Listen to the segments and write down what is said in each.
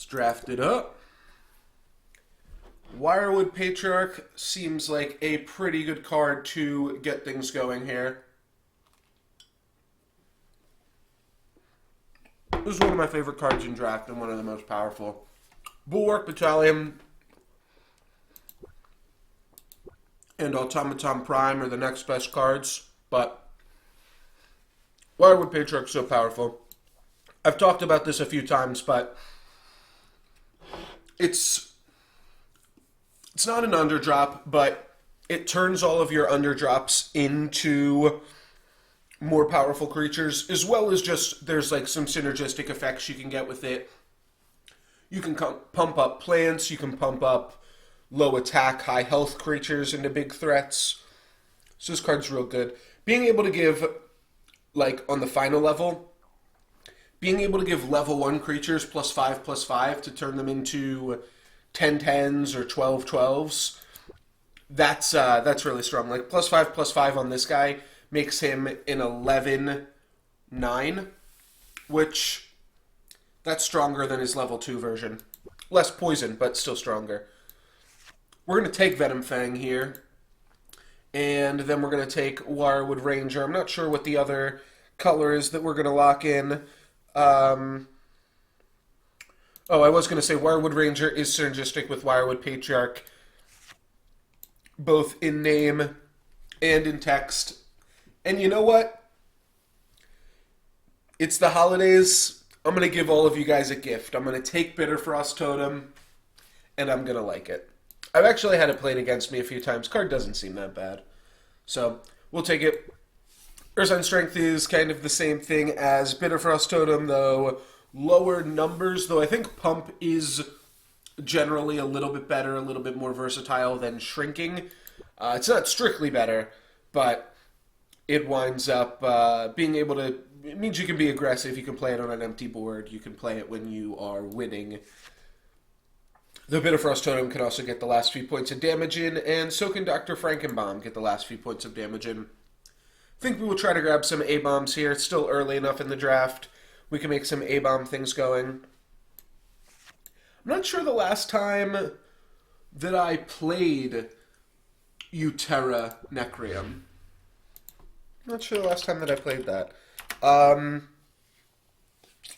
Let's draft it up. Wirewood Patriarch seems like a pretty good card to get things going here. This is one of my favorite cards in draft and one of the most powerful. Bulwark Battalion and Automaton Prime are the next best cards, but Wirewood Patriarch is so powerful. I've talked about this a few times, but it's not an underdrop, but it turns all of your underdrops into more powerful creatures, as well as just there's like some synergistic effects you can get with it. You can pump up plants, you can pump up low attack, high health creatures into big threats. So this card's real good. Being able to give, like on the final level, being able to give level 1 creatures +5/+5 to turn them into 10/10s or 12/12s, that's really strong. Like +5/+5 on this guy makes him an 11/9, which that's stronger than his level 2 version. Less poison, but still stronger. We're going to take Venom Fang here, and then we're going to take Wirewood Ranger. I'm not sure what the other color is that we're going to lock in. I was going to say Wirewood Ranger is synergistic with Wirewood Patriarch, both in name and in text. And you know what? It's the holidays. I'm going to give all of you guys a gift. I'm going to take Bitterfrost Totem, and I'm going to like it. I've actually had it played against me a few times. Card doesn't seem that bad. So, we'll take it. Ursine Strength is kind of the same thing as Bitterfrost Totem, though lower numbers, though I think Pump is generally a little bit better, a little bit more versatile than Shrinking. It's not strictly better, but it winds up being able to... It means you can be aggressive, you can play it on an empty board, you can play it when you are winning. The Bitterfrost Totem can also get the last few points of damage in, and so can Dr. Frankenbaum get the last few points of damage in. I think we will try to grab some A-bombs here. It's still early enough in the draft. We can make some A-bomb things going. I'm not sure the last time that I played Utera Necrium. Not sure the last time that I played that.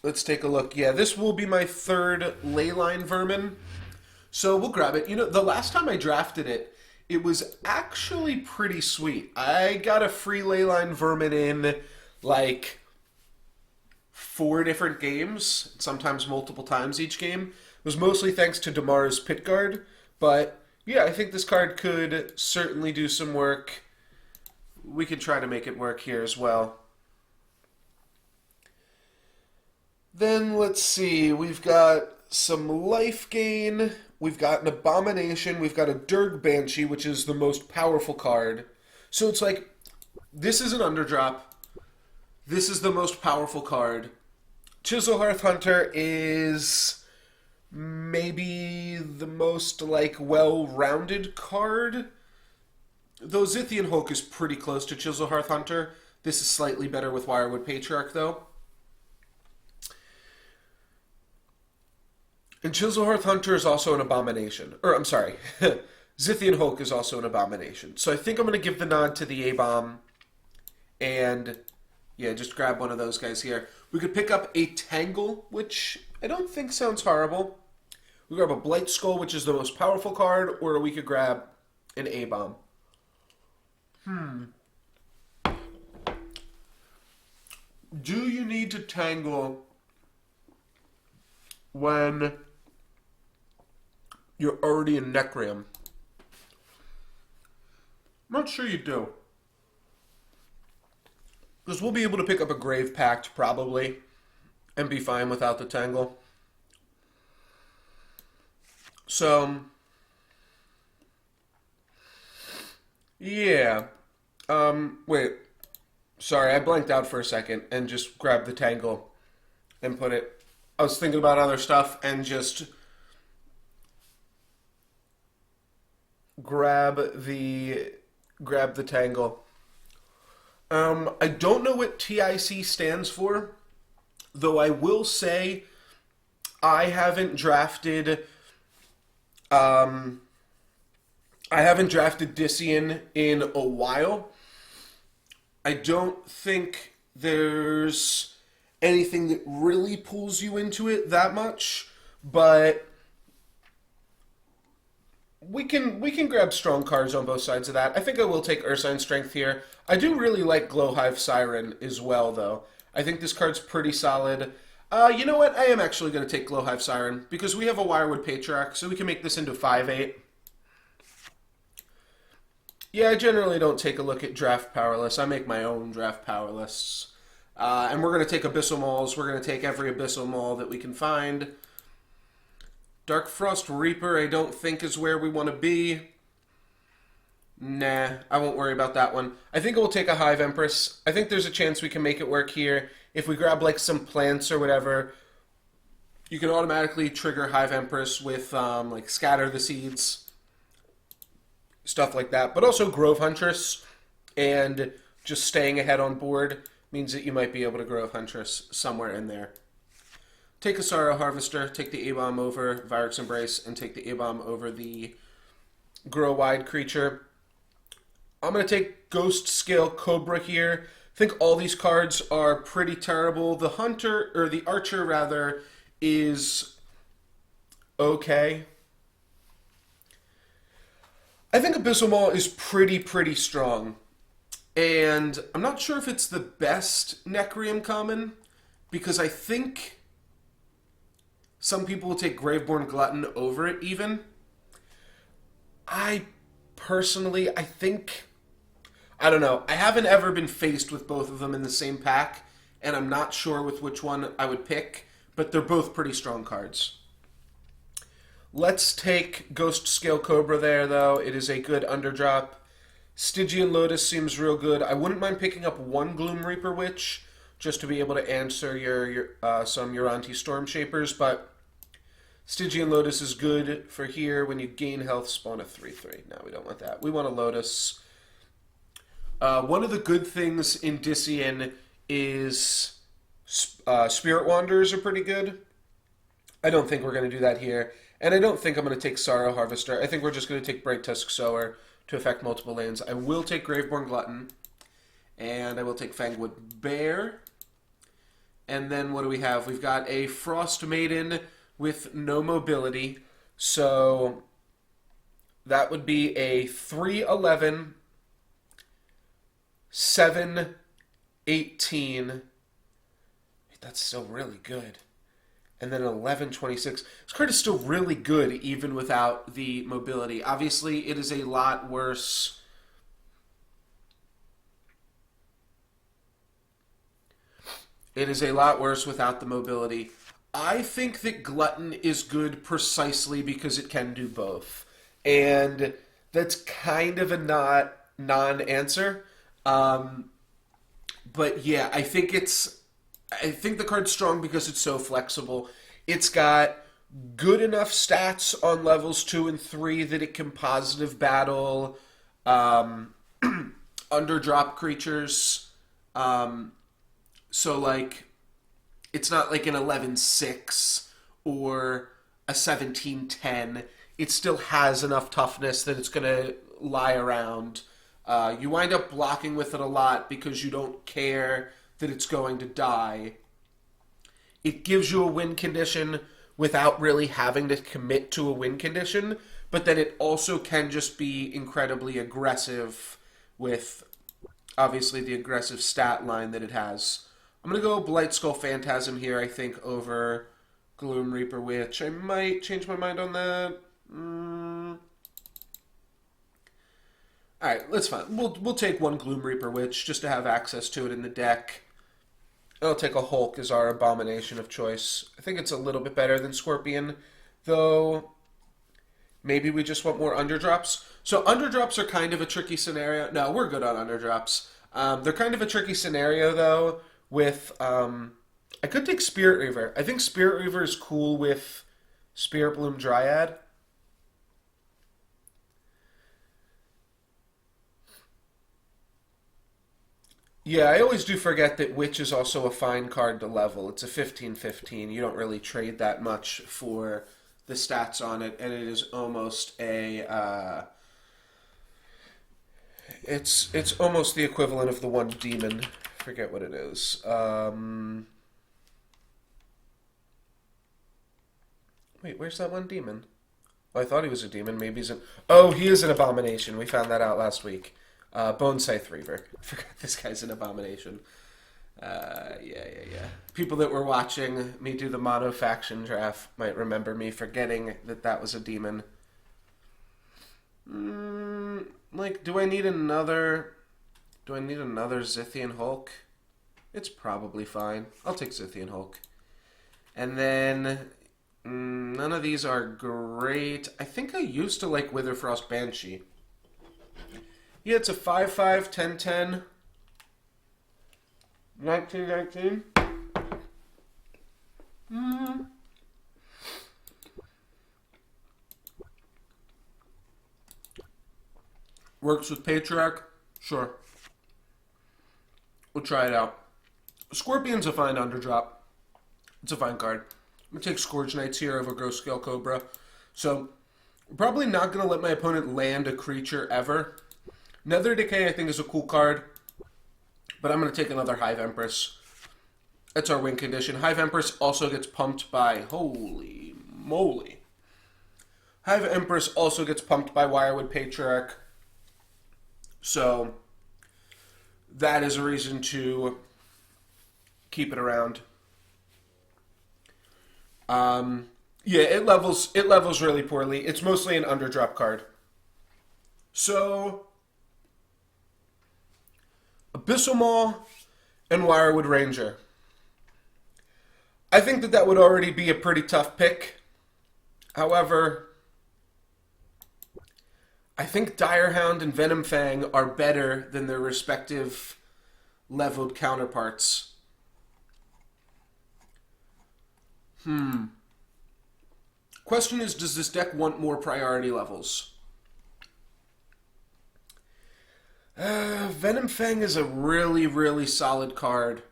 Let's take a look. Yeah, this will be my third Leyline Vermin. So we'll grab it. You know, the last time I drafted it, it was actually pretty sweet. I got a free Leyline Vermin in, like, 4 different games, sometimes multiple times each game. It was mostly thanks to Damar's Pitguard, but yeah, I think this card could certainly do some work. We could try to make it work here as well. Then, let's see, we've got some life gain, we've got an Abomination, we've got a Durg Banshee, which is the most powerful card. So it's like, this is an underdrop, this is the most powerful card. Chiselhearth Hunter is maybe the most, like, well-rounded card. Though Zithian Hulk is pretty close to Chiselhearth Hunter. This is slightly better with Wirewood Patriarch, though. And Chiselhearth Hunter is also an abomination. Or, I'm sorry. Zithian Hulk is also an abomination. So I think I'm going to give the nod to the A-Bomb. And, yeah, just grab one of those guys here. We could pick up a Tangle, which I don't think sounds horrible. We grab a Blight Skull, which is the most powerful card. Or we could grab an A-Bomb. Do you need to Tangle when you're already in Necrium? I'm not sure you do. Because we'll be able to pick up a Grave Pact, probably, and be fine without the Tangle. So, yeah. Wait. Sorry, I blanked out for a second and just grabbed the Tangle and put it... I was thinking about other stuff and just grab the Tangle. I don't know what TIC stands for, though I will say I haven't drafted um, I haven't drafted Dissian in a while. I don't think there's anything that really pulls you into it that much, but we can grab strong cards on both sides of that. I think I will take Ursine Strength here. I do really like Glowhive Siren as well, though. I think this card's pretty solid. You know what? I am actually going to take Glowhive Siren because we have a Wirewood Patriarch, so we can make this into 5/8. Yeah, I generally don't take a look at draft power lists. I make my own draft power lists. And we're going to take Abyssal Mauls. We're going to take every Abyssal Maul that we can find. Dark Frost Reaper, I don't think is where we want to be. Nah, I won't worry about that one. I think we'll take a Hive Empress. I think there's a chance we can make it work here. If we grab like some plants or whatever, you can automatically trigger Hive Empress with like Scatter the Seeds, stuff like that. But also Grove Huntress and just staying ahead on board means that you might be able to Grove Huntress somewhere in there. Take a Sorrow Harvester, take the A-Bomb over Virux Embrace, and take the A-Bomb over the Grow Wide creature. I'm going to take Ghost Scale Cobra here. I think all these cards are pretty terrible. The Hunter, or the Archer rather, is okay. I think Abyssal Maul is pretty strong. And I'm not sure if it's the best Necrium common, because I think some people will take Graveborn Glutton over it even. I personally, I don't know. I haven't ever been faced with both of them in the same pack, and I'm not sure with which one I would pick, but they're both pretty strong cards. Let's take Ghost Scale Cobra there, though. It is a good underdrop. Stygian Lotus seems real good. I wouldn't mind picking up one Gloom Reaper Witch just to be able to answer your some Uranti Storm Shapers, but Stygian Lotus is good for here. When you gain health, spawn a 3/3. No, we don't want that. We want a Lotus. One of the good things in Dissian is Spirit Wanderers are pretty good. I don't think we're going to do that here. And I don't think I'm going to take Sorrow Harvester. I think we're just going to take Bright Tusk Sower to affect multiple lanes. I will take Graveborn Glutton. And I will take Fangwood Bear. And then what do we have? We've got a Frost Maiden with no mobility. So that would be a 3/11, 7/18. That's still really good. And then 11/26. This card is still really good even without the mobility. Obviously, it is a lot worse. It is a lot worse without the mobility. I think that Glutton is good precisely because it can do both. And that's kind of a non-answer. But yeah, I think the card's strong because it's so flexible. It's got good enough stats on levels 2 and 3 that it can positive battle underdrop creatures. So, like, it's not like an 11/6 or a 17/10. It still has enough toughness that it's going to lie around. You wind up blocking with it a lot because you don't care that it's going to die. It gives you a win condition without really having to commit to a win condition, but then it also can just be incredibly aggressive with, obviously, the aggressive stat line that it has. I'm going to go Blight Skull Phantasm here, I think, over Gloom Reaper Witch. I might change my mind on that. Alright, that's fine. We'll take one Gloom Reaper Witch just to have access to it in the deck. I'll take a Hulk as our abomination of choice. I think it's a little bit better than Scorpion, though maybe we just want more underdrops. So underdrops are kind of a tricky scenario. No, we're good on underdrops. They're kind of a tricky scenario, though, with... I could take Spirit Reaver. I think Spirit Reaver is cool with Spirit Bloom Dryad. Yeah, I always do forget that Witch is also a fine card to level. It's a 15/15. You don't really trade that much for the stats on it, and it is almost a it's almost the equivalent of the one demon. Forget what it is. Wait, where's that one demon? Oh, I thought he was a demon. Maybe he's an. Oh, he is an abomination. We found that out last week. Bone Scythe Reaver. Forgot this guy's an abomination. Yeah. People that were watching me do the mono faction draft might remember me forgetting that that was a demon. Like, do I need another? Do I need another Zithian Hulk? It's probably fine. I'll take Zithian Hulk. And then none of these are great. I think I used to like Witherfrost Banshee. Yeah, it's a 5/5, 10/10, 19/19. Works with Patriarch? Sure. We'll try it out. Scorpion's a fine underdrop. It's a fine card. I'm going to take Scourge Knights here over Gross Scale Cobra. So, I'm probably not going to let my opponent land a creature ever. Nether Decay, I think, is a cool card. But I'm going to take another Hive Empress. That's our win condition. Hive Empress also gets pumped by... Holy moly. Hive Empress also gets pumped by Wirewood Patriarch. So, that is a reason to keep it around. Yeah, it levels really poorly. It's mostly an underdrop card. So, Abyssal Maw and Wirewood Ranger. I think that that would already be a pretty tough pick. However, I think Direhound and Venom Fang are better than their respective leveled counterparts. Question is, does this deck want more priority levels? Venom Fang is a really, really solid card.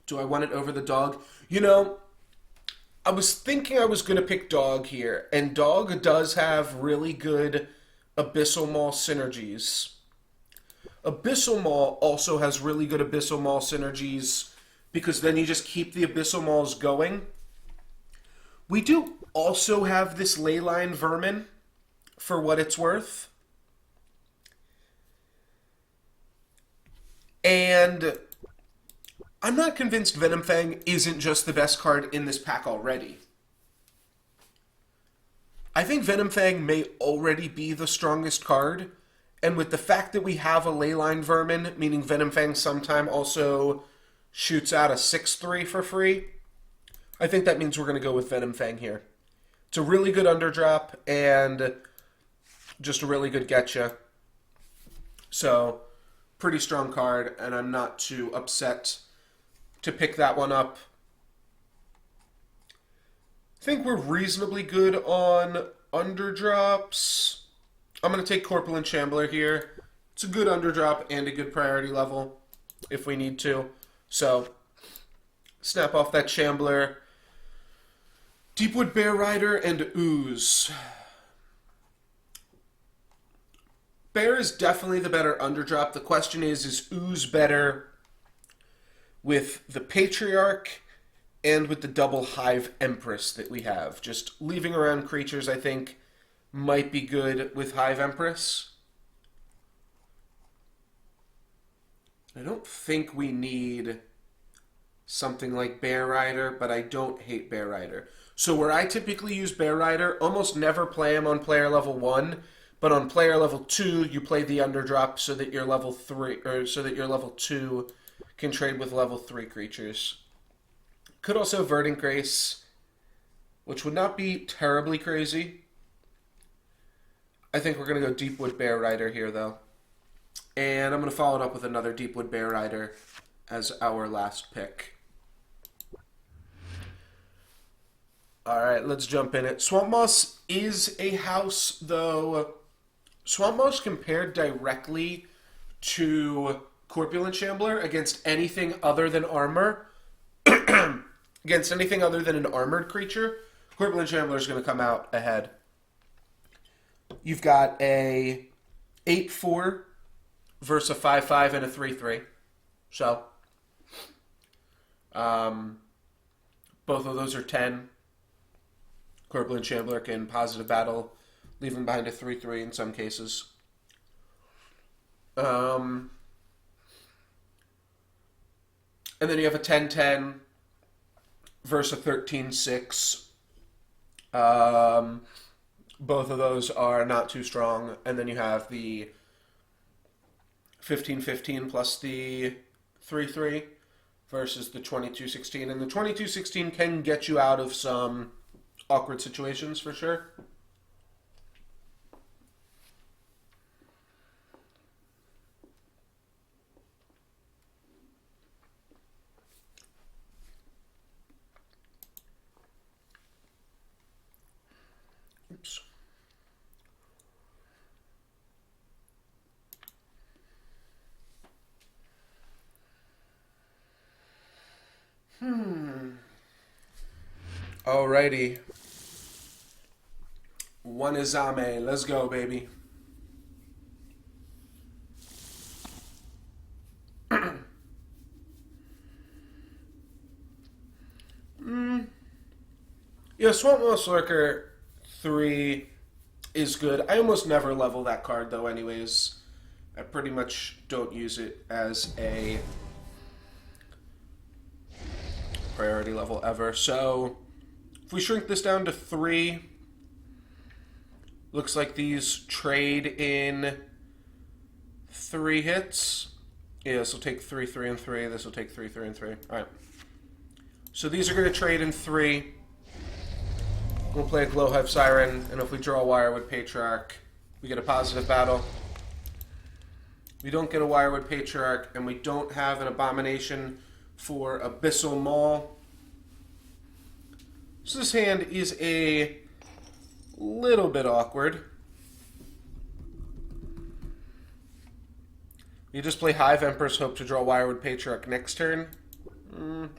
Do I want it over the dog? You know, I was thinking I was going to pick dog here, and dog does have really good Abyssal Maw synergies. Abyssal Maw also has really good Abyssal Maw synergies because then you just keep the Abyssal Maws going. We do also have this Leyline Vermin for what it's worth. And I'm not convinced Venom Fang isn't just the best card in this pack already. I think Venom Fang may already be the strongest card, and with the fact that we have a Leyline Vermin, meaning Venom Fang sometime also shoots out a 6/3 for free, I think that means we're going to go with Venom Fang here. It's a really good underdrop, and just a really good getcha. So, pretty strong card, and I'm not too upset to pick that one up. I think we're reasonably good on underdrops. I'm going to take Corpulent Shambler here. It's a good underdrop and a good priority level if we need to. So, snap off that Shambler. Deepwood Bear Rider and Ooze. Bear is definitely the better underdrop. The question is Ooze better with the Patriarch and with the double Hive Empress that we have? Just leaving around creatures, I think, might be good with Hive Empress. I don't think we need something like Bear Rider, but I don't hate Bear Rider. So where I typically use Bear Rider, almost never play him on player level 1, but on player level 2, you play the underdrop so that your level 3 or so that your level 2 can trade with level 3 creatures. Could also Verdant Grace, which would not be terribly crazy. I think we're going to go Deepwood Bear Rider here, though. And I'm going to follow it up with another Deepwood Bear Rider as our last pick. Alright, let's jump in it. Swamp Moss is a house, though. Swamp Moss compared directly to Corpulent Shambler against anything other than armor, against anything other than an armored creature, Corpulent Shambler is going to come out ahead. You've got a 8/4 versus a 5/5 and a 3/3. So, both of those are 10. Corpulent Shambler can positive battle, leaving behind a 3/3 in some cases. And then you have a 10/10 versus a 13/6. Both of those are not too strong. And then you have the 15/15 plus the 3/3 versus the 22/16. And the 22/16 can get you out of some awkward situations for sure. Oops. Alrighty. One Izame. Let's go, baby. Yeah, Swamp Moss Lurker 3 is good. I almost never level that card, though, anyways. I pretty much don't use it as a priority level ever. So, if we shrink this down to 3, looks like these trade in 3 hits. Yeah, this will take 3, 3, and 3. This will take 3, 3, and 3. Alright. So these are going to trade in 3. We'll play a Glowhive Siren, and if we draw a Wirewood Patriarch, we get a positive battle. We don't get a Wirewood Patriarch, and we don't have an Abomination for Abyssal Maul. So this hand is a little bit awkward. You just play Hive Empress, hope to draw Wirewood Patriarch next turn. I'm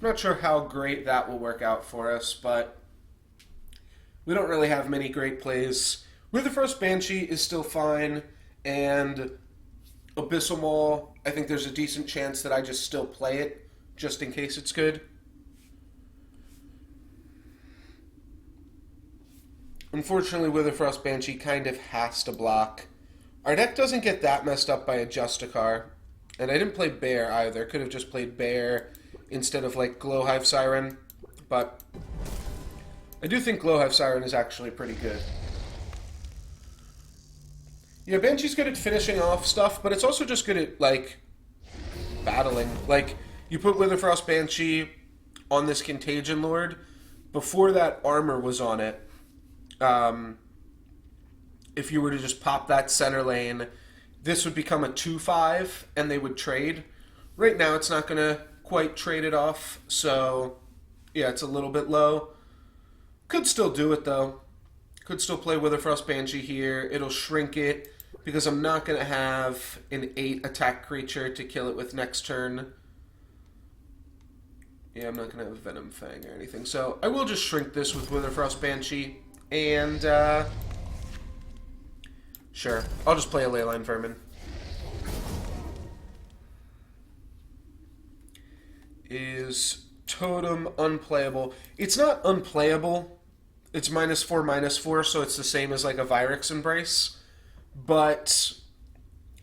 not sure how great that will work out for us, but we don't really have many great plays. Witherfrost Banshee is still fine, and Abyssal Maul, I think there's a decent chance that I just still play it, just in case it's good. Unfortunately, Witherfrost Banshee kind of has to block. Our deck doesn't get that messed up by a Justicar, and I didn't play Bear either. Could have just played Bear instead of, like, Glowhive Siren, but I do think Glowhive Siren is actually pretty good. Yeah, Banshee's good at finishing off stuff, but it's also just good at, like, battling. Like, you put Witherfrost Banshee on this Contagion Lord, before that armor was on it, if you were to just pop that center lane, this would become a 2/5, and they would trade. Right now, it's not going to quite trade it off, so, yeah, it's a little bit low. Could still do it, though. Could still play Witherfrost Banshee here. It'll shrink it, because I'm not going to have an 8 attack creature to kill it with next turn. Yeah, I'm not going to have a Venom Fang or anything. So I will just shrink this with Witherfrost Banshee. And, sure. I'll just play a Leyline Vermin. Is Totem unplayable? It's not unplayable. It's -4/-4, so it's the same as like a Vyrix Embrace. But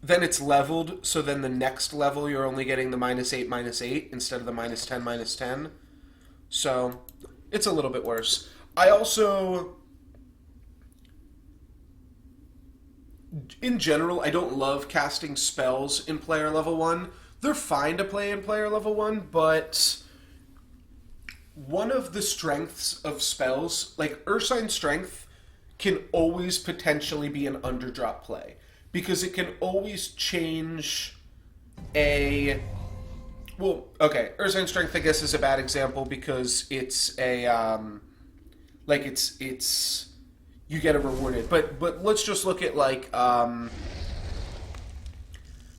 then it's leveled, so then the next level you're only getting the -8/-8 instead of the -10/-10. So it's a little bit worse. I also, in general, I don't love casting spells in player level 1. They're fine to play in player level 1, but one of the strengths of spells, like Ursine Strength, can always potentially be an underdrop play, because it can always change a... Well, okay, Ursine Strength, I guess, is a bad example, because it's a, like, it's you get it rewarded. But let's just look at, like,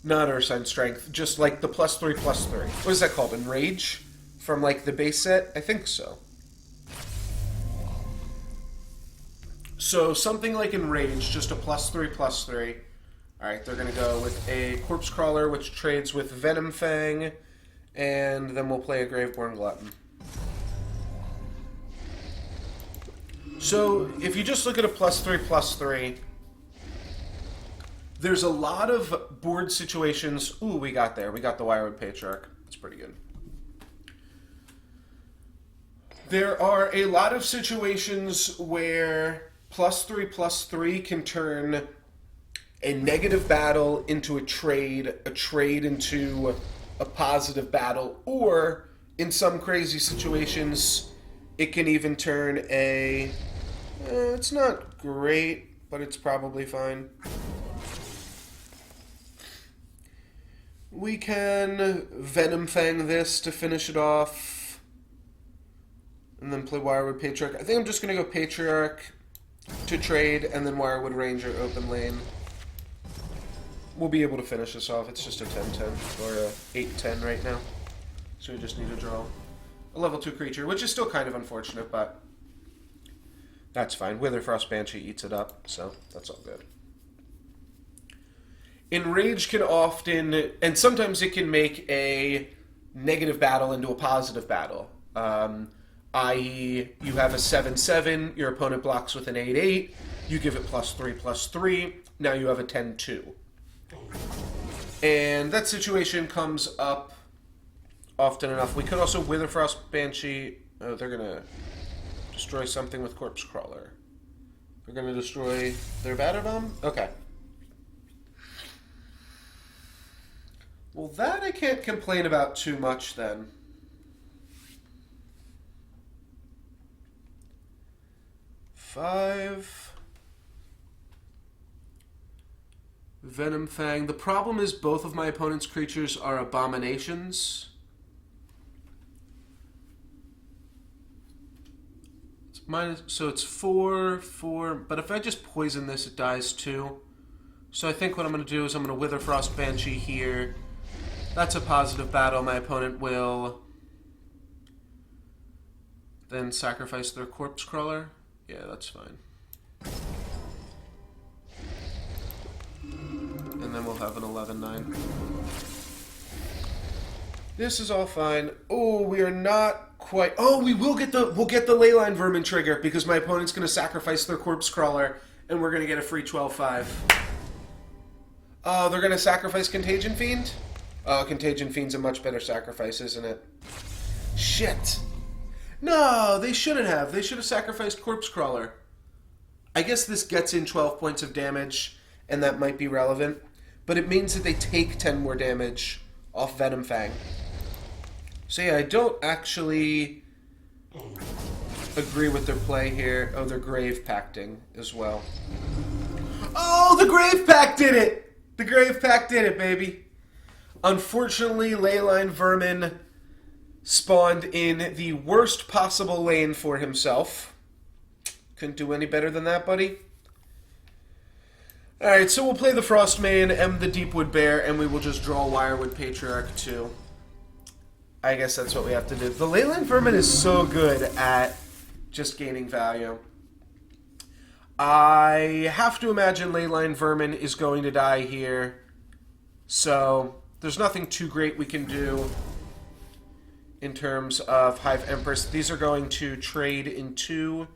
Not Ursine Strength, just like the +3/+3. What is that called? Enrage? From like the base set? I think so. So something like Enrage, just a +3/+3. Alright, they're going to go with a Corpse Crawler, which trades with Venom Fang, and then we'll play a Graveborn Glutton. So, if you just look at a +3/+3, there's a lot of board situations. Ooh, we got there. We got the Wirewood Patriarch. That's pretty good. There are a lot of situations where +3/+3 can turn a negative battle into a trade into a positive battle, or in some crazy situations, it can even turn a... it's not great, but it's probably fine. We can Venom Fang this to finish it off, and then play Wirewood Patriarch. I think I'm just going to go Patriarch to trade, and then Wirewood Ranger open lane. We'll be able to finish this off. It's just a 10-10, or a 8-10 right now. So we just need to draw a level 2 creature, which is still kind of unfortunate, but that's fine. Witherfrost Banshee eats it up, so that's all good. Enrage can often, and sometimes it can make a negative battle into a positive battle. I.e., you have a 7-7, your opponent blocks with an 8-8, you give it +3/+3, now you have a 10-2. And that situation comes up often enough. We could also Witherfrost Banshee. Oh, they're going to destroy something with Corpse Crawler. They're going to destroy their Batterdom? Okay. Well, that I can't complain about too much then. Five. Venom Fang. The problem is both of my opponent's creatures are abominations. So it's 4, 4, but if I just poison this, it dies too. So I think what I'm going to do is I'm going to Witherfrost Banshee here. That's a positive battle. My opponent will then sacrifice their Corpse Crawler. Yeah, that's fine. And then we'll have an 11-9. This is all fine. Oh, we are not quite... Oh, we'll get the Leyline Vermin trigger because my opponent's going to sacrifice their Corpse Crawler and we're going to get a free 12-5. Oh, they're going to sacrifice Contagion Fiend? Oh, Contagion Fiend's a much better sacrifice, isn't it? Shit. No, they shouldn't have. They should have sacrificed Corpse Crawler. I guess this gets in 12 points of damage, and that might be relevant. But it means that they take 10 more damage off Venom Fang. So yeah, I don't actually agree with their play here. Oh, they're Grave Pacting as well. Oh, the Grave Pact did it! The Grave Pact did it, baby. Unfortunately, Leyline Vermin spawned in the worst possible lane for himself. Couldn't do any better than that, buddy. Alright, so we'll play the Frostmane, M the Deepwood Bear, and we will just draw Wirewood Patriarch too. I guess that's what we have to do. The Leyline Vermin is so good at just gaining value. I have to imagine Leyline Vermin is going to die here, so there's nothing too great we can do in terms of Hive Empress. These are going to trade in 2,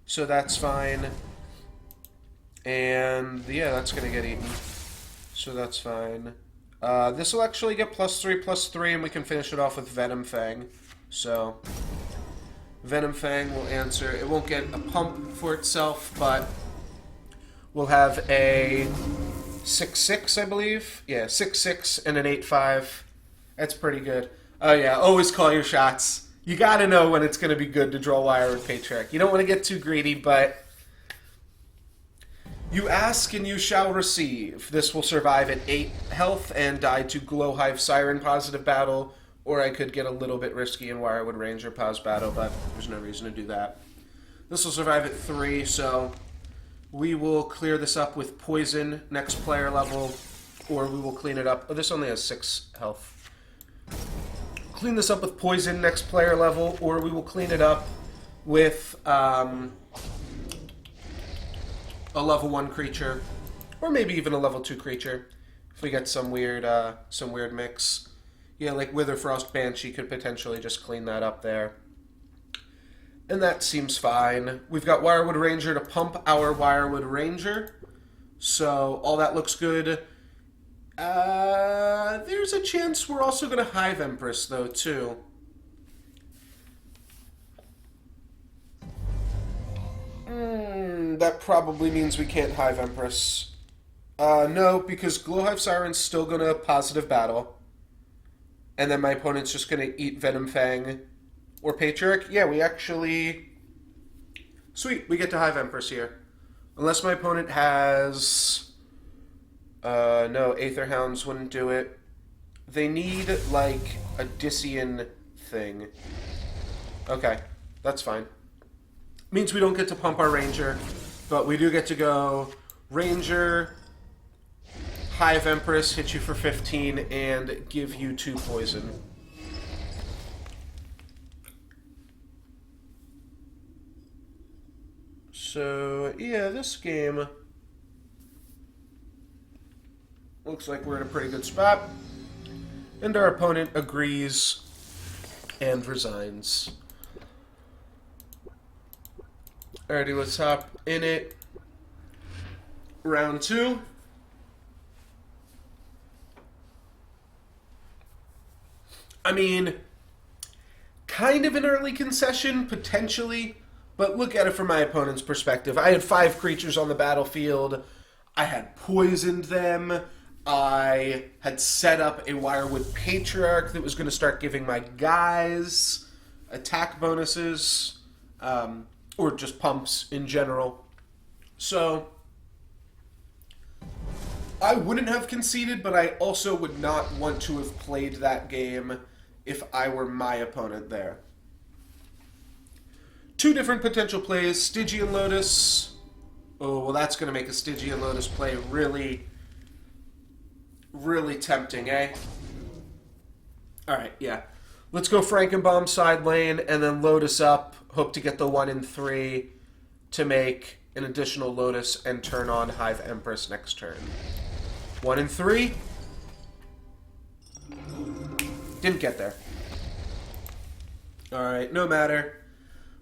so that's fine. And yeah, that's going to get eaten, so that's fine. This will actually get +3/+3, and we can finish it off with Venom Fang. So Venom Fang will answer. It won't get a pump for itself, but we'll have a 6/6, I believe. Yeah, 6/6 and an 8/5. That's pretty good. Oh yeah, always call your shots. You gotta know when it's gonna be good to draw Wirewood Patriarch. You don't want to get too greedy, but you ask and you shall receive. This will survive at 8 health and die to Glowhive Siren positive battle, or I could get a little bit risky and Wirewood Ranger pos battle, but there's no reason to do that. This will survive at 3, so we will clear this up with Poison next player level. or we will clean it up. Oh, this only has 6 health. Clean this up with poison next player level, or we will clean it up with a level 1 creature, or maybe even a level 2 creature, if we get some weird mix. Yeah, like Witherfrost Banshee could potentially just clean that up there. And that seems fine. We've got Wirewood Ranger to pump our Wirewood Ranger, so all that looks good. There's a chance we're also going to Hive Empress, though, too. That probably means we can't Hive Empress. No, because Glowhive Siren's still going to positive battle. And then my opponent's just going to eat Venom Fang or Patriarch. Yeah, we actually... Sweet, we get to Hive Empress here. Unless my opponent has... no, Aether Hounds wouldn't do it. They need, like, a Dissian thing. Okay, that's fine. Means we don't get to pump our Ranger, but we do get to go Ranger, Hive Empress, hit you for 15, and give you 2 poison. So, yeah, this game looks like we're in a pretty good spot. And our opponent agrees and resigns. Alrighty, let's hop in it. Round 2. I mean, kind of an early concession, potentially, but look at it from my opponent's perspective. I had 5 creatures on the battlefield. I had poisoned them. I had set up a Wirewood Patriarch that was going to start giving my guys attack bonuses, or just pumps in general. So, I wouldn't have conceded, but I also would not want to have played that game if I were my opponent there. 2 different potential plays, Stygian Lotus. Oh, well, that's going to make a Stygian Lotus play really, really tempting, eh? Alright, yeah. Let's go Frankenbomb side lane, and then Lotus up. Hope to get the 1 in 3 to make an additional Lotus and turn on Hive Empress next turn. 1 in 3. Didn't get there. Alright, no matter.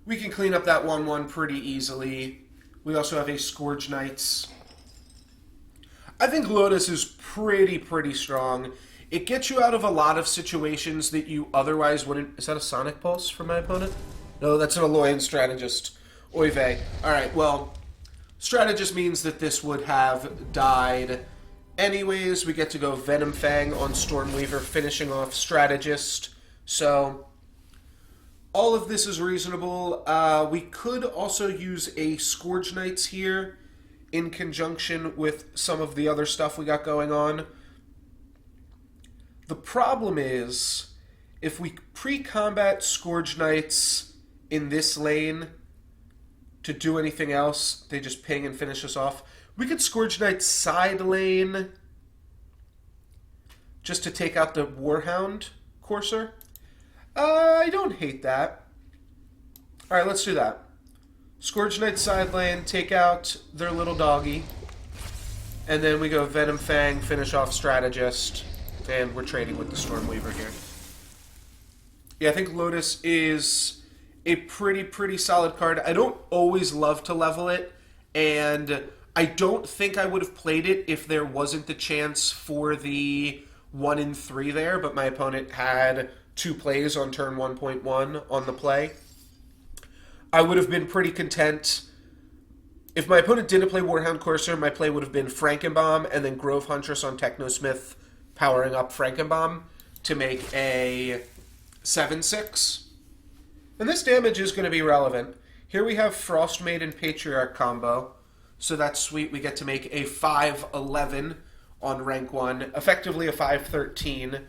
We can clean up that 1-1 pretty easily. We also have a Scourge Knights. I think Lotus is pretty strong. It gets you out of a lot of situations that you otherwise wouldn't... Is that a Sonic Pulse from my opponent? No, that's an Alolan Strategist. Oy vey. Alright, well, Strategist means that this would have died anyways. We get to go Venom Fang on Stormweaver, finishing off Strategist. So, all of this is reasonable. We could also use a Scourge Knights here in conjunction with some of the other stuff we got going on. The problem is, if we pre-combat Scourge Knights in this lane to do anything else, they just ping and finish us off. We could Scourge Knights side lane just to take out the Warhound Courser. I don't hate that. Alright, let's do that. Scourge Knight side lane, take out their little doggy. And then we go Venom Fang, finish off Strategist. And we're trading with the Stormweaver here. Yeah, I think Lotus is a pretty solid card. I don't always love to level it. And I don't think I would have played it if there wasn't the chance for the 1 in 3 there. But my opponent had 2 plays on turn 1.1 on the play. I would have been pretty content. If my opponent didn't play Warhound Courser, my play would have been Frankenbomb and then Grove Huntress on Technosmith, powering up Frankenbomb to make a 7/6. And this damage is going to be relevant. Here we have Frost Maiden Patriarch combo. So that's sweet. We get to make a 5/11 on rank 1. Effectively a 5/13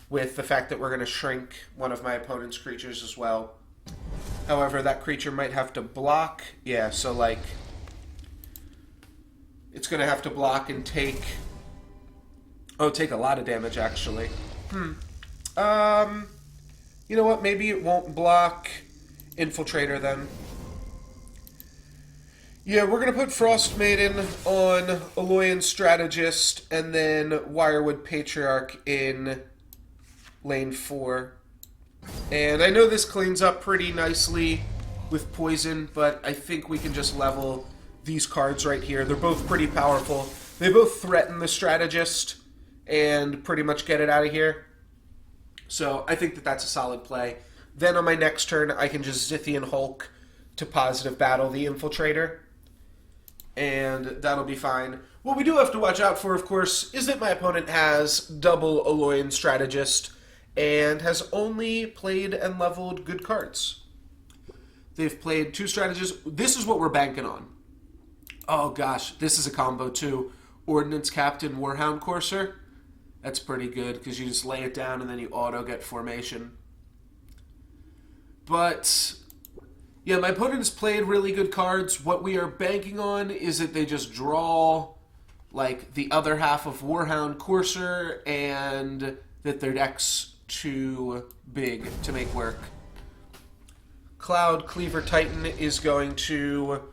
with the fact that we're going to shrink one of my opponent's creatures as well. However, that creature might have to block. Yeah, so like... it's going to have to block and take Oh, take a lot of damage, actually. Um, you know what? Maybe it won't block Infiltrator then. Yeah, we're going to put Frost Maiden on Aloyan Strategist and then Wirewood Patriarch in lane 4. And I know this cleans up pretty nicely with Poison, but I think we can just level these cards right here. They're both pretty powerful. They both threaten the Strategist and pretty much get it out of here. So I think that that's a solid play. Then on my next turn, I can just Zithian Hulk to positive battle the Infiltrator, and that'll be fine. What we do have to watch out for, of course, is that my opponent has double Aloyan Strategist and has only played and leveled good cards. They've played 2 strategists. This is what we're banking on. Oh gosh, this is a combo too. Ordnance Captain, Warhound Courser. That's pretty good because you just lay it down and then you auto get formation. But yeah, my opponent has played really good cards. What we are banking on is that they just draw like the other half of Warhound Courser and that their deck's too big to make work. Cloud Cleaver Titan is going to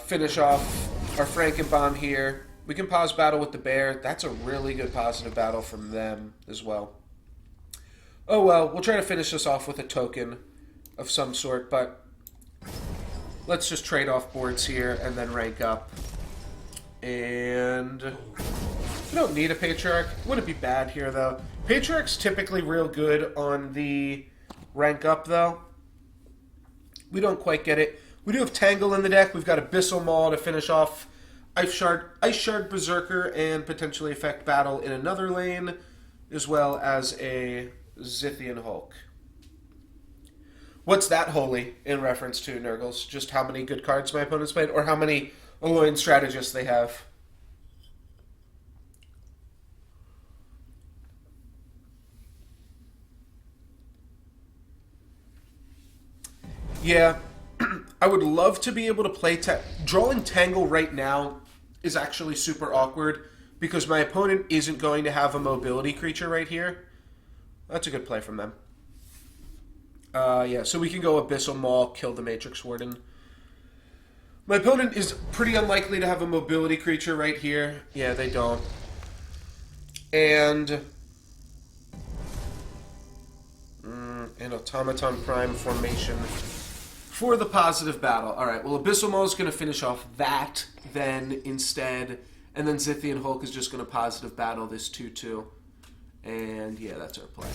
finish off our Frankenbomb here. We can pause battle with the bear. That's a really good positive battle from them as well. Oh well, we'll try to finish this off with a token of some sort, but let's just trade off boards here and then rank up. And we don't need a Patriarch. Wouldn't be bad here, though. Patriarch's typically real good on the rank up, though. We don't quite get it. We do have Tangle in the deck. We've got Abyssal Maw to finish off Ice Shard Berserker and potentially affect battle in another lane, as well as a Zithian Hulk. What's that holy in reference to, Nurgles? Just how many good cards my opponent's played, or how many Aloyan Strategists they have? Yeah, I would love to be able to play... Drawing Tangle right now is actually super awkward because my opponent isn't going to have a mobility creature right here. That's a good play from them. Yeah, so we can go Abyssal Maw, kill the Matrix Warden. My opponent is pretty unlikely to have a mobility creature right here. Yeah, they don't. And an Automaton Prime formation for the positive battle. Alright, well, Abyssal Maw is going to finish off that then instead. And then Zithian Hulk is just going to positive battle this 2-2. And yeah, that's our play.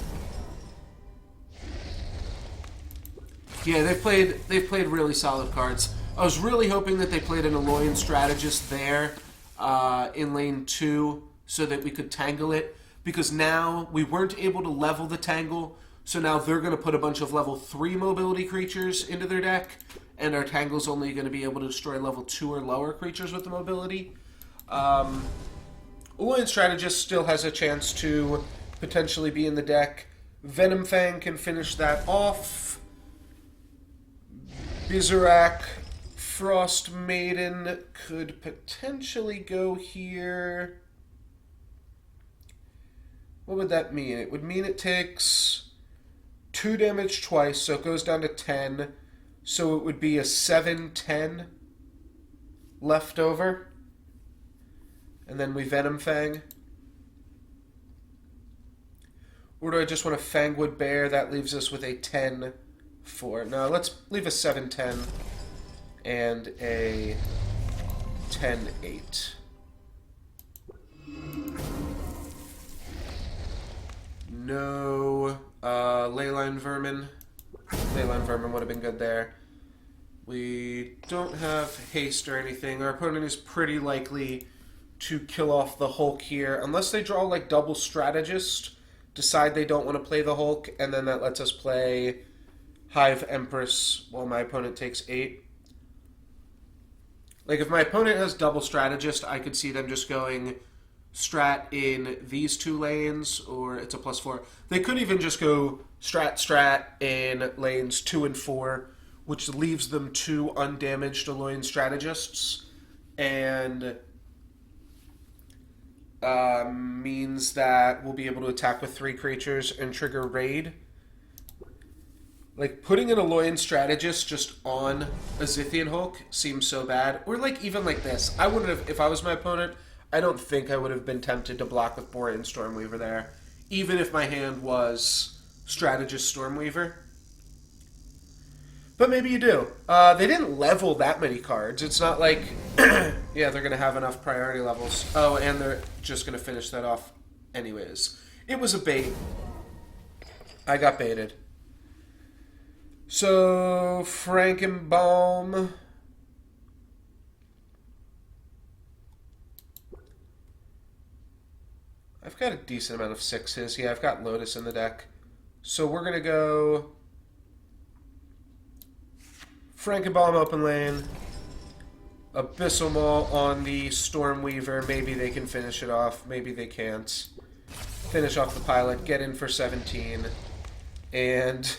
Yeah, they've played really solid cards. I was really hoping that they played an Aloyan Strategist there in lane 2 so that we could tangle it. Because now we weren't able to level the tangle, so now they're going to put a bunch of level 3 mobility creatures into their deck, and our tangle's only going to be able to destroy level 2 or lower creatures with the mobility. Aloyan Strategist still has a chance to potentially be in the deck. Venom Fang can finish that off. Bizarak, Frost Maiden could potentially go here. What would that mean? It would mean it takes 2 damage twice, so it goes down to 10. So it would be a 7-10 left over. And then we Venom Fang. Or do I just want a Fangwood Bear? That leaves us with a 10-4. No, let's leave a 7-10 and a 10-8. No Leyline Vermin. Leyline Vermin would have been good there. We don't have haste or anything. Our opponent is pretty likely to kill off the Hulk here, unless they draw like double strategist, decide they don't want to play the Hulk, and then that lets us play Hive Empress while my opponent takes 8. Like if my opponent has double strategist, I could see them just going strat in these 2 lanes, or it's a +4. They could even just go strat in lanes 2 and 4, which leaves them 2 undamaged Aloyan strategists, and means that we'll be able to attack with 3 creatures and trigger raid. Like, putting an Aloyan Strategist just on a Zithian Hulk seems so bad. Or, like, even like this. I wouldn't have, if I was my opponent, I don't think I would have been tempted to block with Borean Stormweaver there. Even if my hand was Strategist Stormweaver. But maybe you do. They didn't level that many cards. It's not like, yeah, they're going to have enough priority levels. Oh, and they're just going to finish that off anyways. It was a bait. I got baited. So, Frankenbaum. I've got a decent amount of 6s. Yeah, I've got Lotus in the deck. So we're going to go Frankenbaum open lane. Abyssal Maul on the Stormweaver. Maybe they can finish it off. Maybe they can't. Finish off the pilot. Get in for 17. And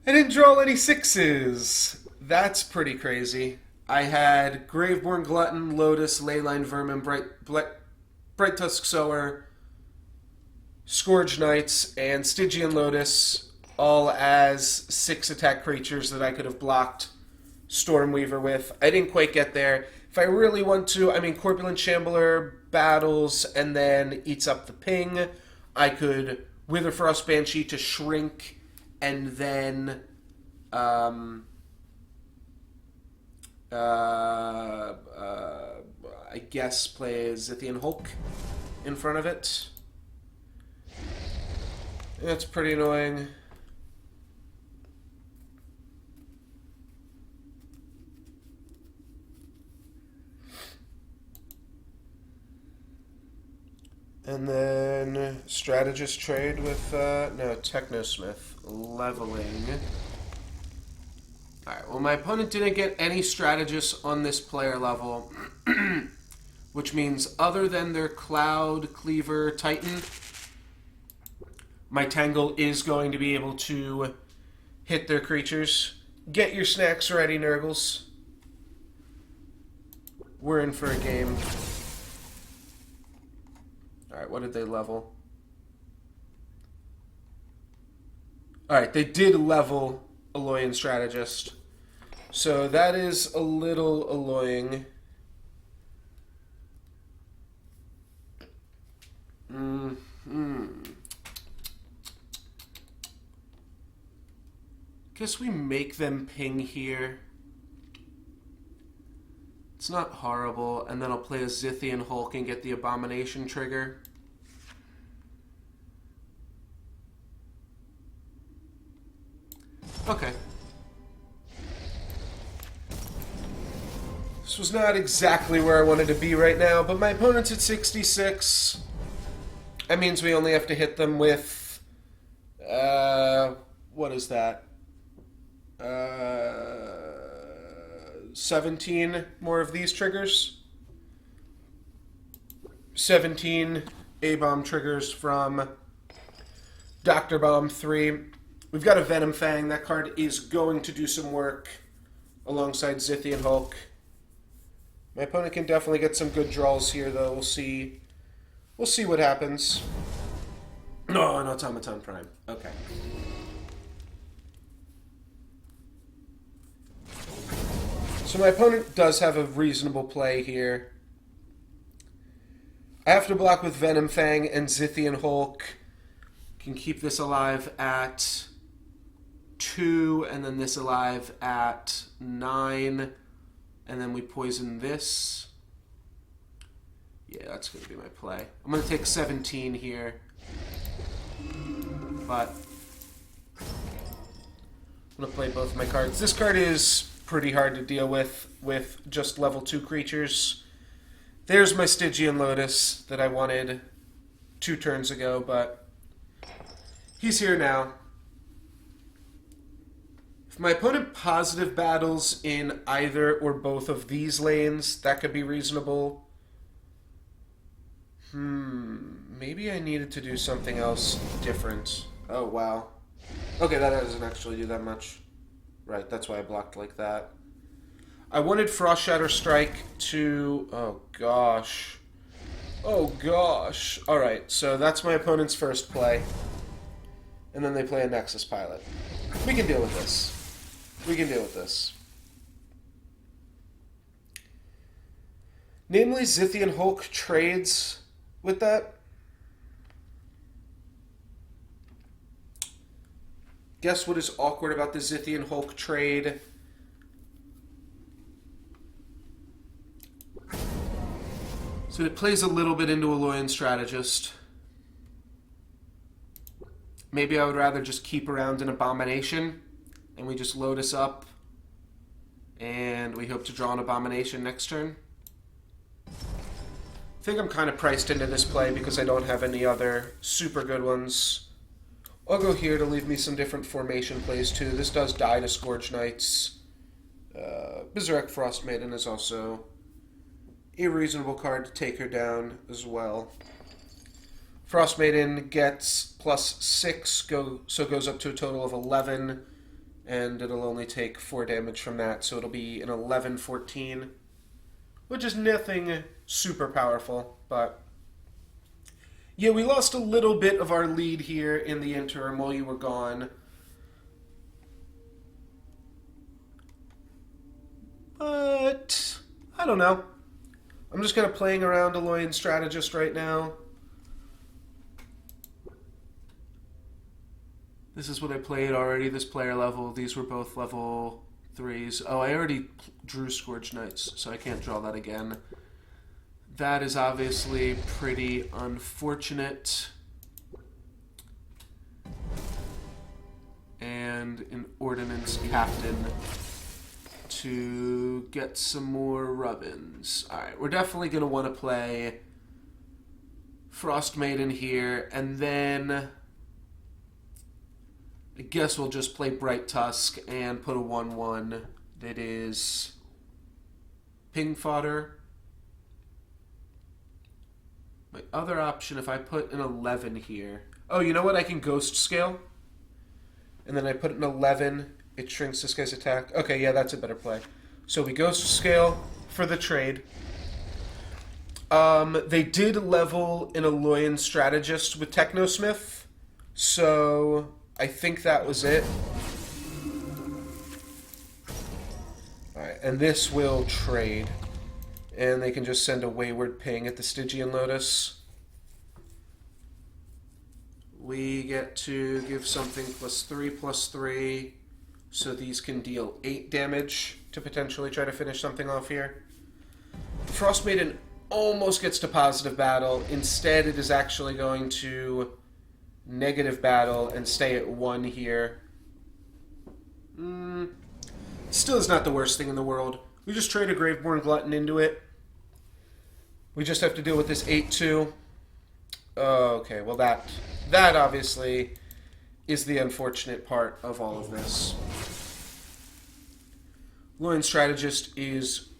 I didn't draw any 6s. That's pretty crazy. I had Graveborn Glutton, Lotus, Leyline Vermin, Bright Tusk Sower, Scourge Knights, and Stygian Lotus, all as 6 attack creatures that I could have blocked Stormweaver with. I didn't quite get there. If I really want to, I mean, Corpulent Shambler battles and then eats up the ping. I could Witherfrost Banshee to shrink and then I guess play Zithian Hulk in front of it. That's pretty annoying. And then Strategist trade with, no, Technosmith. Leveling. Alright, well my opponent didn't get any Strategists on this player level, which means other than their Cloud Cleaver Titan, my Tangle is going to be able to hit their creatures. Get your snacks ready, Nurgles. We're in for a game. Alright, what did they level? Alright, they did level Aloyan Strategist. So that is a little annoying. Guess we make them ping here. It's not horrible, and then I'll play a Zithian Hulk and get the Abomination trigger. Okay. This was not exactly where I wanted to be right now, but my opponent's at 66. That means we only have to hit them with... what is that? 17 more of these triggers. 17 A-Bomb triggers from Dr. Bomb 3. We've got a Venom Fang. That card is going to do some work alongside Zithian Hulk. My opponent can definitely get some good draws here, though. We'll see. We'll see what happens. No, an Automaton Prime. Okay. So my opponent does have a reasonable play here. I have to block with Venom Fang and Zithian Hulk. Can keep this alive at 2, and then this alive at 9, and then we poison this. Yeah, that's going to be my play. I'm going to take 17 here, but I'm going to play both of my cards. This card is pretty hard to deal with just level 2 creatures. There's my Stygian Lotus that I wanted 2 turns ago, but he's here now. If my opponent positive battles in either or both of these lanes, that could be reasonable. Maybe I needed to do something else different. Oh, wow. Okay, that doesn't actually do that much. Right, that's why I blocked like that. I wanted Frost Shatter Strike to... Oh, gosh. Oh gosh. Alright, so that's my opponent's first play. And then they play a Nexus Pilot. We can deal with this. We can deal with this. Namely, Zithian Hulk trades with that. Guess what is awkward about the Zithian Hulk trade? So it plays a little bit into a Loyan Strategist. Maybe I would rather just keep around an Abomination, and we just Lotus up, and we hope to draw an Abomination next turn. I think I'm kind of priced into this play because I don't have any other super good ones. I'll go here to leave me some different formation plays too. This does die to Scourge Knights. Berserk Frost Maiden is also a reasonable card to take her down as well. Frost Maiden gets +6, so goes up to a total of 11, and it'll only take 4 damage from that, so it'll be an 11-14, which is nothing super powerful, but yeah, we lost a little bit of our lead here in the interim while you were gone. But I don't know. I'm just kind of playing around a Loyan Strategist right now. This is what I played already, this player level. These were both level 3s. Oh, I already drew Scourge Knights, so I can't draw that again. That is obviously pretty unfortunate. And an Ordnance Captain to get some more rub-ins. Alright, we're definitely going to want to play Frost Maiden here, and then I guess we'll just play Bright Tusk and put a 1/1 that is ping fodder. My other option, if I put an 11 here... Oh, you know what? I can Ghost Scale. And then I put an 11, it shrinks this guy's attack. Okay, yeah, that's a better play. So we Ghost Scale for the trade. They did level in a Loyan Strategist with Technosmith, so I think that was it. Alright, and this will trade. And they can just send a Wayward Ping at the Stygian Lotus. We get to give something +3/+3, so these can deal 8 damage to potentially try to finish something off here. Frost Maiden almost gets to positive battle. Instead, it is actually going to negative battle and stay at 1 here. Still is not the worst thing in the world. We just trade a Graveborn Glutton into it. We just have to deal with this 8/2. Okay, well that obviously is the unfortunate part of all of this. Loyan Strategist is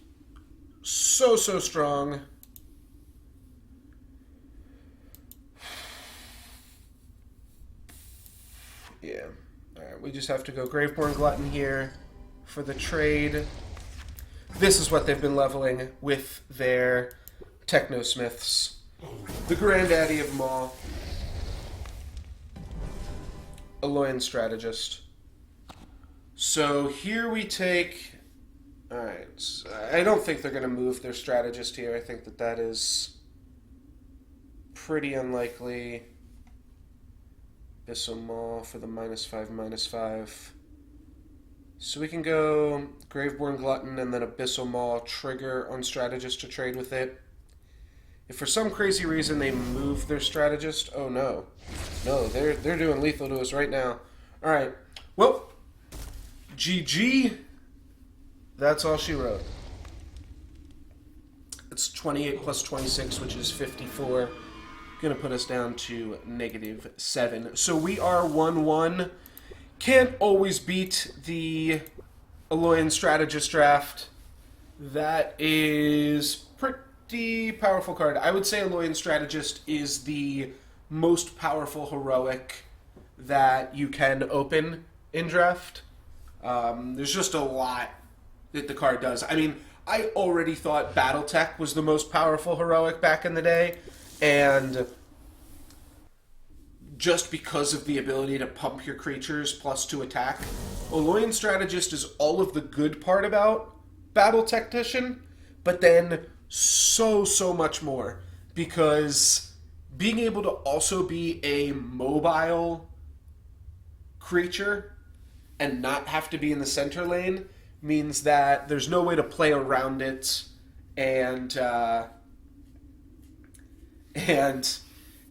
so strong. Yeah. Alright, we just have to go Graveborn Glutton here for the trade. This is what they've been leveling with their Technosmiths. The granddaddy of them all. A Loyan Strategist. So here we take... Alright, so I don't think they're going to move their Strategist here. I think that is pretty unlikely. Abyssal Maw for the -5/-5. So we can go Graveborn Glutton and then Abyssal Maw trigger on Strategist to trade with it. If for some crazy reason they move their Strategist, oh no. No, they're doing lethal to us right now. Alright, well, GG. That's all she wrote. It's 28 + 26, which is 54. Gonna put us down to -7. So we are 1-1. Can't always beat the Loyan Strategist draft. That is pretty powerful card. I would say a Loyan Strategist is the most powerful heroic that you can open in draft. There's just a lot that the card does. I mean, I already thought Battletech was the most powerful heroic back in the day, and just because of the ability to pump your creatures plus 2 attack, Oloyan Strategist is all of the good part about Battle Tactician, but then so much more, because being able to also be a mobile creature and not have to be in the center lane means that there's no way to play around it, and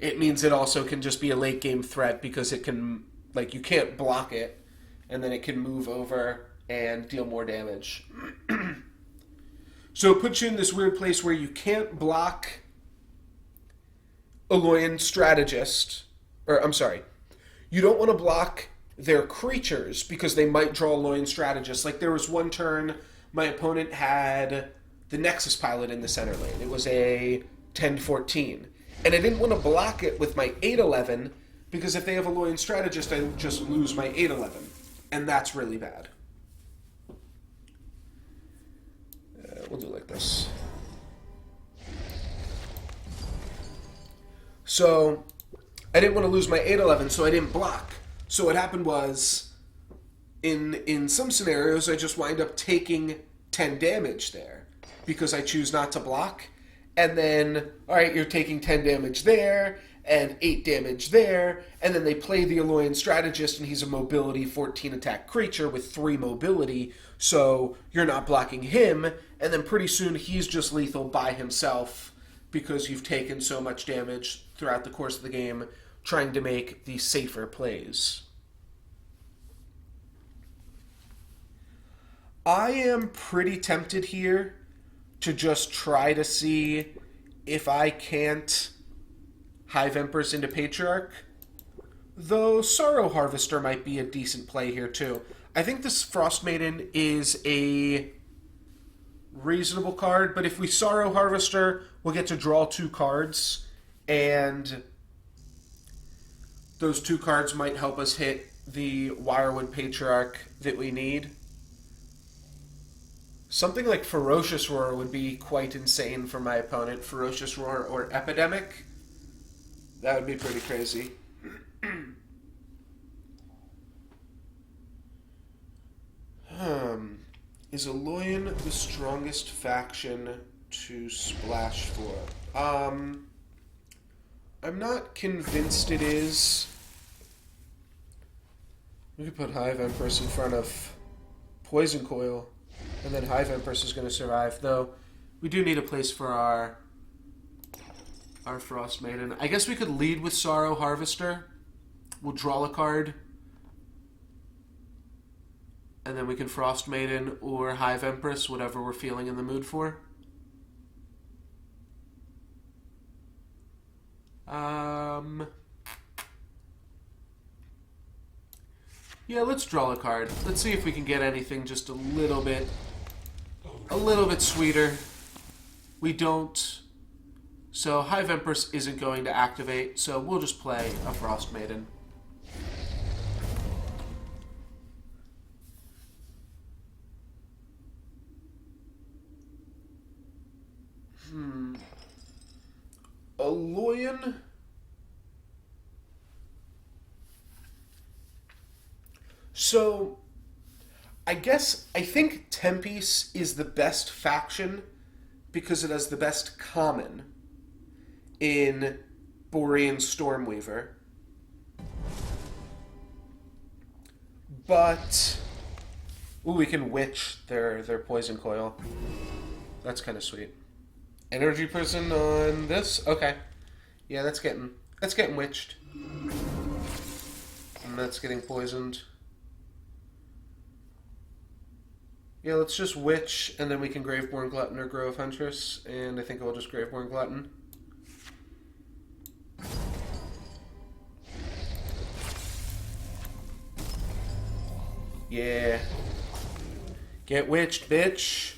it means it also can just be a late game threat because it can, like, you can't block it, and then it can move over and deal more damage. So it puts you in this weird place where you can't block Oloyan Strategist, or I'm sorry, you don't want to block their creatures because they might draw Oloyan Strategist. Like, there was one turn my opponent had the Nexus Pilot in the center lane. It was a 10-14. And I didn't want to block it with my 8-11 because if they have a Oloyan Strategist, I just lose my 8-11. And that's really bad. We'll do it like this. So I didn't want to lose my 8-11, so I didn't block. So what happened was, in some scenarios, I just wind up taking 10 damage there because I choose not to block. And then, all right, you're taking 10 damage there and 8 damage there. And then they play the Oloyan Strategist, and he's a mobility 14 attack creature with 3 mobility. So you're not blocking him. And then pretty soon he's just lethal by himself because you've taken so much damage throughout the course of the game trying to make the safer plays. I am pretty tempted here to just try to see if I can't Hive Empress into Patriarch, though Sorrow Harvester might be a decent play here too. I think this Frost Maiden is a reasonable card, but if we Sorrow Harvester, we'll get to draw 2 cards, and those 2 cards might help us hit the Wirewood Patriarch that we need. Something like Ferocious Roar would be quite insane for my opponent. Ferocious Roar or Epidemic. That would be pretty crazy. Is Oloyan the strongest faction to splash for? I'm not convinced it is. We could put Hive Empress in front of Poison Coil, and then Hive Empress is going to survive, though we do need a place for our Frost Maiden. I guess we could lead with Sorrow Harvester. We'll draw a card, and then we can Frost Maiden or Hive Empress, whatever we're feeling in the mood for. Yeah, let's draw a card. Let's see if we can get anything just a little bit sweeter. We don't. So Hive Empress isn't going to activate, so we'll just play a Frost Maiden. Oloyan. So, I think Tempest is the best faction because it has the best common in Borean Stormweaver. But, ooh, we can witch their Poison Coil. That's kind of sweet. Energy Prison on this? Okay. Yeah, that's getting witched. And that's getting poisoned. Yeah, let's just witch, and then we can Graveborn Glutton or Grove Huntress, and I think I'll just Graveborn Glutton. Yeah. Get witched, bitch.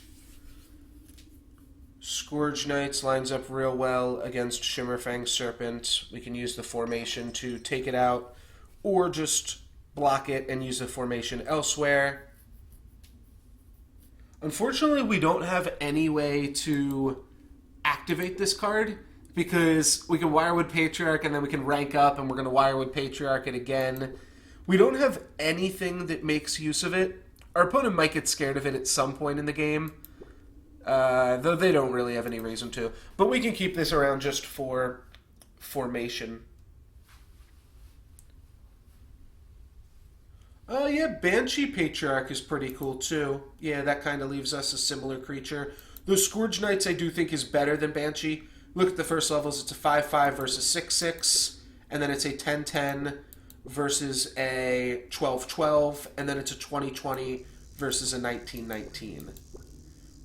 Scourge Knights lines up real well against Shimmerfang Serpent. We can use the formation to take it out, or just block it and use the formation elsewhere. Unfortunately, we don't have any way to activate this card because we can Wirewood Patriarch and then we can rank up and we're going to Wirewood Patriarch it again. We don't have anything that makes use of it. Our opponent might get scared of it at some point in the game, though they don't really have any reason to. But we can keep this around just for formation. Oh, yeah, Banshee Patriarch is pretty cool, too. Yeah, that kind of leaves us a similar creature. Those Scourge Knights I do think is better than Banshee. Look at the first levels. It's a 5/5 versus 6/6, and then it's a 10/10 versus a 12/12, and then it's a 20/20 versus a 19/19.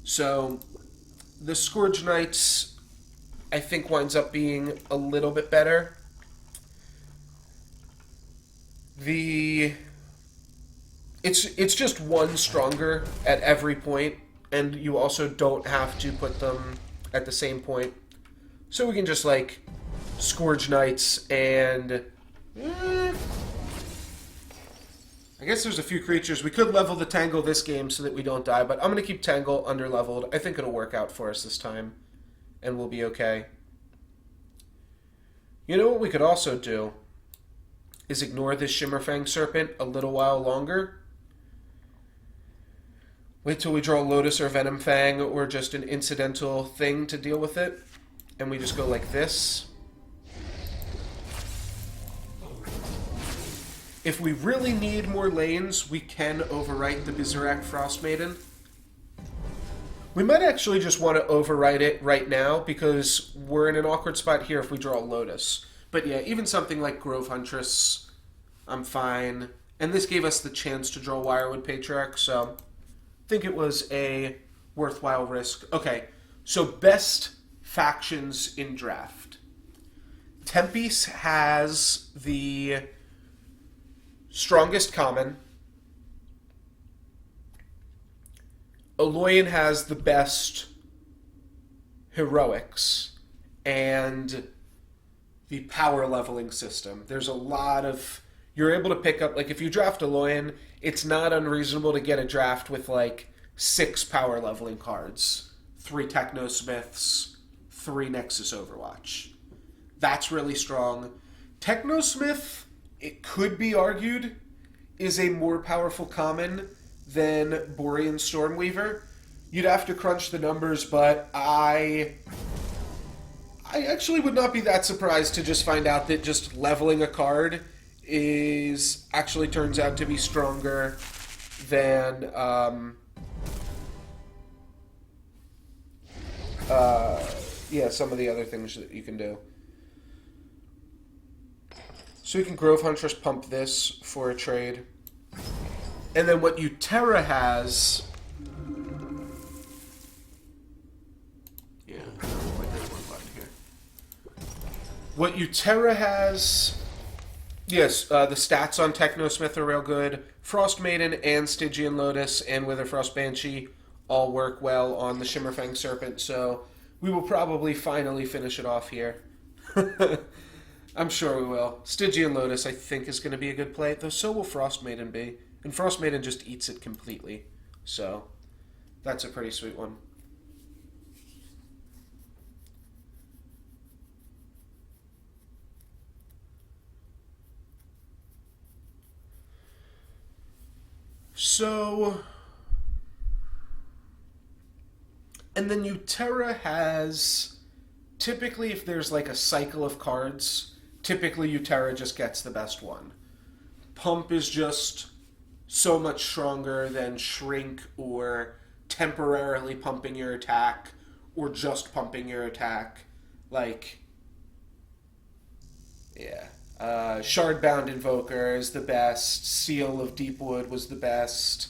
So, the Scourge Knights, I think, winds up being a little bit better. It's just one stronger at every point, and you also don't have to put them at the same point. So we can just, like, Scourge Knights and... I guess there's a few creatures. We could level the Tangle this game so that we don't die, but I'm going to keep Tangle under-leveled. I think it'll work out for us this time, and we'll be okay. You know what we could also do is ignore this Shimmerfang Serpent a little while longer. Wait till we draw Lotus or Venom Fang or just an incidental thing to deal with it. And we just go like this. If we really need more lanes, we can overwrite the Bizarrak Frostmaiden. We might actually just want to overwrite it right now because we're in an awkward spot here if we draw Lotus. But yeah, even something like Grove Huntress, I'm fine. And this gave us the chance to draw Wirewood Patriarch, so I think it was a worthwhile risk. Okay, so best factions in draft. Tempest has the strongest common. Aloyan has the best heroics and the power leveling system. There's a lot of... You're able to pick up... Like, if you draft Aloyan, it's not unreasonable to get a draft with, like, 6 power leveling cards. 3 Technosmiths, 3 Nexus Overwatch. That's really strong. Technosmith, it could be argued, is a more powerful common than Borean Stormweaver. You'd have to crunch the numbers, but I actually would not be that surprised to just find out that just leveling a card actually turns out to be stronger than some of the other things that you can do. So we can Grove Huntress pump this for a trade. And then what Uterra has... Yeah, like there's one button here. What Uterra has... Yes, the stats on Technosmith are real good. Frostmaiden and Stygian Lotus and Witherfrost Banshee all work well on the Shimmerfang Serpent, so we will probably finally finish it off here. I'm sure we will. Stygian Lotus, I think, is going to be a good play, though so will Frostmaiden be. And Frostmaiden just eats it completely. So, that's a pretty sweet one. So... And then Uterra has... Typically, if there's like a cycle of cards, typically Uterra just gets the best one. Pump is just so much stronger than Shrink or temporarily pumping your attack or just pumping your attack. Like, yeah. Shardbound Invoker is the best. Seal of Deepwood was the best.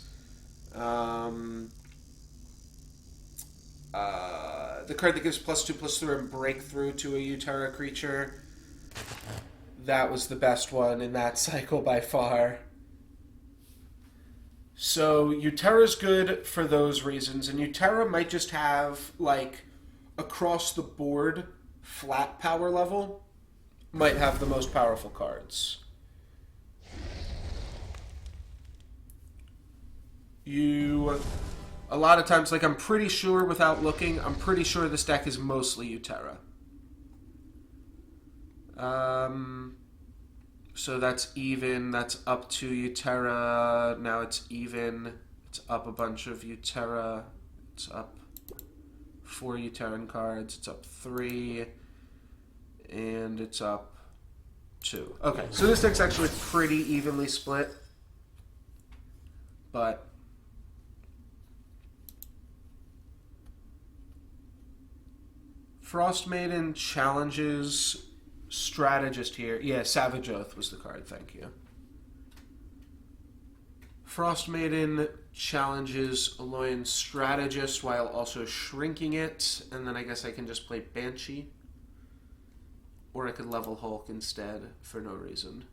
The card that gives +2/+3 and Breakthrough to a Uterra creature. That was the best one in that cycle by far. So Uterra's good for those reasons, and Uterra might just have, like, across the board, flat power level, might have the most powerful cards. You A lot of times, like I'm pretty sure without looking, I'm pretty sure this deck is mostly Utera. So that's even, that's up 2 Utera, now it's even, it's up a bunch of Utera, it's up 4 Uteran cards, it's up 3, and it's up 2. Okay, so this deck's actually pretty evenly split, but Frost Maiden challenges Strategist here. Yeah, Savage Oath was the card, thank you. Frost Maiden challenges Aloyan Strategist while also shrinking it, and then I guess I can just play Banshee. Or I could level Hulk instead for no reason.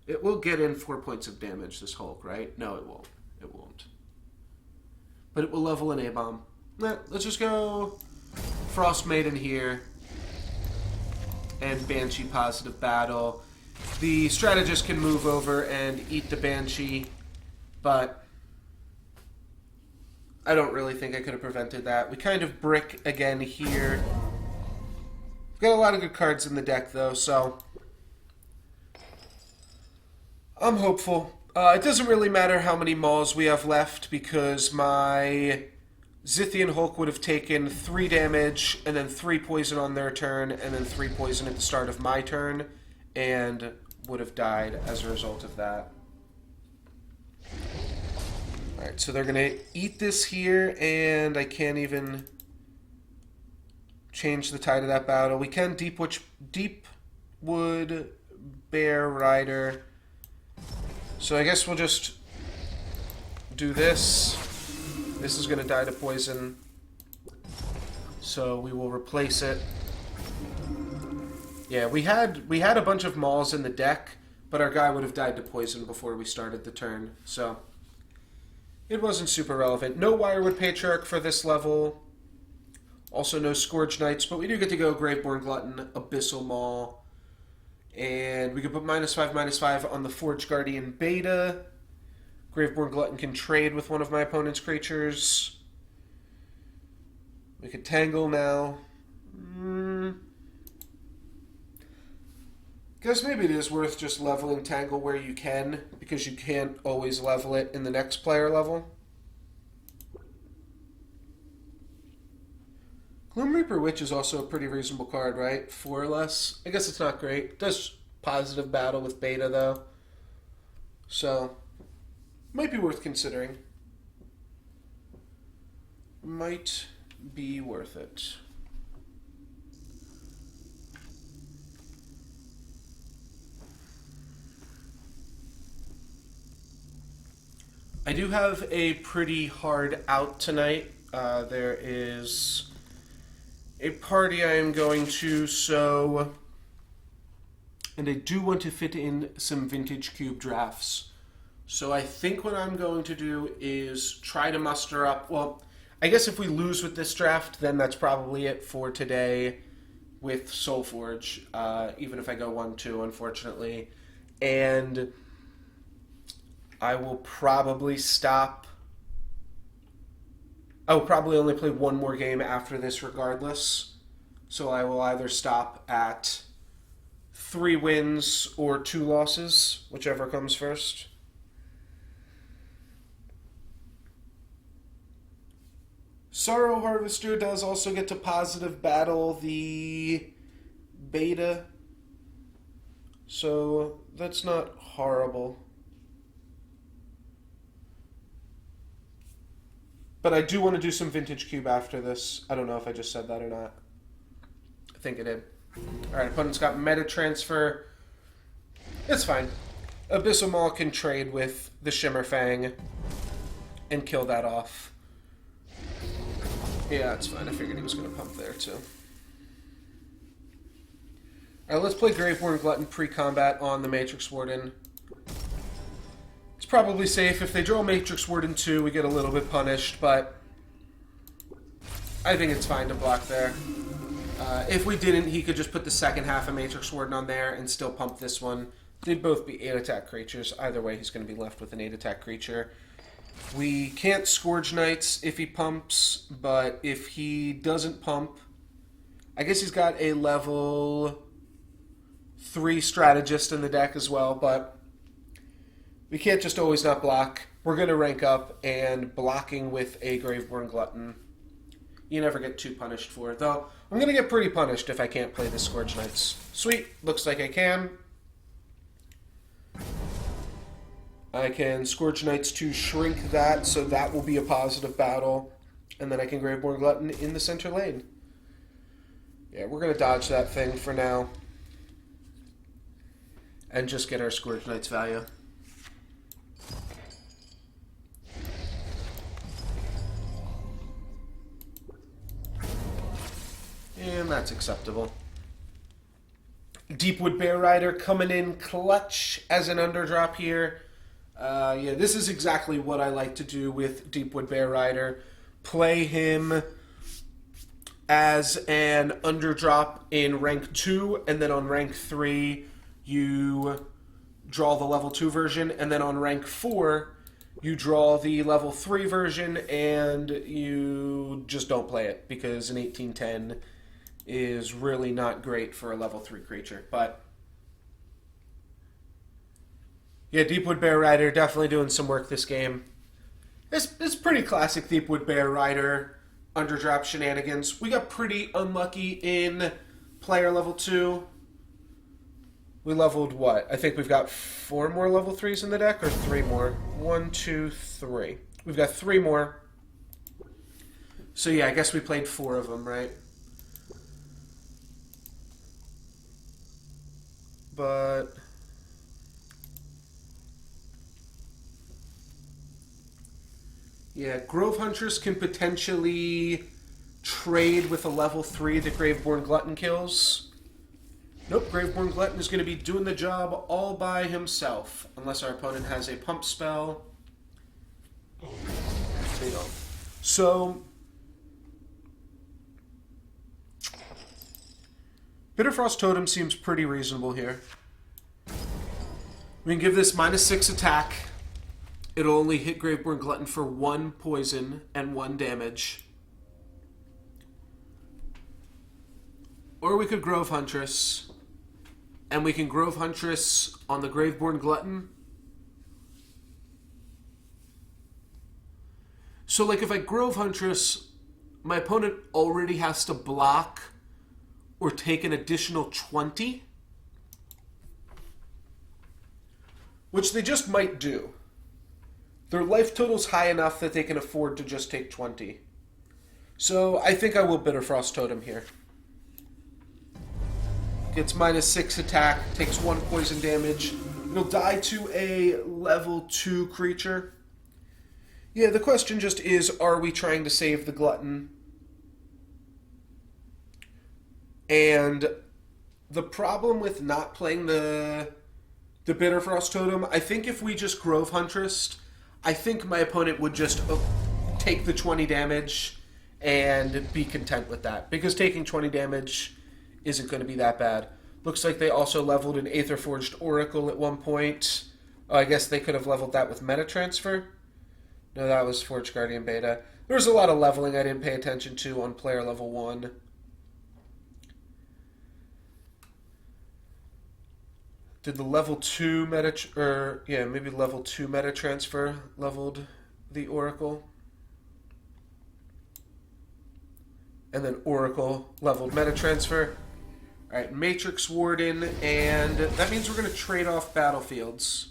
It will get in 4 points of damage, this Hulk, right? No, it won't. It won't. But it will level an A-Bomb. Let's just go Frost Maiden here. And Banshee Positive Battle. The Strategist can move over and eat the Banshee, but I don't really think I could have prevented that. We kind of brick again here. We've got a lot of good cards in the deck, though, so I'm hopeful. It doesn't really matter how many Mauls we have left, because my Zithian Hulk would have taken 3 damage, and then 3 poison on their turn, and then 3 poison at the start of my turn, and would have died as a result of that. Alright, so they're going to eat this here, and I can't even change the tide of that battle. We can Deepwood Bear Rider. So I guess we'll just do this. This is going to die to poison, so we will replace it. Yeah, we had a bunch of Mauls in the deck, but our guy would have died to poison before we started the turn, so it wasn't super relevant. No Wirewood Patriarch for this level. Also no Scourge Knights, but we do get to go Graveborn Glutton, Abyssal Maul, and we can put -5/-5 on the Forge Guardian Beta. Graveborn Glutton can trade with one of my opponent's creatures. We could Tangle now. Guess maybe it is worth just leveling Tangle where you can, because you can't always level it in the next player level. Gloom Reaper Witch is also a pretty reasonable card, right? 4 or less. I guess it's not great. It does positive battle with beta, though. So might be worth considering. Might be worth it. I do have a pretty hard out tonight. There is a party I am going to, so... And I do want to fit in some Vintage Cube drafts. So I think what I'm going to do is try to muster up... Well, I guess if we lose with this draft, then that's probably it for today with Solforge. Even if I go 1-2, unfortunately. And I will probably stop... I will probably only play one more game after this regardless. So I will either stop at 3 wins or 2 losses, whichever comes first. Sorrow Harvester does also get to positive battle the beta. So that's not horrible. But I do want to do some Vintage Cube after this. I don't know if I just said that or not. I think I did. Alright, opponent's got Meta Transfer. It's fine. Abyssal Maul can trade with the Shimmer Fang and kill that off. Yeah, it's fine. I figured he was going to pump there, too. Alright, let's play Graveborn Glutton pre-combat on the Matrix Warden. It's probably safe. If they draw Matrix Warden 2, we get a little bit punished, but I think it's fine to block there. If we didn't, he could just put the second half of Matrix Warden on there and still pump this one. They'd both be 8 attack creatures. Either way, he's going to be left with an 8 attack creature. We can't Scourge Knights if he pumps, but if he doesn't pump, I guess he's got a level 3 strategist in the deck as well, but we can't just always not block. We're going to rank up, and blocking with a Graveborn Glutton, you never get too punished for it. Though, I'm going to get pretty punished if I can't play the Scourge Knights. Sweet, looks like I can. I can Scourge Knights to shrink that, so that will be a positive battle. And then I can Graveborn Glutton in the center lane. Yeah, we're going to dodge that thing for now. And just get our Scourge Knights value. And that's acceptable. Deepwood Bear Rider coming in clutch as an underdrop here. Yeah, this is exactly what I like to do with Deepwood Bear Rider. Play him as an underdrop in rank 2, and then on rank 3, you draw the level 2 version, and then on rank 4, you draw the level 3 version, and you just don't play it, because an 1810 is really not great for a level 3 creature. But yeah, Deepwood Bear Rider definitely doing some work this game. It's pretty classic Deepwood Bear Rider underdrop shenanigans. We got pretty unlucky in player level 2. We leveled what? I think we've got 4 more level 3s in the deck, or 3 more. 1, 2, 3. We've got 3 more. So yeah, I guess we played 4 of them, right? But yeah, Grove Huntress can potentially trade with a level 3 that Graveborn Glutton kills. Nope, Graveborn Glutton is going to be doing the job all by himself, unless our opponent has a pump spell. They don't. So Bitterfrost Totem seems pretty reasonable here. We can give this -6 attack. It'll only hit Graveborn Glutton for 1 poison and 1 damage. Or we could Grove Huntress, and we can Grove Huntress on the Graveborn Glutton. So, like, if I Grove Huntress, my opponent already has to block or take an additional 20, which they just might do. Their life total's high enough that they can afford to just take 20. So I think I will Bitterfrost Totem here. Gets -6 attack, takes 1 poison damage. It'll die to a level 2 creature. Yeah, the question just is, are we trying to save the Glutton? And the problem with not playing the Bitterfrost Totem, I think if we just Grove Huntress, I think my opponent would just take the 20 damage and be content with that. Because taking 20 damage isn't going to be that bad. Looks like they also leveled an Aetherforged Oracle at one point. Oh, I guess they could have leveled that with Meta Transfer. No, that was Forge Guardian Beta. There was a lot of leveling I didn't pay attention to on player level 1. Did the level 2 maybe level 2 Meta Transfer leveled the Oracle? And then Oracle leveled Meta Transfer. Alright, Matrix Warden, and that means we're going to trade off battlefields.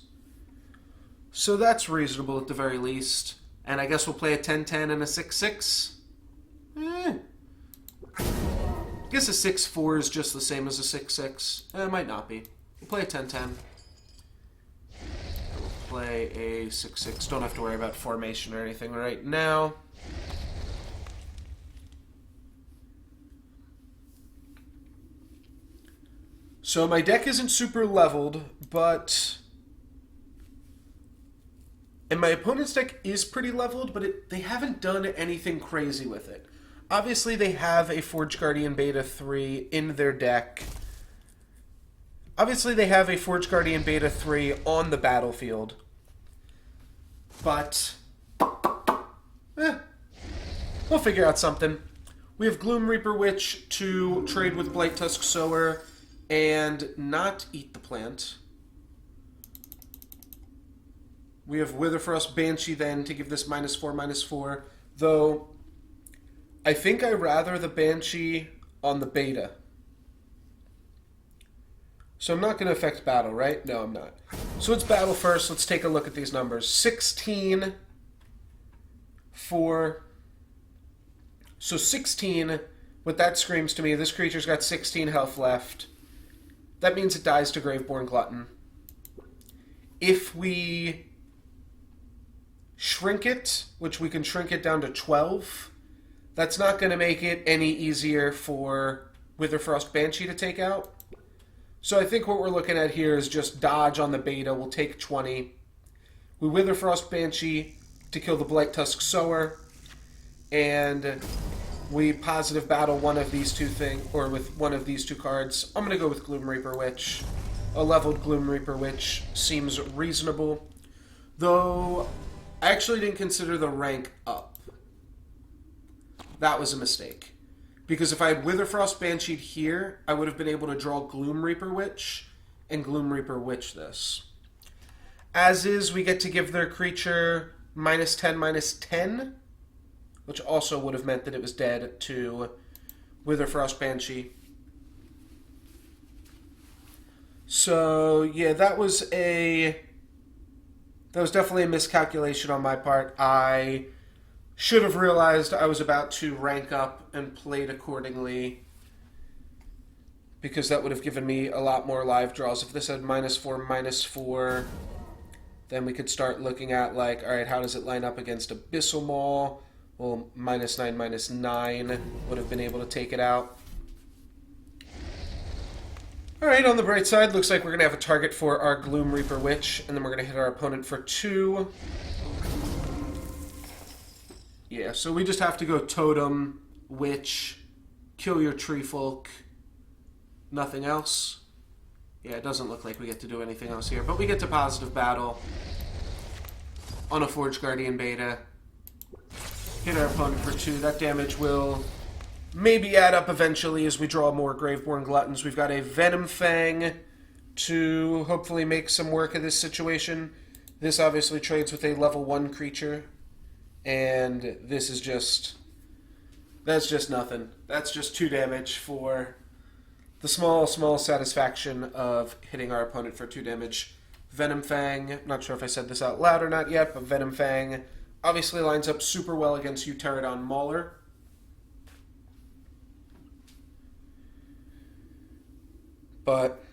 So that's reasonable at the very least. And I guess we'll play a 10-10 and a 6-6. I guess a 6-4 is just the same as a 6-6. It might not be. We'll play a 10-10. We'll play a 6-6. Don't have to worry about formation or anything right now. So my deck isn't super leveled, but... And my opponent's deck is pretty leveled, but they haven't done anything crazy with it. Obviously, they have a Forge Guardian Beta 3 in their deck. Obviously, they have a Forge Guardian Beta 3 on the battlefield. But Eh, we'll figure out something. We have Gloom Reaper Witch to trade with Blight Tusk Sower and not eat the plant. We have Witherfrost Banshee then to give this -4/-4, though I think I rather the Banshee on the beta. So I'm not going to affect battle, right? No, I'm not. So it's battle first. Let's take a look at these numbers. 16 for... So 16, what that screams to me, this creature's got 16 health left. That means it dies to Graveborn Glutton. If we shrink it, which we can shrink it down to 12, that's not going to make it any easier for Witherfrost Banshee to take out. So I think what we're looking at here is just dodge on the beta. We'll take 20. We Witherfrost Banshee to kill the Blight Tusk Sower. And we positive battle one of these two things, or with one of these two cards. I'm going to go with Gloom Reaper Witch. A leveled Gloom Reaper Witch seems reasonable. Though, I actually didn't consider the rank up. That was a mistake. Because if I had Witherfrost Bansheed here, I would have been able to draw Gloom Reaper Witch and Gloom Reaper Witch this. As is, we get to give their creature -10/-10, which also would have meant that it was dead to Witherfrost Banshee. So, yeah, that was definitely a miscalculation on my part. I should have realized I was about to rank up and played accordingly, because that would have given me a lot more live draws. If this had -4/-4, then we could start looking at, like, alright, how does it line up against Abyssal Maul? Well, -9/-9 would have been able to take it out. Alright, on the bright side, looks like we're going to have a target for our Gloom Reaper Witch, and then we're going to hit our opponent for 2. Yeah, so we just have to go Totem, Witch, kill your Tree Folk, nothing else. Yeah, it doesn't look like we get to do anything else here, but we get to positive battle on a Forge Guardian beta. Hit our opponent for 2. That damage will maybe add up eventually as we draw more Graveborn Gluttons. We've got a Venom Fang to hopefully make some work of this situation. This obviously trades with a level 1 creature. And this is just... That's just nothing. That's just 2 damage for the small satisfaction of hitting our opponent for 2 damage. Venom Fang, not sure if I said this out loud or not yet, but Venom Fang obviously lines up super well against Pterodon Mauler. But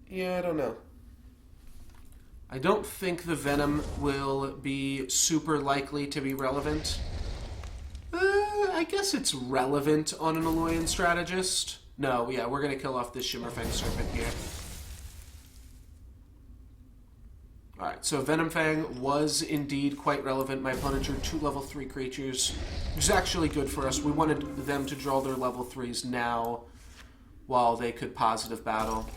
yeah, I don't know. I don't think the Venom will be super likely to be relevant. I guess it's relevant on an Alolan Strategist. No, yeah, we're going to kill off this Shimmerfang Serpent here. Alright, so Venom Fang was indeed quite relevant. My opponent drew 2 level 3 creatures, which is actually good for us. We wanted them to draw their level 3s now while they could positive battle.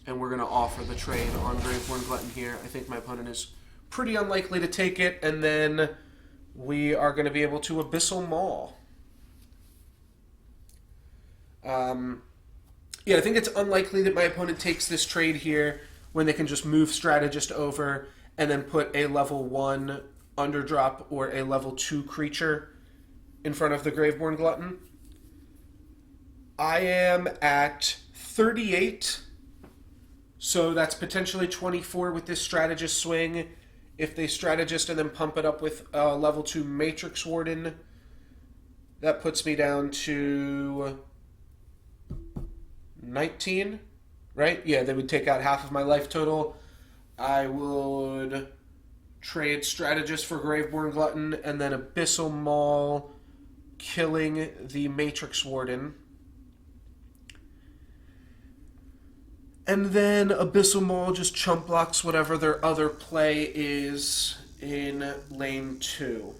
And we're going to offer the trade on Graveborn Glutton here. I think my opponent is pretty unlikely to take it, and then we are going to be able to Abyssal Maul. Yeah, I think it's unlikely that my opponent takes this trade here when they can just move Strategist over and then put a level 1 underdrop or a level 2 creature in front of the Graveborn Glutton. I am at 38, so that's potentially 24 with this Strategist swing. If they Strategist and then pump it up with level 2 Matrix Warden, that puts me down to 19, right? Yeah, they would take out half of my life total. I would trade Strategist for Graveborn Glutton and then Abyssal Maul, killing the Matrix Warden. And then Abyssal Maul just chump blocks whatever their other play is in lane 2.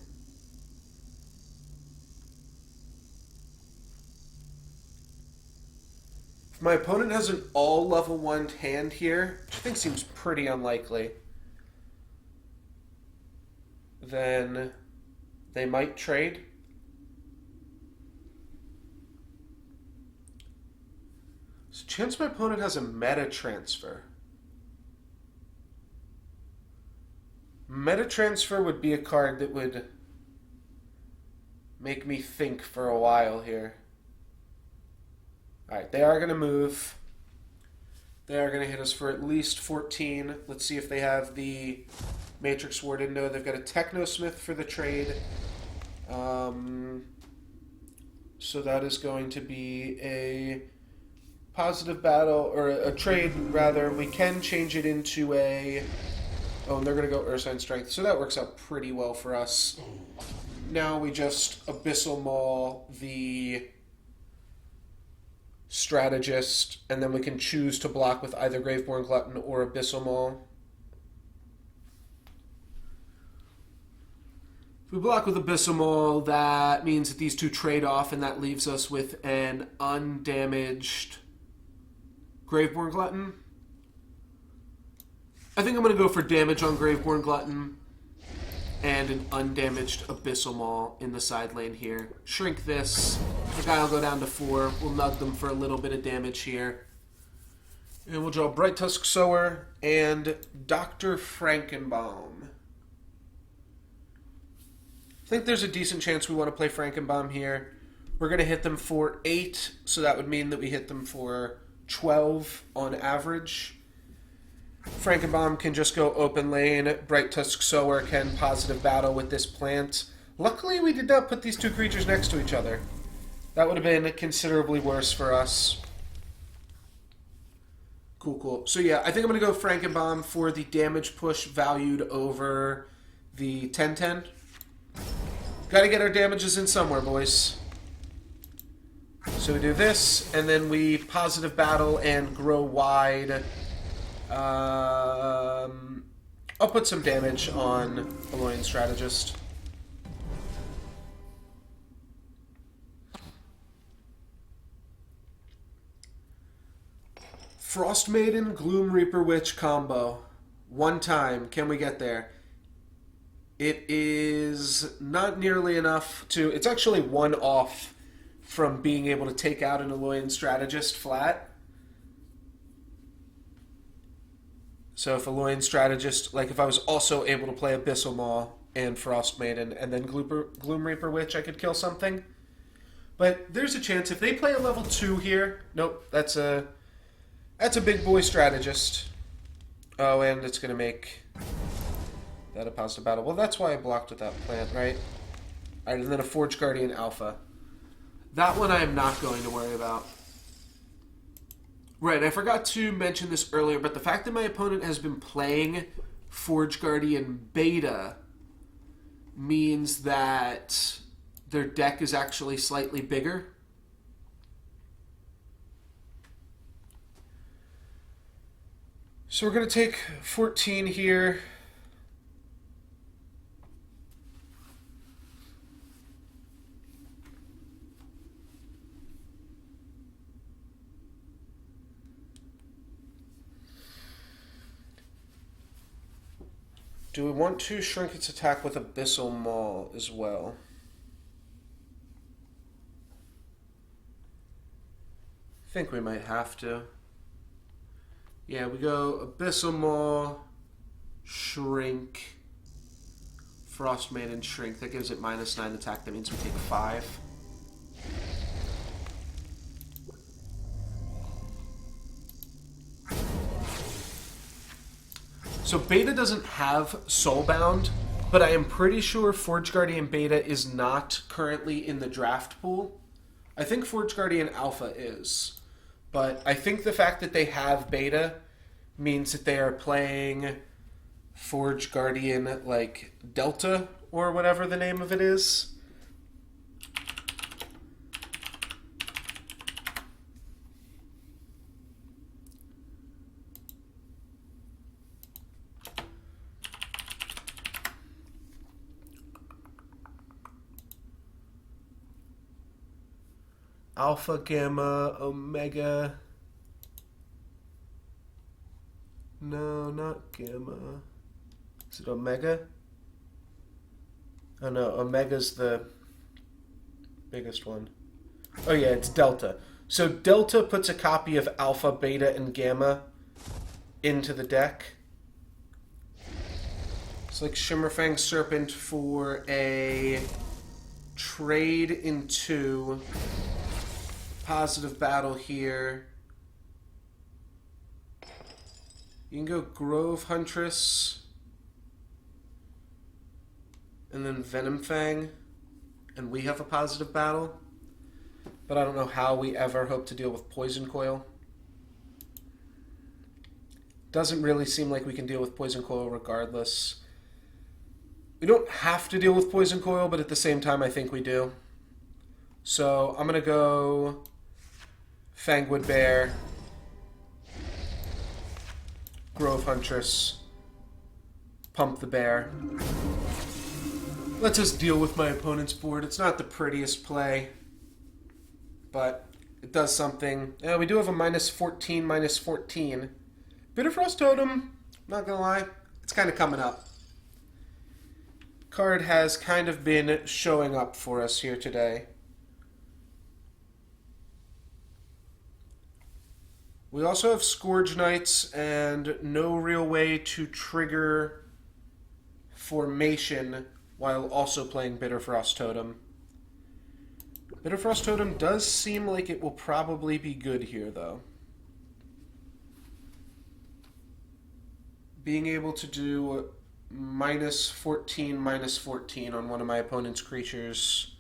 If my opponent has an all level 1 hand here, which I think seems pretty unlikely, then they might trade. So chance my opponent has a meta transfer. Meta transfer would be a card that would make me think for a while here. Alright, they are going to move. They are going to hit us for at least 14. Let's see if they have the Matrix Warden. No, they've got a Technosmith for the trade. So that is going to be a positive battle, or a trade, rather. We can change it into a... Oh, and they're going to go Ursine Strength. So that works out pretty well for us. Now we just Abyssal Maul the Strategist, and then we can choose to block with either Graveborn Glutton or Abyssal Maul. If we block with Abyssal Maul, that means that these two trade off, and that leaves us with an undamaged Graveborn Glutton. I think I'm going to go for damage on Graveborn Glutton and an undamaged Abyssal Maul in the side lane here. Shrink this. The guy will go down to 4. We'll nug them for a little bit of damage here. And we'll draw Bright Tusk Sower and Dr. Frankenbaum. I think there's a decent chance we want to play Frankenbaum here. We're going to hit them for 8, so that would mean that we hit them for 12 on average. Frankenbaum can just go open lane. Bright Tusk Sower can positive battle with this plant. Luckily, we did not put these two creatures next to each other. That would have been considerably worse for us. Cool, cool. So yeah, I think I'm going to go Frankenbaum for the damage push valued over the 10-10. Got to get our damages in somewhere, boys. So we do this, and then we positive battle and grow wide. I'll put some damage on Alolan Strategist. Frost Maiden, Gloom Reaper Witch combo. One time. Can we get there? It is not nearly enough to... It's actually one off from being able to take out an Alolan Strategist flat. So if Alolan Strategist, like if I was also able to play Abyssal Maw and Frost Maiden and then Gloom Reaper Witch, I could kill something. But there's a chance if they play a level 2 here. Nope, that's a big boy Strategist. Oh, and it's going to make that a positive battle. Well, that's why I blocked with that plant, right? Alright, and then a Forge Guardian Alpha. That one I am not going to worry about. Right, I forgot to mention this earlier, but the fact that my opponent has been playing Forge Guardian Beta means that their deck is actually slightly bigger. So we're going to take 14 here. Do we want to shrink its attack with Abyssal Maul as well? I think we might have to. Yeah, we go Abyssal Maul, Shrink, Frost Maiden, Shrink. That gives it -9 attack. That means we take 5. So Beta doesn't have Soulbound, but I am pretty sure Forge Guardian Beta is not currently in the draft pool. I think Forge Guardian Alpha is. But I think the fact that they have Beta means that they are playing Forge Guardian, like, Delta, or whatever the name of it is. Alpha, Gamma, Omega. No, not Gamma. Is it Omega? Oh no, Omega's the biggest one. Oh yeah, it's Delta. So Delta puts a copy of Alpha, Beta, and Gamma into the deck. It's like Shimmerfang Serpent for a trade into positive battle here. You can go Grove Huntress and then Venom Fang, and we have a positive battle. But I don't know how we ever hope to deal with Poison Coil. Doesn't really seem like we can deal with Poison Coil regardless. We don't have to deal with Poison Coil, but at the same time I think we do. So I'm going to go Fangwood Bear, Grove Huntress, Pump the Bear. Let's just deal with my opponent's board. It's not the prettiest play, but it does something. We do have a -14, -14. Bitterfrost Totem, not gonna lie, it's kind of coming up. Card has kind of been showing up for us here today. We also have Scourge Knights and no real way to trigger formation while also playing Bitterfrost Totem. Bitterfrost Totem does seem like it will probably be good here, though. Being able to do -14, -14 on one of my opponent's creatures.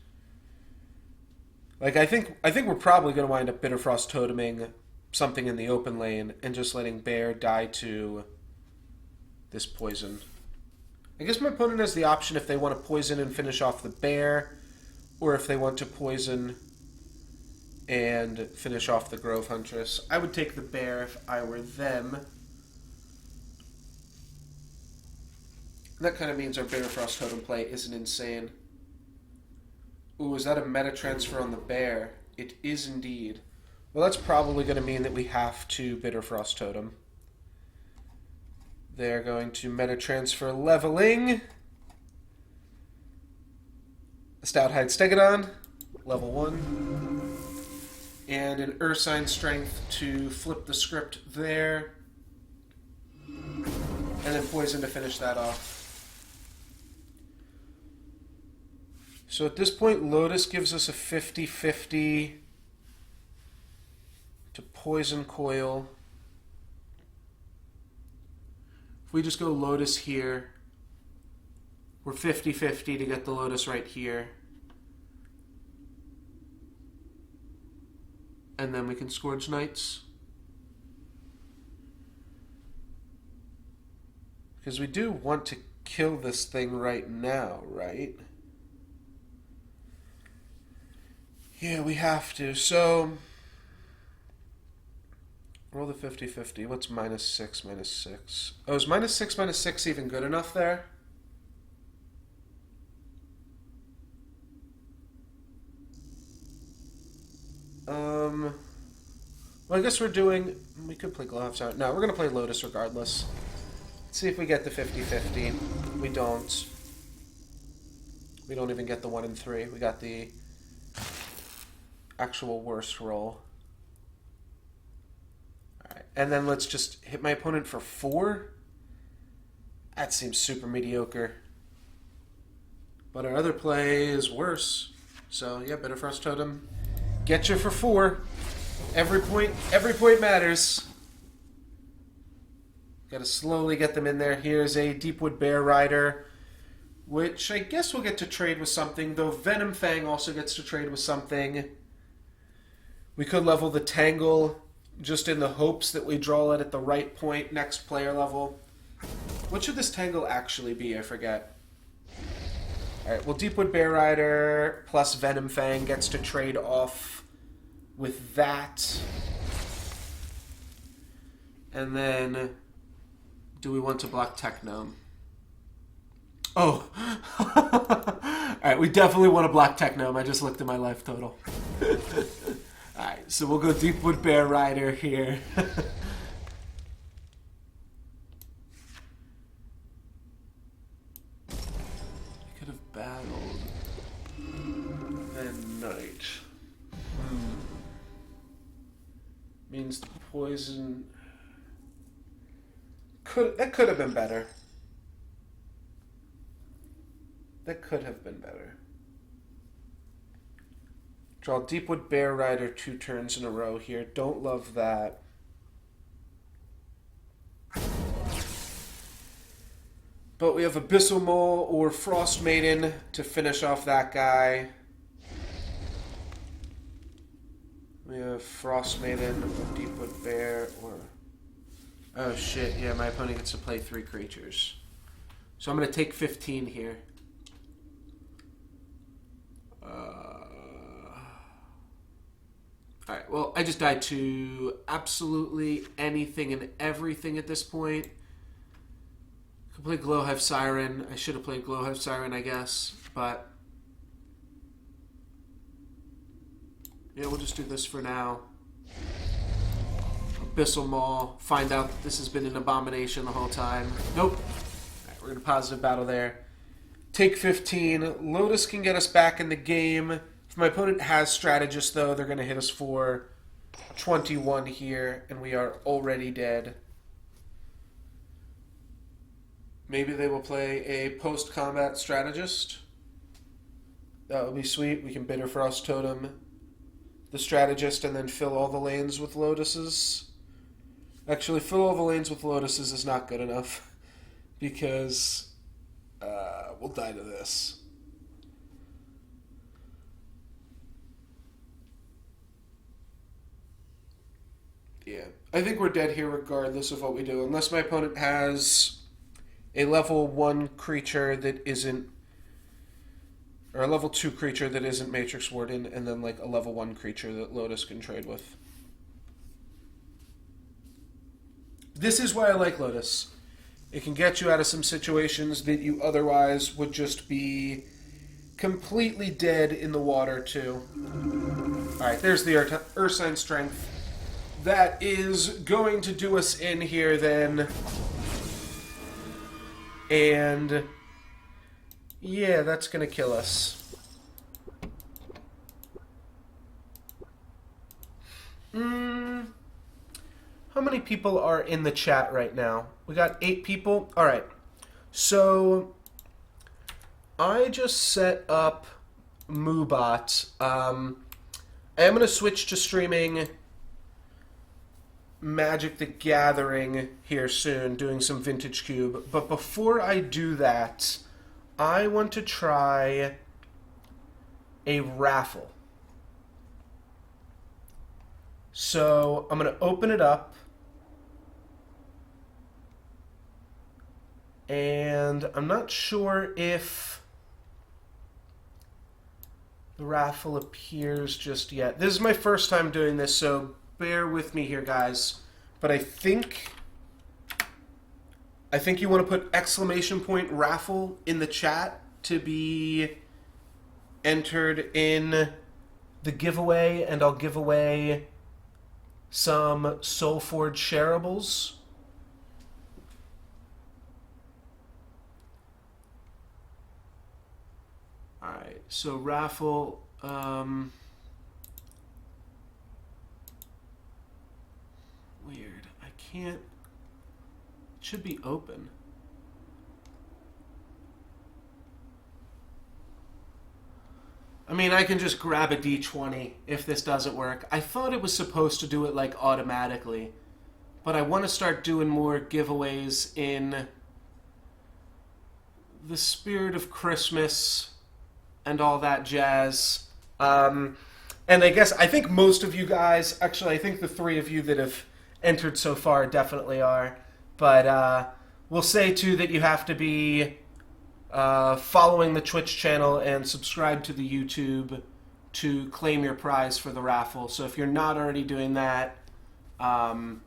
Like, I think we're probably going to wind up Bitterfrost Toteming something in the open lane and just letting Bear die to this poison. I guess my opponent has the option if they want to poison and finish off the Bear, or if they want to poison and finish off the Grove Huntress. I would take the Bear if I were them. That kind of means our Bitterfrost Totem play isn't insane. Ooh, is that a meta transfer on the Bear? It is indeed. Well, that's probably going to mean that we have to Bitterfrost Totem. They're going to meta transfer leveling. Stouthide Stegodon, level 1. And an Ursine Strength to flip the script there. And then Poison to finish that off. So at this point, Lotus gives us a 50-50 to Poison Coil. If we just go Lotus here, we're 50-50 to get the Lotus right here. And then we can Scourge Knights. Because we do want to kill this thing right now, right? Yeah, we have to. So, roll the 50-50. What's -6, -6? Oh, is -6, -6 even good enough there? Well, I guess we could play Gloves out. No, we're going to play Lotus regardless. Let's see if we get the 50-50. We don't. We don't even get the 1 and 3. We got the actual worst roll. Alright, and then let's just hit my opponent for 4? That seems super mediocre. But our other play is worse. So, yeah, Bitterfrost Totem. Get you for 4. Every point matters. Gotta slowly get them in there. Here's a Deepwood Bear Rider, which I guess we'll get to trade with something, though Venom Fang also gets to trade with something. We could level the Tangle just in the hopes that we draw it at the right point next player level. What should this Tangle actually be? I forget. Alright, well, Deepwood Bear Rider plus Venom Fang gets to trade off with that. And then, do we want to block Technome? Oh! Alright, we definitely want to block Technome. I just looked at my life total. Alright, so we'll go Deepwood Bear Rider here. Could have battled then night. Means the poison that could have been better. That could have been better. Draw Deepwood Bear Rider 2 turns in a row here. Don't love that. But we have Abyssal Mole or Frost Maiden to finish off that guy. We have Frost Maiden or Deepwood Bear or... Oh shit, yeah, my opponent gets to play 3 creatures. So I'm going to take 15 here. Alright, well, I just died to absolutely anything and everything at this point. Could play Glowhive Siren. I should have played Glowhive Siren, I guess, but... yeah, we'll just do this for now. Abyssal Maul. Find out that this has been an abomination the whole time. Nope. Alright, we're going to positive battle there. Take 15. Lotus can get us back in the game. If my opponent has Strategist, though, they're going to hit us for 21 here, and we are already dead. Maybe they will play a post-combat Strategist. That would be sweet. We can Bitter Frost Totem the Strategist and then fill all the lanes with Lotuses. Actually, fill all the lanes with Lotuses is not good enough because we'll die to this. Yeah, I think we're dead here regardless of what we do, unless my opponent has a level 1 creature that isn't, or a level 2 creature that isn't Matrix Warden, and then like a level 1 creature that Lotus can trade with. This is why I like Lotus. It can get you out of some situations that you otherwise would just be completely dead in the water to. Alright, there's the Ursine Strength. That is going to do us in here then. And yeah, that's going to kill us. How many people are in the chat right now? We got 8 people. All right. So I just set up Moobot. I am going to switch to streaming Magic the Gathering here soon, doing some Vintage Cube. But before I do that, I want to try a raffle. So I'm going to open it up. And I'm not sure if the raffle appears just yet. This is my first time doing this, so bear with me here, guys. But I think you want to put ! raffle in the chat to be entered in the giveaway, and I'll give away some Solforge shareables. Alright, so raffle, weird. I can't, it should be open. I mean, I can just grab a D20 if this doesn't work. I thought it was supposed to do it like automatically, but I want to start doing more giveaways in the spirit of Christmas and all that jazz. And I think most of you guys, actually I think the 3 of you that have entered so far definitely are, but we'll say too that you have to be following the Twitch channel and subscribe to the YouTube to claim your prize for the raffle. So if you're not already doing that, go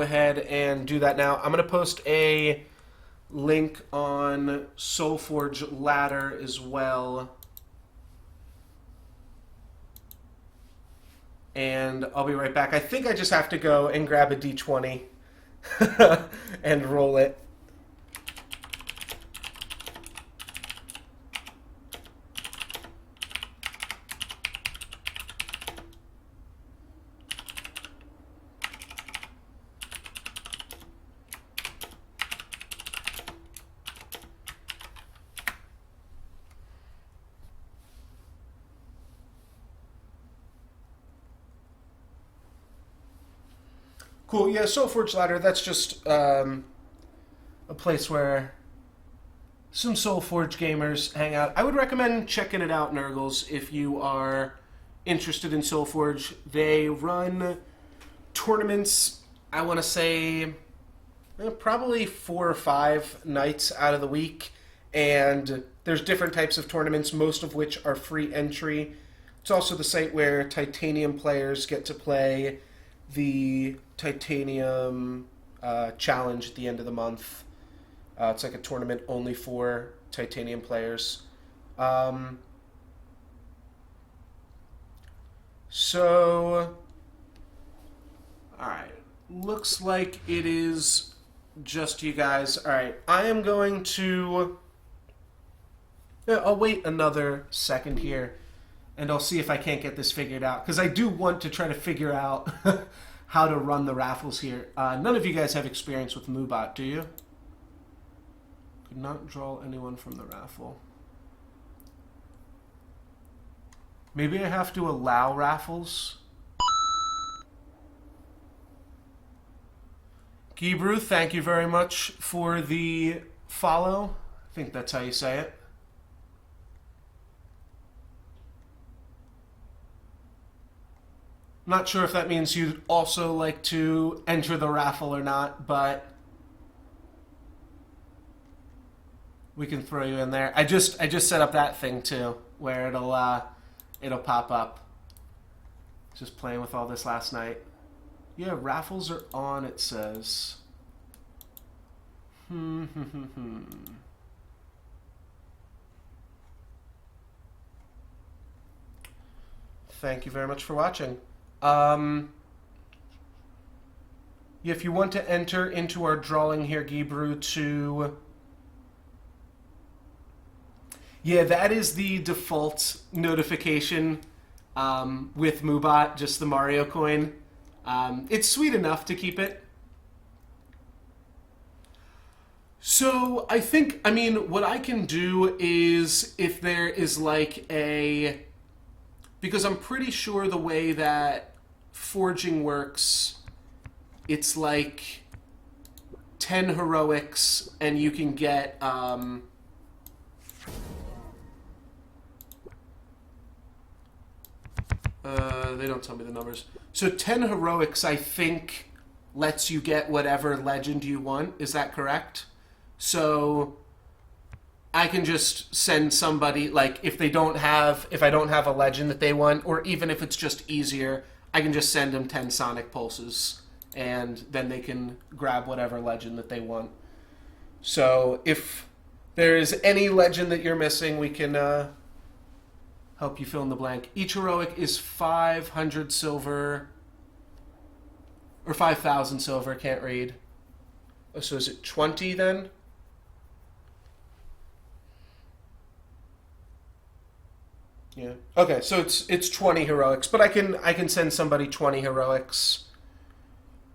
ahead and do that now. I'm going to post a link on Solforge Ladder as well. And I'll be right back. I think I just have to go and grab a D20 and roll it. Cool. Yeah, Solforge Ladder. That's just a place where some Solforge gamers hang out. I would recommend checking it out, Nurgles, if you are interested in Solforge. They run tournaments, I want to say, probably 4 or 5 nights out of the week. And there's different types of tournaments, most of which are free entry. It's also the site where Titanium players get to play the Titanium Challenge at the end of the month. It's like a tournament only for Titanium players. So, alright. Looks like it is just you guys. Alright, I am going to... I'll wait another second here, and I'll see if I can't get this figured out, because I do want to try to figure out how to run the raffles here. None of you guys have experience with Moobot, do you? Could not draw anyone from the raffle. Maybe I have to allow raffles? Gebru, thank you very much for the follow. I think that's how you say it. Not sure if that means you'd also like to enter the raffle or not, but we can throw you in there. I just set up that thing too, where it'll pop up. Just playing with all this last night. Yeah, raffles are on, it says. Thank you very much for watching. If you want to enter into our drawing here, Gebru, to... Yeah, that is the default notification with Moobot, just the Mario coin. It's sweet enough to keep it. So, I mean, what I can do is, if there is like a... Because I'm pretty sure the way that forging works, it's like 10 heroics, and you can get... they don't tell me the numbers. So 10 heroics, I think, lets you get whatever legend you want. Is that correct? So I can just send somebody, like, if I don't have a legend that they want, or even if it's just easier, I can just send them 10 Sonic Pulses, and then they can grab whatever legend that they want. So if there is any legend that you're missing, we can help you fill in the blank. Each heroic is 500 silver, or 5,000 silver, can't read. Oh, so is it 20 then? Yeah. Okay, so it's 20 heroics, but I can send somebody 20 heroics,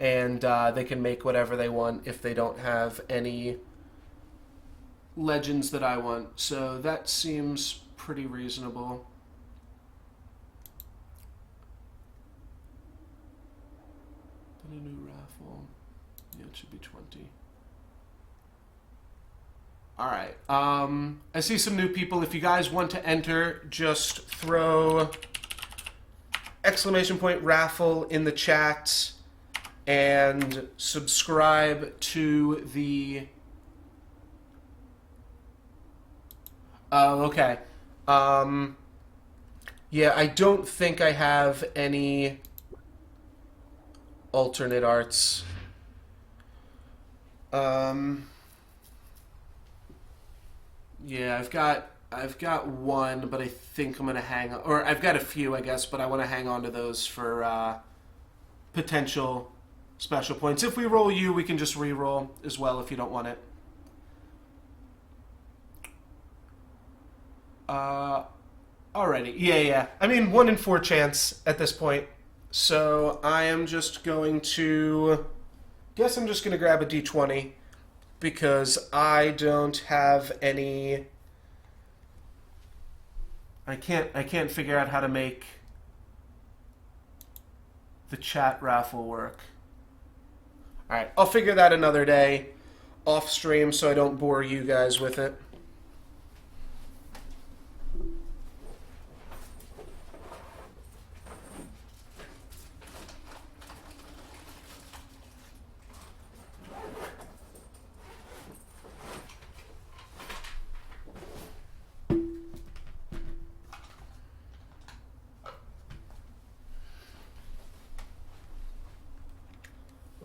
and they can make whatever they want if they don't have any legends that I want. So that seems pretty reasonable. A new raffle. Yeah, it should be 20. Alright, I see some new people. If you guys want to enter, just throw !raffle in the chat and subscribe to the... Oh, okay. Yeah, I don't think I have any alternate arts. Yeah, I've got one, but I think I'm gonna hang on, or I've got a few, I guess, but I want to hang on to those for potential special points. If we roll you, we can just re-roll as well if you don't want it. Alrighty, yeah. I mean, 1 in 4 chance at this point. So I am just going to... Guess I'm just going to grab a d20, because I don't have any... I can't figure out how to make the chat raffle work. All right, I'll figure that another day off stream so I don't bore you guys with it.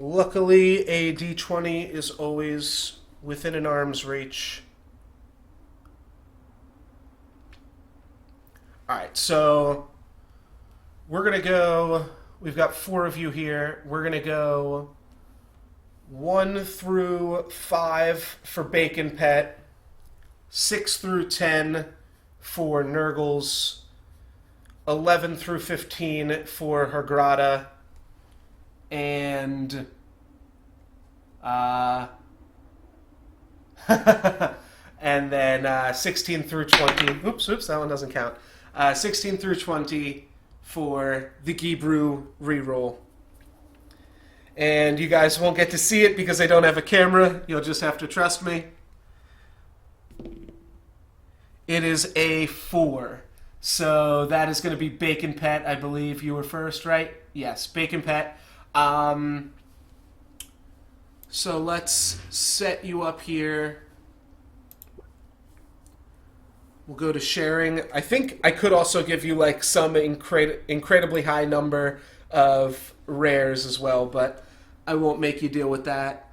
Luckily, a d20 is always within an arm's reach. Alright, so we're going to go... We've got 4 of you here. We're going to go 1 through 5 for Bacon Pet, 6 through 10 for Nurgles, 11 through 15 for Hergrata, and and then 16 through 20. Oops, that one doesn't count. 16 through 20 for the Gibru reroll. And you guys won't get to see it because I don't have a camera. You'll just have to trust me. It is a 4. So that is going to be Bacon Pet. I believe you were first, right? Yes, Bacon Pet. So let's set you up here. We'll go to sharing. I think I could also give you like some incredibly high number of rares as well, but I won't make you deal with that.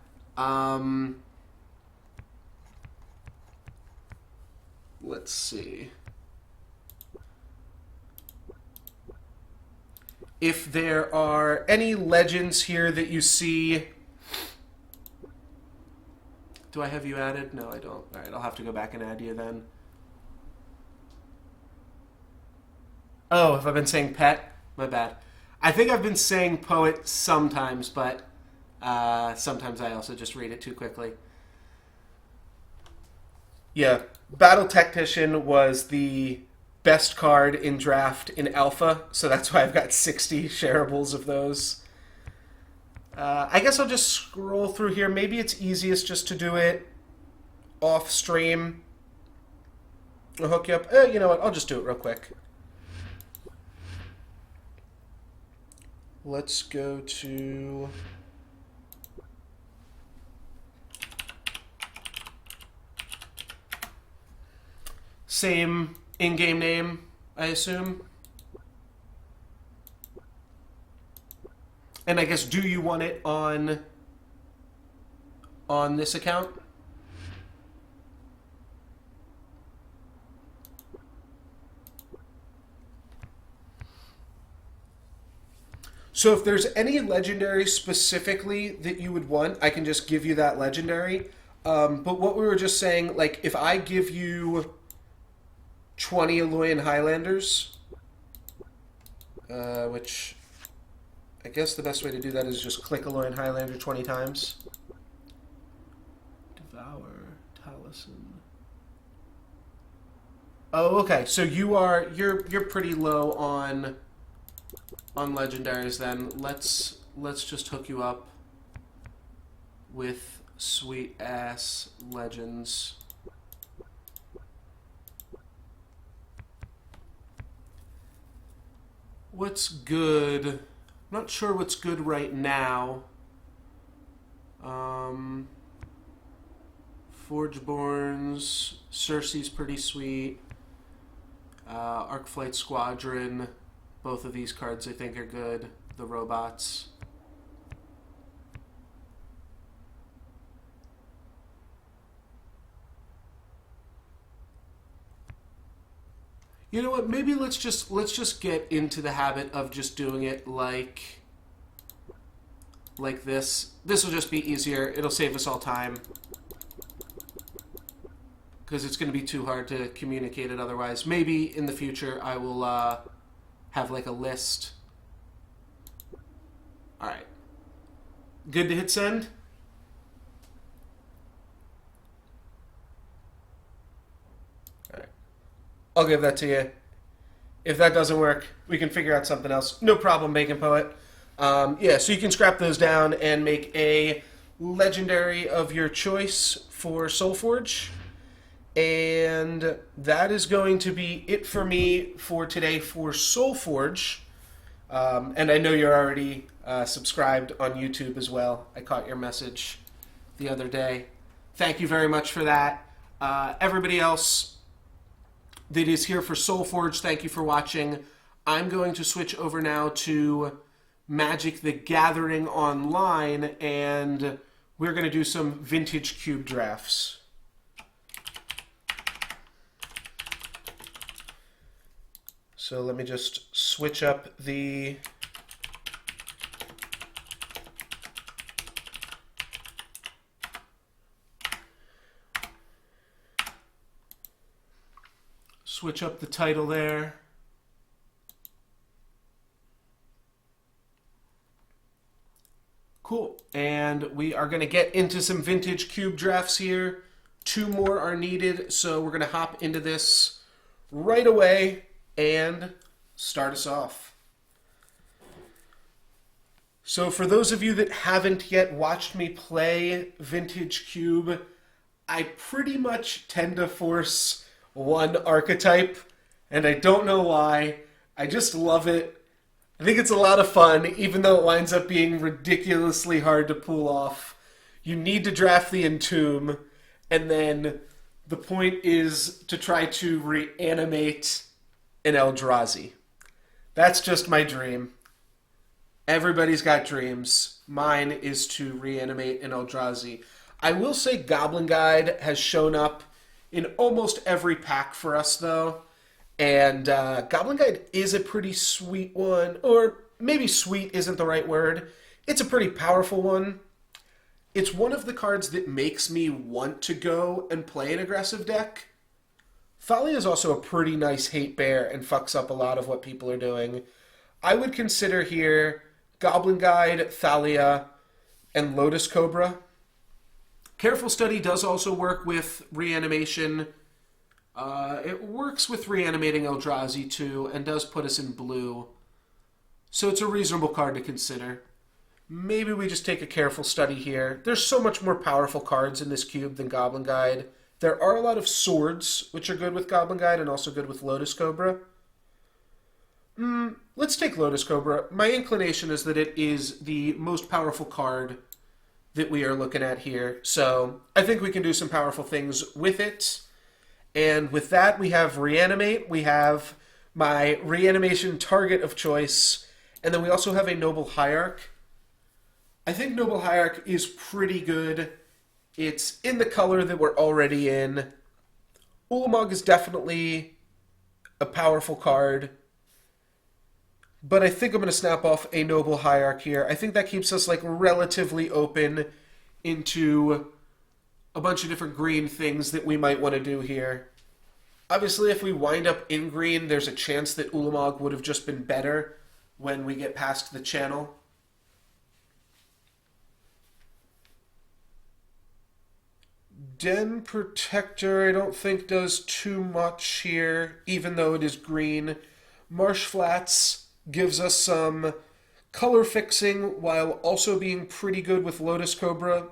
Let's see. If there are any legends here that you see... Do I have you added? No, I don't. Alright, I'll have to go back and add you then. Oh, have I been saying pet? My bad. I think I've been saying poet sometimes, but sometimes I also just read it too quickly. Yeah, Battle Tactician was the best card in draft in alpha, so that's why I've got 60 shareables of those. I guess I'll just scroll through here. Maybe it's easiest just to do it off stream. I'll hook you up. You know what? I'll just do it real quick. Let's go to... Same in-game name, I assume. And I guess, do you want it on this account? So if there's any legendary specifically that you would want, I can just give you that legendary. But what we were just saying, like, if I give you 20 Aloyan Highlanders, which I guess the best way to do that is just click Aloyan Highlander 20 times. Devour, Taliesin. Oh, okay. So you're pretty low on legendaries then. Let's just hook you up with sweet ass legends. What's good? I'm not sure what's good right now. Forgeborns, Cersei's pretty sweet. Arcflight Squadron, both of these cards I think are good. The robots. You know what? Maybe let's just get into the habit of just doing it like this. This will just be easier. It'll save us all time. Because it's going to be too hard to communicate it otherwise. Maybe in the future I will have like a list. Alright. Good to hit send? Alright. I'll give that to you. If that doesn't work, we can figure out something else. No problem, Bacon Poet. Yeah, so you can scrap those down and make a legendary of your choice for Solforge. And that is going to be it for me for today for Solforge. And I know you're already subscribed on YouTube as well. I caught your message the other day. Thank you very much for that. Everybody else that is here for Solforge, thank you for watching. I'm going to switch over now to Magic the Gathering Online, and we're going to do some vintage cube drafts. So let me just switch up the title there. Cool. And we are going to get into some vintage cube drafts here. 2 more are needed, so we're going to hop into this right away and start us off. So for those of you that haven't yet watched me play Vintage Cube, I pretty much tend to force one archetype, and I don't know why. I just love it. I think it's a lot of fun, even though it winds up being ridiculously hard to pull off. You need to draft the Entomb, and then the point is to try to reanimate an Eldrazi. That's just my dream. Everybody's got dreams. Mine is to reanimate an Eldrazi. I will say Goblin Guide has shown up in almost every pack for us, though. And Goblin Guide is a pretty sweet one. Or maybe sweet isn't the right word. It's a pretty powerful one. It's one of the cards that makes me want to go and play an aggressive deck. Thalia is also a pretty nice hate bear and fucks up a lot of what people are doing. I would consider here Goblin Guide, Thalia, and Lotus Cobra. Careful Study does also work with reanimation. It works with reanimating Eldrazi too, and does put us in blue. So it's a reasonable card to consider. Maybe we just take a Careful Study here. There's so much more powerful cards in this cube than Goblin Guide. There are a lot of swords, which are good with Goblin Guide and also good with Lotus Cobra. Let's take Lotus Cobra. My inclination is that it is the most powerful card that we are looking at here. So I think we can do some powerful things with it. And with that, we have Reanimate. We have my reanimation target of choice. And then we also have a Noble Hierarch. I think Noble Hierarch is pretty good. It's in the color that we're already in. Ulamog is definitely a powerful card. But I think I'm going to snap off a Noble Hierarch here. I think that keeps us like relatively open into a bunch of different green things that we might want to do here. Obviously, if we wind up in green, there's a chance that Ulamog would have just been better when we get past the channel. Den Protector, I don't think does too much here, even though it is green. Marsh Flats gives us some color fixing while also being pretty good with Lotus Cobra.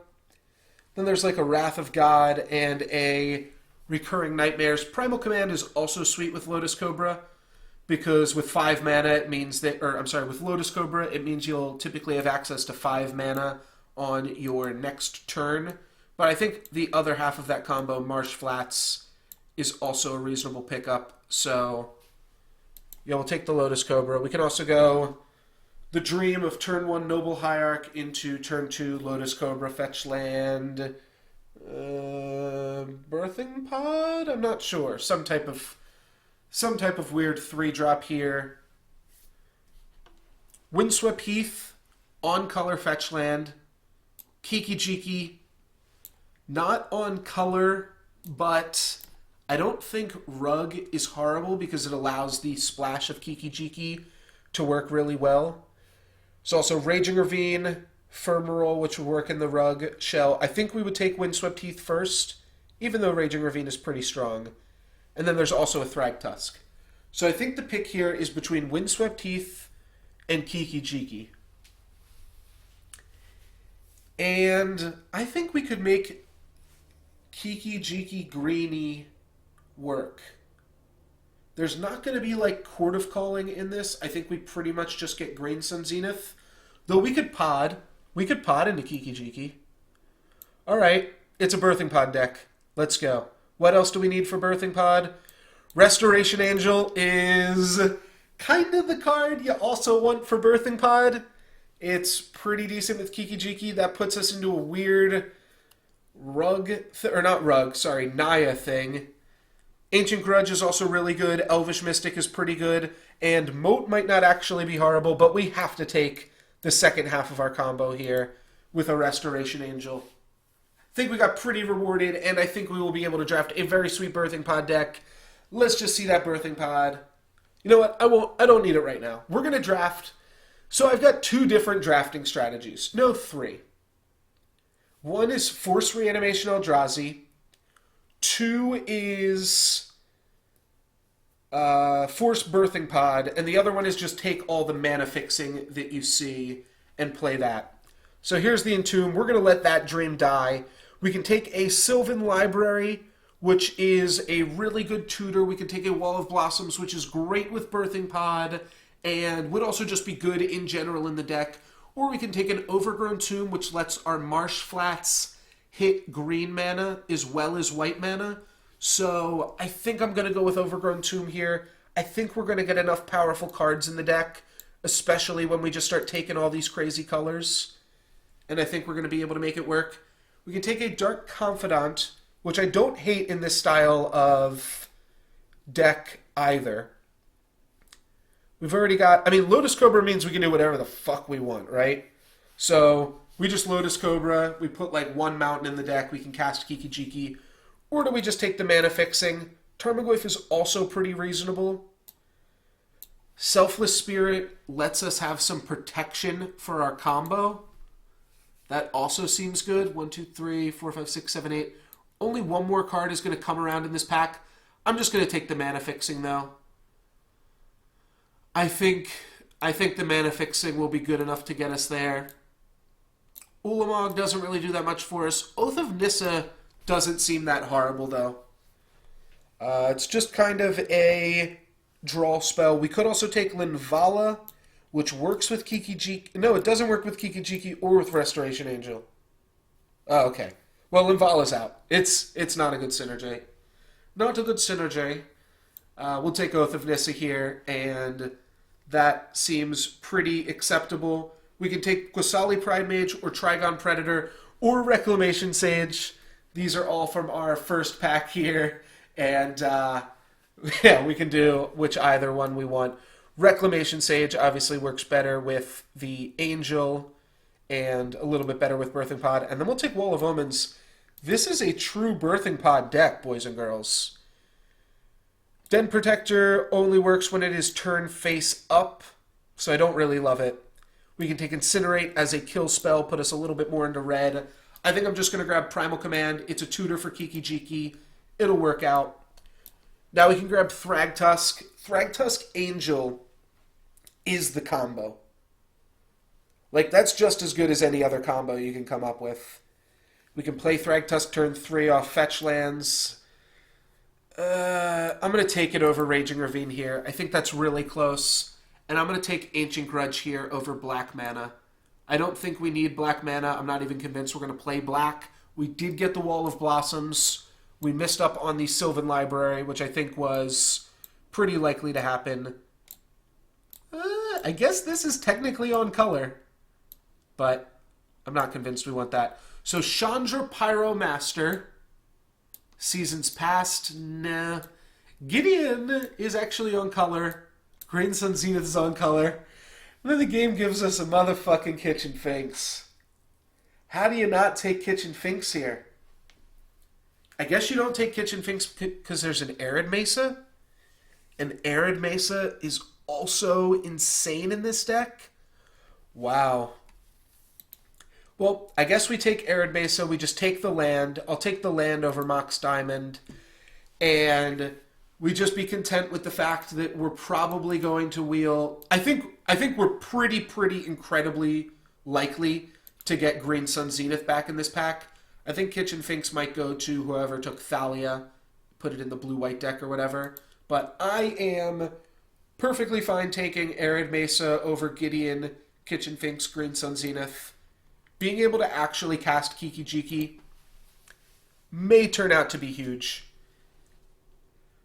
Then there's like a Wrath of God and a Recurring Nightmares. Primal Command is also sweet with Lotus Cobra because with 5 mana it means that, with Lotus Cobra it means you'll typically have access to 5 mana on your next turn. But I think the other half of that combo, Marsh Flats, is also a reasonable pickup. So, yeah, we'll take the Lotus Cobra. We can also go the Dream of turn 1 Noble Hierarch into turn 2 Lotus Cobra, fetch land, Birthing Pod? I'm not sure. Some type of weird 3-drop here. Windswept Heath, on color fetch land, Kiki Jiki. Not on color, but I don't think Rug is horrible because it allows the splash of Kiki Jiki to work really well. There's also Raging Ravine, Firmarole, which would work in the Rug shell. I think we would take Windswept Heath first, even though Raging Ravine is pretty strong. And then there's also a Thragtusk. So I think the pick here is between Windswept Heath and Kiki Jiki. And I think we could make Kiki Jiki Greeny work. There's not going to be like Court of Calling in this. I think we pretty much just get Green Sun Zenith. Though we could pod. We could pod into Kiki Jiki. Alright, it's a Birthing Pod deck. Let's go. What else do we need for Birthing Pod? Restoration Angel is kind of the card you also want for Birthing Pod. It's pretty decent with Kiki Jiki. That puts us into a weird Naya thing. Ancient Grudge is also really good. Elvish Mystic is pretty good. And Moat might not actually be horrible, but we have to take the second half of our combo here with a Restoration Angel. I think we got pretty rewarded, and I think we will be able to draft a very sweet Birthing Pod deck. Let's just see that Birthing Pod. You know what? I don't need it right now. We're going to draft. So I've got two different drafting strategies. No, three. One is Force Reanimation Eldrazi. Two is Force Birthing Pod. And the other one is just take all the mana fixing that you see and play that. So here's the Entomb. We're going to let that dream die. We can take a Sylvan Library, which is a really good tutor. We can take a Wall of Blossoms, which is great with Birthing Pod, and would also just be good in general in the deck. Or we can take an Overgrown Tomb, which lets our Marsh Flats hit green mana as well as white mana. So I think I'm going to go with Overgrown Tomb here. I think we're going to get enough powerful cards in the deck, especially when we just start taking all these crazy colors. And I think we're going to be able to make it work. We can take a Dark Confidant, which I don't hate in this style of deck either. We've already got... I mean, Lotus Cobra means we can do whatever the fuck we want, right? So we just Lotus Cobra. We put like one mountain in the deck. We can cast Kiki Jiki. Or do we just take the mana fixing? Tarmogoyf is also pretty reasonable. Selfless Spirit lets us have some protection for our combo. That also seems good. 1, 2, 3, 4, 5, 6, 7, 8. Only one more card is going to come around in this pack. I'm just going to take the mana fixing, though. I think the mana fixing will be good enough to get us there. Ulamog doesn't really do that much for us. Oath of Nissa doesn't seem that horrible, though. It's just kind of a draw spell. We could also take Linvala, which works with Kiki Jiki. No, it doesn't work with Kiki Jiki or with Restoration Angel. Oh, okay. Well, Linvala's out. It's not a good synergy. Not a good synergy. We'll take Oath of Nissa here, and that seems pretty acceptable. We can take Gwasali Pride Mage or Trigon Predator or Reclamation Sage. These are all from our first pack here, and yeah, we can do which either one we want. Reclamation Sage obviously works better with the Angel and a little bit better with Birthing Pod. And then we'll take Wall of Omens. This is a true Birthing Pod deck, boys and girls. Den Protector only works when it is turn face up, so I don't really love it. We can take Incinerate as a kill spell, put us a little bit more into red. I think I'm just going to grab Primal Command. It's a tutor for Kiki Jiki. It'll work out. Now we can grab Thragtusk. Thragtusk Angel is the combo. Like, that's just as good as any other combo you can come up with. We can play Thragtusk turn 3 off fetch lands. I'm going to take it over Raging Ravine here. I think that's really close. And I'm going to take Ancient Grudge here over black mana. I don't think we need black mana. I'm not even convinced we're going to play black. We did get the Wall of Blossoms. We missed up on the Sylvan Library, which I think was pretty likely to happen. I guess this is technically on color, but I'm not convinced we want that. So Chandra Pyromaster, Seasons Past, nah. Gideon is actually on color. Green Sun Zenith is on color. And then the game gives us a motherfucking Kitchen Finks. How do you not take Kitchen Finks here? I guess you don't take Kitchen Finks because there's an Arid Mesa. And Arid Mesa is also insane in this deck. Wow. Well, I guess we take Arid Mesa. We just take the land. I'll take the land over Mox Diamond. And we just be content with the fact that we're probably going to wheel... I think we're pretty incredibly likely to get Green Sun Zenith back in this pack. I think Kitchen Finks might go to whoever took Thalia, put it in the blue-white deck or whatever. But I am perfectly fine taking Arid Mesa over Gideon, Kitchen Finks, Green Sun Zenith. Being able to actually cast Kiki Jiki may turn out to be huge.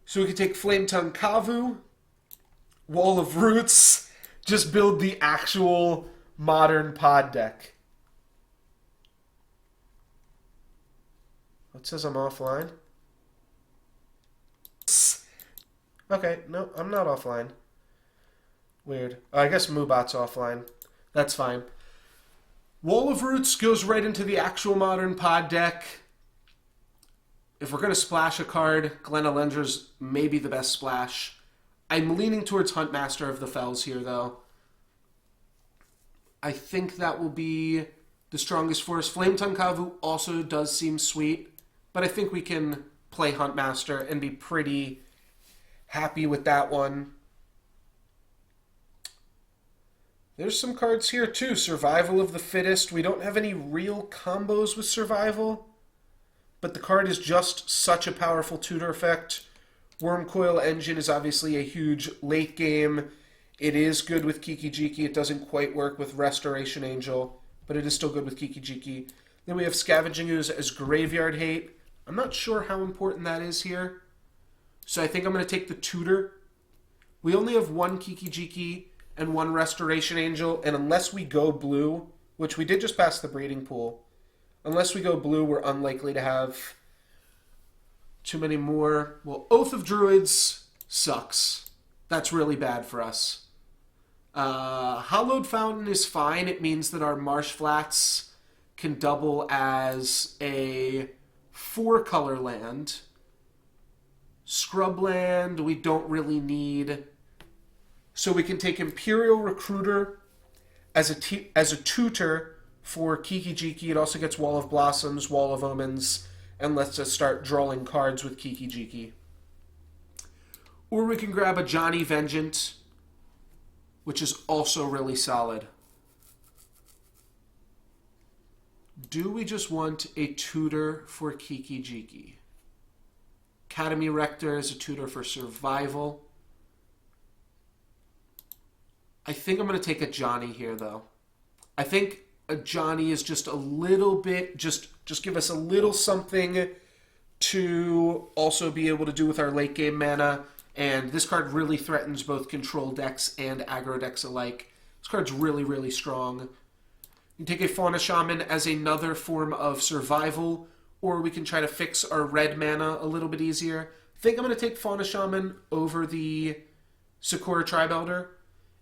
So we could take Flame Tongue Kavu, Wall of Roots, just build the actual modern pod deck. It says I'm offline. Okay, no, I'm not offline. Weird. Oh, I guess Moobot's offline. That's fine. Wall of Roots goes right into the actual modern pod deck. If we're going to splash a card, Glen Elendra's maybe the best splash. I'm leaning towards Huntmaster of the Fells here, though. I think that will be the strongest for us. Flame Tongue Kavu also does seem sweet, but I think we can play Huntmaster and be pretty happy with that one. There's some cards here, too. Survival of the Fittest. We don't have any real combos with Survival, but the card is just such a powerful tutor effect. Wormcoil Engine is obviously a huge late game. It is good with Kiki Jiki. It doesn't quite work with Restoration Angel, but it is still good with Kiki Jiki. Then we have Scavenging Ooze as Graveyard Hate. I'm not sure how important that is here, so I think I'm going to take the tutor. We only have one Kiki Jiki and one Restoration Angel, and unless we go blue, which we did just pass the breeding pool, unless we go blue, we're unlikely to have too many more. Well, Oath of Druids sucks. That's really bad for us. Hallowed Fountain is fine. It means that our Marsh Flats can double as a 4-color land. Scrubland we don't really need. So we can take Imperial Recruiter as a tutor for Kiki Jiki. It also gets Wall of Blossoms, Wall of Omens, and lets us start drawing cards with Kiki Jiki. Or we can grab a Johnny Vengeant, which is also really solid. Do we just want a tutor for Kiki Jiki? Academy Rector is a tutor for Survival. I think I'm going to take a Johnny here, though. I think a Johnny is just a little bit, just give us a little something to also be able to do with our late game mana. And this card really threatens both control decks and aggro decks alike. This card's really, really strong. You can take a Fauna Shaman as another form of survival, or we can try to fix our red mana a little bit easier. I think I'm going to take Fauna Shaman over the Sakura Tribe Elder.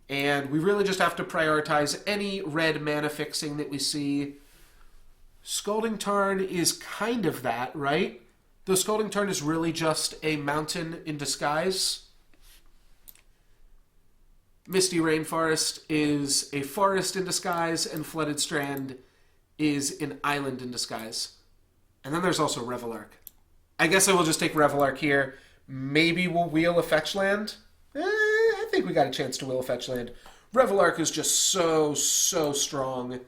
And we really just have to prioritize any red mana fixing that we see. Scalding Tarn is kind of that, right? Though Scalding Tarn is really just a mountain in disguise. Misty Rainforest is a forest in disguise, and Flooded Strand is an island in disguise. And then there's also Revelark. I guess I will just take Revelark here. Maybe we'll wheel a fetch land. I think we got a chance to wheel a fetch land. Revelark is just so strong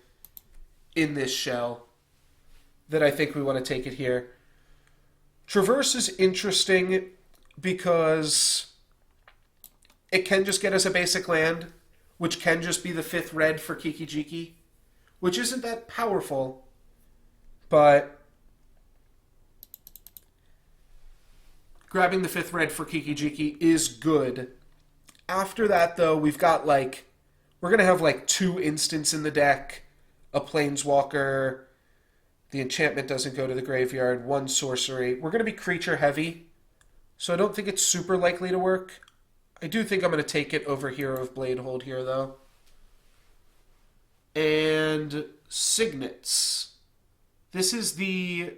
in this shell that I think we want to take it here. Traverse is interesting because it can just get us a basic land, which can just be the 5th red for Kiki Jiki, which isn't that powerful, but grabbing the 5th red for Kiki Jiki is good. After that, though, we've got, we're going to have, 2 instants in the deck, a Planeswalker, the enchantment doesn't go to the graveyard, 1 sorcery. We're going to be creature heavy, so I don't think it's super likely to work. I do think I'm going to take it over Hero of Bladehold here, though. And Signets. This is the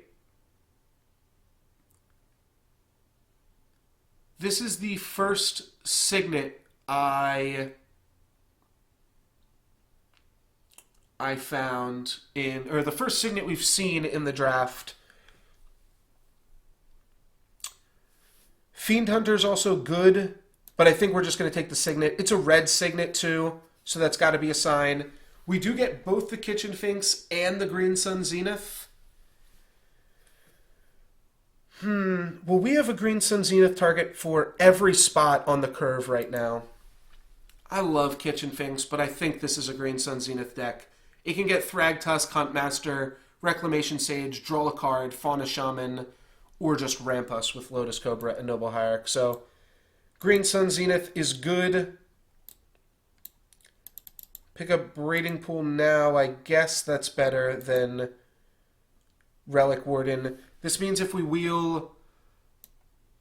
first Signet I found or the first Signet we've seen in the draft. Fiend Hunter is also good, but I think we're just going to take the Signet. It's a red Signet too, so that's got to be a sign. We do get both the Kitchen Finks and the Green Sun Zenith. Well, we have a Green Sun Zenith target for every spot on the curve right now. I love Kitchen Finks, but I think this is a Green Sun Zenith deck. It can get Thragtusk, Huntmaster, Reclamation Sage, draw a card, Fauna Shaman, or just ramp us with Lotus Cobra and Noble Hierarch. So, Green Sun Zenith is good. Pick up Braiding Pool now. I guess that's better than Relic Warden. This means if we wheel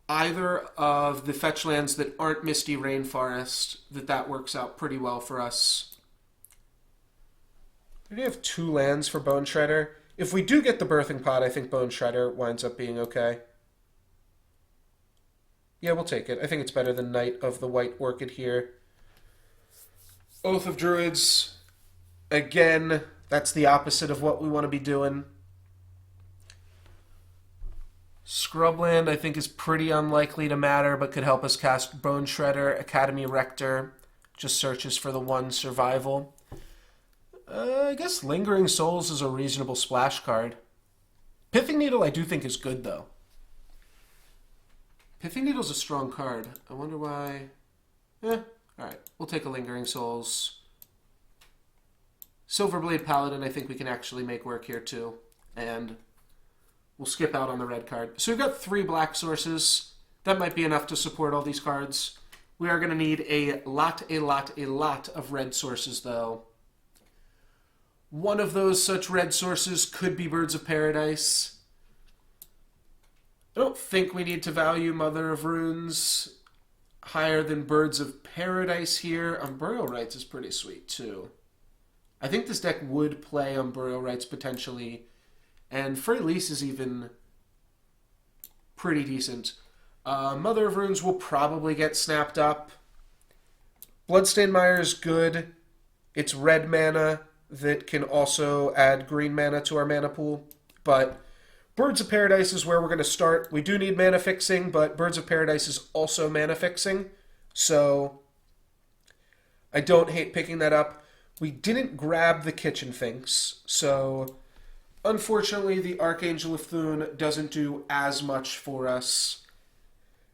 either of the fetch lands that aren't Misty Rainforest, that works out pretty well for us. We do have 2 lands for Bone Shredder. If we do get the Birthing Pod, I think Bone Shredder winds up being okay. Yeah, we'll take it. I think it's better than Knight of the White Orchid here. Oath of Druids. Again, that's the opposite of what we want to be doing. Scrubland, I think, is pretty unlikely to matter, but could help us cast Bone Shredder. Academy Rector just searches for the 1 survival. I guess Lingering Souls is a reasonable splash card. Pithing Needle I do think is good, though. Pithing Needle's a strong card. I wonder why... alright. We'll take a Lingering Souls. Silverblade Paladin I think we can actually make work here, too. And we'll skip out on the red card. So we've got 3 black sources. That might be enough to support all these cards. We are going to need a lot of red sources, though. One of those such red sources could be Birds of Paradise. I don't think we need to value Mother of Runes higher than Birds of Paradise here. Burial Rites is pretty sweet, too. I think this deck would play on Burial Rites potentially, and Freylease is even pretty decent. Mother of Runes will probably get snapped up. Bloodstained Mire is good. It's red mana that can also add green mana to our mana pool. But Birds of Paradise is where we're going to start. We do need mana fixing, but Birds of Paradise is also mana fixing. So I don't hate picking that up. We didn't grab the Kitchen Finks, so unfortunately the Archangel of Thune doesn't do as much for us.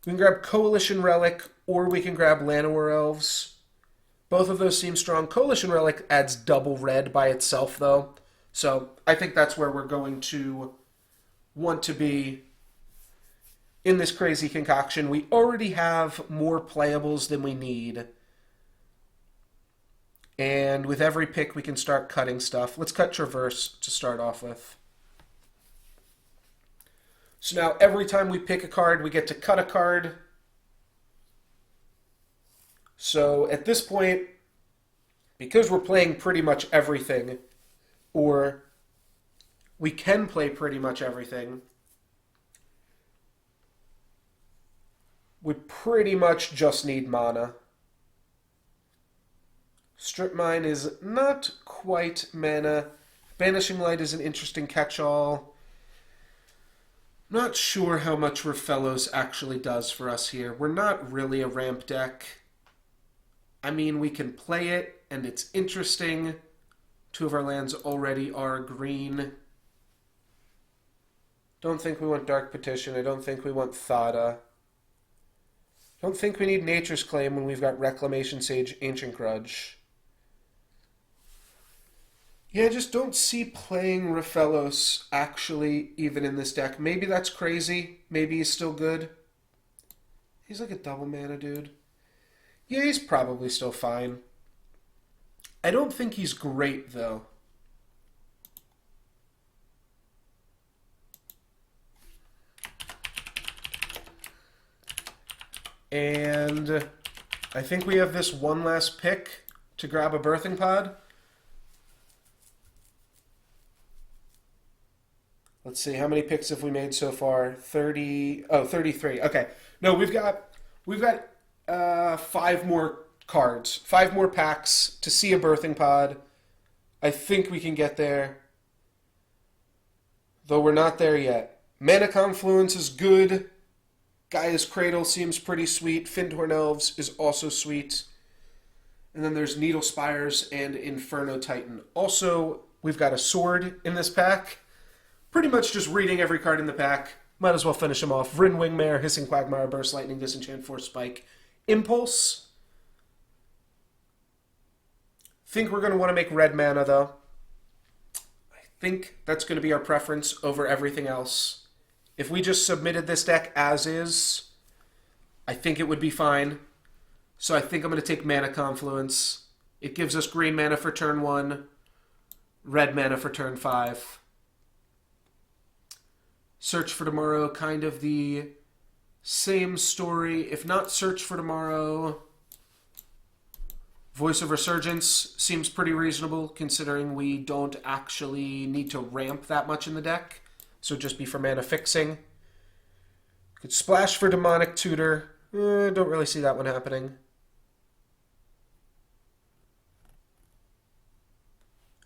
We can grab Coalition Relic, or we can grab Llanowar Elves. Both of those seem strong. Coalition Relic adds double red by itself, though. So I think that's where we're going to want to be in this crazy concoction. We already have more playables than we need. And with every pick, we can start cutting stuff. Let's cut Traverse to start off with. So now every time we pick a card, we get to cut a card. So at this point, because we're playing pretty much everything, or we can play pretty much everything, we pretty much just need mana. Strip Mine is not quite mana. Banishing Light is an interesting catch-all. Not sure how much Rafellos actually does for us here. We're not really a ramp deck. I mean, we can play it, and it's interesting. 2 of our lands already are green. Don't think we want Dark Petition. I don't think we want Thada. Don't think we need Nature's Claim when we've got Reclamation Sage, Ancient Grudge. Yeah, I just don't see playing Rafellos actually even in this deck. Maybe that's crazy. Maybe he's still good. He's like a double mana dude. Yeah, he's probably still fine. I don't think he's great, though. And I think we have this one last pick to grab a Birthing Pod. Let's see, how many picks have we made so far? 33. Okay. No, we've got 5 more cards, 5 more packs to see a Birthing Pod. I think we can get there, though we're not there yet. Mana Confluence is good. Gaia's Cradle seems pretty sweet. Findhorn Elves is also sweet. And then there's Needle Spires and Inferno Titan. Also, we've got a sword in this pack. Pretty much just reading every card in the pack. Might as well finish them off. Vryn Wingmare, Hissing Quagmire, Burst Lightning, Disenchant Force Spike, Impulse. Think we're going to want to make red mana, though. I think that's going to be our preference over everything else. If we just submitted this deck as is, I think it would be fine. So I think I'm going to take Mana Confluence. It gives us green mana for turn 1, red mana for turn 5. Search for Tomorrow, kind of the same story. If not Search for Tomorrow, Voice of Resurgence seems pretty reasonable, considering we don't actually need to ramp that much in the deck. So just be for mana fixing. Could Splash for Demonic Tutor. Don't really see that one happening.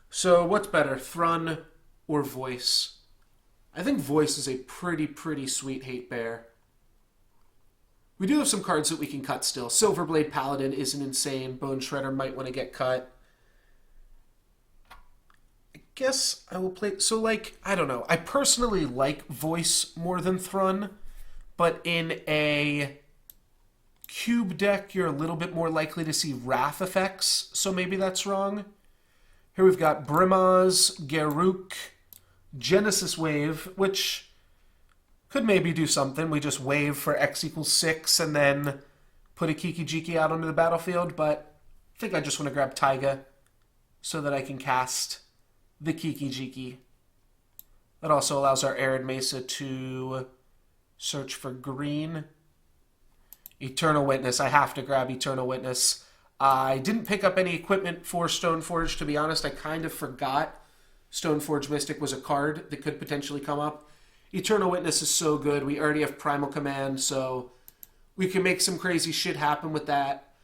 So what's better, Thrun or Voice? I think Voice is a pretty sweet hate bear. We do have some cards that we can cut still. Silverblade Paladin isn't insane. Bone Shredder might want to get cut. I guess I will play... So, like, I don't know. I personally like Voice more than Thrun, but in a cube deck, you're a little bit more likely to see Wrath effects, so maybe that's wrong. Here we've got Brimaz, Garruk, Genesis Wave, which could maybe do something. We just wave for X equals 6 and then put a Kiki-Jiki out onto the battlefield, but I think I just want to grab Taiga so that I can cast the Kiki-Jiki. That also allows our Arid Mesa to search for green. Eternal Witness. I have to grab Eternal Witness. I didn't pick up any equipment for Stoneforge, to be honest. I kind of forgot Stoneforge Mystic was a card that could potentially come up. Eternal Witness is so good. We already have Primal Command, so we can make some crazy shit happen with that.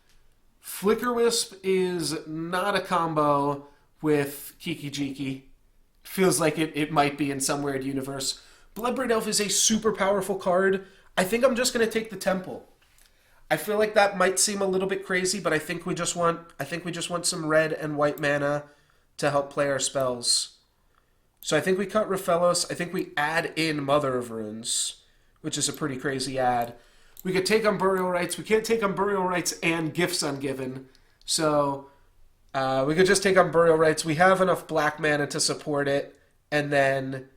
Flicker Wisp is not a combo with Kiki-Jiki. Feels like it might be in some weird universe. Bloodbraid Elf is a super powerful card. I think I'm just going to take the Temple. I feel like that might seem a little bit crazy, but I think we just want some red and white mana to help play our spells. So I think we cut Raphelos. I think we add in Mother of Runes, which is a pretty crazy add. We could take on Burial Rites. We can't take on Burial Rites and Gifts Ungiven. So we could just take on Burial Rites. We have enough black mana to support it, and then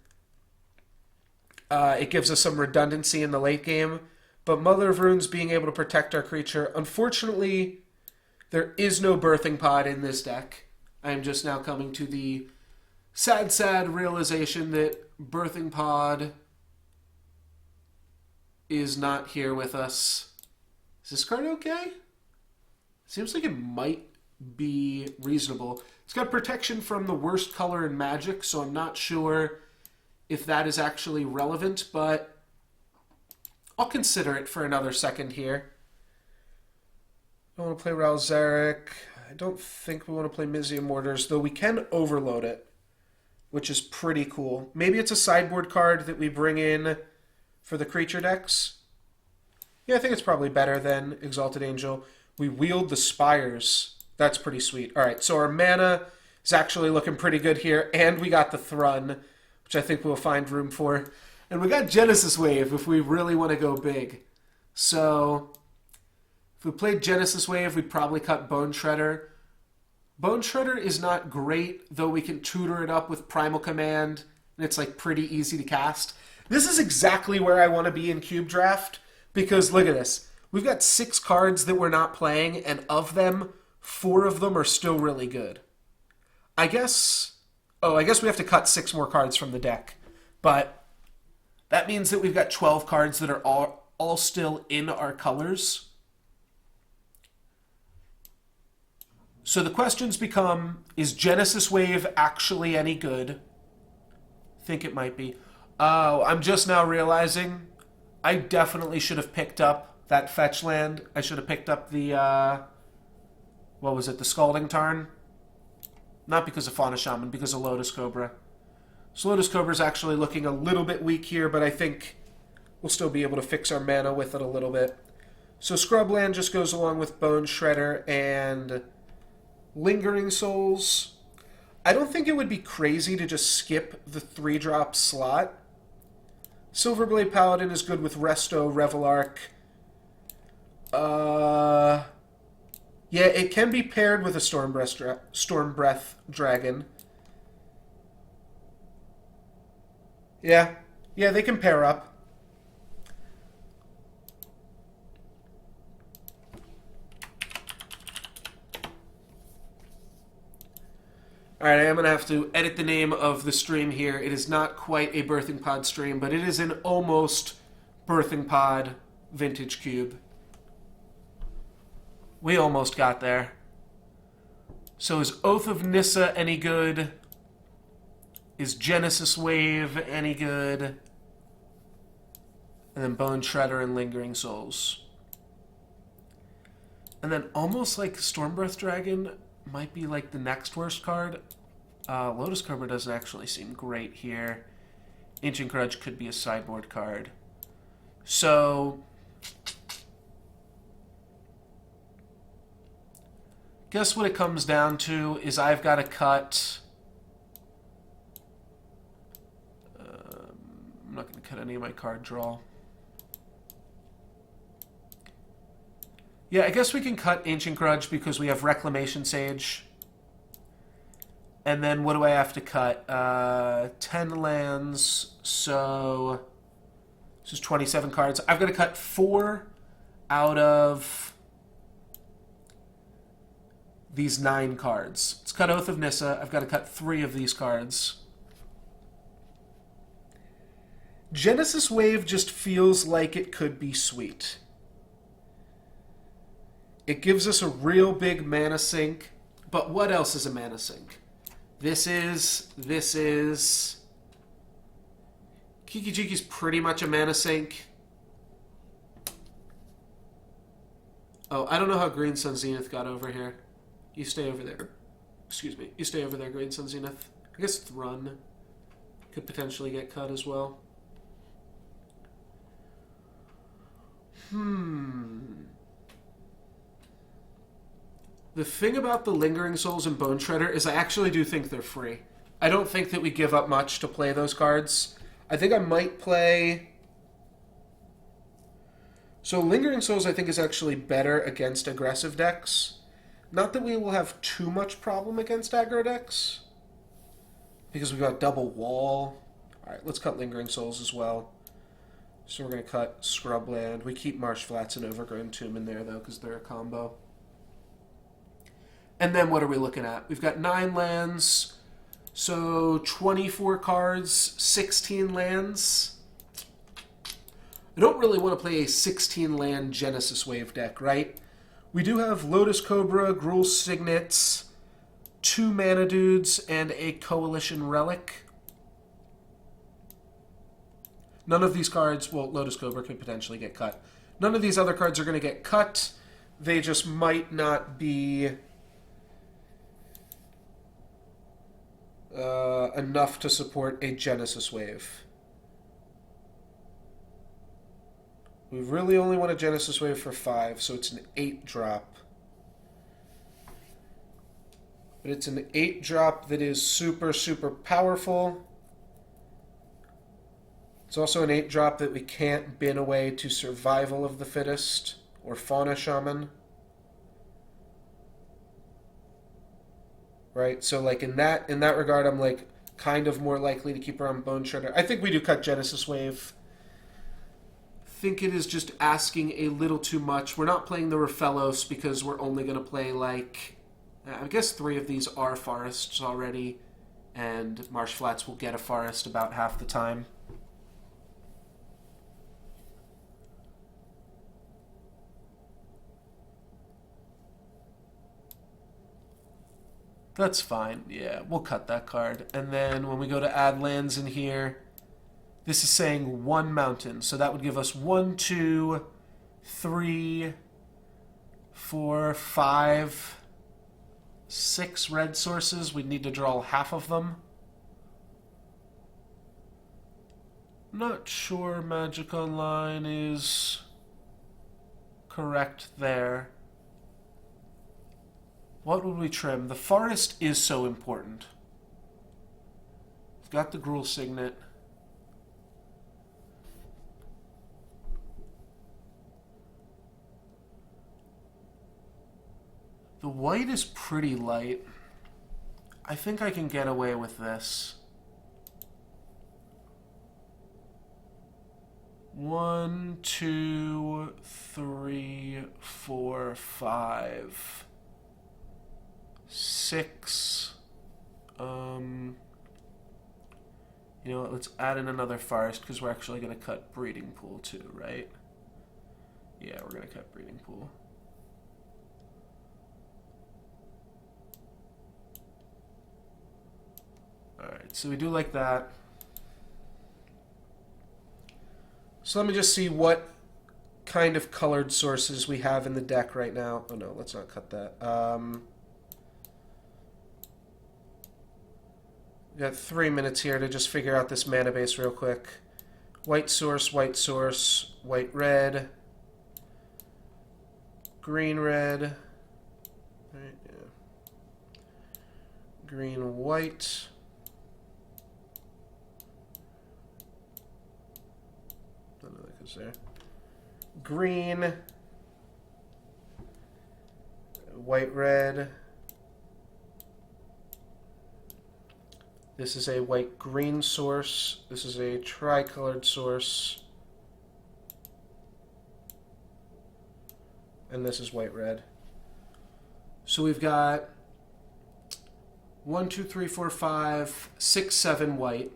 it gives us some redundancy in the late game. But Mother of Runes being able to protect our creature. Unfortunately, there is no Birthing Pod in this deck. I am just now coming to the sad realization that Birthing Pod is not here with us. Is this card okay? Seems like it might be reasonable. It's got protection from the worst color in Magic, so I'm not sure if that is actually relevant, but I'll consider it for another second here. I want to play Ralzaric. I don't think we want to play Mizium Mortars, though we can overload it, which is pretty cool. Maybe it's a sideboard card that we bring in for the creature decks. Yeah, I think it's probably better than Exalted Angel. We wield the Spires. That's pretty sweet. All right, so our mana is actually looking pretty good here, and we got the Thrun, which I think we'll find room for. And we got Genesis Wave if we really want to go big. So if we played Genesis Wave, we'd probably cut Bone Shredder. Bone Shredder is not great, though we can tutor it up with Primal Command, and it's like pretty easy to cast. This is exactly where I want to be in Cube Draft, because look at this. We've got 6 cards that we're not playing, and of them, 4 of them are still really good. I guess we have to cut 6 more cards from the deck. But that means that we've got 12 cards that are all still in our colors. So the questions become, is Genesis Wave actually any good? I think it might be. Oh, I'm just now realizing I definitely should have picked up that fetch land. I should have picked up the, what was it, the Scalding Tarn? Not because of Fauna Shaman, because of Lotus Cobra. So Lotus Cobra is actually looking a little bit weak here, but I think we'll still be able to fix our mana with it a little bit. So Scrubland just goes along with Bone Shredder and Lingering Souls. I don't think it would be crazy to just skip the 3-drop slot. Silverblade Paladin is good with Resto, Revelark. Yeah, it can be paired with a Stormbreath Dragon. Yeah, they can pair up. Alright, I am going to have to edit the name of the stream here. It is not quite a Birthing Pod stream, but it is an almost Birthing Pod Vintage Cube. We almost got there. So is Oath of Nissa any good? Is Genesis Wave any good? And then Bone Shredder and Lingering Souls. And then almost like Stormbreath Dragon might be like the next worst card. Lotus Cobra doesn't actually seem great here. Ancient Grudge could be a sideboard card. So guess what it comes down to is I've got to cut... I'm not going to cut any of my card draw. Yeah, I guess we can cut Ancient Grudge because we have Reclamation Sage. And then what do I have to cut? 10 lands, so this is 27 cards. I've got to cut 4 out of these 9 cards. Let's cut Oath of Nissa. I've got to cut 3 of these cards. Genesis Wave just feels like it could be sweet. It gives us a real big mana sink. But what else is a mana sink? This is... Kiki Jiki's pretty much a mana sink. Oh, I don't know how Green Sun Zenith got over here. You stay over there. Excuse me. You stay over there, Green Sun Zenith. I guess Thrun could potentially get cut as well. The thing about the Lingering Souls and Bone Shredder is I actually do think they're free. I don't think that we give up much to play those cards. I think I might play... So Lingering Souls I think is actually better against aggressive decks. Not that we will have too much problem against aggro decks, because we've got double wall. Alright, let's cut Lingering Souls as well. So we're going to cut Scrubland. We keep Marsh Flats and Overgrown Tomb in there, though, because they're a combo. And then what are we looking at? We've got 9 lands, so 24 cards, 16 lands. I don't really want to play a 16-land Genesis Wave deck, right? We do have Lotus Cobra, Gruul Signets, 2 Mana Dudes, and a Coalition Relic. None of these cards, well, Lotus Cobra could potentially get cut. None of these other cards are going to get cut. They just might not be enough to support a Genesis Wave. We really only want a Genesis Wave for 5, so it's an 8-drop. But it's an 8-drop that is super, super powerful. It's also an 8-drop that we can't bin away to Survival of the Fittest or Fauna Shaman. Right? So like in that regard, I'm like kind of more likely to keep her on Bone Shredder. I think we do cut Genesis Wave. I think it is just asking a little too much. We're not playing the Rafellos because we're only going to play like... I guess 3 of these are forests already, and Marsh Flats will get a forest about half the time. That's fine. Yeah, we'll cut that card. And then when we go to add lands in here, this is saying 1 mountain. So that would give us 1, 2, 3, 4, 5, 6 red sources. We'd need to draw half of them. Not sure Magic Online is correct there. What would we trim? The forest is so important. We've got the Gruul Signet. The white is pretty light. I think I can get away with this. 1, 2, 3, 4, 5, 6. You know what, let's add in another forest because we're actually going to cut breeding pool too, right? Yeah, we're going to cut breeding pool. Alright, so we do like that. So let me just see what kind of colored sources we have in the deck right now. Oh no, let's not cut that. We got 3 minutes here to just figure out this mana base real quick. White source, white red, green red, right, yeah. Green white. None of that goes there. Green, white red. This is a white-green source. This is a tricolored source. And this is white-red. So we've got 1, 2, 3, 4, 5, 6, 7 white.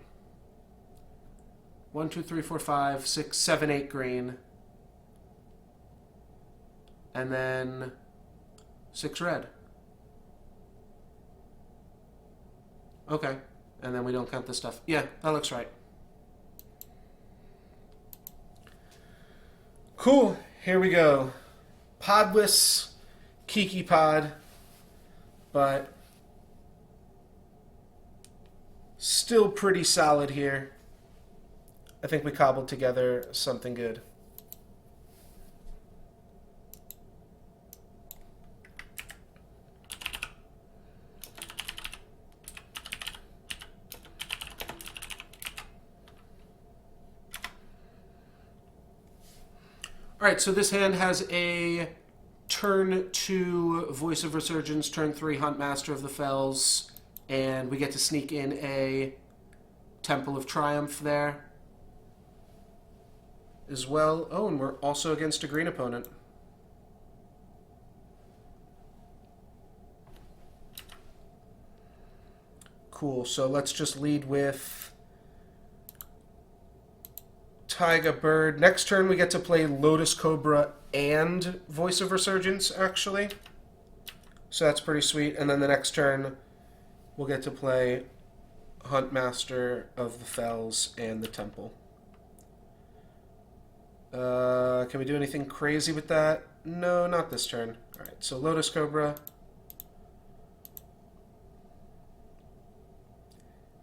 1, 2, 3, 4, 5, 6, 7, 8 green. And then 6 red. Okay. And then we don't count this stuff. Yeah, that looks right. Cool. Here we go. Podless Kiki Pod, but still pretty solid here. I think we cobbled together something good. Alright, so this hand has a turn 2 Voice of Resurgence, turn 3 Huntmaster of the Fells, and we get to sneak in a Temple of Triumph there as well. Oh, and we're also against a green opponent. Cool, so let's just lead with Taiga Bird. Next turn we get to play Lotus Cobra and Voice of Resurgence, actually. So that's pretty sweet. And then the next turn we'll get to play Huntmaster of the Fells and the Temple. Can we do anything crazy with that? No, not this turn. Alright, so Lotus Cobra.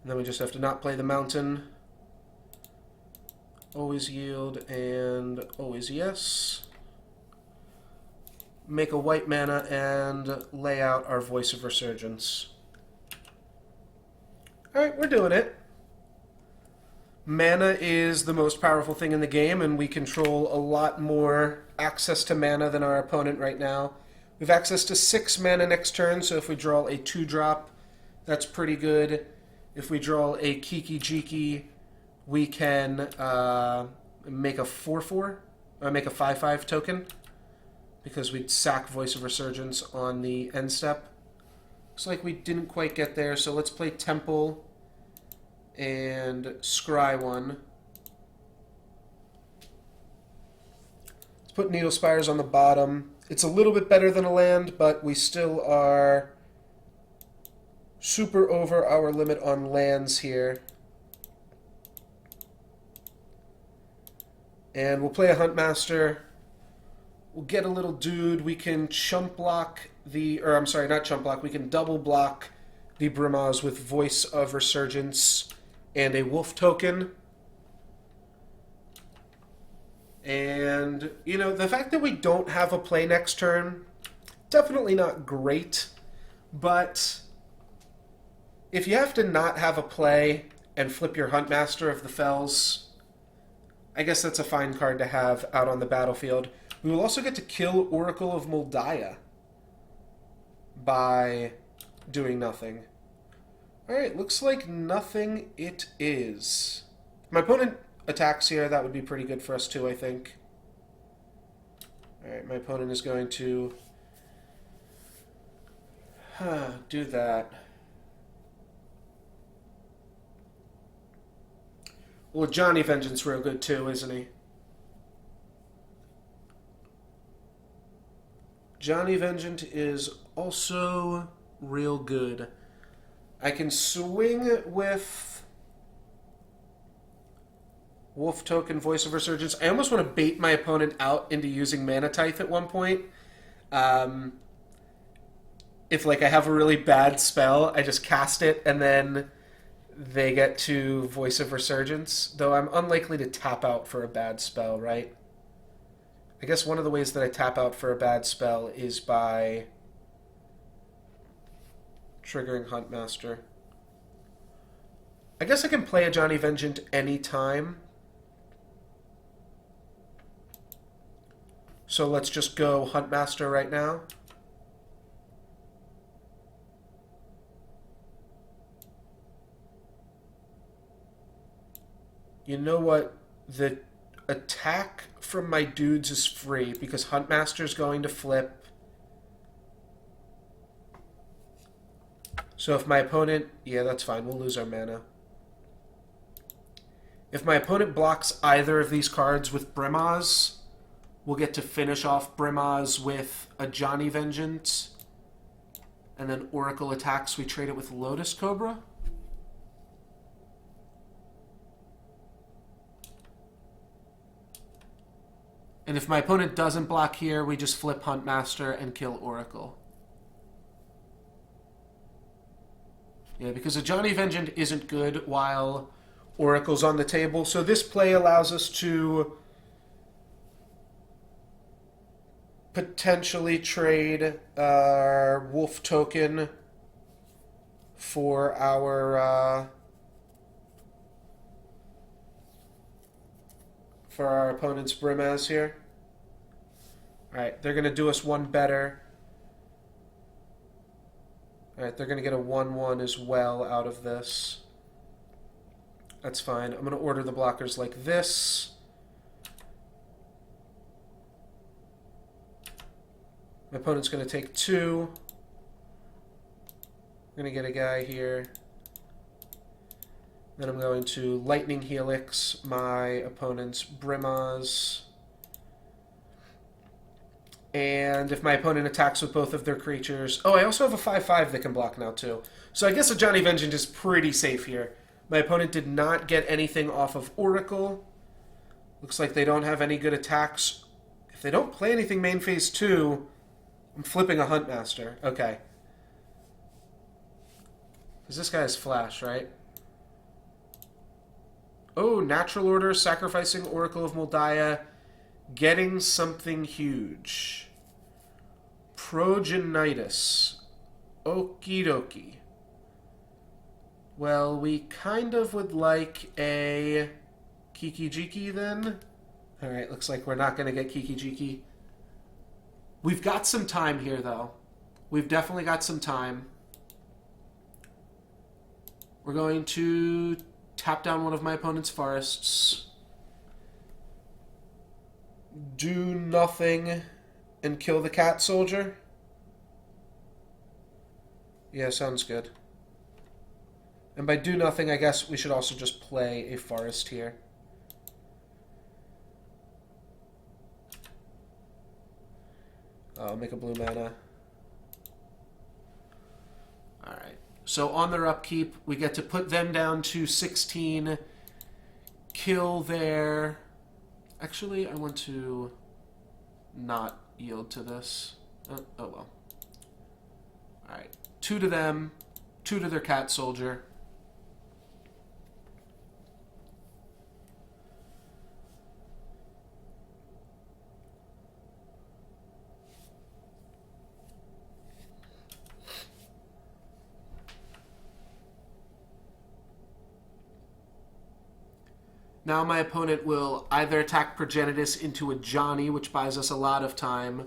And then we just have to not play the mountain. Always yield and always yes. Make a white mana and lay out our Voice of Resurgence. Alright, we're doing it. Mana is the most powerful thing in the game, and we control a lot more access to mana than our opponent right now. We have access to 6 mana next turn, so if we draw a 2-drop, that's pretty good. If we draw a Kiki Jiki, we can make a 4/4, or make a 5/5 token, because we'd sack Voice of Resurgence on the end step. Looks like we didn't quite get there, so let's play Temple and scry one. Let's put Needle Spires on the bottom. It's a little bit better than a land, but we still are super over our limit on lands here. And we'll play a Huntmaster. We'll get a little dude. We can chump block the... Or, I'm sorry, not chump block. We can double block the Brimaz with Voice of Resurgence and a Wolf token. And, you know, the fact that we don't have a play next turn, definitely not great. But if you have to not have a play and flip your Huntmaster of the Fells, I guess that's a fine card to have out on the battlefield. We will also get to kill Oracle of Moldiah by doing nothing. Alright, looks like nothing it is. If my opponent attacks here, that would be pretty good for us too, I think. Alright, my opponent is going to do that. Well, Johnny Vengeance real good too, isn't he? Johnny Vengeance is also real good. I can swing with Wolf Token, Voice of Resurgence. I almost want to bait my opponent out into using Mana Tithe at one point. If like I have a really bad spell, I just cast it and then they get to Voice of Resurgence. Though I'm unlikely to tap out for a bad spell, right? I guess one of the ways that I tap out for a bad spell is by triggering Huntmaster. I guess I can play a Johnny Vengeance anytime. So let's just go Huntmaster right now. You know what? The attack from my dudes is free because Huntmaster's going to flip. So if my opponent... Yeah, that's fine. We'll lose our mana. If my opponent blocks either of these cards with Brimaz, we'll get to finish off Brimaz with a Johnny Vengeance. And then Oracle attacks, we trade it with Lotus Cobra. And if my opponent doesn't block here, we just flip Huntmaster and kill Oracle. Yeah, because a Johnny Vengeance isn't good while Oracle's on the table. So this play allows us to potentially trade our Wolf Token for our opponent's Brimaz here. Alright, they're going to do us one better. Alright, they're going to get a 1-1 as well out of this. That's fine. I'm going to order the blockers like this. My opponent's going to take 2. I'm going to get a guy here. Then I'm going to Lightning Helix my opponent's Brimaz. And if my opponent attacks with both of their creatures... Oh, I also have a 5/5 that can block now, too. So I guess a Johnny Vengeance is pretty safe here. My opponent did not get anything off of Oracle. Looks like they don't have any good attacks. If they don't play anything main phase 2, I'm flipping a Huntmaster. Okay. Because this guy has Flash, right? Oh, Natural Order, sacrificing Oracle of Moldiah, getting something huge. Progenitus. Okie dokie. Well, we kind of would like a Kiki-Jiki then. Alright, looks like we're not going to get Kiki-Jiki. We've got some time here, though. We've definitely got some time. We're going to tap down one of my opponent's forests. Do nothing and kill the cat soldier. Yeah, sounds good. And by do nothing, I guess we should also just play a forest here. I'll make a blue mana. Alright. So on their upkeep, we get to put them down to 16. Kill their... Actually, I want to not yield to this. Oh well. Alright. 2 to them. 2 to their cat soldier. Now my opponent will either attack Progenitus into a Johnny, which buys us a lot of time,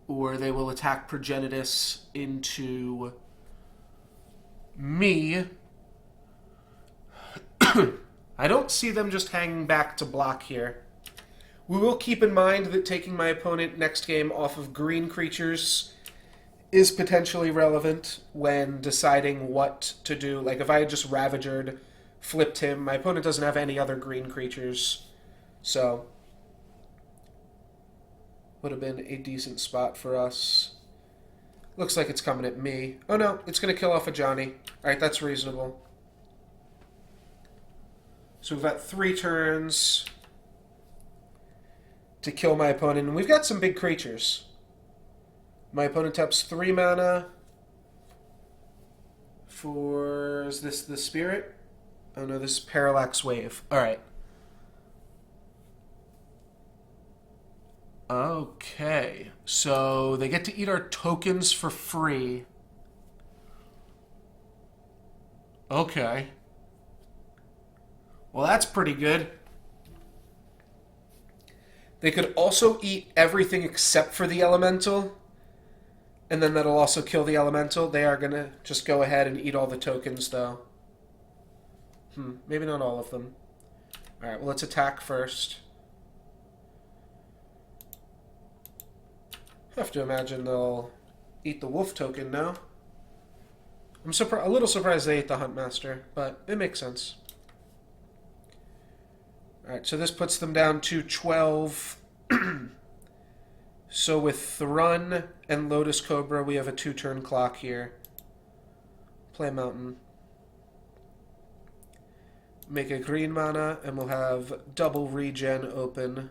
or they will attack Progenitus into me. I don't see them just hanging back to block here. We will keep in mind that taking my opponent next game off of green creatures is potentially relevant when deciding what to do. Like, if I had just Ravagered, flipped him, my opponent doesn't have any other green creatures, so would have been a decent spot for us. Looks like it's coming at me. Oh no, it's going to kill off a Johnny. Alright, that's reasonable. So we've got 3 turns to kill my opponent, and we've got some big creatures. My opponent taps 3 mana for... is this the Spirit? Oh no, this is Parallax Wave. Alright. Okay. So they get to eat our tokens for free. Okay. Well, that's pretty good. They could also eat everything except for the Elemental. And then that'll also kill the Elemental. They are going to just go ahead and eat all the tokens, though. Maybe not all of them. Alright, well, let's attack first. I have to imagine they'll eat the Wolf token now. I'm a little surprised they ate the Huntmaster, but it makes sense. Alright, so this puts them down to 12. So with Thrun and Lotus Cobra, we have a 2-turn clock here. Play Mountain. Make a green mana, and we'll have double regen open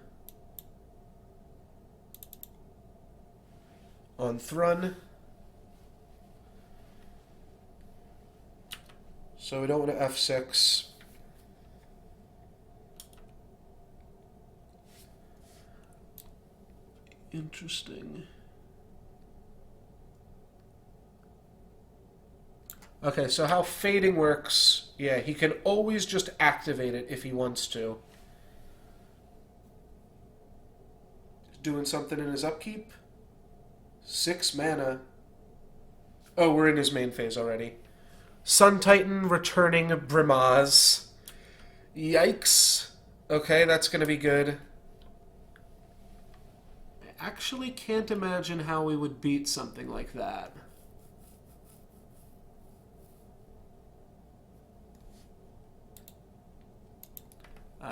on Thrun. So we don't want to F6. Interesting. Okay, so how fading works, yeah, he can always just activate it if he wants to. Doing something in his upkeep? 6 mana. Oh, we're in his main phase already. Sun Titan returning Brimaz. Yikes. Okay, that's going to be good. I actually can't imagine how we would beat something like that.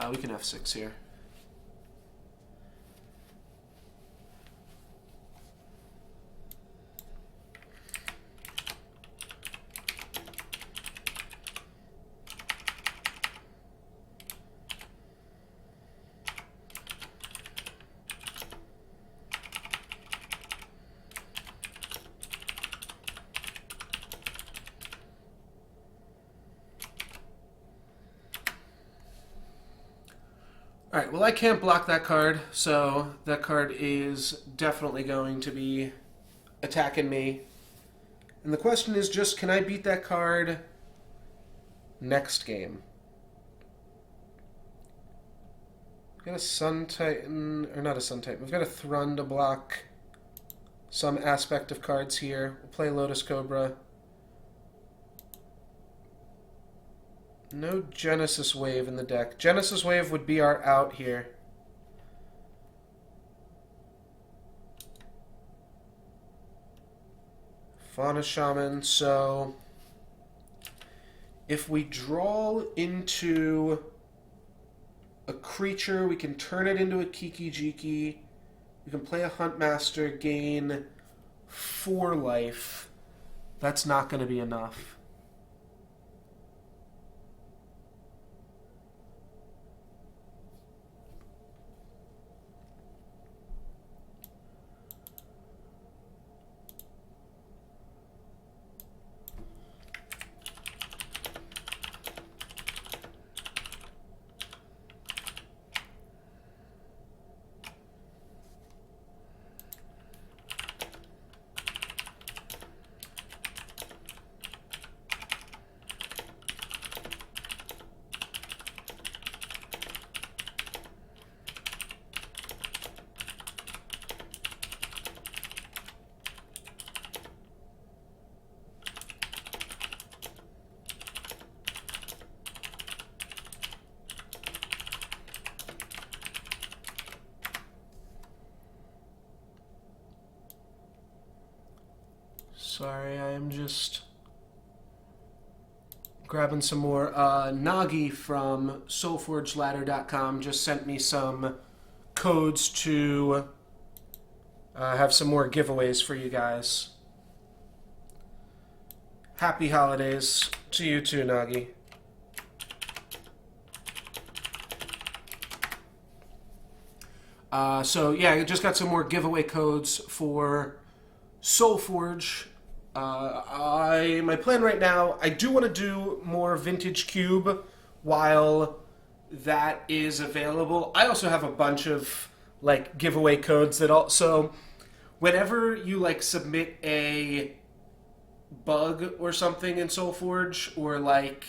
We can F6 here. Alright, well I can't block that card, so that card is definitely going to be attacking me. And the question is just, can I beat that card next game? We've got a Sun Titan, or not a Sun Titan, we've got a Thrun to block some aspect of cards here. We'll play Lotus Cobra. No Genesis Wave in the deck. Genesis Wave would be our out here. Fauna Shaman, so if we draw into a creature, we can turn it into a Kiki Jiki. We can play a Huntmaster, gain 4 life. That's not going to be enough. Sorry, I am just grabbing some more. Nagi from SolforgeLadder.com just sent me some codes to have some more giveaways for you guys. Happy holidays to you too, Nagi. So yeah, I just got some more giveaway codes for Solforge. My plan right now, I do want to do more Vintage Cube while that is available. I also have a bunch of like giveaway codes that also, whenever you like submit a bug or something in Solforge or like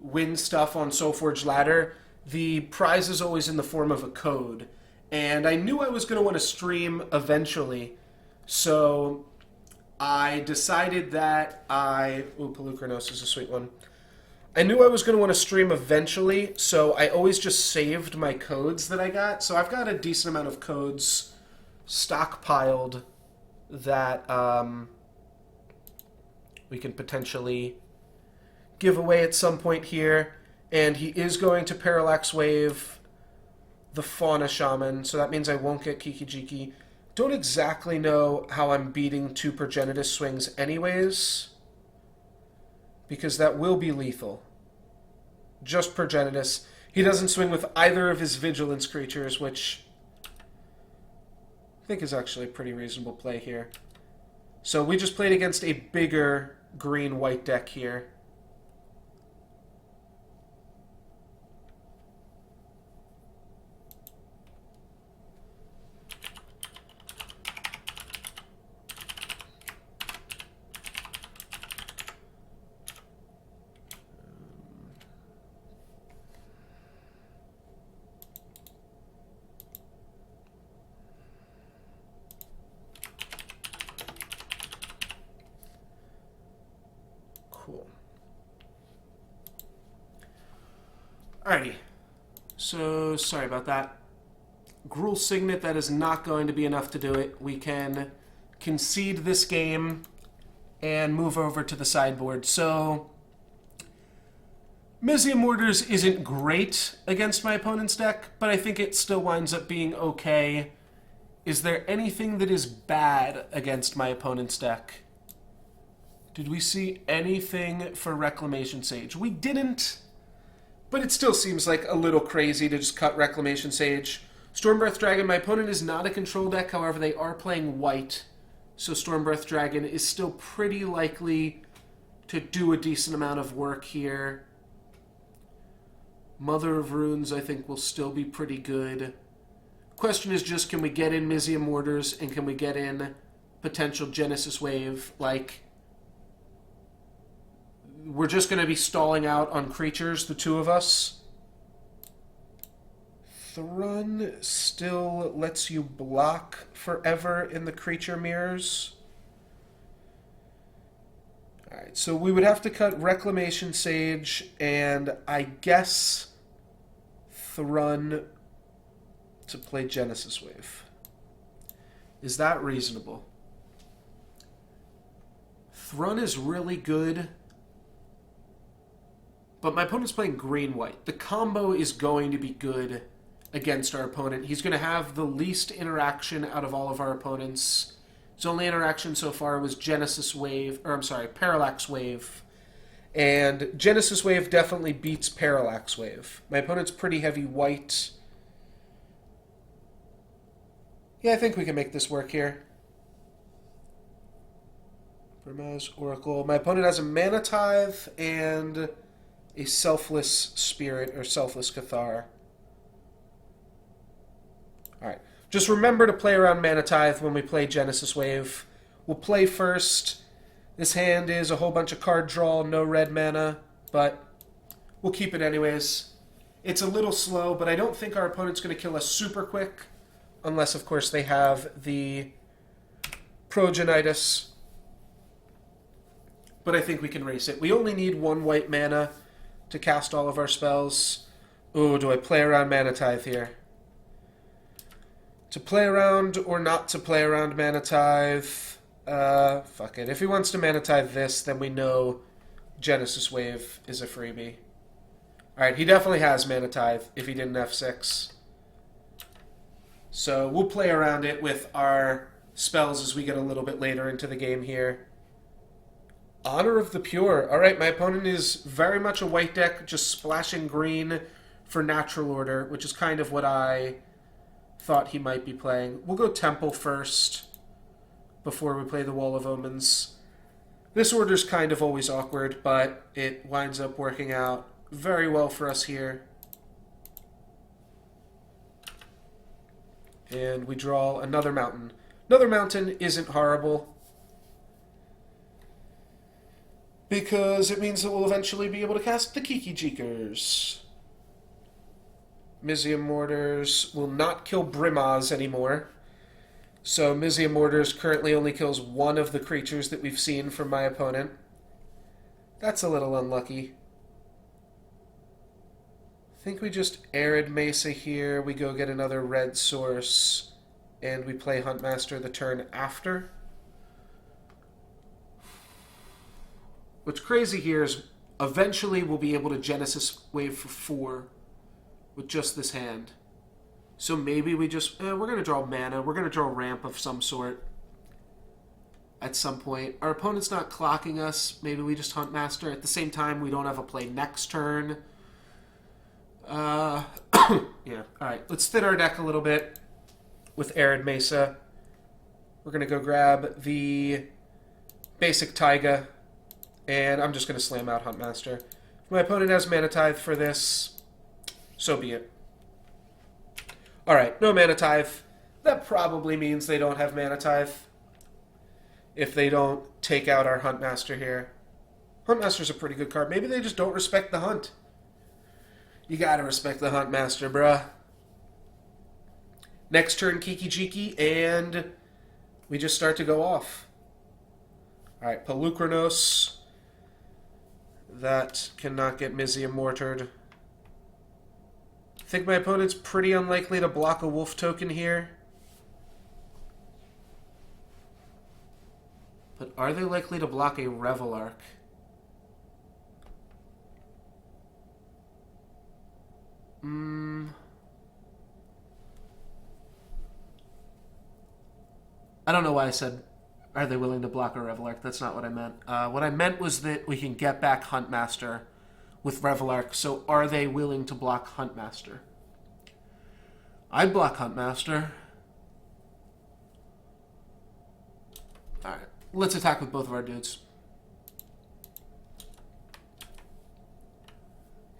win stuff on Solforge Ladder, the prize is always in the form of a code. And I knew I was going to want to stream eventually, so I decided that Pelucranos is a sweet one. I knew I was going to want to stream eventually, so I always just saved my codes that I got. So I've got a decent amount of codes stockpiled that we can potentially give away at some point here. And he is going to Parallax Wave the Fauna Shaman, so that means I won't get Kiki-Jiki. Don't exactly know how I'm beating 2 Progenitus swings anyways, because that will be lethal. Just Progenitus. He doesn't swing with either of his Vigilance creatures, which I think is actually a pretty reasonable play here. So we just played against a bigger green-white deck here. Cool. Alrighty. So, sorry about that. Gruul Signet, that is not going to be enough to do it. We can concede this game and move over to the sideboard. So, Mizzium Mortars isn't great against my opponent's deck, but I think it still winds up being okay. Is there anything that is bad against my opponent's deck? Did we see anything for Reclamation Sage? We didn't, but it still seems like a little crazy to just cut Reclamation Sage. Stormbreath Dragon, my opponent is not a control deck, however they are playing white, so Stormbreath Dragon is still pretty likely to do a decent amount of work here. Mother of Runes, I think, will still be pretty good. Question is just, can we get in Mizzium Mortars, and can we get in potential Genesis Wave? Like, we're just going to be stalling out on creatures, the two of us. Thrun still lets you block forever in the creature mirrors. Alright, so we would have to cut Reclamation Sage and I guess Thrun to play Genesis Wave. Is that reasonable? Thrun is really good, but my opponent's playing green-white. The combo is going to be good against our opponent. He's going to have the least interaction out of all of our opponents. His only interaction so far was Parallax Wave. And Genesis Wave definitely beats Parallax Wave. My opponent's pretty heavy white. Yeah, I think we can make this work here. Vermaz Oracle. My opponent has a Mana Tithe and a Selfless Spirit or Selfless Cathar. Alright. Just remember to play around Mana Tithe when we play Genesis Wave. We'll play first. This hand is a whole bunch of card draw, no red mana, but we'll keep it anyways. It's a little slow, but I don't think our opponent's going to kill us super quick, unless, of course, they have the Progenitus. But I think we can race it. We only need 1 white mana to cast all of our spells. Ooh, do I play around Mana Tithe here? To play around or not to play around Mana Tithe? Fuck it. If he wants to Mana Tithe this, then we know Genesis Wave is a freebie. Alright, he definitely has Mana Tithe if he didn't F6. So we'll play around it with our spells as we get a little bit later into the game here. Honor of the Pure. Alright, my opponent is very much a white deck, just splashing green for Natural Order, which is kind of what I thought he might be playing. We'll go Temple first before we play the Wall of Omens. This order's kind of always awkward, but it winds up working out very well for us here. And we draw another mountain. Another mountain isn't horrible, because it means that we'll eventually be able to cast the Kiki Jeekers. Mizium Mortars will not kill Brimaz anymore. So Mizium Mortars currently only kills one of the creatures that we've seen from my opponent. That's a little unlucky. I think we just Arid Mesa here. We go get another red source. And we play Huntmaster the turn after. What's crazy here is eventually we'll be able to Genesis Wave for 4 with just this hand. So maybe we just... we're going to draw mana. We're going to draw ramp of some sort at some point. Our opponent's not clocking us. Maybe we just Huntmaster. At the same time, we don't have a play next turn. Yeah. Alright, let's thin our deck a little bit with Arid Mesa. We're going to go grab the basic Taiga, and I'm just going to slam out Huntmaster. If my opponent has Mana Tithe for this, so be it. Alright, no Mana Tithe. That probably means they don't have Mana Tithe if they don't take out our Huntmaster here. Huntmaster's a pretty good card. Maybe they just don't respect the Hunt. You gotta respect the Huntmaster, bruh. Next turn, Kiki Jiki, and we just start to go off. Alright, Pelucranos. That cannot get Mizium Mortared. I think my opponent's pretty unlikely to block a wolf token here. But are they likely to block a Revelark? I don't know why I said, are they willing to block a Revelark? That's not what I meant. What I meant was that we can get back Huntmaster with Revelark, so are they willing to block Huntmaster? I'd block Huntmaster. Alright, let's attack with both of our dudes.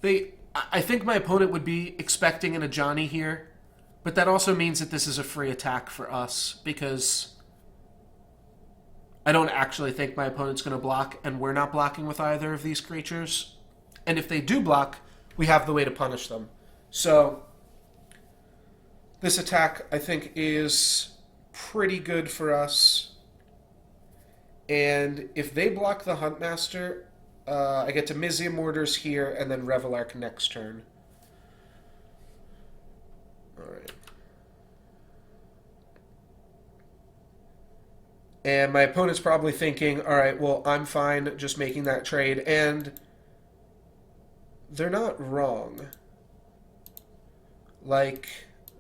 I think my opponent would be expecting an Ajani here, but that also means that this is a free attack for us, because I don't actually think my opponent's going to block, and we're not blocking with either of these creatures. And if they do block, we have the way to punish them. So this attack, I think, is pretty good for us. And if they block the Huntmaster, I get to Mizium Mortars here, and then Revelark next turn. Alright. And my opponent's probably thinking, alright, well, I'm fine just making that trade. And they're not wrong. Like,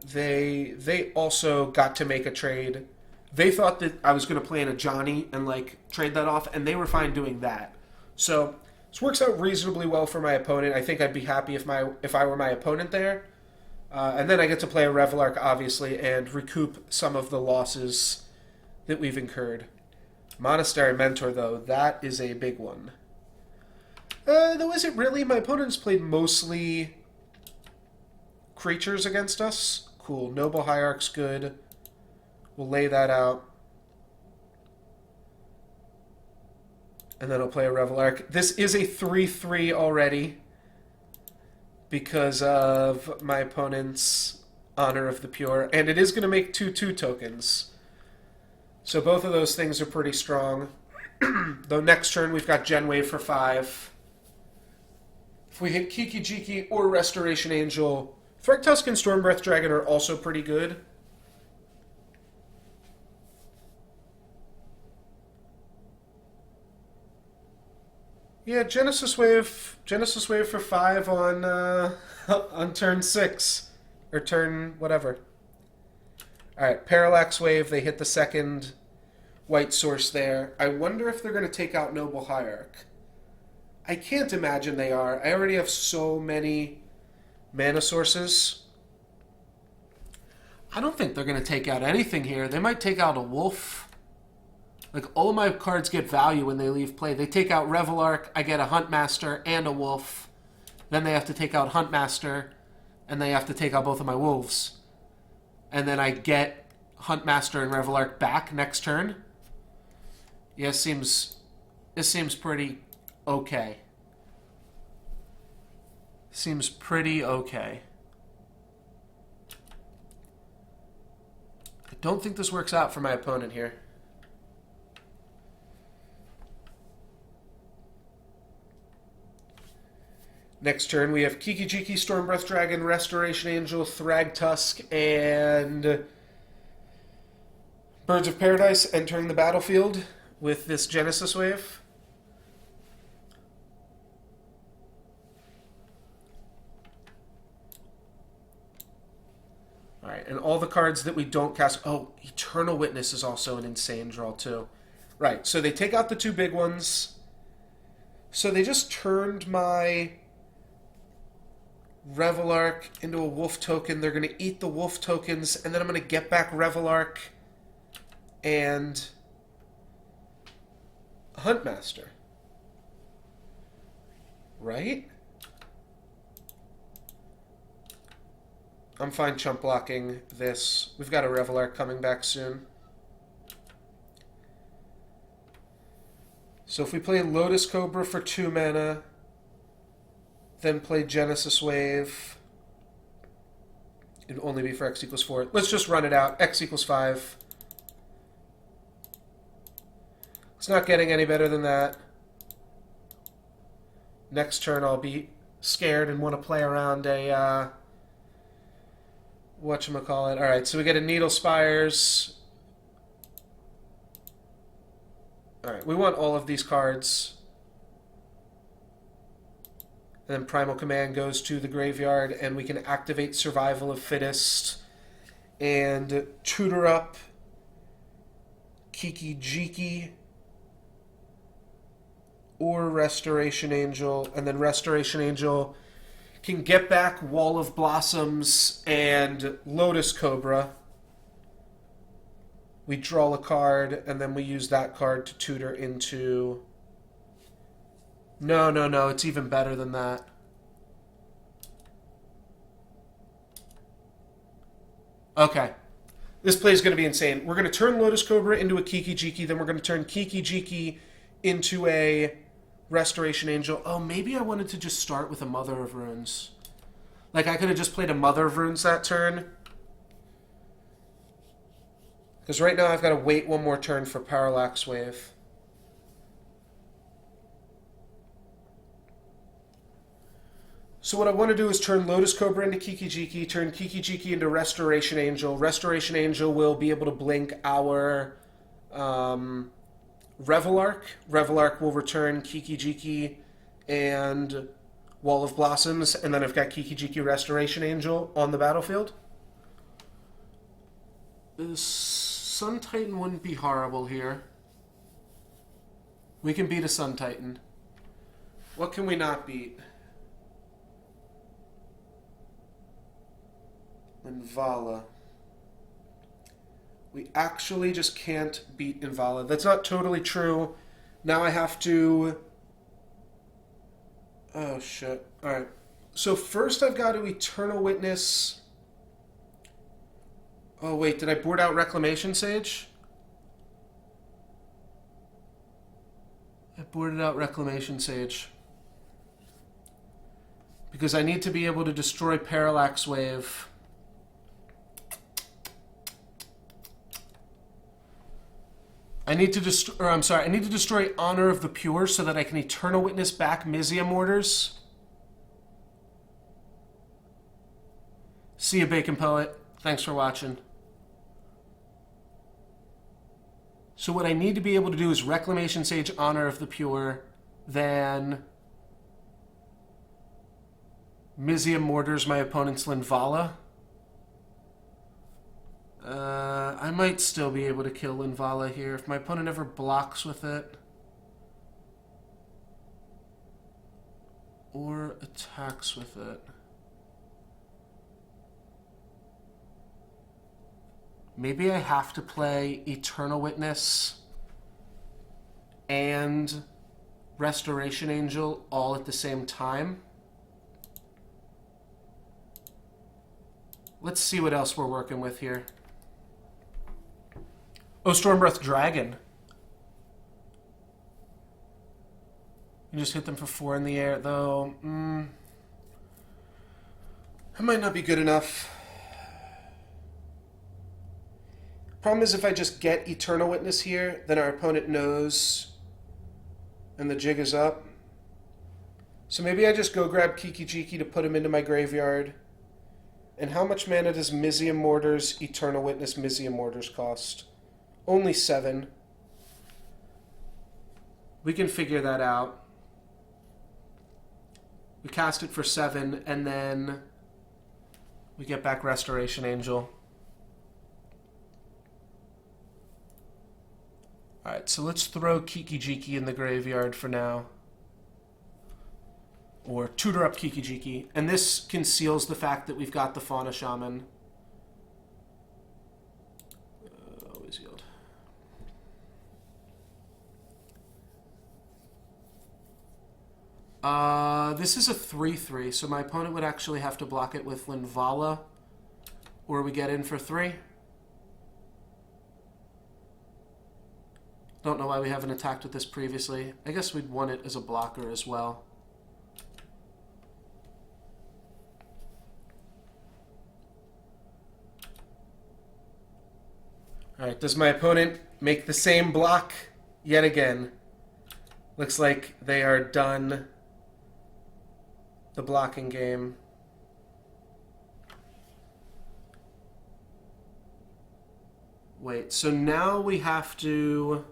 they also got to make a trade. They thought that I was going to play in a Johnny and, like, trade that off, and they were fine doing that. So this works out reasonably well for my opponent. I think I'd be happy if I were my opponent there. And then I get to play a Revelark, obviously, and recoup some of the losses that we've incurred. Monastery Mentor, though, that is a big one. Though is it really? My opponent's played mostly creatures against us. Cool. Noble Hierarch's good. We'll lay that out. And then I'll play a Revelark. This is a 3/3 already because of my opponent's Honor of the Pure. And it is going to make 2/2 tokens. So both of those things are pretty strong. Though next turn we've got Gen Wave for 5. If we hit Kiki Jiki or Restoration Angel, Thragtusk and Stormbreath Dragon are also pretty good. Yeah, Genesis Wave for 5 on on turn 6 or turn whatever. All right, Parallax Wave. They hit the second white source there. I wonder if they're going to take out Noble Hierarch. I can't imagine they are. I already have so many mana sources. I don't think they're going to take out anything here. They might take out a wolf. Like, all of my cards get value when they leave play. They take out Revelark, I get a Huntmaster and a wolf. Then they have to take out Huntmaster, and they have to take out both of my wolves. And then I get Huntmaster and Revelark back next turn. Yeah, this seems pretty okay. Seems pretty okay. I don't think this works out for my opponent here. Next turn, we have Kiki Jiki, Stormbreath Dragon, Restoration Angel, Thragtusk, and Birds of Paradise entering the battlefield with this Genesis Wave. Alright, and all the cards that we don't cast... Oh, Eternal Witness is also an insane draw, too. Right, so they take out the two big ones. So they just turned my Revelark into a wolf token. They're going to eat the wolf tokens, and then I'm going to get back Revelark and Huntmaster. Right? I'm fine chump blocking this. We've got a Revelark coming back soon. So if we play Lotus Cobra for 2 mana, then play Genesis Wave, it'd only be for X equals 4. Let's just run it out. X equals 5. It's not getting any better than that. Next turn I'll be scared and want to play around a... whatchamacallit. Alright, so we get a Needle Spires. Alright, we want all of these cards. And then Primal Command goes to the graveyard, and we can activate Survival of Fittest and tutor up Kiki Jiki or Restoration Angel, and then Restoration Angel can get back Wall of Blossoms and Lotus Cobra. We draw a card, and then we use that card to tutor into... No, it's even better than that. Okay. This play is going to be insane. We're going to turn Lotus Cobra into a Kiki Jiki, then we're going to turn Kiki Jiki into a Restoration Angel. Oh, maybe I wanted to just start with a Mother of Runes. Like, I could have just played a Mother of Runes that turn. Because right now I've got to wait one more turn for Parallax Wave. So what I want to do is turn Lotus Cobra into Kiki Jiki, turn Kiki Jiki into Restoration Angel. Restoration Angel will be able to blink our Revelark. Revelark will return Kiki Jiki and Wall of Blossoms, and then I've got Kiki Jiki Restoration Angel on the battlefield. The Sun Titan wouldn't be horrible here. We can beat a Sun Titan. What can we not beat? Invala. We actually just can't beat Invala. That's not totally true. Now I have to... Oh, shit. Alright. So first I've got to Eternal Witness... Oh, wait. Did I board out Reclamation Sage? I boarded out Reclamation Sage. Because I need to be able to destroy Parallax Wave... I need to destroy Honor of the Pure so that I can Eternal Witness back Mizia Mortars. See you, Bacon Poet. Thanks for watching. So what I need to be able to do is Reclamation Sage Honor of the Pure, than Mizium Mortars my opponent's Linvala. I might still be able to kill Linvala here if my opponent ever blocks with it. Or attacks with it. Maybe I have to play Eternal Witness and Restoration Angel all at the same time. Let's see what else we're working with here. Oh, Stormbreath Dragon. You just hit them for 4 in the air, though. That might not be good enough. Problem is, if I just get Eternal Witness here, then our opponent knows, and the jig is up. So maybe I just go grab Kiki-Jiki to put him into my graveyard. And how much mana does Mizium Mortars, Eternal Witness, Mizium Mortars cost? Only 7. We can figure that out. We cast it for 7, and then we get back Restoration Angel. Alright, so let's throw Kiki-Jiki in the graveyard for now. Or tutor up Kiki-Jiki. And this conceals the fact that we've got the Fauna Shaman. Always yield. This is a 3/3, so my opponent would actually have to block it with Linvala. Or we get in for 3. Don't know why we haven't attacked with this previously. I guess we'd want it as a blocker as well. Alright, does my opponent make the same block yet again? Looks like they are done the blocking game. Wait, so now we have to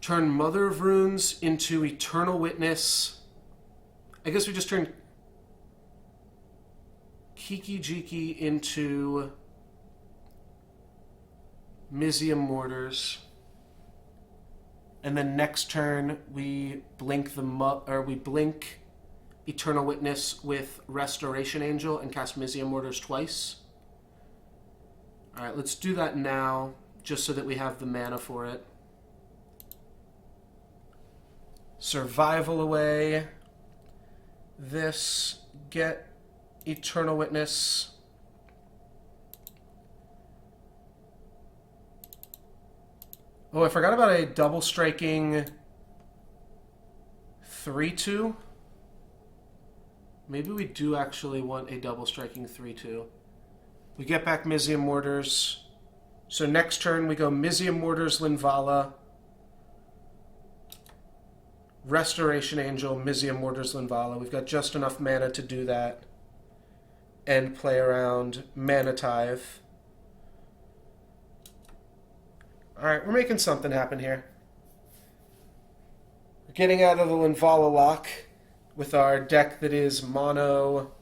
turn Mother of Runes into Eternal Witness. I guess we just turn Kiki-Jiki into Mizium Mortars. And then next turn we blink blink Eternal Witness with Restoration Angel and cast Mizium Mortars twice. Alright, let's do that now, just so that we have the mana for it. Survival away. This, get Eternal Witness. Oh, I forgot about a double striking 3/2. Maybe we do actually want a double striking 3/2. We get back Mizium Mortars. So next turn we go Mizium Mortars, Linvala, Restoration Angel, Mizium Mortars, Linvala. We've got just enough mana to do that and play around Mana Tithe. Alright, we're making something happen here. We're getting out of the Linvala lock with our deck that is mono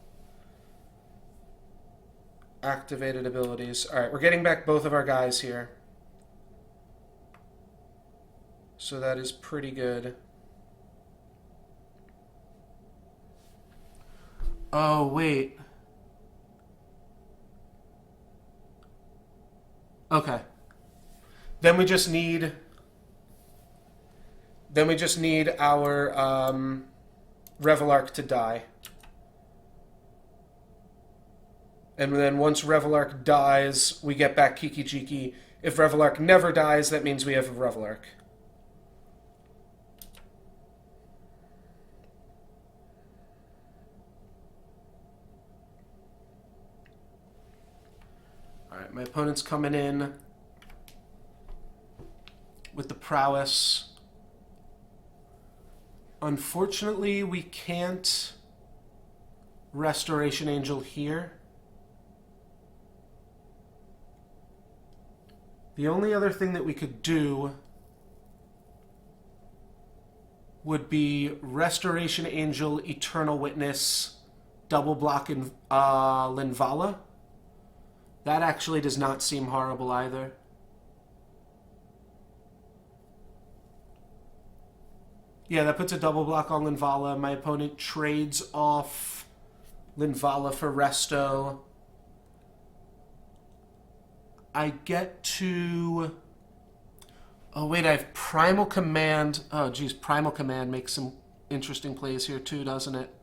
activated abilities. Alright, we're getting back both of our guys here. So that is pretty good. Oh, wait. Okay. Then we just need our Revelark to die. And then once Revelark dies, we get back Kiki-Jiki. If Revelark never dies, that means we have a Revelark. Alright, my opponent's coming in with the Prowess. Unfortunately, we can't Restoration Angel here. The only other thing that we could do would be Restoration Angel, Eternal Witness, double block in Linvala. That actually does not seem horrible either. Yeah, that puts a double block on Linvala. My opponent trades off Linvala for Resto. I get to... Oh, wait, I have Primal Command. Oh, geez, Primal Command makes some interesting plays here too, doesn't it?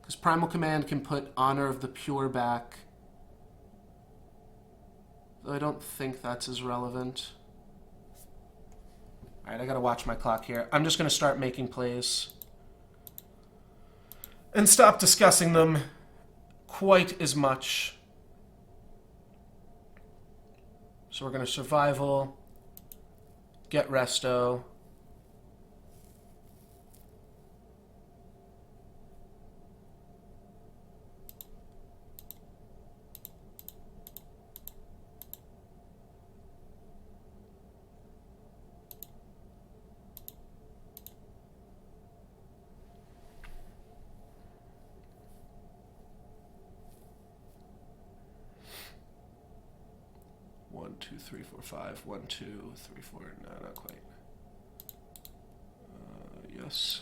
Because Primal Command can put Honor of the Pure back. Though I don't think that's as relevant. Alright, I gotta watch my clock here. I'm just gonna start making plays. And stop discussing them quite as much. So we're gonna Survival, get Resto. One, two, three, four, five. 1, 2, 3, 4. No, not quite. Yes.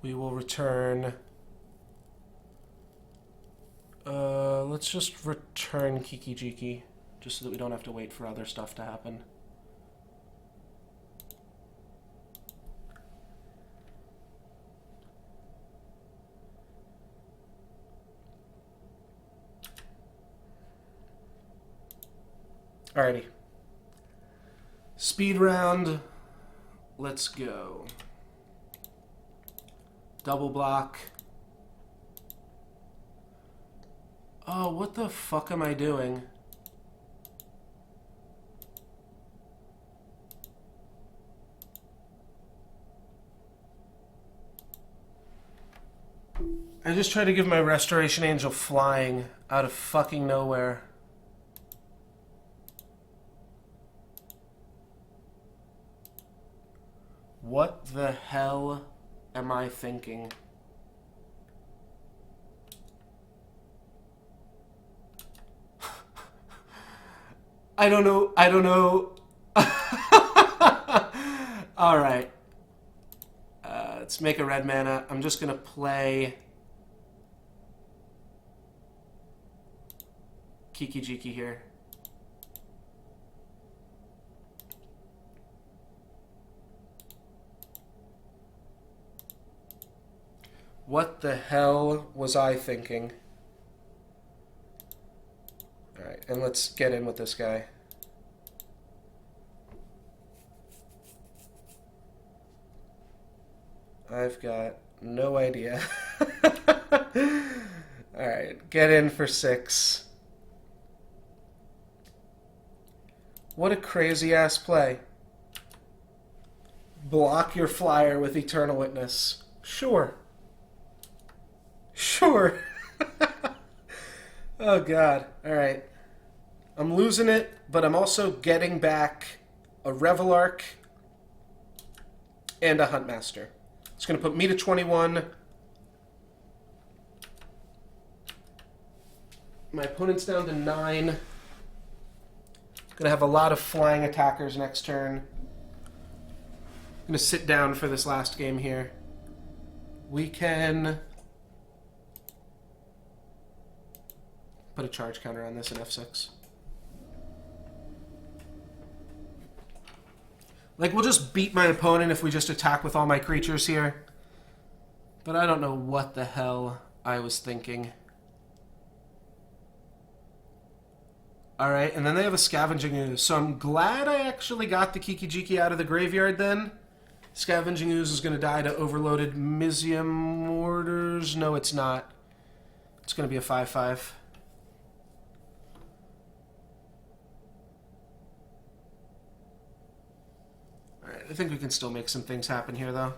We will return. Let's just return Kiki Jiki, just so that we don't have to wait for other stuff to happen. Alrighty. Speed round. Let's go. Double block. Oh, what the fuck am I doing? I just tried to give my Restoration Angel flying out of fucking nowhere. What the hell am I thinking? I don't know. I don't know. All right. Let's make a red mana. I'm just going to play Kiki Jiki here. What the hell was I thinking? Alright, and let's get in with this guy. I've got no idea. Alright, get in for 6. What a crazy-ass play. Block your flyer with Eternal Witness. Sure. Sure. Oh, God. Alright. I'm losing it, but I'm also getting back a Revelark and a Huntmaster. It's going to put me to 21. My opponent's down to 9. Going to have a lot of flying attackers next turn. I'm going to sit down for this last game here. We can put a charge counter on this in F6. Like, we'll just beat my opponent if we just attack with all my creatures here. But I don't know what the hell I was thinking. Alright, and then they have a Scavenging Ooze. So I'm glad I actually got the Kiki Jiki out of the graveyard then. Scavenging Ooze is going to die to Overloaded Mizium Mortars. No, it's not. It's going to be a 5/5. Alright, I think we can still make some things happen here, though.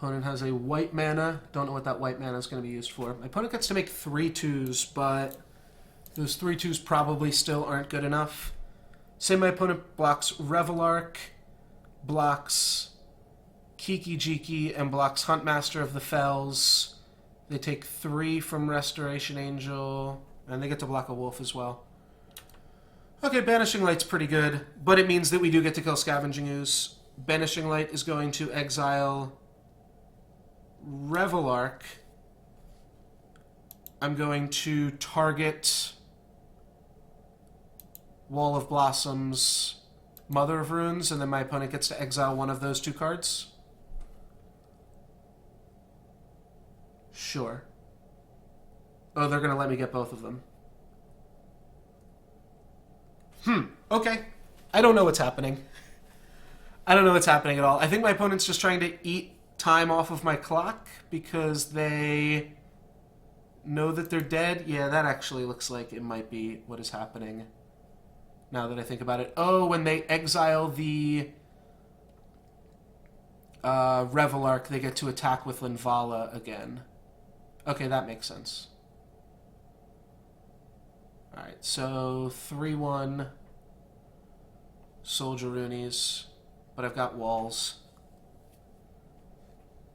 Opponent has a white mana. Don't know what that white mana is going to be used for. My opponent gets to make 3 2s, but those 3 2s probably still aren't good enough. Say my opponent blocks Revelark, blocks Kiki Jiki, and blocks Huntmaster of the Fells. They take 3 from Restoration Angel, and they get to block a wolf as well. Okay, Banishing Light's pretty good, but it means that we do get to kill Scavenging Ooze. Banishing Light is going to exile Revelark. I'm going to target Wall of Blossoms, Mother of Runes, and then my opponent gets to exile one of those 2 cards. Sure. Oh, they're going to let me get both of them. Okay. I don't know what's happening. I don't know what's happening at all. I think my opponent's just trying to eat time off of my clock because they know that they're dead. Yeah, that actually looks like it might be what is happening now that I think about it. Oh, when they exile the Revelark, they get to attack with Linvala again. Okay, that makes sense. Alright, so 3-1 Soldier Roonies, but I've got walls.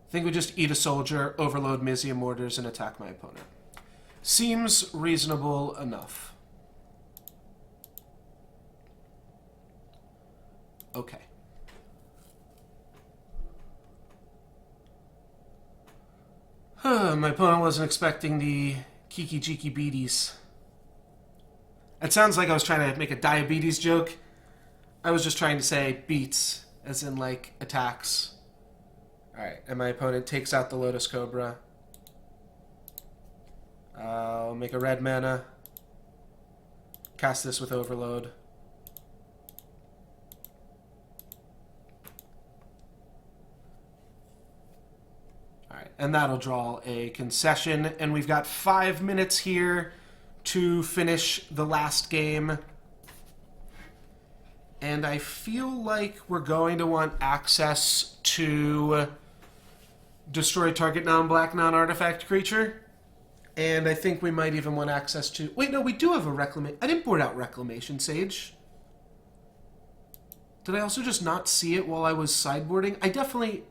I think we just eat a soldier, overload Mizium Mortars, and attack my opponent. Seems reasonable enough. Okay. My opponent wasn't expecting the Kiki Jiki Beaties. It sounds like I was trying to make a diabetes joke. I was just trying to say beats, as in, like, attacks. Alright, and my opponent takes out the Lotus Cobra. I'll make a red mana. Cast this with Overload. Alright, and that'll draw a concession. And we've got 5 minutes here to finish the last game. And I feel like we're going to want access to destroy target non-black, non-artifact creature. And I think we might even want access to... Wait, no, we do have a Reclamation... I didn't board out Reclamation Sage. Did I also just not see it while I was sideboarding? I definitely...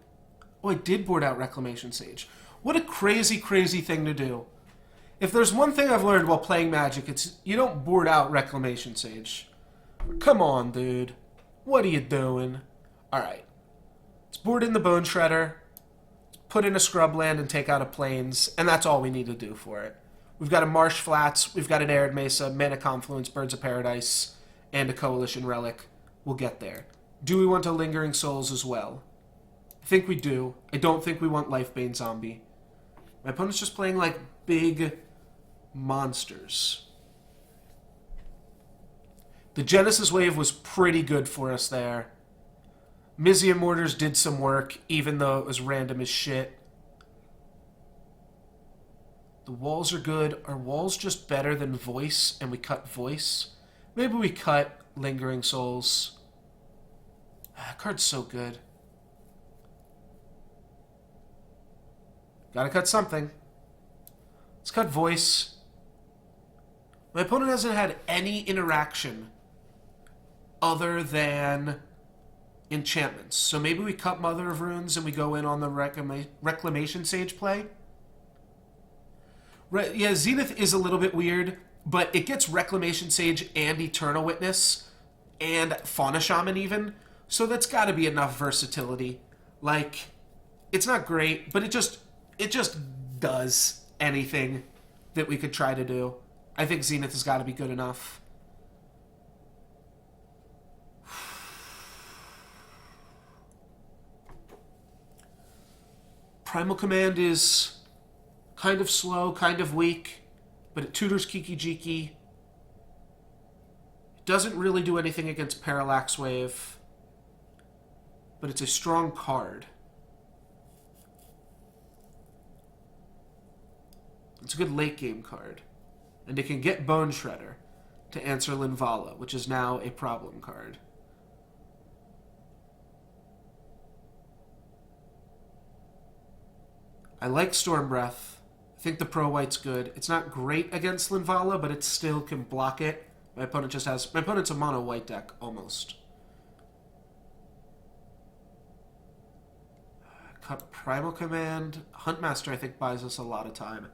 Oh, I did board out Reclamation Sage. What a crazy, crazy thing to do. If there's one thing I've learned while playing Magic, it's you don't board out Reclamation Sage. Come on, dude. What are you doing? Alright. Let's board in the Bone Shredder, put in a Scrubland, and take out a Plains, and that's all we need to do for it. We've got a Marsh Flats, we've got an Arid Mesa, Mana Confluence, Birds of Paradise, and a Coalition Relic. We'll get there. Do we want a Lingering Souls as well? I think we do. I don't think we want Lifebane Zombie. My opponent's just playing, like, big monsters. The Genesis Wave was pretty good for us there. Mizium Mortars did some work, even though it was random as shit. The walls are good. Are walls just better than Voice, and we cut Voice? Maybe we cut Lingering Souls. That card's so good. Gotta cut something. Let's cut Voice. My opponent hasn't had any interaction other than enchantments. So maybe we cut Mother of Runes and we go in on the Reclamation Sage play. Yeah, Zenith is a little bit weird, but it gets Reclamation Sage and Eternal Witness and Fauna Shaman even. So that's got to be enough versatility. Like, it's not great, but it just does anything that we could try to do. I think Zenith has got to be good enough. Primal Command is kind of slow, kind of weak, but it tutors Kiki Jiki. It doesn't really do anything against Parallax Wave, but it's a strong card. It's a good late game card. And it can get Bone Shredder to answer Linvala, which is now a problem card. I like Storm Breath. I think the Pro White's good. It's not great against Linvala, but it still can block it. My opponent's a mono white deck, almost. Cut Primal Command. Huntmaster, I think, buys us a lot of time.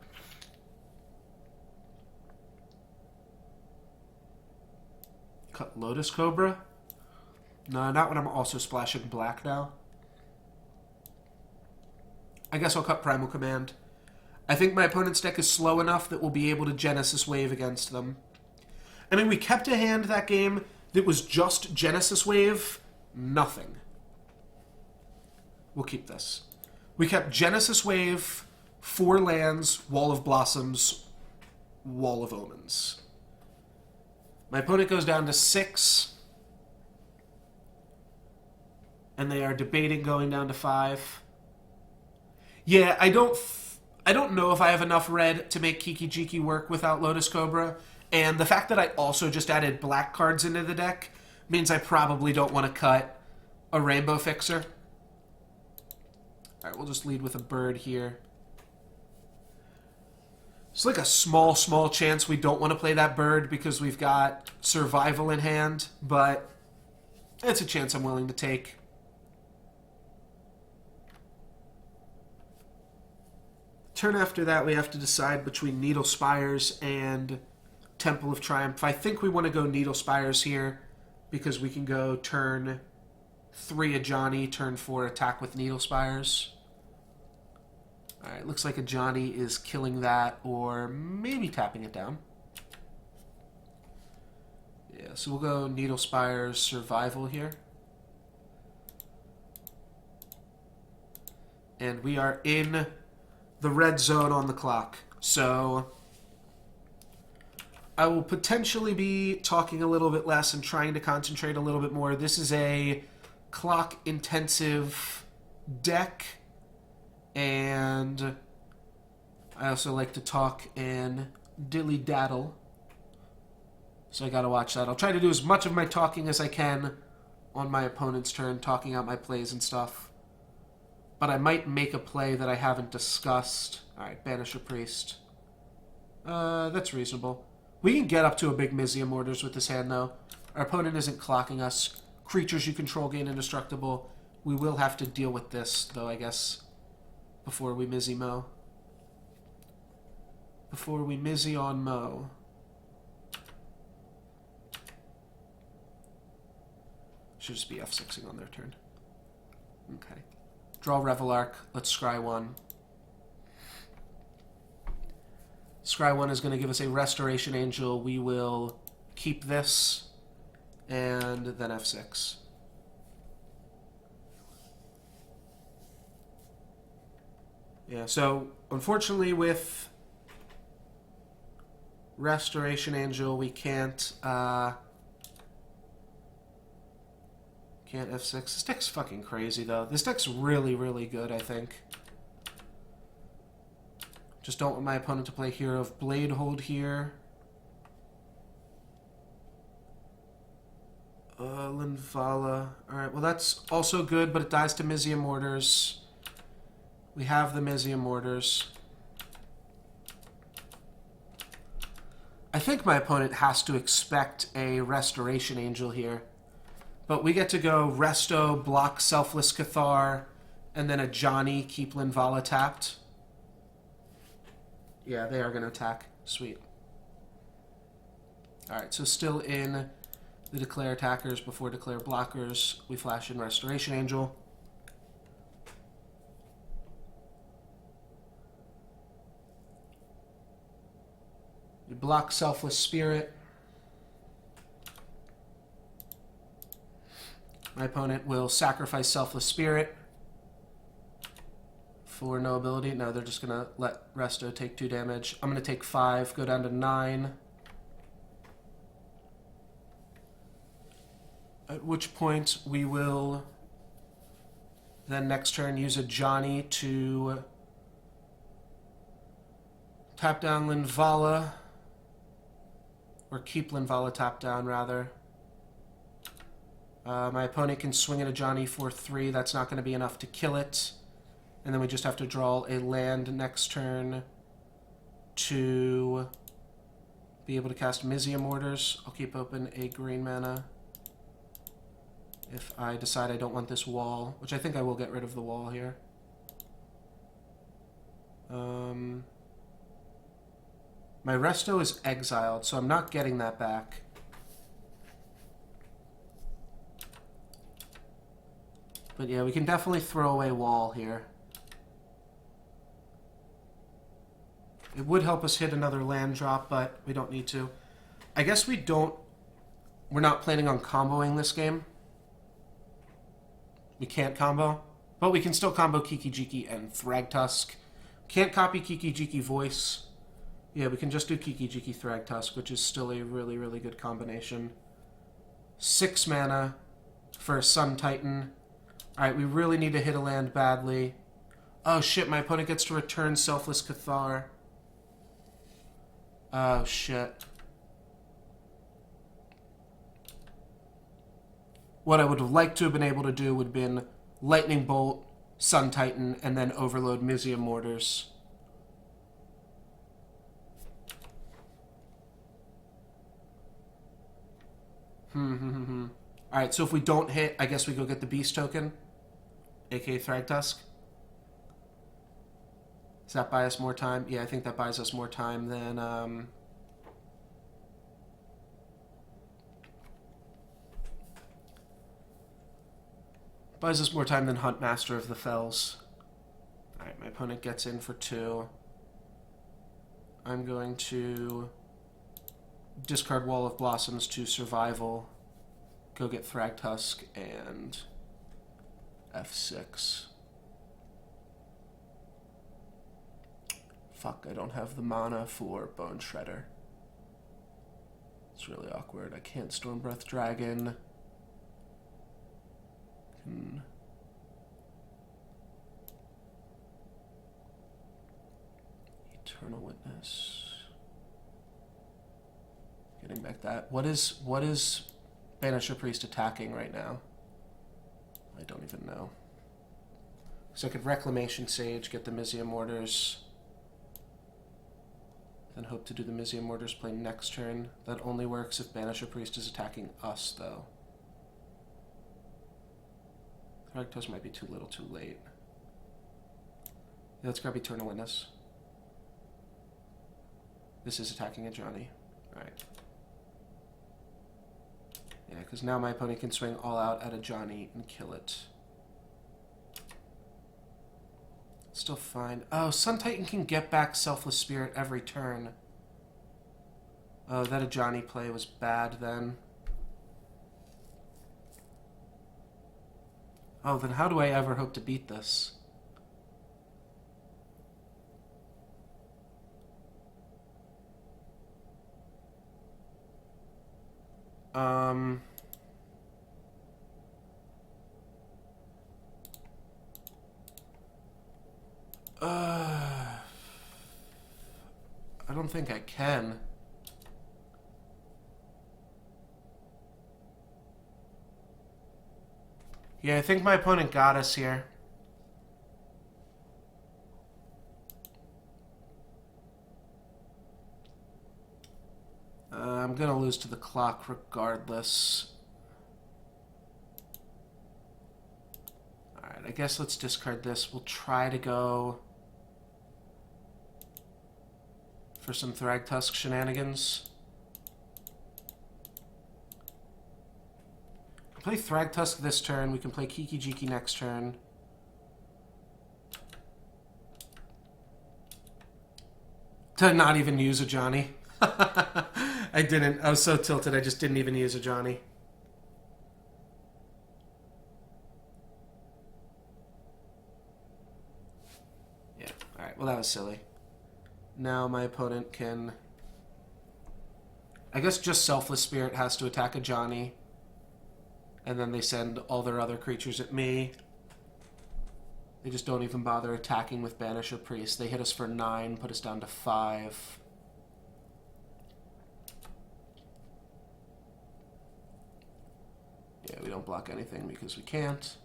Cut Lotus Cobra. No, not when I'm also splashing black now. I guess I'll cut Primal Command. I think my opponent's deck is slow enough that we'll be able to Genesis Wave against them. I mean, we kept a hand that game that was just Genesis Wave, nothing. We'll keep this. We kept Genesis Wave, 4 lands, Wall of Blossoms, Wall of Omens. My opponent goes down to 6. And they are debating going down to 5. Yeah, I don't know if I have enough red to make Kiki Jiki work without Lotus Cobra. And the fact that I also just added black cards into the deck means I probably don't want to cut a Rainbow Fixer. Alright, we'll just lead with a bird here. It's like a small chance we don't want to play that bird because we've got survival in hand, but it's a chance I'm willing to take. Turn after that, we have to decide between Needle Spires and Temple of Triumph. I think we want to go Needle Spires here because we can go turn 3 Ajani, turn 4 attack with Needle Spires. Alright, looks like Ajani is killing that or maybe tapping it down. Yeah, so we'll go Needle Spires Survival here. And we are in the red zone on the clock. So I will potentially be talking a little bit less and trying to concentrate a little bit more. This is a clock-intensive deck, and I also like to talk and dilly-daddle, so I gotta watch that. I'll try to do as much of my talking as I can on my opponent's turn, talking out my plays and stuff. But I might make a play that I haven't discussed. Alright, banish a priest. That's reasonable. We can get up to a big Mizium Orders with this hand, though. Our opponent isn't clocking us. Creatures you control gain indestructible. We will have to deal with this, though, I guess, before we Mizzy Mo. Before we Mizzy on Mo. Should just be F6ing on their turn. Okay. Draw Revelark. Let's scry 1. Scry 1 is going to give us a Restoration Angel. We will keep this, and then F6. Yeah, so unfortunately with Restoration Angel, we can't F6. This deck's fucking crazy, though. This deck's really, really good, I think. Just don't want my opponent to play Hero of Bladehold here. Linvala. Alright, well that's also good, but it dies to Mizium Orders. We have the Mizium Orders. I think my opponent has to expect a Restoration Angel here. But we get to go Resto, block Selfless Cathar, and then a Johnny, keep Linvala tapped. Yeah, they are going to attack. Sweet. Alright, so still in the declare attackers before declare blockers. We flash in Restoration Angel. We block Selfless Spirit. My opponent will sacrifice Selfless Spirit for no ability. No, they're just going to let Resto take 2 damage. I'm going to take 5, go down to 9. At which point we will then next turn use a Johnny to tap down Linvala, or keep Linvala tapped down, rather. My opponent can swing at a Johnny for 3. That's not going to be enough to kill it. And then we just have to draw a land next turn to be able to cast Mizzium Orders. I'll keep open a green mana if I decide I don't want this wall, which I think I will get rid of the wall here. My Resto is exiled, so I'm not getting that back. But yeah, we can definitely throw away wall here. It would help us hit another land drop, but we don't need to. I guess we're not planning on comboing this game. We can't combo, but we can still combo Kiki Jiki and Thragtusk. Can't copy Kiki Jiki Voice. Yeah, we can just do Kiki Jiki Thragtusk, which is still a really, really good combination. 6 mana for a Sun Titan. Alright, we really need to hit a land badly. Oh shit, my opponent gets to return Selfless Cathar. Oh shit. What I would have liked to have been able to do would have been Lightning Bolt, Sun Titan, and then overload Mizzium Mortars. Alright, so if we don't hit, I guess we go get the Beast token, aka Thragtusk. Does that buy us more time? Yeah, I think that buys us more time than... buys us more time than Hunt Master of the Fells. Alright, my opponent gets in for 2. I'm going to discard Wall of Blossoms to Survival, go get Thragtusk, and F6. Fuck, I don't have the mana for Bone Shredder. It's really awkward. I can't Stormbreath Dragon. Eternal Witness. Getting back that. What is Banisher Priest attacking right now? I don't even know. So I could Reclamation Sage, get the Mizzium Orders, then hope to do the Mizzium Orders play next turn. That only works if Banisher Priest is attacking us, though. Thragtusk might be too little too late. Yeah, let's grab Eternal Witness. This is attacking a Johnny. Alright. Yeah, because now my opponent can swing all out at a Johnny and kill it. Still fine. Oh, Sun Titan can get back Selfless Spirit every turn. Oh, that a Johnny play was bad then. Oh, then how do I ever hope to beat this? I don't think I can. Yeah, I think my opponent got us here. I'm gonna lose to the clock regardless. Alright, I guess let's discard this. We'll try to go for some Thragtusk shenanigans. Play Thragtusk this turn. We can play Kiki Jiki next turn. To not even use a Johnny. I didn't. I was so tilted I just didn't even use a Johnny. Yeah, alright. Well, that was silly. Now my opponent can... I guess just Selfless Spirit has to attack a Johnny. And then they send all their other creatures at me. They just don't even bother attacking with Banisher Priest. They hit us for 9, put us down to 5. Yeah, we don't block anything because we can't.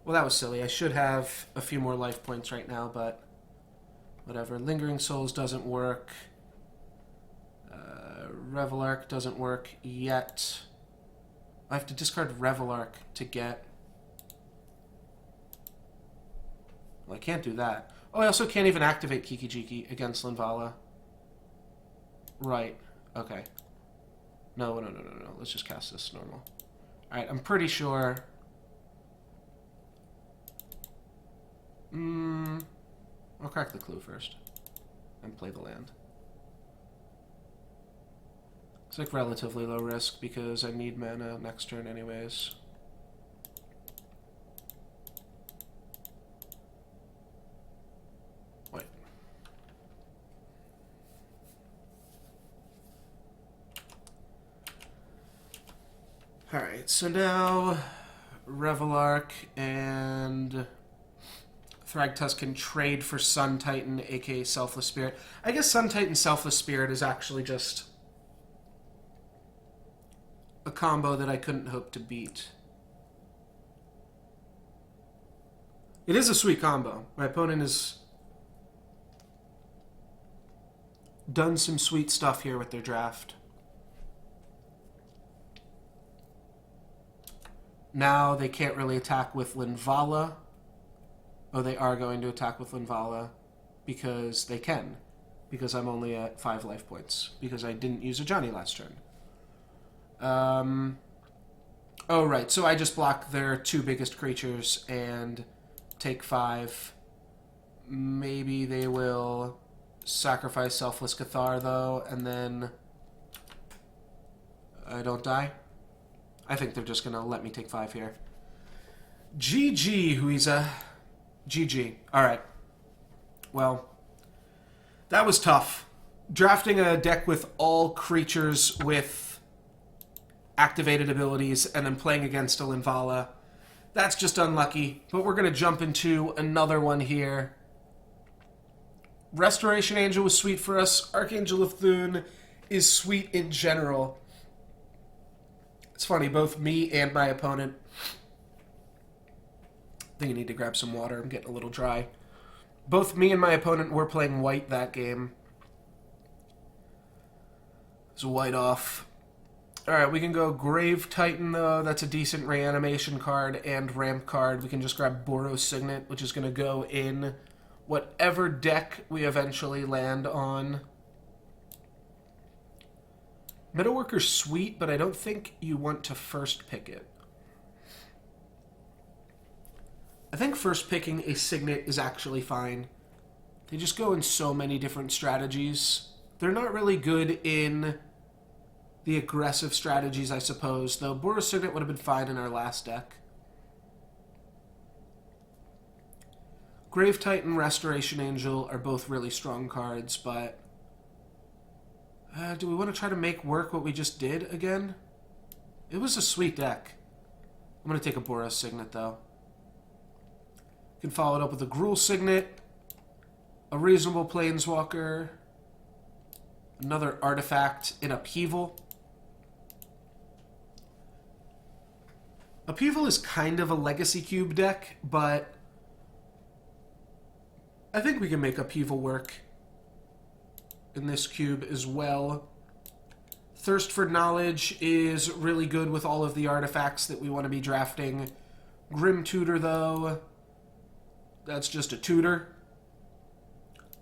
Well, that was silly. I should have a few more life points right now, but whatever. Lingering Souls doesn't work. Revelark doesn't work yet. I have to discard Revelark to get... Well, I can't do that. Oh, I also can't even activate Kiki-Jiki against Linvala. Right. Okay. No. Let's just cast this normal. Alright, I'm pretty sure... I'll crack the clue first. And play the land. It's like relatively low risk because I need mana next turn anyways. Wait. Alright, so now Revelark and Thragtusk can trade for Sun Titan, aka Selfless Spirit. I guess Sun Titan Selfless Spirit is actually just a combo that I couldn't hope to beat. It is a sweet combo. My opponent has done some sweet stuff here with their draft. Now they can't really attack with Linvala. Oh, they are going to attack with Linvala because they can. Because I'm only at 5 life points. Because I didn't use a Johnny last turn. Oh, right. So I just block their 2 biggest creatures and take 5. Maybe they will sacrifice Selfless Cathar, though, and then I don't die. I think they're just going to let me take 5 here. GG, Huiza. GG. Alright. Well, that was tough. Drafting a deck with all creatures with activated abilities and then playing against a Linvala, that's just unlucky. But we're going to jump into another one here. Restoration Angel was sweet for us. Archangel of Thune is sweet in general. It's funny, both me and my opponent... I think I need to grab some water. I'm getting a little dry. Both me and my opponent were playing white that game. It's white off. Alright, we can go Grave Titan, though. That's a decent reanimation card and ramp card. We can just grab Boros Signet, which is going to go in whatever deck we eventually land on. Metalworker's sweet, but I don't think you want to first pick it. I think first picking a Signet is actually fine. They just go in so many different strategies. They're not really good in the aggressive strategies, I suppose, though Boros Signet would have been fine in our last deck. Grave Titan, Restoration Angel are both really strong cards, but... do we want to try to make work what we just did again? It was a sweet deck. I'm going to take a Boros Signet, though. Can follow it up with a Gruul Signet, a Reasonable Planeswalker, another artifact in Upheaval. Upheaval is kind of a Legacy Cube deck, but I think we can make Upheaval work in this cube as well. Thirst for Knowledge is really good with all of the artifacts that we want to be drafting. Grim Tutor, though, that's just a tutor.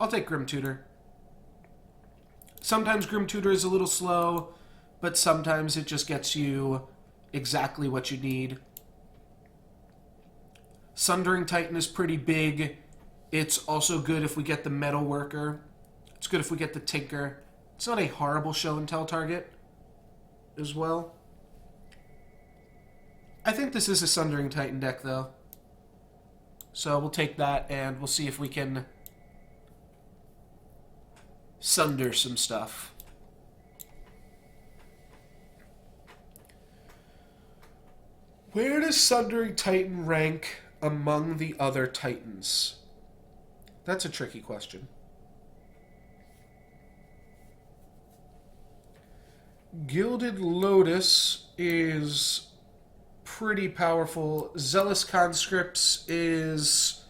I'll take Grim Tutor. Sometimes Grim Tutor is a little slow, but sometimes it just gets you exactly what you need. Sundering Titan is pretty big. It's also good if we get the Metal Worker. It's good if we get the Tinker. It's not a horrible show and tell target as well. I think this is a Sundering Titan deck, though. So we'll take that and we'll see if we can sunder some stuff. Where does Sundering Titan rank among the other Titans? That's a tricky question. Gilded Lotus is pretty powerful. Zealous Conscripts is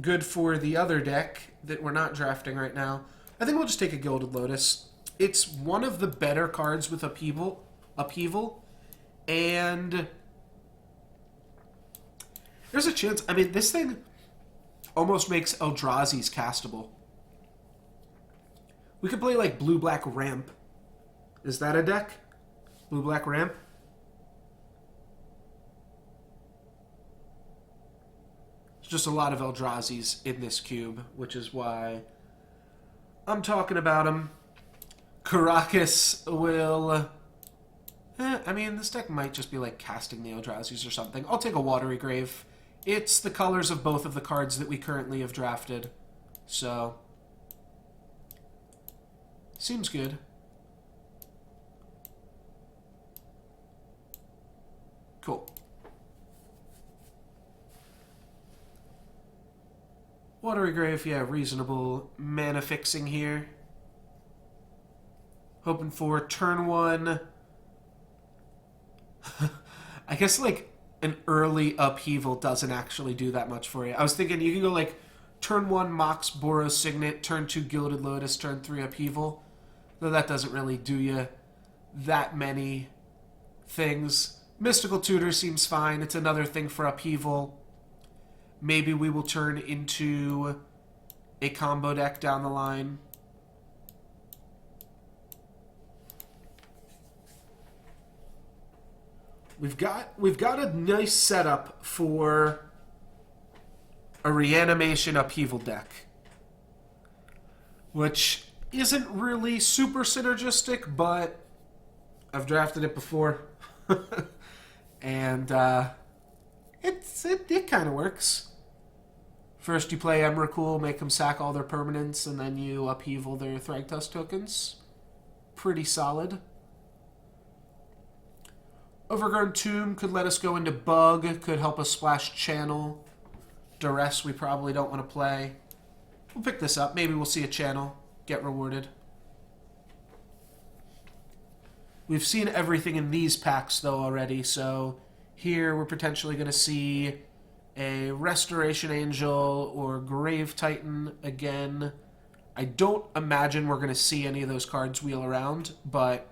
good for the other deck that we're not drafting right now. I think we'll just take a Gilded Lotus. It's one of the better cards with upheaval, and there's a chance. I mean, this thing almost makes Eldrazi's castable. We could play like Blue-Black Ramp. Is that a deck? Blue-Black Ramp? There's just a lot of Eldrazi's in this cube, which is why I'm talking about them. Karakas will... I mean, this deck might just be like casting the Eldrazi's or something. I'll take a Watery Grave. It's the colors of both of the cards that we currently have drafted. So... seems good. Cool. Watery Grave, yeah, reasonable mana fixing here. Hoping for turn one. I guess, like, an early upheaval doesn't actually do that much for you. I was thinking you can go, like, turn one Mox Boros Signet, turn two Gilded Lotus, turn three Upheaval. Though that doesn't really do you that many things. Mystical Tutor seems fine. It's another thing for Upheaval. Maybe we will turn into a combo deck down the line. We've got a nice setup for a Reanimation Upheaval deck, which isn't really super synergistic, but I've drafted it before, and it kind of works. First you play Emrakul, make them sack all their permanents, and then you upheaval their Thragtusk tokens. Pretty solid. Overgrown Tomb could let us go into Bug, could help us splash Channel. Duress we probably don't want to play. We'll pick this up. Maybe we'll see a Channel. Get rewarded. We've seen everything in these packs, though, already, so here we're potentially going to see a Restoration Angel or Grave Titan again. I don't imagine we're going to see any of those cards wheel around, but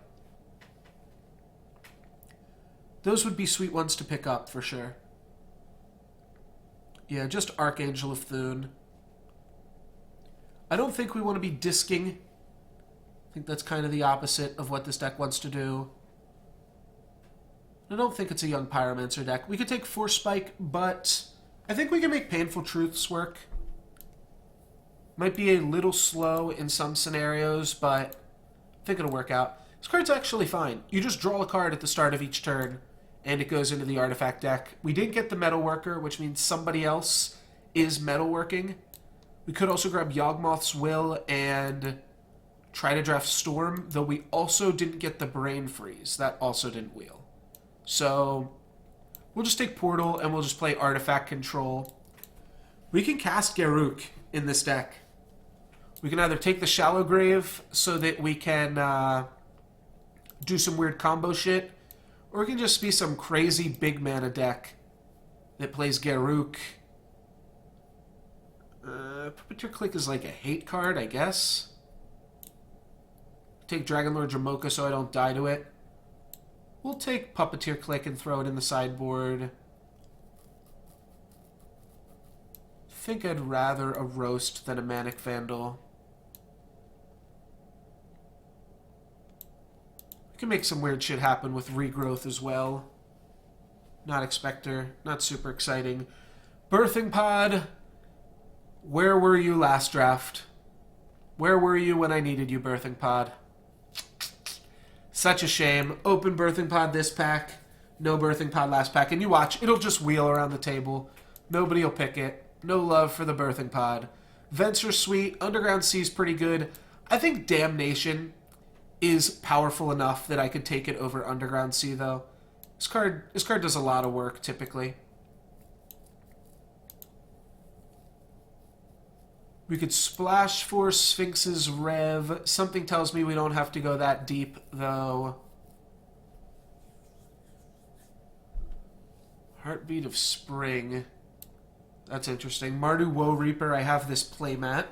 those would be sweet ones to pick up, for sure. Yeah, just Archangel of Thune. I don't think we want to be disking. I think that's kind of the opposite of what this deck wants to do. I don't think it's a Young Pyromancer deck. We could take Force Spike, but I think we can make Painful Truths work. Might be a little slow in some scenarios, but I think it'll work out. This card's actually fine. You just draw a card at the start of each turn, and it goes into the artifact deck. We didn't get the Metalworker, which means somebody else is metalworking. We could also grab Yawgmoth's Will and try to draft Storm, though we also didn't get the Brain Freeze. That also didn't wheel. So we'll just take Portal, and we'll just play Artifact Control. We can cast Garruk in this deck. We can either take the Shallow Grave so that we can do some weird combo shit, or it can just be some crazy big mana deck that plays Garruk. Puppeteer Click is like a hate card, I guess. Take Dragonlord Jamoka so I don't die to it. We'll take Puppeteer Click and throw it in the sideboard. I think I'd rather a Roast than a Manic Vandal. We can make some weird shit happen with Regrowth as well. Not Expector, not super exciting. Birthing Pod, where were you last draft? Where were you when I needed you, Birthing Pod? Such a shame. Open Birthing Pod this pack, no Birthing Pod last pack, and you watch, it'll just wheel around the table. Nobody will pick it. No love for the Birthing Pod. Vents are sweet. Underground Sea is pretty good. I think Damnation is powerful enough that I could take it over Underground Sea, though. This card does a lot of work, typically. We could splash for Sphinx's Rev. Something tells me we don't have to go that deep, though. Heartbeat of Spring. That's interesting. Mardu Woe Reaper, I have this playmat.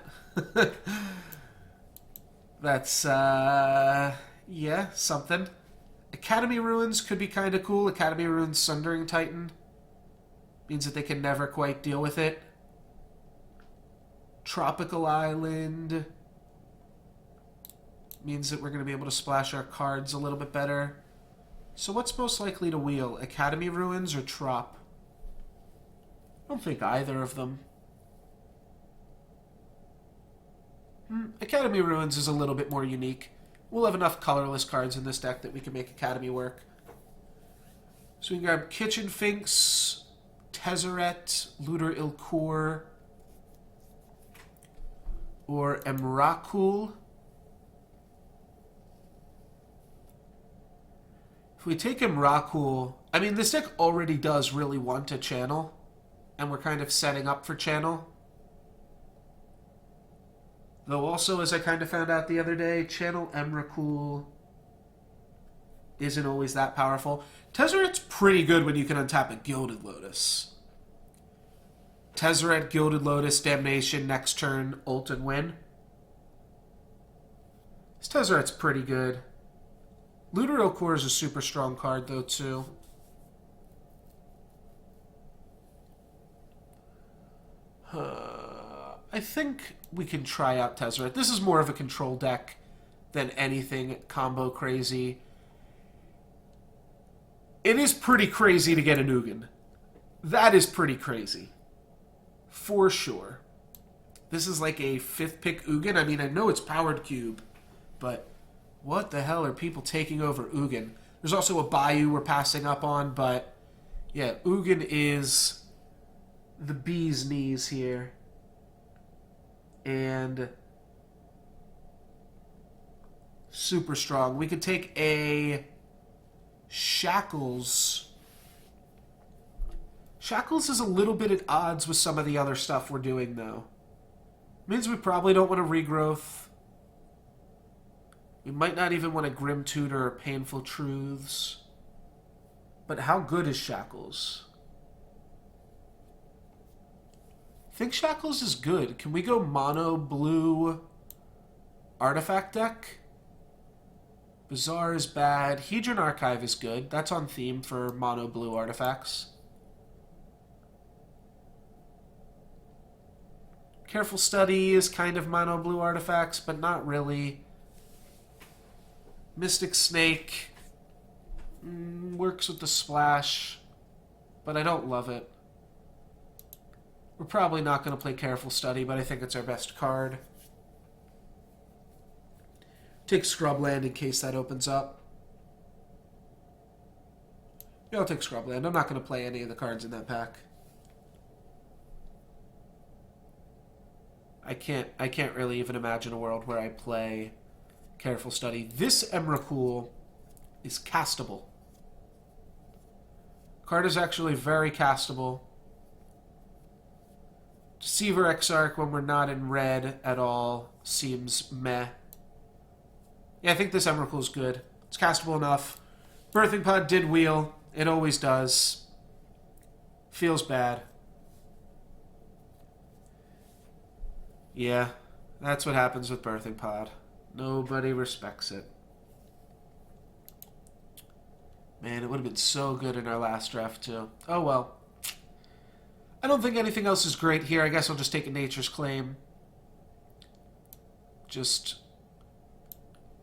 That's, yeah, something. Academy Ruins could be kind of cool. Academy Ruins Sundering Titan. Means that they can never quite deal with it. Tropical Island. Means that we're going to be able to splash our cards a little bit better. So what's most likely to wheel? Academy Ruins or Trop? I don't think either of them. Academy Ruins is a little bit more unique. We'll have enough colorless cards in this deck that we can make Academy work. So we can grab Kitchen Finks, Tezzeret, Looter Ilkor, or Emrakul. If we take Emrakul, I mean, this deck already does really want to channel, and we're kind of setting up for channel. Though also, as I kind of found out the other day, channel Emrakul isn't always that powerful. Tezzeret's pretty good when you can untap a Gilded Lotus. Tezzeret, Gilded Lotus, Damnation, next turn, ult and win. This Tezzeret's pretty good. Looter Ilkor is a super strong card, though, too. I think we can try out Tezzeret. This is more of a control deck than anything combo crazy. It is pretty crazy to get an Ugin. That is pretty crazy. For sure. This is like a 5th pick Ugin. I mean, I know it's Powered Cube, but what the hell are people taking over Ugin? There's also a Bayou we're passing up on, but yeah, Ugin is the bee's knees here. And super strong. We could take a Shackles. Shackles is a little bit at odds with some of the other stuff we're doing, though. Means we probably don't want a Regrowth. We might not even want a Grim Tutor or Painful Truths. But how good is Shackles? I think Shackles is good. Can we go mono blue artifact deck? Bazaar is bad. Hedron Archive is good. That's on theme for mono blue artifacts. Careful Study is kind of mono blue artifacts, but not really. Mystic Snake works with the splash, but I don't love it. We're probably not going to play Careful Study, but I think it's our best card. Take Scrubland in case that opens up. Yeah, I'll take Scrubland. I'm not going to play any of the cards in that pack. I can't really even imagine a world where I play Careful Study. This Emrakul is castable. Card is actually very castable. Deceiver Exarch when we're not in red at all seems meh. Yeah, I think this Emrakul is good. It's castable enough. Birthing Pod did wheel. It always does. Feels bad. Yeah, that's what happens with Birthing Pod. Nobody respects it. Man, it would have been so good in our last draft, too. Oh, well. I don't think anything else is great here. I guess I'll just take a Nature's Claim. Just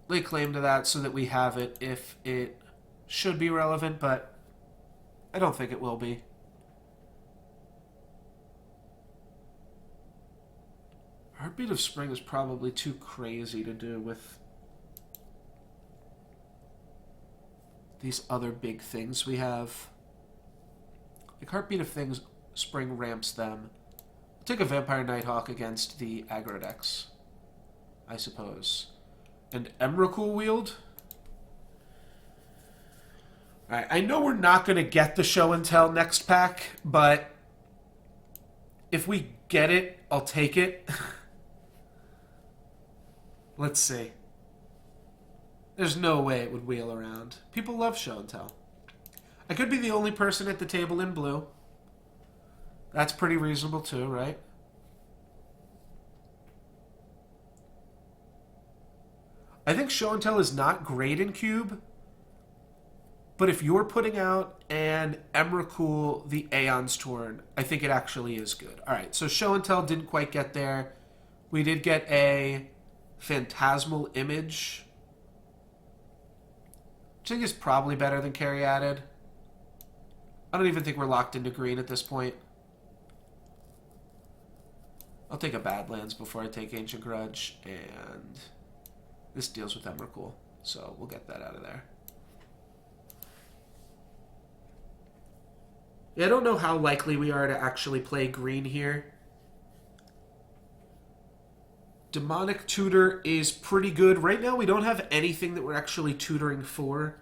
lay claim to that so that we have it if it should be relevant, but I don't think it will be. Heartbeat of Spring is probably too crazy to do with these other big things we have. Like Heartbeat of Spring ramps them. I'll take a Vampire Nighthawk against the aggro decks, I suppose. And Emrakul wield? Alright, I know we're not going to get the show and tell next pack, but if we get it, I'll take it. Let's see. There's no way it would wheel around. People love show and tell. I could be the only person at the table in blue. That's pretty reasonable too, right? I think Show and Tell is not great in Cube, but if you're putting out an Emrakul the Aeon's Torn, I think it actually is good. All right, so Show and Tell didn't quite get there. We did get a Phantasmal Image, which I think is probably better than Caryatid. I don't even think we're locked into green at this point. I'll take a Badlands before I take Ancient Grudge, and this deals with Emrakul, so we'll get that out of there. Yeah, I don't know how likely we are to actually play green here. Demonic Tutor is pretty good. Right now we don't have anything that we're actually tutoring for.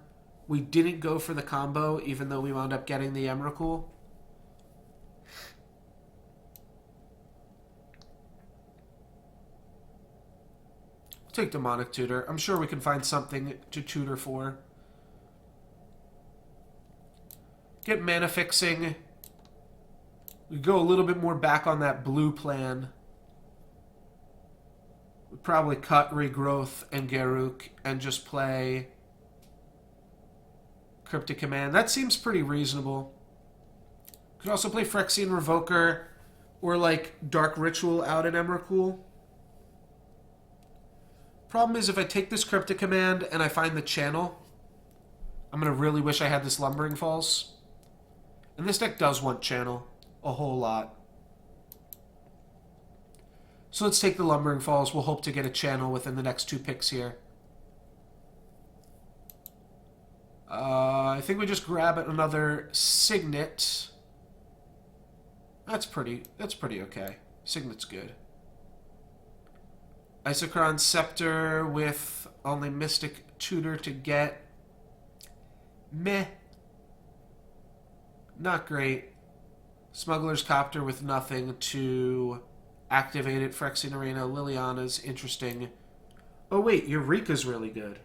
We didn't go for the combo, even though we wound up getting the Emrakul. Take Demonic Tutor. I'm sure we can find something to tutor for. Get Mana Fixing. We go a little bit more back on that blue plan. We'd probably cut Regrowth and Garruk and just play Cryptic Command. That seems pretty reasonable. Could also play Phyrexian Revoker or like Dark Ritual out in Emrakul. Problem is, if I take this Cryptic Command and I find the channel, I'm going to really wish I had this Lumbering Falls. And this deck does want channel a whole lot. So let's take the Lumbering Falls. We'll hope to get a channel within the next 2 picks here. I think we just grab another Signet. That's pretty okay. Signet's good. Isochron Scepter with only Mystic Tutor to get. Meh. Not great. Smuggler's Copter with nothing to activate it. Phyrexian Arena. Liliana's interesting. Oh wait, Eureka's really good.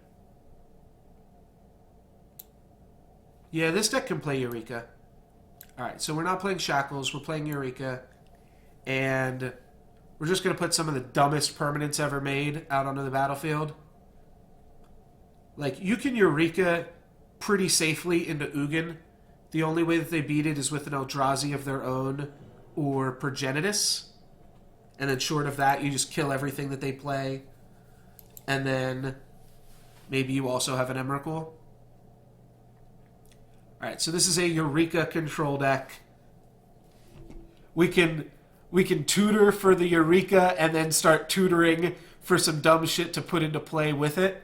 Yeah, this deck can play Eureka. Alright, so we're not playing Shackles, we're playing Eureka. And we're just going to put some of the dumbest permanents ever made out onto the battlefield. Like, you can Eureka pretty safely into Ugin. The only way that they beat it is with an Eldrazi of their own or Progenitus. And then short of that, you just kill everything that they play. And then maybe you also have an Emrakul. Alright, so this is a Eureka control deck. We can tutor for the Eureka and then start tutoring for some dumb shit to put into play with it.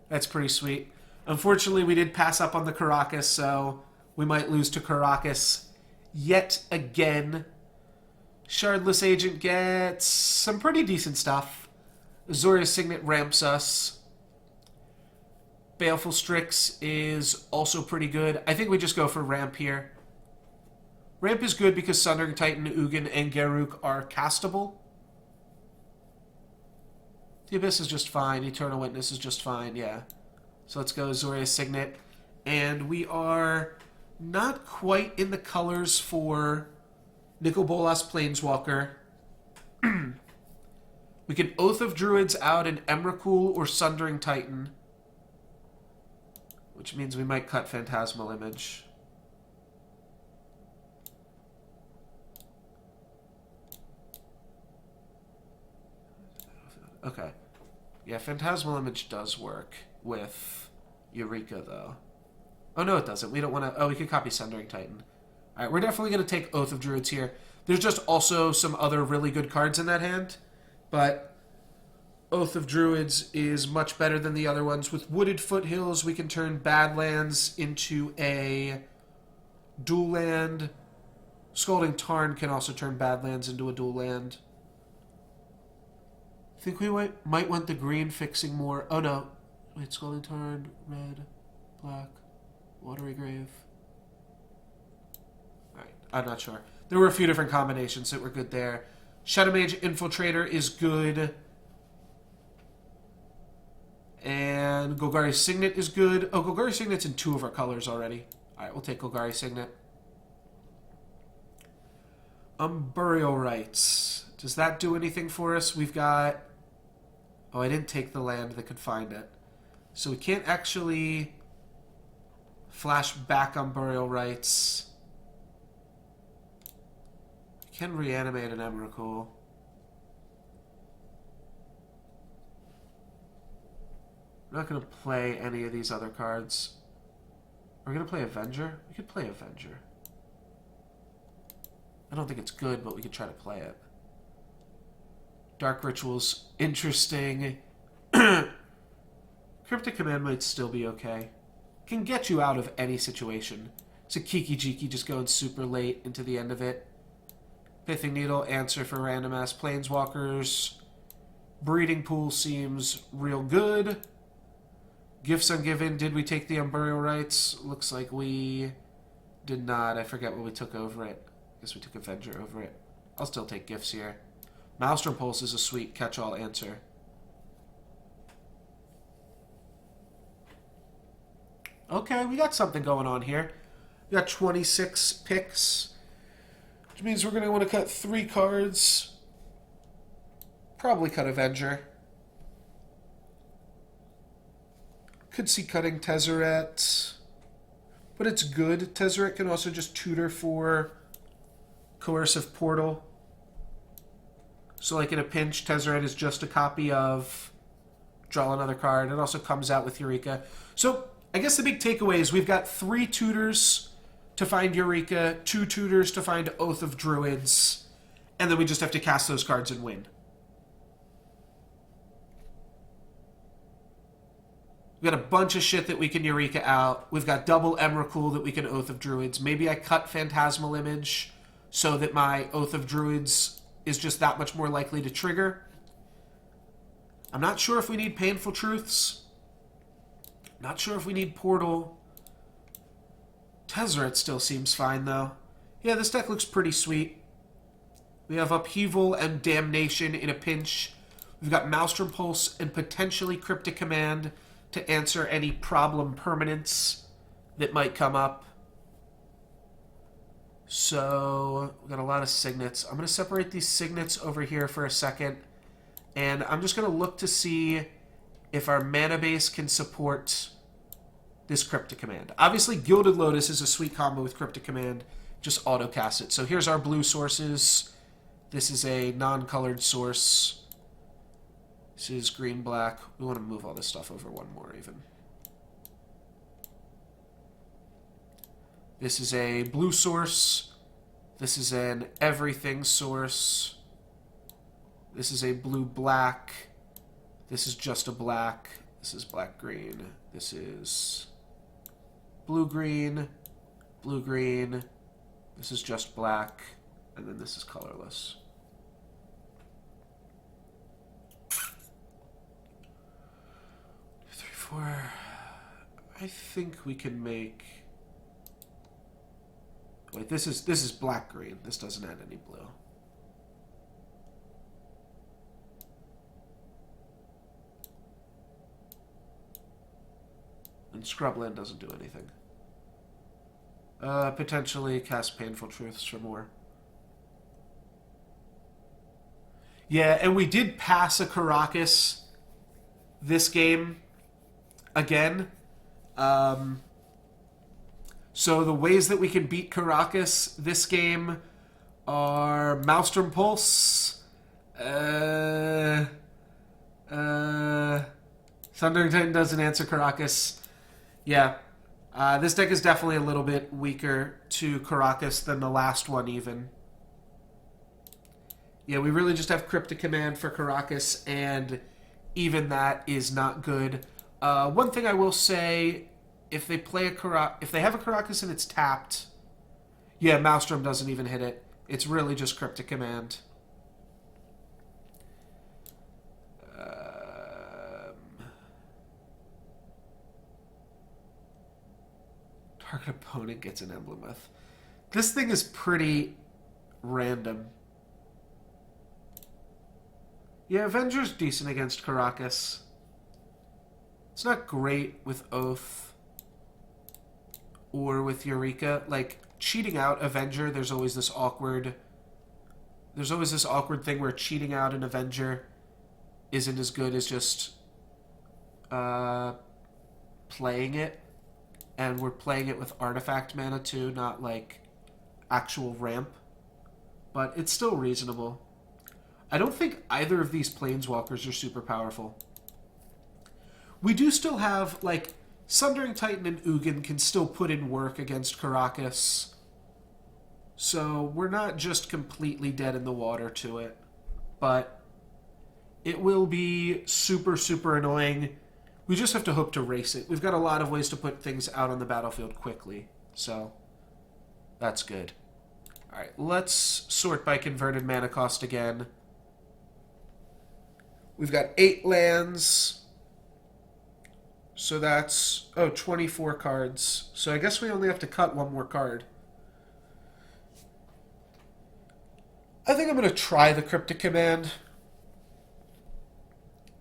That's pretty sweet. Unfortunately, we did pass up on the Karakas, so we might lose to Karakas yet again. Shardless Agent gets some pretty decent stuff. Azorius Signet ramps us. Baleful Strix is also pretty good. I think we just go for Ramp here. Ramp is good because Sundering Titan, Ugin, and Garruk are castable. The Abyss is just fine. Eternal Witness is just fine, yeah. So let's go Azorius Signet. And we are not quite in the colors for Nicol Bolas Planeswalker. We can Oath of Druids out in Emrakul or Sundering Titan. Which means we might cut Phantasmal Image. Okay. Yeah, Phantasmal Image does work with Eureka, though. Oh, no, it doesn't. We don't want to... Oh, we could copy Sundering Titan. Alright, we're definitely going to take Oath of Druids here. There's just also some other really good cards in that hand, but Oath of Druids is much better than the other ones. With Wooded Foothills, we can turn Badlands into a dual land. Scalding Tarn can also turn Badlands into a dual land. I think we might want the green fixing more. Oh no. Wait, Scalding Tarn, red, black, Watery Grave. Alright, I'm not sure. There were a few different combinations that were good there. Shadow Mage Infiltrator is good. And Golgari Signet is good. Oh, Golgari Signet's in 2 of our colors already. Alright, we'll take Golgari Signet. Burial Rites. Does that do anything for us? We've got... Oh, I didn't take the land that could find it. So we can't actually flash back on Burial Rites. We can reanimate an Emrakul. We're not going to play any of these other cards. We're going to play Avenger? We could play Avenger. I don't think it's good, but we could try to play it. Dark Ritual's interesting. Cryptic Command might still be okay. Can get you out of any situation. It's a Kiki Jiki just going super late into the end of it. Pithing Needle, answer for random ass Planeswalkers. Breeding Pool seems real good. Gifts Ungiven, did we take the Unburial Rights? Looks like we did not. I forget what we took over it. I guess we took Avenger over it. I'll still take Gifts here. Maelstrom Pulse is a sweet catch-all answer. Okay, we got something going on here. We got 26 picks, which means we're going to want to cut 3 cards. Probably cut Avenger. Could see cutting Tezzeret, but it's good. Tezzeret can also just tutor for Coercive Portal. So like in a pinch, Tezzeret is just a copy of draw another card. It also comes out with Eureka. So I guess the big takeaway is we've got 3 tutors to find Eureka, 2 tutors to find Oath of Druids, and then we just have to cast those cards and win. We've got a bunch of shit that we can Eureka out. We've got double Emrakul that we can Oath of Druids. Maybe I cut Phantasmal Image so that my Oath of Druids is just that much more likely to trigger. I'm not sure if we need Painful Truths. Not sure if we need Portal. Tezzeret still seems fine, though. Yeah, this deck looks pretty sweet. We have Upheaval and Damnation in a pinch. We've got Maelstrom Pulse and potentially Cryptic Command to answer any problem permanents that might come up. So, we've got a lot of signets. I'm going to separate these signets over here for a second. And I'm just going to look to see if our mana base can support this Cryptic Command. Obviously, Gilded Lotus is a sweet combo with Cryptic Command. Just auto-cast it. So here's our blue sources. This is a non-colored source. This is green-black. We want to move all this stuff over one more, even. This is a blue source. This is an everything source. This is a blue-black. This is just a black. This is black-green. This is blue-green, blue-green. This is just black. And then this is colorless. 3, 4. I think we can make... Wait, this is black-green. This doesn't add any blue. And Scrubland doesn't do anything. Potentially cast Painful Truths for more. Yeah, and we did pass a Karakas this game again. So the ways that we can beat Karakas this game are Maelstrom Pulse, Thundering Titan doesn't answer Karakas. Yeah, this deck is definitely a little bit weaker to Karakas than the last one even. Yeah, we really just have Cryptic Command for Karakas, and even that is not good. One thing I will say, if they play if they have a Karakas and it's tapped, yeah, Maelstrom doesn't even hit it. It's really just Cryptic Command. Target opponent gets an Emblemeth. This thing is pretty random. Yeah, Avenger's decent against Karakas. It's not great with Oath. or with Eureka. Like, cheating out Avenger, there's always this awkward thing where cheating out an Avenger isn't as good as just playing it. And we're playing it with artifact mana too, not like actual ramp. But it's still reasonable. I don't think either of these Planeswalkers are super powerful. We do still have, like, Sundering Titan and Ugin can still put in work against Caracas. So we're not just completely dead in the water to it. But it will be super, super annoying. We just have to hope to race it. We've got a lot of ways to put things out on the battlefield quickly. So that's good. Alright, let's sort by converted mana cost again. We've got 8 lands. So that's, 24 cards. So I guess we only have to cut one more card. I think I'm going to try the Cryptic Command.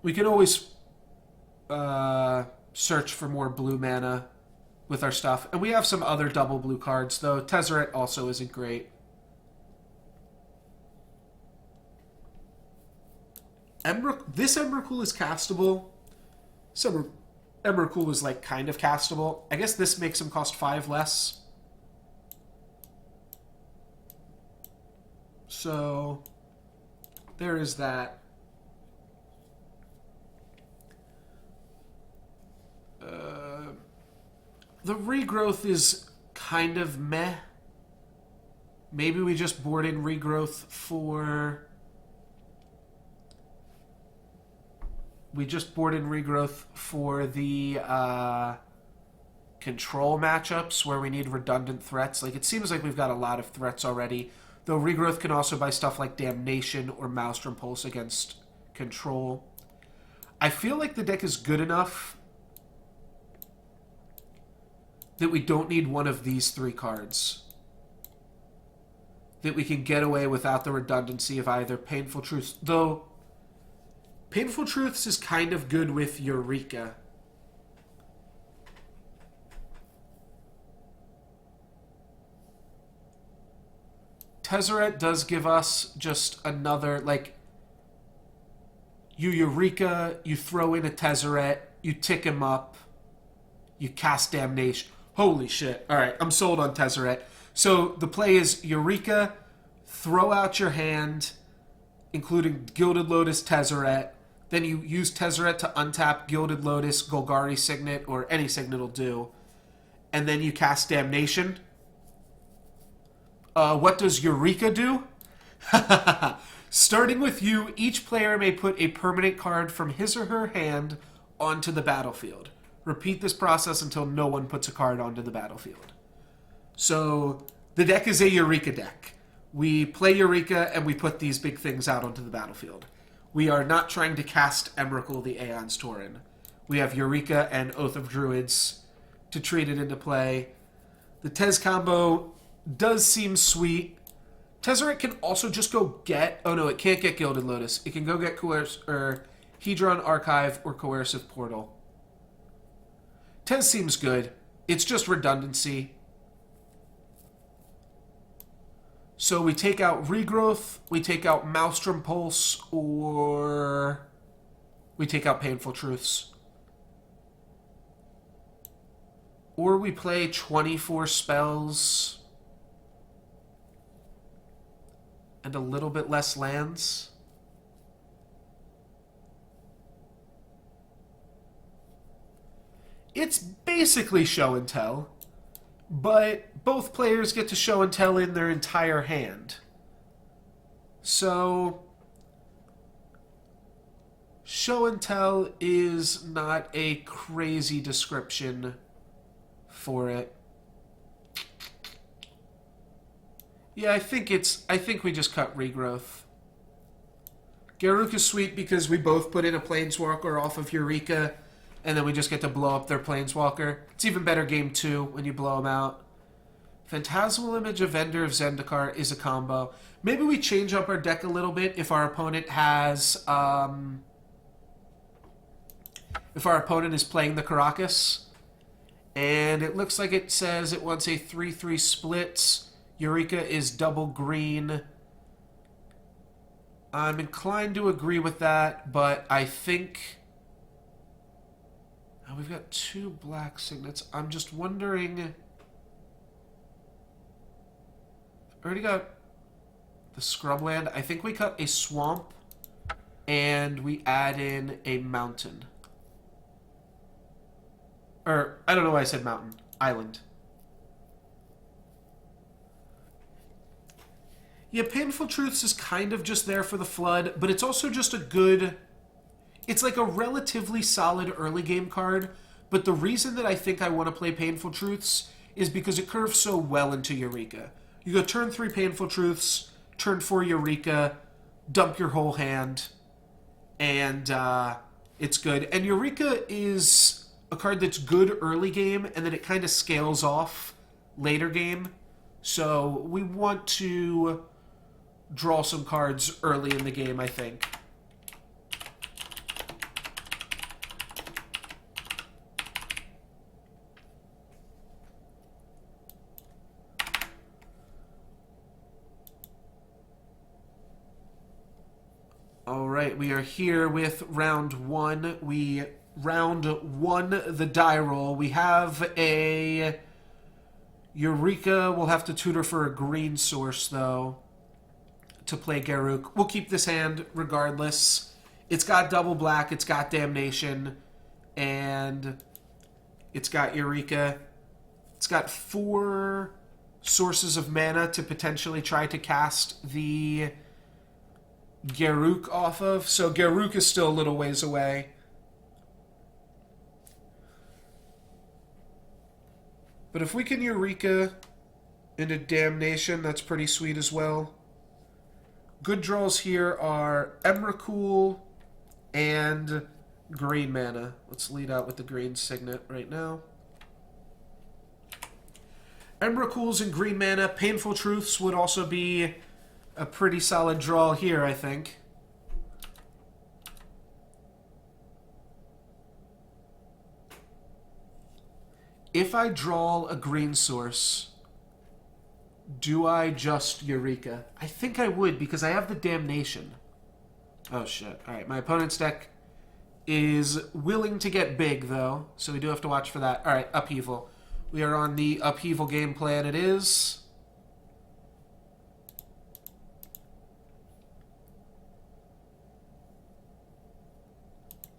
We can always search for more blue mana with our stuff. And we have some other double blue cards, though. Tezzeret also isn't great. This Emrakul is castable. Some Emrakul is like kind of castable. I guess this makes him cost 5 less. So there is that. The regrowth is kind of meh. Maybe we just board in regrowth for... We just board in regrowth for the control matchups where we need redundant threats. Like, it seems like we've got a lot of threats already. Though regrowth can also buy stuff like Damnation or Maelstrom Pulse against control. I feel like the deck is good enough that we don't need one of these 3 cards. That we can get away without the redundancy of either Painful Truths. Though, Painful Truths is kind of good with Eureka. Tezzeret does give us just another, like, you Eureka, you throw in a Tezzeret, you tick him up, you cast Damnation. Holy shit. Alright, I'm sold on Tezzeret. So the play is Eureka, throw out your hand, including Gilded Lotus, Tezzeret. Then you use Tezzeret to untap Gilded Lotus, Golgari Signet, or any Signet will do. And then you cast Damnation. What does Eureka do? Starting with you, each player may put a permanent card from his or her hand onto the battlefield. Repeat this process until no one puts a card onto the battlefield. So, the deck is a Eureka deck. We play Eureka and we put these big things out onto the battlefield. We are not trying to cast Emrakul the Aeon's Tauren. We have Eureka and Oath of Druids to treat it into play. The Tez combo does seem sweet. Tezzeret can also just go get... Oh no, it can't get Gilded Lotus. It can go get Hedron Archive or Coercive Portal. Tez seems good. It's just redundancy. So we take out Regrowth, we take out Maelstrom Pulse, or we take out Painful Truths. Or we play 24 spells and a little bit less lands. It's basically show and tell, but both players get to show and tell in their entire hand. So, show and tell is not a crazy description for it. Yeah, I think we just cut Regrowth. Garruk is sweet because we both put in a Planeswalker off of Eureka, and then we just get to blow up their Planeswalker. It's even better game 2 when you blow them out. Phantasmal Image of Vendor of Zendikar is a combo. Maybe we change up our deck a little bit if our opponent has... if our opponent is playing the Caracas, And it looks like it says it wants a 3-3 split. Eureka is double green. I'm inclined to agree with that, but I think... Oh, we've got 2 black signets. I'm just wondering... Already got the scrubland. I think we cut a swamp and we add in a mountain. Or, I don't know why I said mountain. Island. Yeah, Painful Truths is kind of just there for the flood, but it's also just a good... It's like a relatively solid early game card, but the reason that I think I want to play Painful Truths is because it curves so well into Eureka. You go turn 3 Painful Truths, turn 4 Eureka, dump your whole hand, and it's good. And Eureka is a card that's good early game, and then it kind of scales off later game. So we want to draw some cards early in the game, I think. All right, we are here with round 1. We round 1 the die roll. We have a Eureka. We'll have to tutor for a green source, though, to play Garruk. We'll keep this hand regardless. It's got double black, it's got Damnation, and it's got Eureka. It's got 4 sources of mana to potentially try to cast the Garruk off of. So Garruk is still a little ways away. But if we can Eureka into Damnation, that's pretty sweet as well. Good draws here are Emrakul and green mana. Let's lead out with the green signet right now. Emrakul's and green mana. Painful Truths would also be a pretty solid draw here, I think. If I draw a green source, do I just Eureka? I think I would, because I have the Damnation. Oh, shit. Alright, my opponent's deck is willing to get big, though, so we do have to watch for that. Alright, Upheaval. We are on the Upheaval game plan. It is.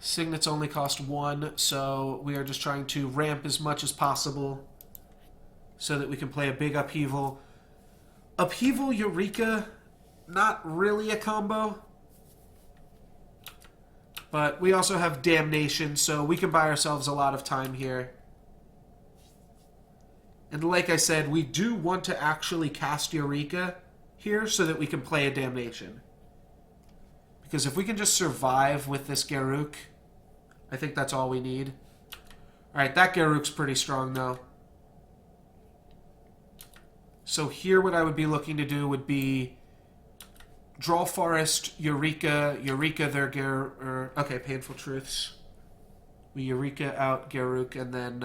Signets only cost 1, so we are just trying to ramp as much as possible so that we can play a big Upheaval. Upheaval, Eureka, not really a combo. But we also have Damnation, so we can buy ourselves a lot of time here. And like I said, we do want to actually cast Eureka here so that we can play a Damnation. Because if we can just survive with this Garruk, I think that's all we need. Alright, that Garruk's pretty strong, though. So here what I would be looking to do would be draw Forest, Eureka, their okay, Painful Truths. We Eureka out Garruk, and then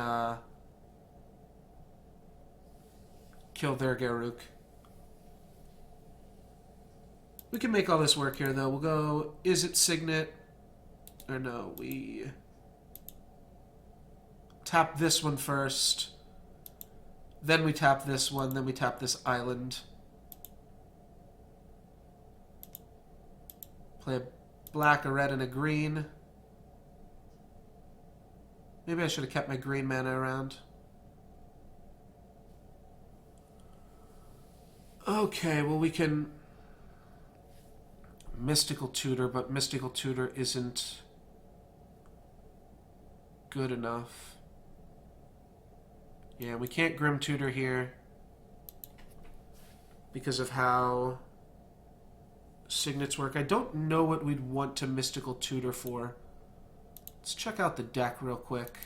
kill their Garruk. We can make all this work here, though. We'll go, is it Signet? Or no, we tap this one first. Then we tap this one, then we tap this island. Play a black, a red, and a green. Maybe I should have kept my green mana around. Okay, well we can Mystical Tutor, but Mystical Tutor isn't good enough. Yeah, we can't Grim Tutor here because of how signets work. I don't know what we'd want to Mystical Tutor for. Let's check out the deck real quick.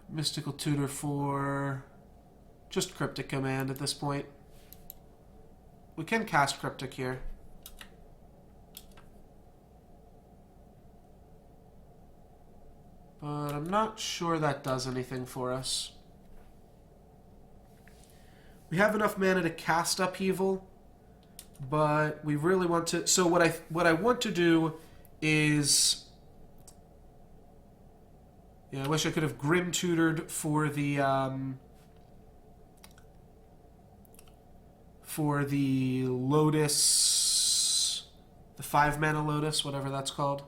Mystical Tutor for just Cryptic Command at this point. We can cast Cryptic here. But I'm not sure that does anything for us. We have enough mana to cast Upheaval, but we really want to... So what I want to do is... Yeah, I wish I could have Grim Tutored for the Lotus, the 5-mana Lotus, whatever that's called.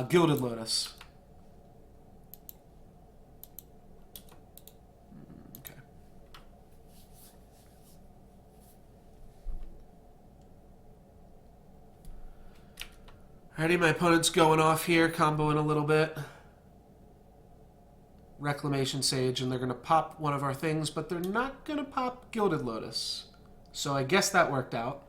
Gilded Lotus. Okay. Alrighty, my opponent's going off here, comboing a little bit. Reclamation Sage, and they're going to pop one of our things, but they're not going to pop Gilded Lotus. So I guess that worked out.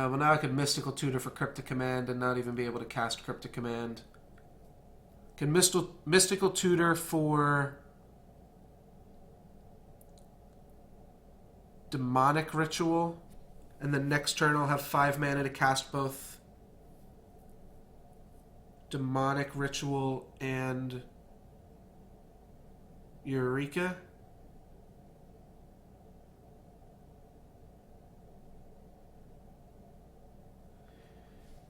Well, now I could Mystical Tutor for Cryptic Command and not even be able to cast Cryptic Command. Can Mystical Tutor for Demonic Ritual, and then next turn I'll have 5 mana to cast both Demonic Ritual and Eureka.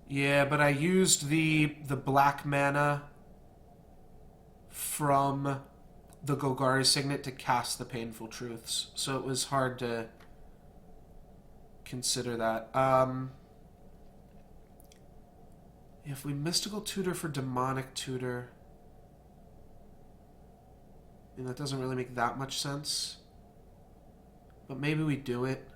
Yeah, but I used the black mana from the Golgari Signet to cast the Painful Truths, so it was hard to consider that. If we Mystical Tutor for Demonic Tutor, I mean, that doesn't really make that much sense, but maybe we do it.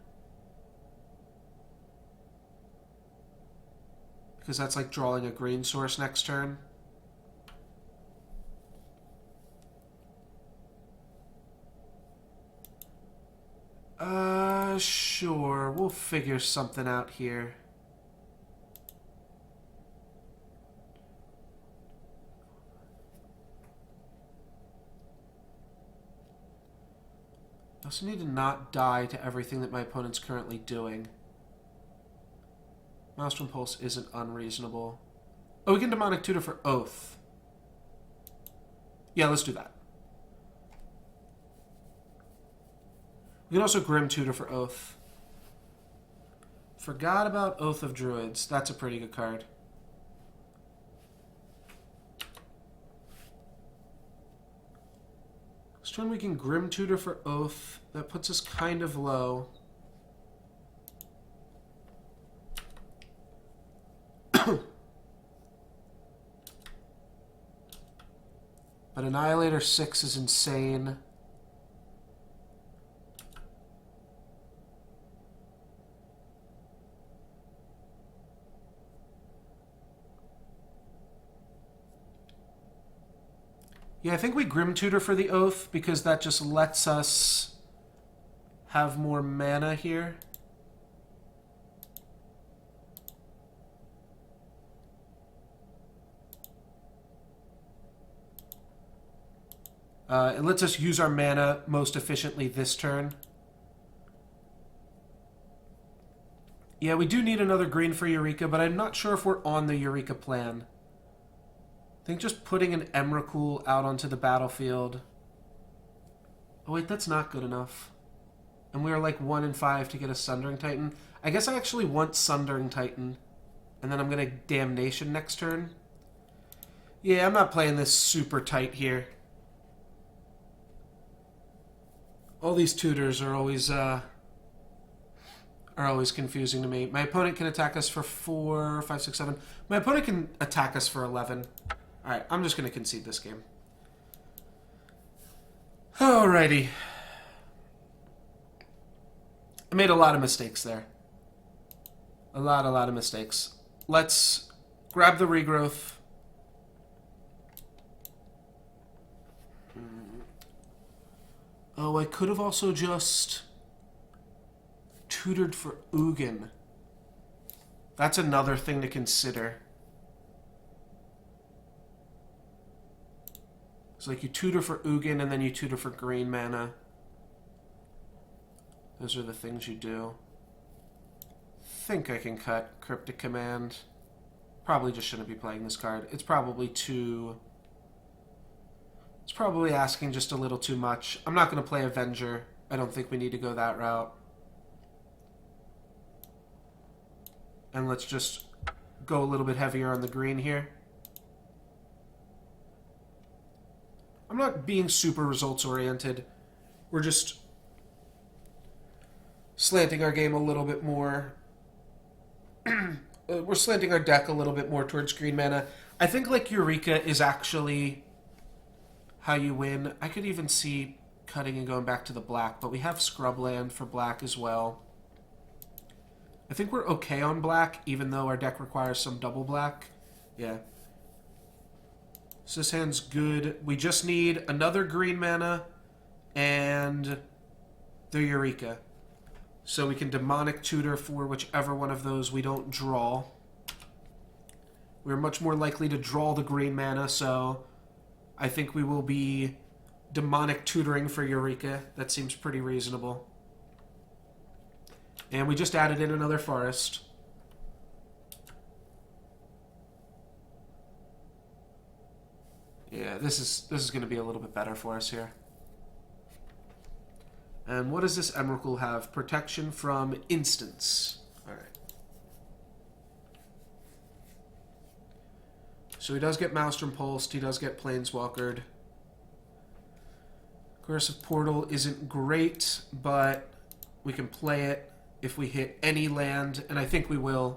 Because that's like drawing a green source next turn. Sure. We'll figure something out here. I also need to not die to everything that my opponent's currently doing. Maelstrom Pulse isn't unreasonable. Oh, we can Demonic Tutor for Oath. Yeah, let's do that. We can also Grim Tutor for Oath. Forgot about Oath of Druids. That's a pretty good card. This turn we can Grim Tutor for Oath. That puts us kind of low. But Annihilator 6 is insane. Yeah, I think we Grim Tutor for the Oath because that just lets us have more mana here. It lets us use our mana most efficiently this turn. Yeah, we do need another green for Eureka, but I'm not sure if we're on the Eureka plan. I think just putting an Emrakul out onto the battlefield... Oh wait, that's not good enough. And we are like 1 in 5 to get a Sundering Titan. I guess I actually want Sundering Titan. And then I'm going to Damnation next turn. Yeah, I'm not playing this super tight here. All these tutors are always confusing to me. My opponent can attack us for 4, 5, 6, 7. My opponent can attack us for 11. Alright, I'm just going to concede this game. Alrighty. I made a lot of mistakes there. A lot of mistakes. Let's grab the regrowth. Oh, I could have also just tutored for Ugin. That's another thing to consider. It's like you tutor for Ugin and then you tutor for green mana. Those are the things you do. think I can cut Cryptic Command. Probably just shouldn't be playing this card. It's probably too... It's probably asking just a little too much. I'm not going to play Avenger. I don't think we need to go that route. And let's just go a little bit heavier on the green here. I'm not being super results-oriented. We're just slanting our game a little bit more. We're slanting our deck a little bit more towards green mana. I think like Eureka is actually how you win. I could even see cutting and going back to the black, but we have Scrubland for black as well. I think we're okay on black, even though our deck requires some double black. Yeah. So this hand's good. We just need another green mana and the Eureka. So we can Demonic Tutor for whichever one of those we don't draw. We're much more likely to draw the green mana, so I think we will be Demonic Tutoring for Eureka. That seems pretty reasonable. And we just added in another forest. Yeah, this is going to be a little bit better for us here. And what does this Emrakul have? Protection from instants. Alright. So he does get Maelstrom Pulsed, he does get Planeswalkered. Coercive Portal isn't great, but we can play it if we hit any land, and I think we will.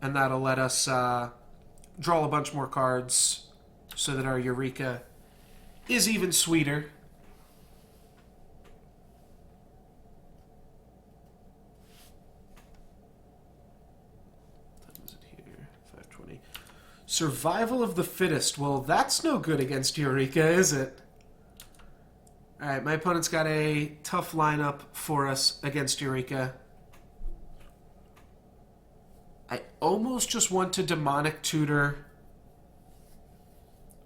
And that'll let us draw a bunch more cards so that our Eureka is even sweeter. What is it here? 520. Survival of the Fittest. Well, that's no good against Eureka, is it? Alright, my opponent's got a tough lineup for us against Eureka. I almost just want to Demonic Tutor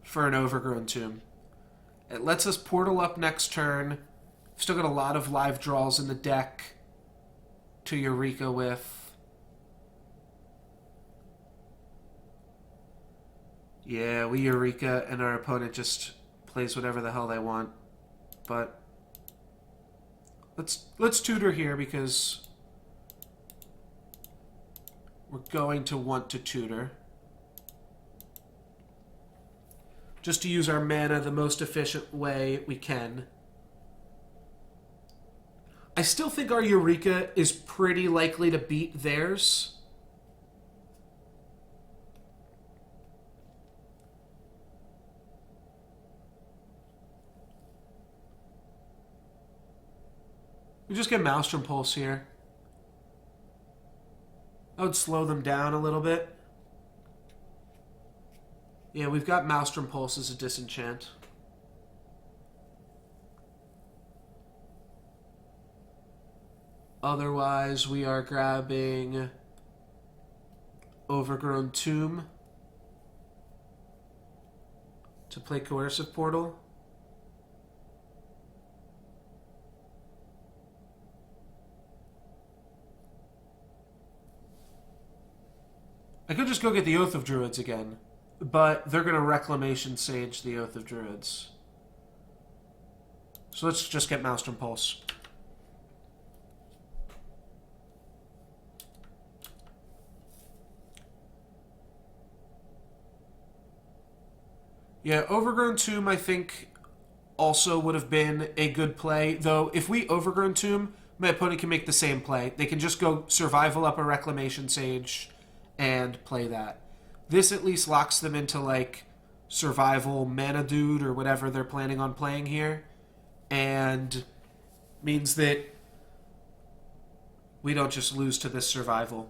for an Overgrown Tomb. It lets us portal up next turn. Still got a lot of live draws in the deck to Eureka with. Yeah, we Eureka and our opponent just plays whatever the hell they want. But let's tutor here because we're going to want to tutor. Just to use our mana the most efficient way we can. I still think our Eureka is pretty likely to beat theirs. We just get Maelstrom Pulse here. That would slow them down a little bit. Yeah, we've got Maelstrom Pulse as a disenchant. Otherwise, we are grabbing Overgrown Tomb to play Coercive Portal. I could just go get the Oath of Druids again, but they're going to Reclamation Sage the Oath of Druids. So let's just get Maelstrom Pulse. Yeah, Overgrown Tomb, I think, also would have been a good play. Though, if we Overgrown Tomb, my opponent can make the same play. They can just go Survival up a Reclamation Sage and play that. This at least locks them into, like, Survival Mana Dude or whatever they're planning on playing here. And means that we don't just lose to this Survival.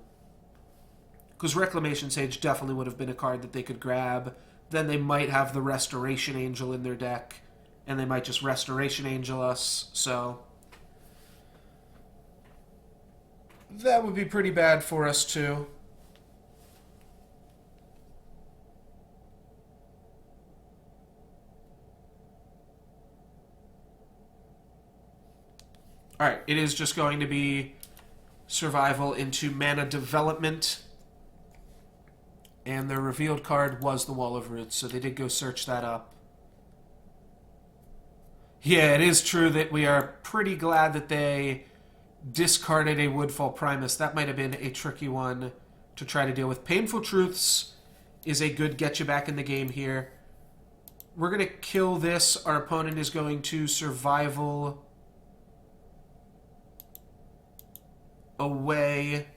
Because Reclamation Sage definitely would have been a card that they could grab. Then they might have the Restoration Angel in their deck, and they might just Restoration Angel us, so that would be pretty bad for us too. Alright, it is just going to be survival into mana development. And their revealed card was the Wall of Roots, so they did go search that up. Yeah, it is true that we are pretty glad that they discarded a Woodfall Primus. That might have been a tricky one to try to deal with. Painful Truths is a good get you back in the game here. We're going to kill this. Our opponent is going to survival away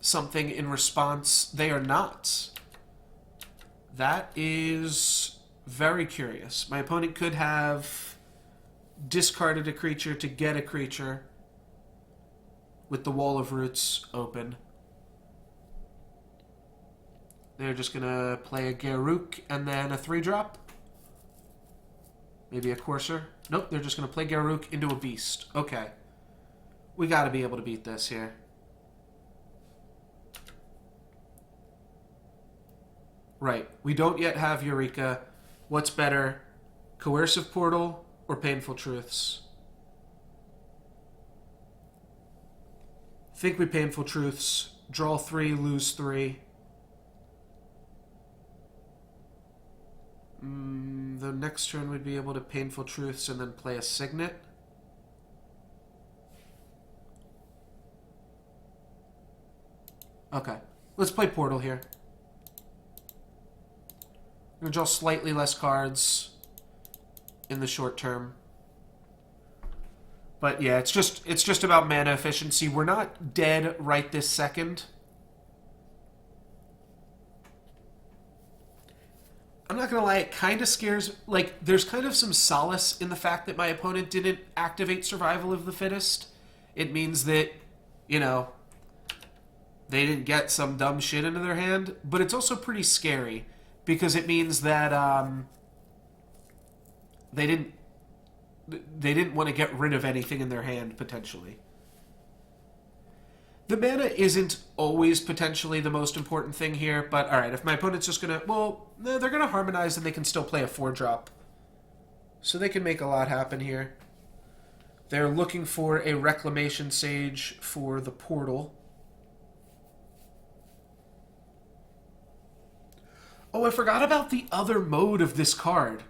something in response. They are not. That is very curious. My opponent could have discarded a creature to get a creature with the Wall of Roots open. They're just going to play a Garruk and then a 3-drop. Maybe a Courser. Nope, they're just going to play Garruk into a Beast. Okay. We got to be able to beat this here. Right. We don't yet have Eureka. What's better? Coercive Portal or Painful Truths? Think we Painful Truths. Draw 3, lose 3. The next turn we'd be able to Painful Truths and then play a Signet. Okay. Let's play Portal here. We're going to draw slightly less cards in the short term. But yeah, it's just about mana efficiency. We're not dead right this second. I'm not going to lie, it kind of scares... Like, there's kind of some solace in the fact that my opponent didn't activate Survival of the Fittest. It means that, you know, they didn't get some dumb shit into their hand. But it's also pretty scary, because it means that they didn't want to get rid of anything in their hand, potentially. The mana isn't always potentially the most important thing here, but alright, if my opponent's just going to... Well, no, they're going to Harmonize and they can still play a 4-drop. So they can make a lot happen here. They're looking for a Reclamation Sage for the Portal. Oh, I forgot about the other mode of this card.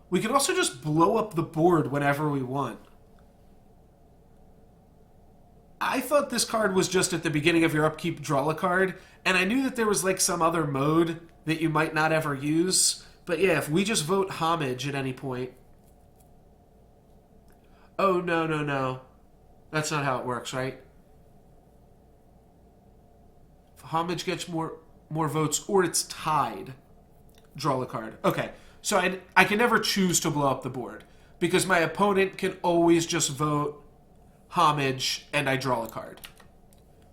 We can also just blow up the board whenever we want. I thought this card was just at the beginning of your upkeep, draw a card, and I knew that there was like some other mode that you might not ever use. But yeah, if we just vote Homage at any point... Oh, no, no, no. That's not how it works, right? If Homage gets more votes, or it's tied, draw a card. Okay, so I can never choose to blow up the board, because my opponent can always just vote Homage, and I draw a card.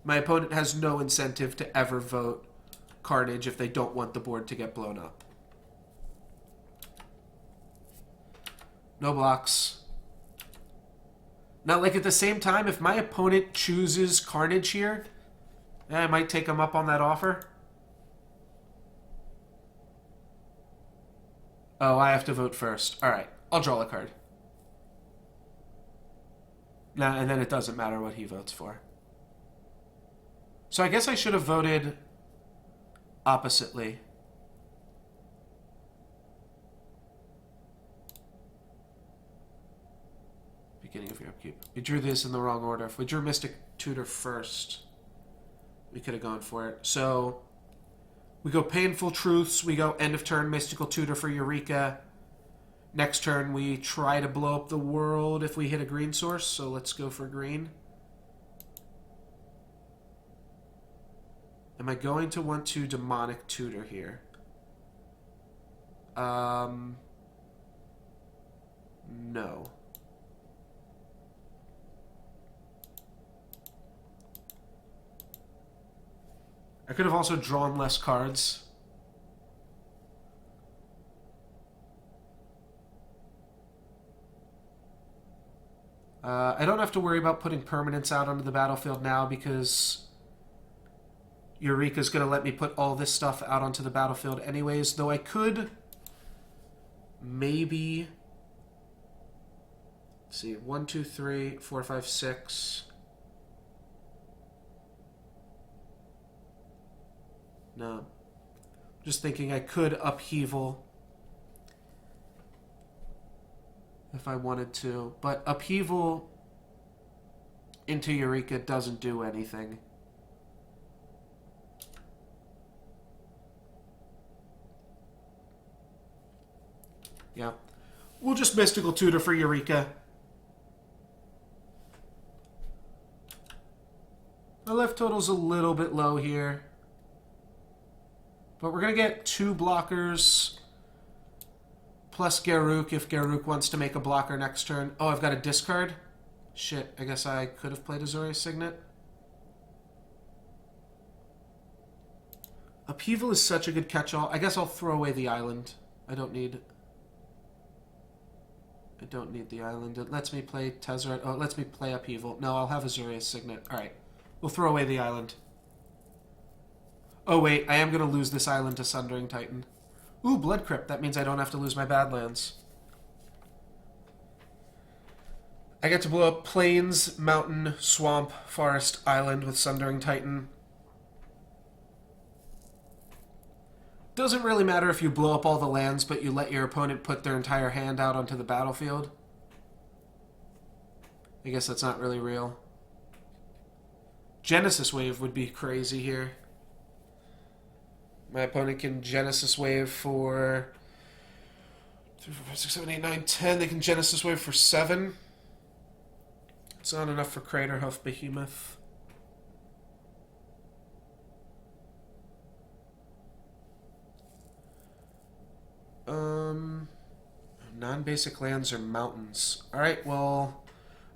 My opponent has no incentive to ever vote Carnage if they don't want the board to get blown up. No blocks. Now, like, at the same time, if my opponent chooses Carnage here, I might take him up on that offer. Oh, I have to vote first. Alright, I'll draw a card. Nah, and then it doesn't matter what he votes for. So I guess I should have voted oppositely. Beginning of your upkeep. We drew this in the wrong order. If we drew Mystic Tutor first, we could have gone for it. So we go Painful Truths. We go end of turn Mystical Tutor for Eureka. Next turn, we try to blow up the world if we hit a green source, so let's go for green. Am I going to want to Demonic Tutor here? No. I could have also drawn less cards. I don't have to worry about putting permanents out onto the battlefield now because Eureka's going to let me put all this stuff out onto the battlefield anyways, though I could maybe Let's see. 1, 2, 3, 4, 5, 6. No. Just thinking I could upheaval if I wanted to. But upheaval into Eureka doesn't do anything. Yeah. We'll just Mystical Tutor for Eureka. My life total's a little bit low here. But we're going to get 2 blockers plus Garruk if Garruk wants to make a blocker next turn. Oh, I've got a discard? Shit, I guess I could have played Azorius Signet. Upheaval is such a good catch-all. I guess I'll throw away the island. I don't need the island. It lets me play Tezzeret. Oh, it lets me play Upheaval. No, I'll have Azorius Signet. Alright, we'll throw away the island. Oh wait, I am going to lose this island to Sundering Titan. Ooh, Blood Crypt. That means I don't have to lose my Badlands. I get to blow up Plains, Mountain, Swamp, Forest, Island with Sundering Titan. Doesn't really matter if you blow up all the lands, but you let your opponent put their entire hand out onto the battlefield. I guess that's not really real. Genesis Wave would be crazy here. My opponent can Genesis Wave for 3, 4, 5, 6, 7, 8, 9, 10. They can Genesis Wave for 7. It's not enough for Craterhoof Behemoth. Non-basic lands are mountains. Alright, well,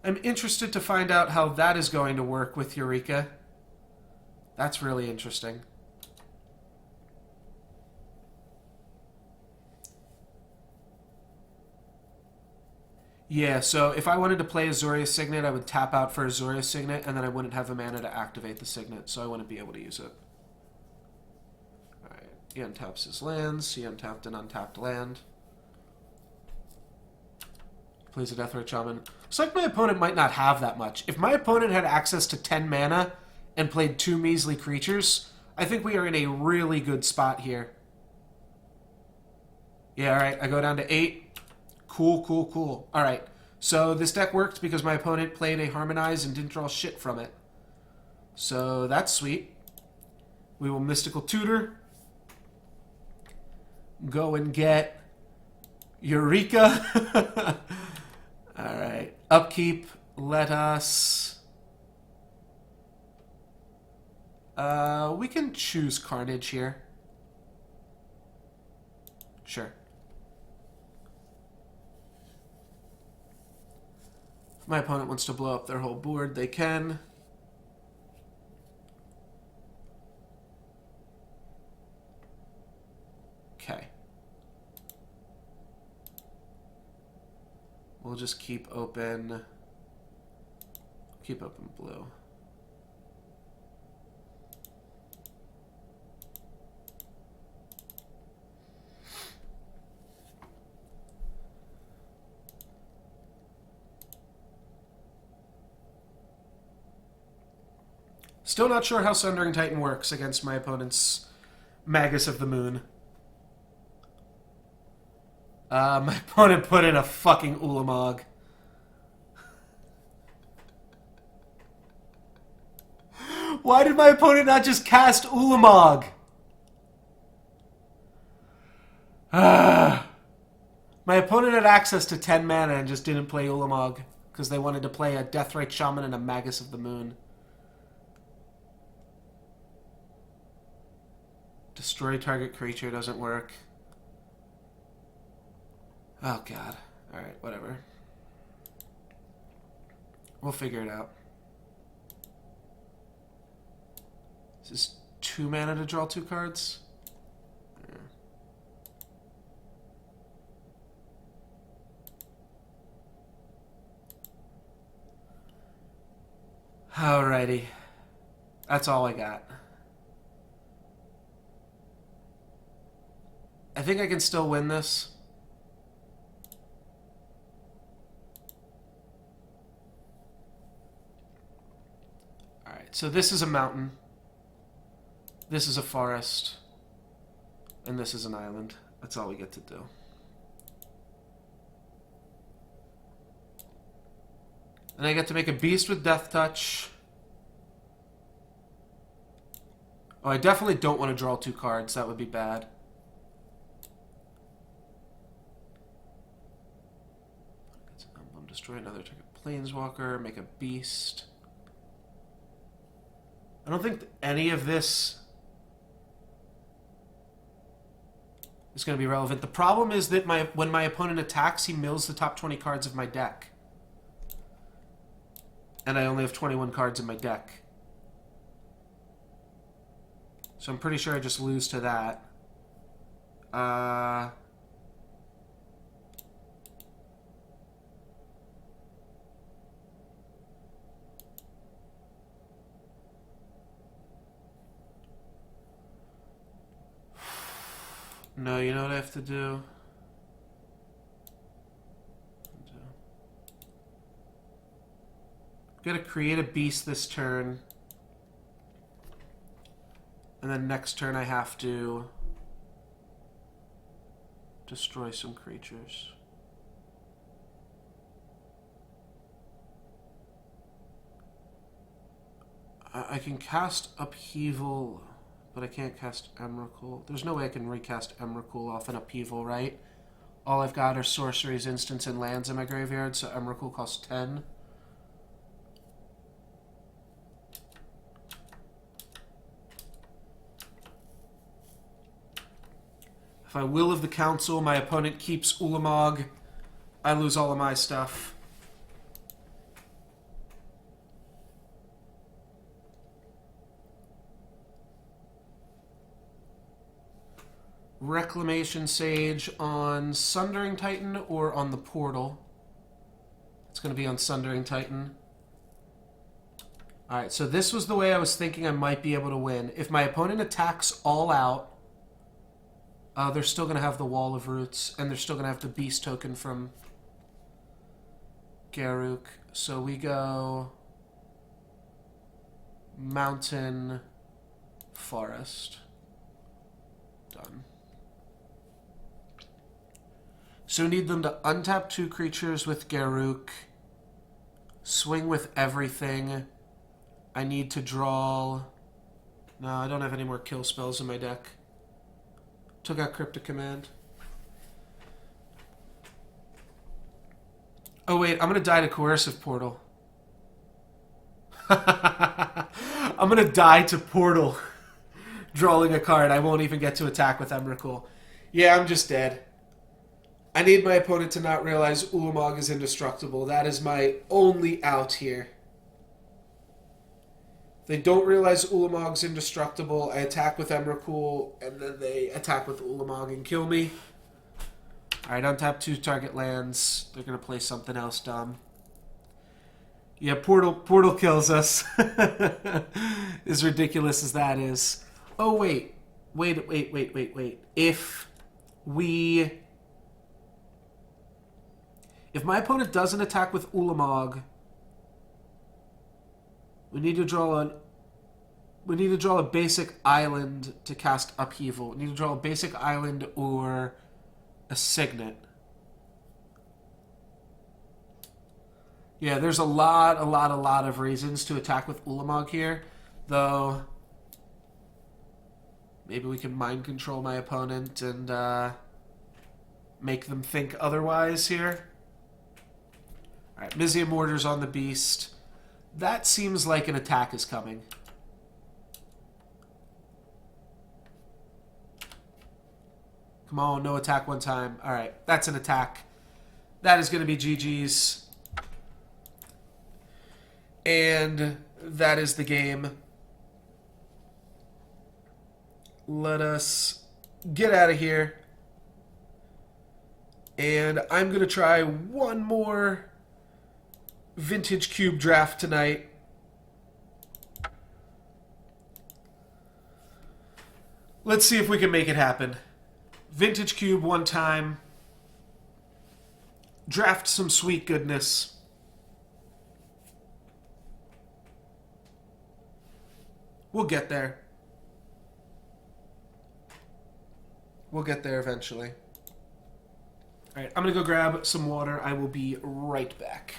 I'm interested to find out how that is going to work with Eureka. That's really interesting. Yeah, so if I wanted to play Azorius Signet, I would tap out for Azorius Signet, and then I wouldn't have a mana to activate the Signet, so I wouldn't be able to use it. Alright, he untaps his lands. He untapped an untapped land. Plays a Deathrite Shaman. Looks like my opponent might not have that much. If my opponent had access to 10 mana and played 2 measly creatures, I think we are in a really good spot here. Yeah, alright, I go down to 8. Cool, cool, cool. Alright, so this deck worked because my opponent played a Harmonize and didn't draw shit from it. So that's sweet. We will Mystical Tutor. Go and get Eureka. Alright, upkeep. Let us... we can choose Carnage here. Sure. If my opponent wants to blow up their whole board, they can. Okay. We'll just keep open blue. Still not sure how Sundering Titan works against my opponent's Magus of the Moon. My opponent put in a fucking Ulamog. Why did my opponent not just cast Ulamog? My opponent had access to 10 mana and just didn't play Ulamog because they wanted to play a Deathrite Shaman and a Magus of the Moon. Destroy target creature doesn't work. Oh, God. Alright, whatever. We'll figure it out. Is this 2 mana to draw 2 cards? Yeah. Alrighty. That's all I got. I think I can still win this. so this is a mountain. This is a forest. And this is an island. That's all we get to do. And I get to make a beast with Death Touch. Oh, I definitely don't want to draw 2 cards. That would be bad. Destroy another target planeswalker. Make a beast. I don't think any of this is going to be relevant. The problem is that when my opponent attacks, he mills the top 20 cards of my deck. And I only have 21 cards in my deck. So I'm pretty sure I just lose to that. No, you know what I have to do? Gotta create a beast this turn. And then next turn I have to destroy some creatures. I can cast Upheaval, but I can't cast Emrakul. There's no way I can recast Emrakul off an Upheaval, right? All I've got are sorceries, instants, and lands in my graveyard, so Emrakul costs 10. If I Will of the Council, my opponent keeps Ulamog. I lose all of my stuff. Reclamation Sage on Sundering Titan or on the Portal? It's going to be on Sundering Titan. Alright, so this was the way I was thinking I might be able to win. If my opponent attacks all out, they're still going to have the Wall of Roots, and they're still going to have the Beast token from Garruk. So we go Mountain, Forest. Done. So we need them to untap 2 creatures with Garruk, swing with everything. I need to draw... No, I don't have any more kill spells in my deck. Took out Cryptic Command. Oh wait, I'm going to die to Coercive Portal. I'm going to die to Portal. Drawing a card. I won't even get to attack with Emrakul. Yeah, I'm just dead. I need my opponent to not realize Ulamog is indestructible. That is my only out here. If they don't realize Ulamog's indestructible, I attack with Emrakul, and then they attack with Ulamog and kill me. Alright, untap 2 target lands. They're going to play something else dumb. Yeah, Portal kills us. As ridiculous as that is. Oh, wait. Wait. If my opponent doesn't attack with Ulamog, we need to draw a basic island to cast Upheaval. We need to draw a basic island or a Signet. Yeah, there's a lot of reasons to attack with Ulamog here, though maybe we can mind control my opponent and make them think otherwise here. Alright, Mizzium Mortar's on the Beast. That seems like an attack is coming. Come on, no attack one time. Alright, that's an attack. That is going to be GG's. And that is the game. Let us get out of here. And I'm going to try one more Vintage Cube draft tonight. Let's see if we can make it happen. Vintage Cube one time. Draft some sweet goodness. We'll get there. We'll get there eventually. All right, I'm going to go grab some water. I will be right back.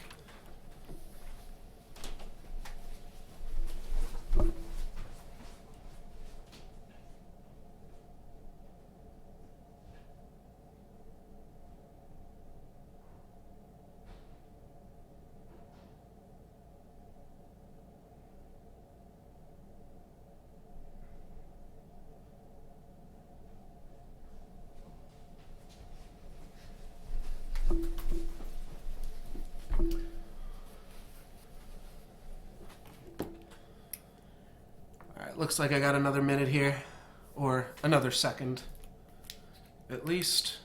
Looks like I got another minute here, or another second, at least.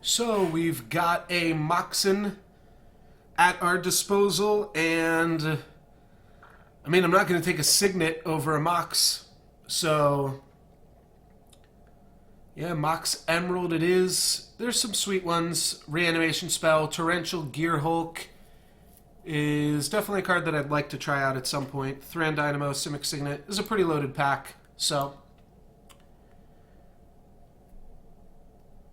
So we've got a Moxen at our disposal, and I mean, I'm not going to take a Signet over a Mox, so yeah, Mox Emerald it is. There's some sweet ones. Reanimation Spell, Torrential Gear Hulk is definitely a card that I'd like to try out at some point. Thran Dynamo, Simic Signet is a pretty loaded pack, so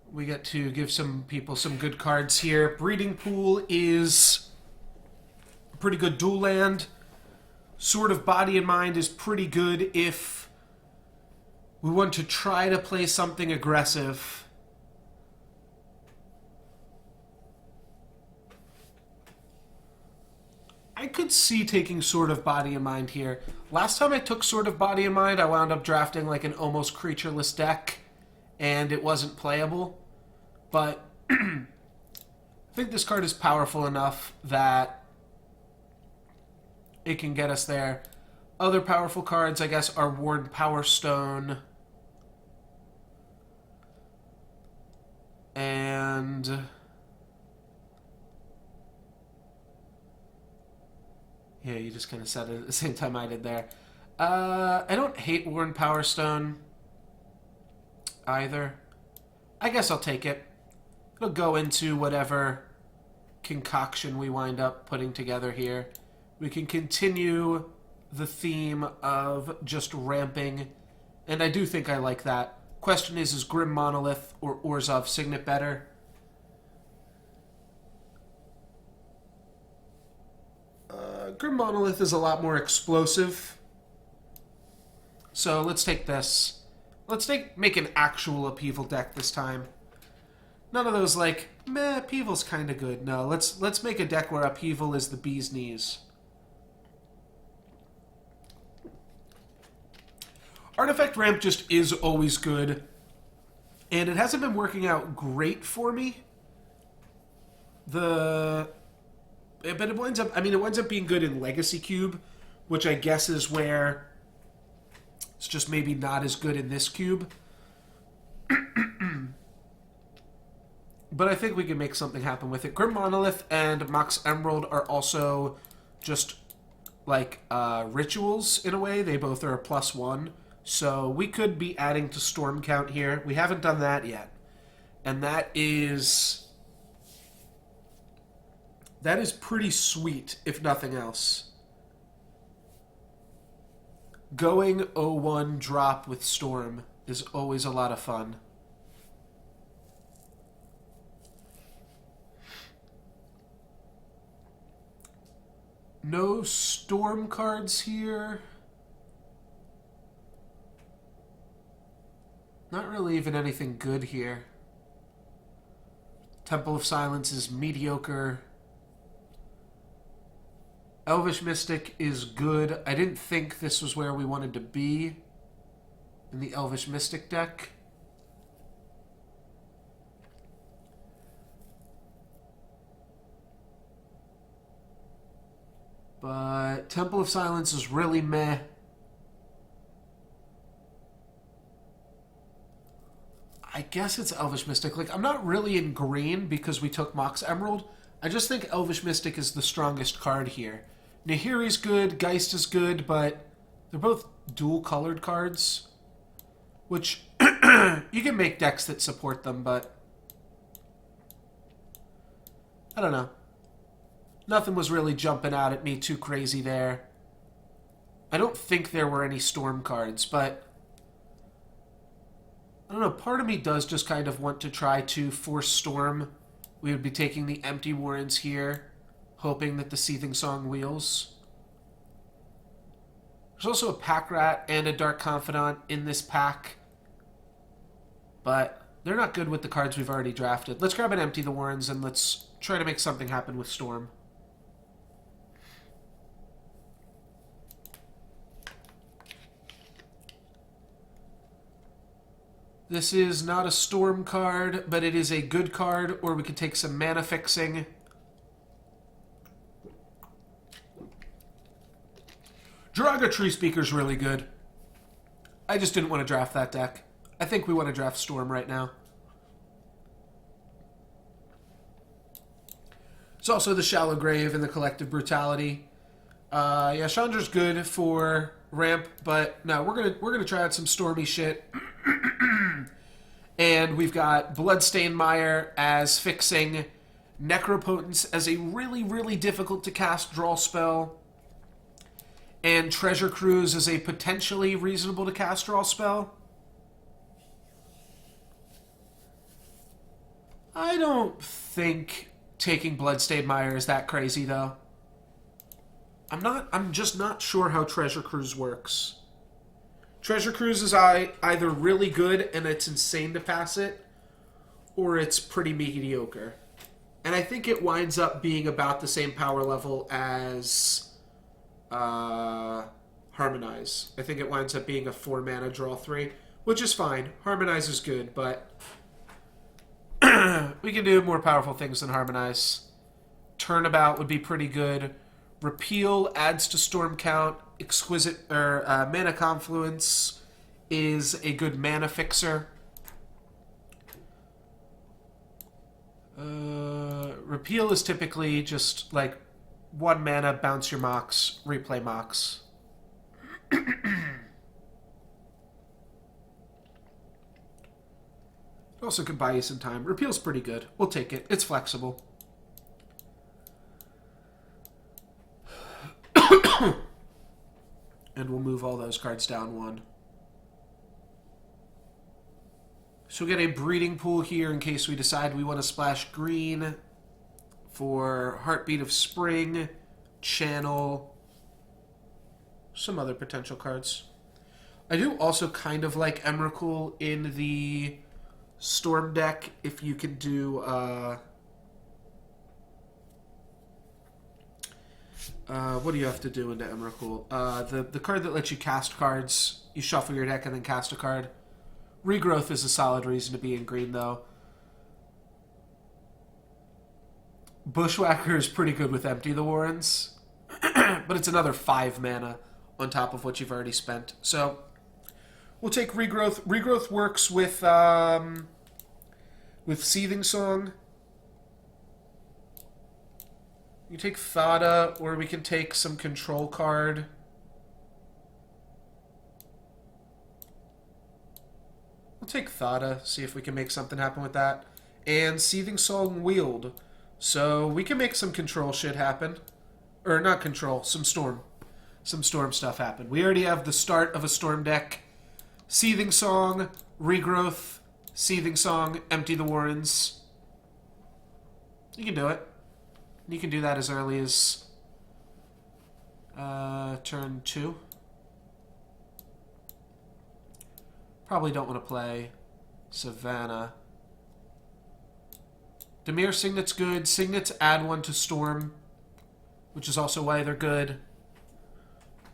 we get to give some people some good cards here. Breeding Pool is a pretty good dual land. Sword of Body and Mind is pretty good if we want to try to play something aggressive. I could see taking Sword of Body and Mind here. Last time I took Sword of Body and Mind, I wound up drafting like an almost creatureless deck, and it wasn't playable. But I think this card is powerful enough that it can get us there. Other powerful cards, I guess, are Ward Power Stone and yeah, you just kind of said it at the same time I did there. I don't hate Worn Power Stone either. I guess I'll take it. It'll go into whatever concoction we wind up putting together here. We can continue the theme of just ramping, and I do think I like that. Question is Grim Monolith or Orzhov Signet better? Grim Monolith is a lot more explosive. So let's take this. Let's make an actual Upheaval deck this time. None of those like, meh, Upheaval's kind of good. No, let's make a deck where Upheaval is the bee's knees. Artifact Ramp just is always good, and it hasn't been working out great for me. But it winds up being good in Legacy Cube, which I guess is where it's just maybe not as good in this cube. But I think we can make something happen with it. Grim Monolith and Mox Emerald are also just like rituals in a way. They both are a +1. So we could be adding to Storm Count here. We haven't done that yet. And that is pretty sweet, if nothing else. Going 0-1 drop with Storm is always a lot of fun. No Storm cards here. Not really even anything good here. Temple of Silence is mediocre. Elvish Mystic is good. I didn't think this was where we wanted to be in the Elvish Mystic deck. But Temple of Silence is really meh. I guess it's Elvish Mystic. Like, I'm not really in green because we took Mox Emerald. I just think Elvish Mystic is the strongest card here. Nahiri's good, Geist is good, but they're both dual-colored cards, which you can make decks that support them, but I don't know. Nothing was really jumping out at me too crazy there. I don't think there were any Storm cards, but I don't know, part of me does just kind of want to try to force Storm. We would be taking the Empty Warrens here, hoping that the Seething Song wheels. There's also a Pack Rat and a Dark Confidant in this pack, but they're not good with the cards we've already drafted. Let's grab an Empty the Warrens and let's try to make something happen with Storm. This is not a Storm card, but it is a good card, or we could take some mana fixing. Draga Tree Speaker's really good. I just didn't want to draft that deck. I think we want to draft Storm right now. It's also the Shallow Grave and the Collective Brutality. Yeah, Chandra's good for ramp, but no, we're gonna try out some Stormy shit. And we've got Bloodstained Mire as fixing, Necropotence as a really, really difficult to cast draw spell, and Treasure Cruise as a potentially reasonable to cast draw spell. I don't think taking Bloodstained Mire is that crazy, though. I'm just not sure how Treasure Cruise works. Treasure Cruise is either really good and it's insane to pass it, or it's pretty mediocre. And I think it winds up being about the same power level as Harmonize. I think it winds up being a 4-mana draw 3, which is fine. Harmonize is good, but we can do more powerful things than Harmonize. Turnabout would be pretty good. Repeal adds to Storm count. Exquisite Mana Confluence is a good mana fixer. Repeal is typically just like 1 mana, bounce your Mox, replay Mox. Also could buy you some time. Repeal's pretty good. We'll take it. It's flexible. And we'll move all those cards down 1. So we'll get a breeding pool here in case we decide we want to splash green for Heartbeat of Spring, Channel, some other potential cards. I do also kind of like Emrakul in the Storm deck if you can do what do you have to do into Emrakul? The card that lets you cast cards, you shuffle your deck and then cast a card. Regrowth is a solid reason to be in green, though. Bushwhacker is pretty good with Empty the Warrens, but it's another 5 mana on top of what you've already spent. So we'll take Regrowth. Regrowth works with Seething Song. You take Thada, or we can take some control card. We'll take Thada, see if we can make something happen with that. And Seething Song Wield. So we can make some control shit happen. Or not control, some Storm. Some Storm stuff happen. We already have the start of a Storm deck. Seething Song, Regrowth, Seething Song, Empty the Warrens. You can do it. You can do that as early as turn 2. Probably don't want to play Savannah. Dimir Signet's good. Signets add 1 to Storm, which is also why they're good.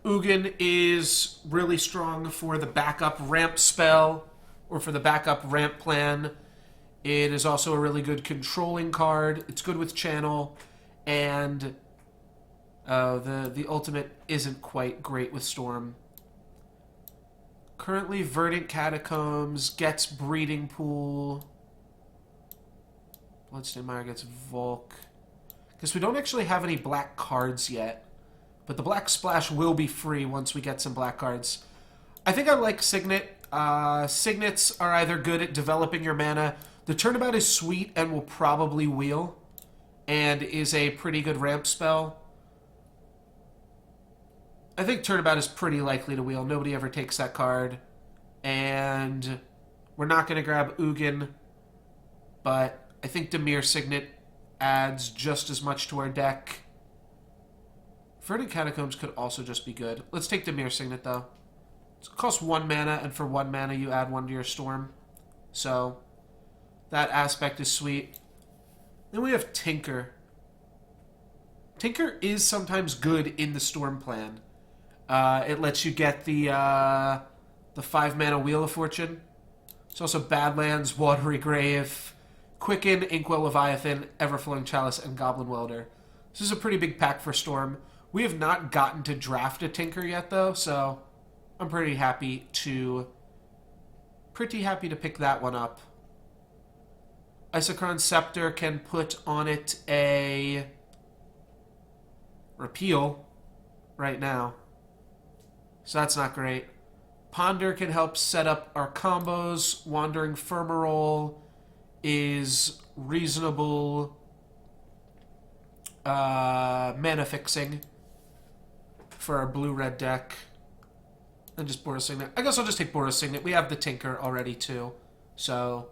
Ugin is really strong for the backup ramp spell, or for the backup ramp plan. It is also a really good controlling card. It's good with Channel. And the ultimate isn't quite great with Storm. Currently, Verdant Catacombs gets Breeding Pool. Bloodstained Mire gets Volk. Because we don't actually have any black cards yet. But the Black Splash will be free once we get some black cards. I think I like Signet. Signets are either good at developing your mana. The Turnabout is sweet and will probably wheel. And is a pretty good ramp spell. I think Turnabout is pretty likely to wheel. Nobody ever takes that card. And we're not going to grab Ugin. But I think Dimir Signet adds just as much to our deck. Verdant Catacombs could also just be good. Let's take Dimir Signet, though. It costs 1 mana, and for 1 mana you add 1 to your Storm. So, that aspect is sweet. Then we have Tinker. Tinker is sometimes good in the Storm plan. It lets you get the 5 mana Wheel of Fortune. It's also Badlands, Watery Grave, Quicken, Inkwell Leviathan, Everflowing Chalice, and Goblin Welder. This is a pretty big pack for Storm. We have not gotten to draft a Tinker yet, though, so I'm pretty happy to pick that one up. Isochron Scepter can put on it a Repeal right now. So that's not great. Ponder can help set up our combos. Wandering Firmarole is reasonable mana fixing for our blue-red deck. And just Boros Signet. I guess I'll just take Boros Signet. We have the Tinker already, too. So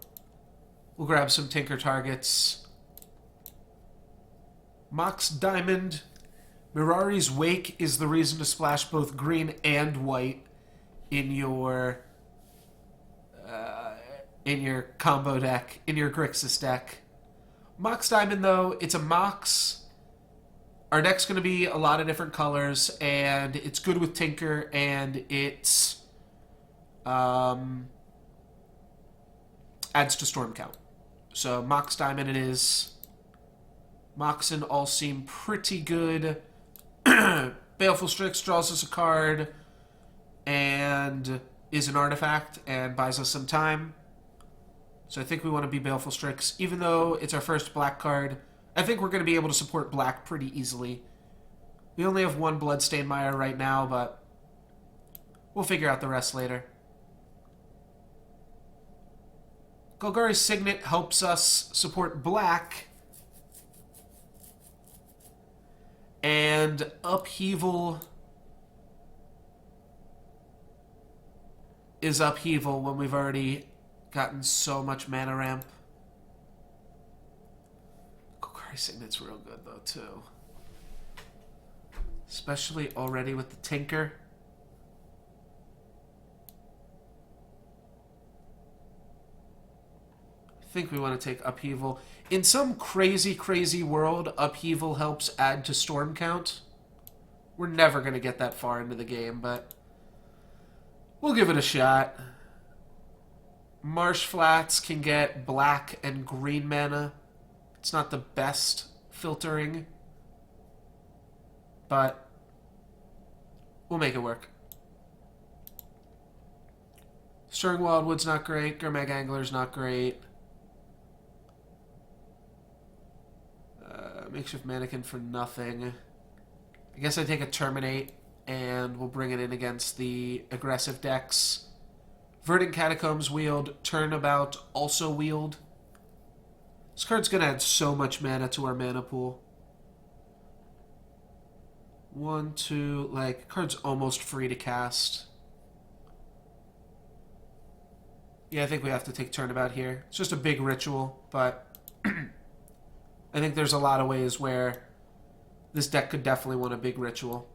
we'll grab some Tinker targets. Mox Diamond. Mirari's Wake is the reason to splash both green and white in your combo deck, in your Grixis deck. Mox Diamond, though, it's a Mox. Our deck's going to be a lot of different colors, and it's good with Tinker, and it's adds to Storm count. So Mox Diamond it is. Moxen all seem pretty good. Baleful Strix draws us a card and is an artifact and buys us some time. So I think we want to be Baleful Strix. Even though it's our first black card, I think we're going to be able to support black pretty easily. We only have 1 Bloodstained Mire right now, but we'll figure out the rest later. Golgari's Signet helps us support black. And Upheaval is Upheaval when we've already gotten so much mana ramp. Golgari Signet's real good, though, too. Especially already with the Tinker. I think we want to take Upheaval. In some crazy, crazy world, Upheaval helps add to Storm count. We're never going to get that far into the game, but we'll give it a shot. Marsh Flats can get black and green mana. It's not the best filtering, but we'll make it work. Stirring Wildwood's not great. Gurmag Angler's not great. Makeshift Mannequin for nothing. I guess I take a Terminate, and we'll bring it in against the aggressive decks. Verdant Catacombs wheeled. Turnabout also wheeled. This card's going to add so much mana to our mana pool. 1, 2, like, card's almost free to cast. Yeah, I think we have to take Turnabout here. It's just a big ritual, but I think there's a lot of ways where this deck could definitely want a big ritual.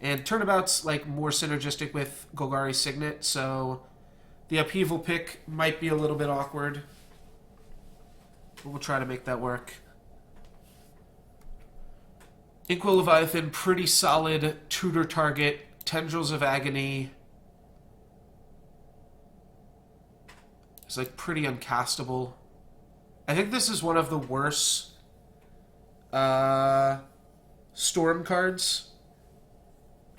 And Turnabout's like more synergistic with Golgari Signet, so the Upheaval pick might be a little bit awkward. But we'll try to make that work. Inkwell Leviathan, pretty solid tutor target. Tendrils of Agony. It's like pretty uncastable. I think this is one of the worst Storm cards.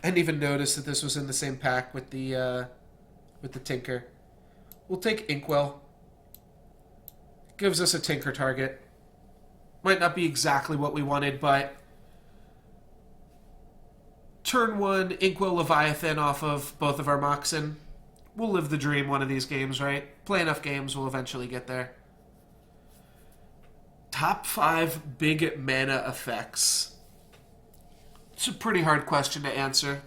I didn't even notice that this was in the same pack with the with the Tinker. We'll take Inkwell. Gives us a Tinker target. Might not be exactly what we wanted, but turn 1, Inkwell Leviathan off of both of our Moxen. We'll live the dream one of these games, right? Play enough games, we'll eventually get there. Top 5 big mana effects. It's a pretty hard question to answer.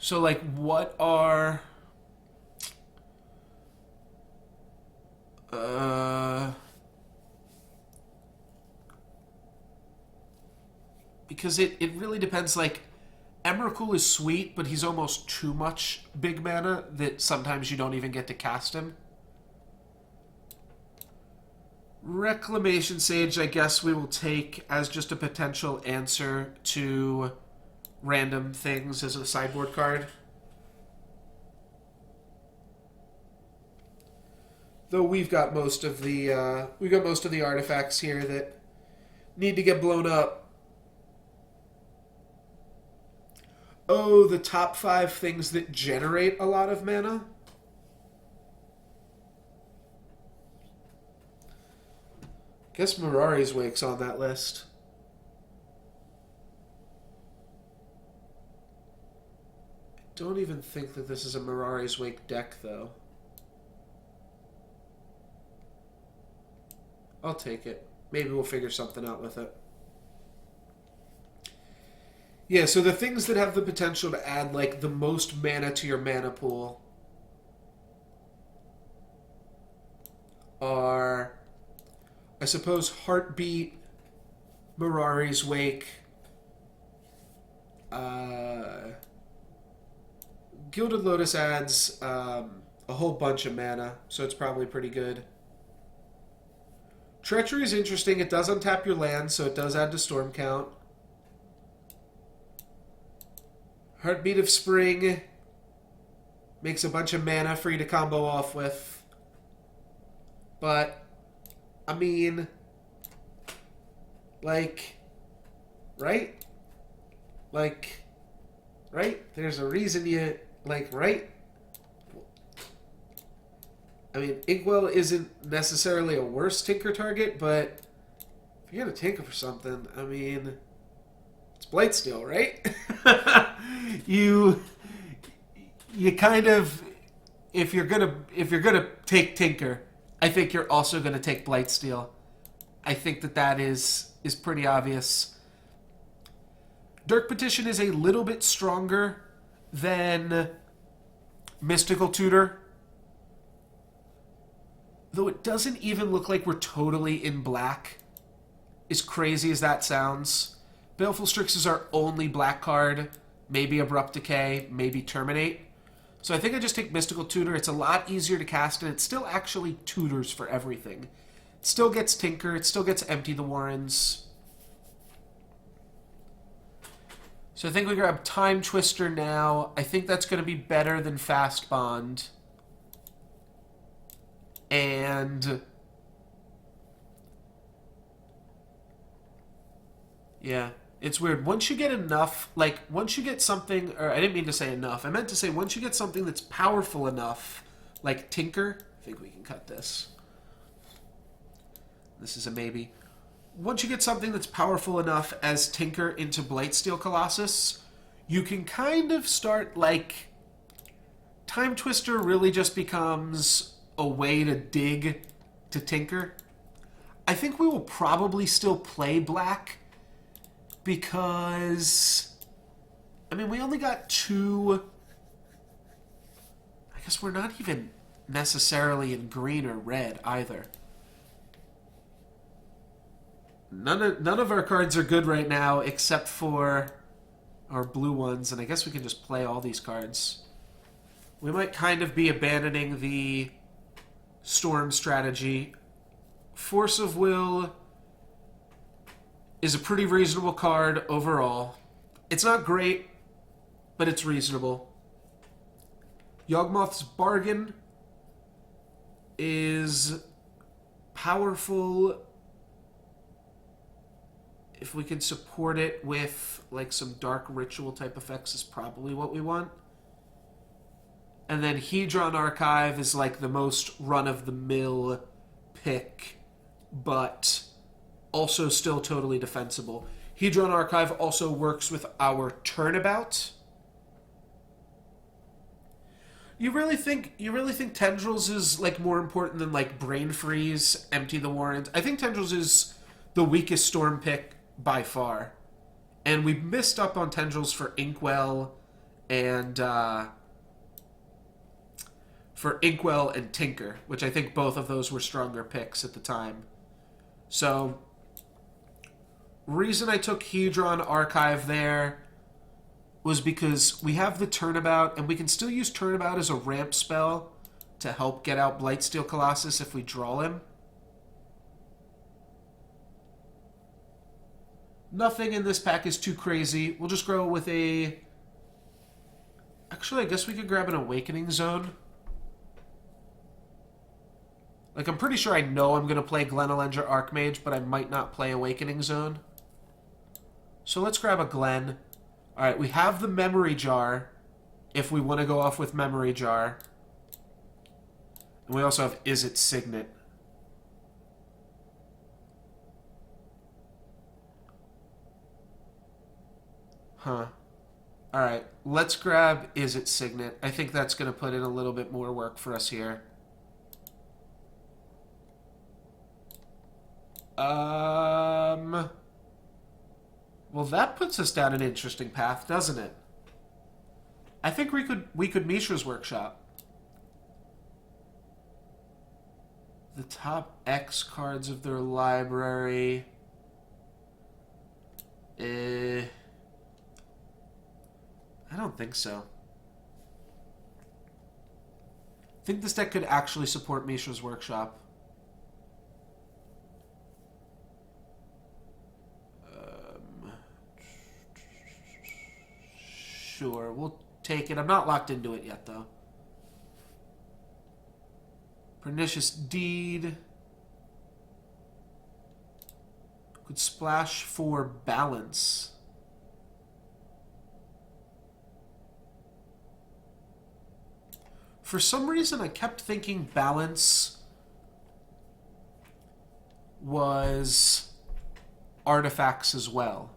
So, like, what are... because it really depends, like, Emrakul is sweet, but he's almost too much big mana that sometimes you don't even get to cast him. Reclamation Sage, I guess we will take as just a potential answer to random things as a sideboard card. Though we've got most of the artifacts here that need to get blown up. Oh, the top 5 things that generate a lot of mana? Guess Mirari's Wake's on that list. I don't even think that this is a Mirari's Wake deck, though. I'll take it. Maybe we'll figure something out with it. Yeah, so the things that have the potential to add, like, the most mana to your mana pool are, I suppose, Heartbeat, Mirari's Wake, Gilded Lotus adds a whole bunch of mana, so it's probably pretty good. Treachery is interesting. It does untap your land, so it does add to storm count. Heartbeat of Spring makes a bunch of mana for you to combo off with. But, I mean, like, right? Like, right? There's a reason you, like, right? I mean, Inkwell isn't necessarily a worse Tinker target, but if you're going to tinker for something, I mean, it's Blightsteel, right? you kind of, if you're gonna take Tinker, I think you're also gonna take Blightsteel. I think that is pretty obvious. Dirk Petition is a little bit stronger than Mystical Tutor, though it doesn't even look like we're totally in black. As crazy as that sounds. Baleful Strix is our only black card. Maybe Abrupt Decay, maybe Terminate. So I think I just take Mystical Tutor. It's a lot easier to cast, and it still actually tutors for everything. It still gets Tinker. It still gets Empty the Warrens. So I think we grab Time Twister now. I think that's going to be better than Fast Bond. And yeah, it's weird. Once you get enough, like, once you get something, or I didn't mean to say enough. I meant to say once you get something that's powerful enough, like Tinker. I think we can cut this. This is a maybe. Once you get something that's powerful enough as Tinker into Blightsteel Colossus, you can kind of start, like, Time Twister really just becomes a way to dig to Tinker. I think we will probably still play black because, I mean, we only got 2. I guess we're not even necessarily in green or red either. None of our cards are good right now except for our blue ones, and I guess we can just play all these cards. We might kind of be abandoning the Storm strategy. Force of Will is a pretty reasonable card overall. It's not great, but it's reasonable. Yawgmoth's Bargain is powerful if we can support it with, like, some dark ritual type effects is probably what we want. And then Hedron Archive is like the most run-of-the-mill pick, but also still totally defensible. Hedron Archive also works with our Turnabout. You really think Tendrils is like more important than like Brain Freeze, Empty the Warrens? I think Tendrils is the weakest Storm pick by far. And we missed up on Tendrils for Inkwell and Tinker, which I think both of those were stronger picks at the time. So, reason I took Hedron Archive there was because we have the Turnabout, and we can still use Turnabout as a ramp spell to help get out Blightsteel Colossus if we draw him. Nothing in this pack is too crazy. We'll just go with a... Actually, I guess we could grab an Awakening Zone. Like, I'm pretty sure I know I'm going to play Glenelendra Archmage, but I might not play Awakening Zone. So let's grab a Glen. Alright, we have the Memory Jar, if we want to go off with Memory Jar. And we also have Izzet Signet. Huh. Alright, let's grab Izzet Signet. I think that's going to put in a little bit more work for us here. Well, that puts us down an interesting path, doesn't it? I think we could Mishra's Workshop. The top X cards of their library. I don't think so. I think this deck could actually support Mishra's Workshop. Sure, we'll take it. I'm not locked into it yet, though. Pernicious Deed. Could splash for balance. For some reason, I kept thinking balance was artifacts as well.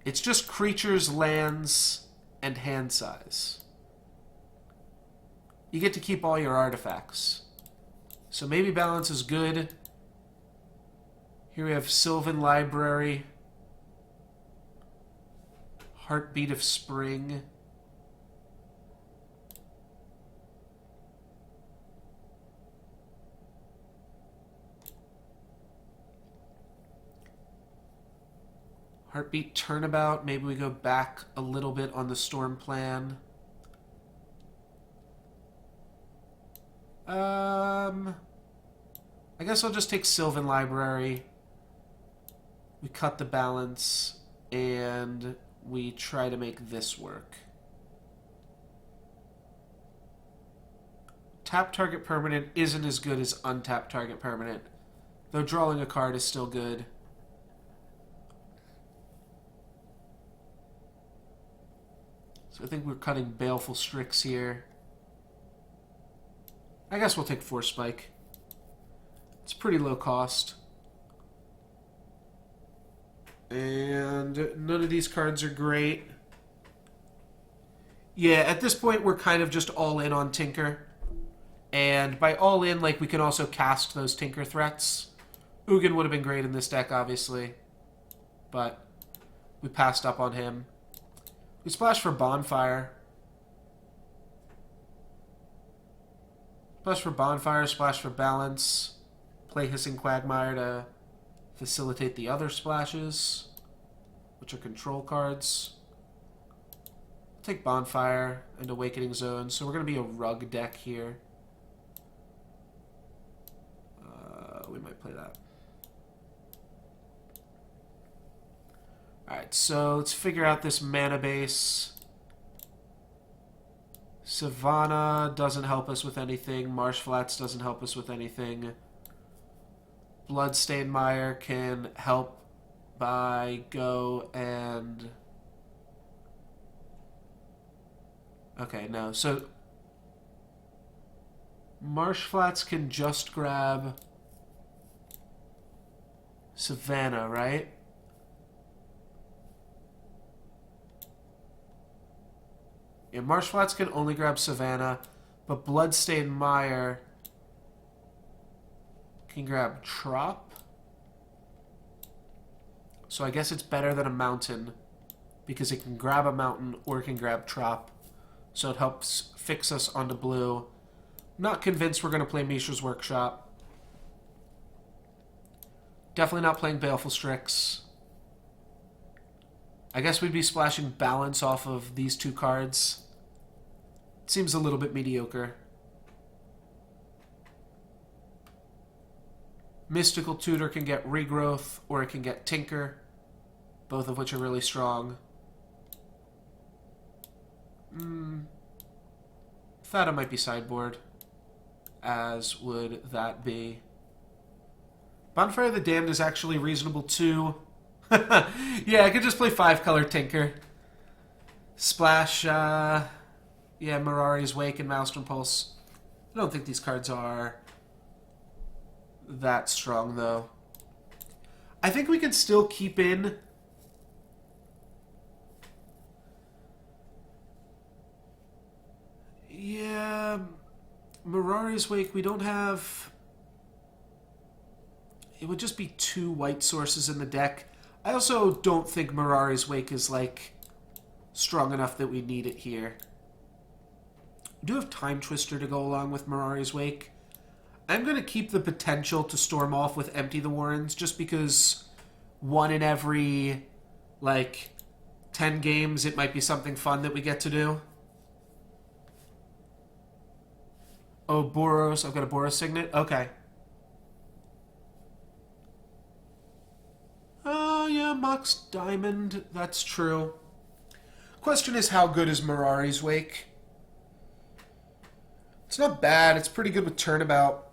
It's just creatures, lands, and hand size. You get to keep all your artifacts. So maybe balance is good. Here we have Sylvan Library. Heartbeat of Spring. Heartbeat Turnabout. Maybe we go back a little bit on the Storm plan. I guess I'll just take Sylvan Library. We cut the balance, and we try to make this work. Tap target permanent isn't as good as untap target permanent, though drawing a card is still good. So I think we're cutting Baleful Strix here. I guess we'll take Force Spike. It's pretty low cost. And none of these cards are great. Yeah, at this point we're kind of just all in on Tinker. And by all in, like, we can also cast those Tinker threats. Ugin would have been great in this deck, obviously. But we passed up on him. We splash for Bonfire. Splash for Bonfire, splash for Balance. Play Hissing Quagmire to facilitate the other splashes, which are control cards. Take Bonfire and Awakening Zone, so we're going to be a Rug deck here. We might play that. Alright, so let's figure out this mana base. Savannah doesn't help us with anything. Marsh Flats doesn't help us with anything. Bloodstained Mire can help by go and... Okay, no. So Marsh Flats can just grab Savannah, right? Yeah, Marsh Flats can only grab Savannah, but Bloodstained Mire can grab Trop. So I guess it's better than a mountain because it can grab a mountain or it can grab Trop. So it helps fix us onto blue. Not convinced we're going to play Mishra's Workshop. Definitely not playing Baleful Strix. I guess we'd be splashing Balance off of these two cards. It seems a little bit mediocre. Mystical Tutor can get Regrowth, or it can get Tinker, both of which are really strong. Thought it might be sideboard, as would that be. Bonfire of the Damned is actually reasonable too. Yeah, I could just play 5-color Tinker. Splash, yeah, Mirari's Wake and Maelstrom Pulse. I don't think these cards are that strong, though. I think we can still keep in... Yeah... Mirari's Wake, we don't have... It would just be 2 white sources in the deck. I also don't think Mirari's Wake is, like, strong enough that we need it here. We do have Time Twister to go along with Mirari's Wake. I'm going to keep the potential to storm off with Empty the Warrens, just because 1 in every, like, 10 games it might be something fun that we get to do. Oh, Boros. I've got a Boros Signet? Okay. Oh, yeah, Mox Diamond. That's true. Question is, how good is Mirari's Wake? It's not bad. It's pretty good with Turnabout.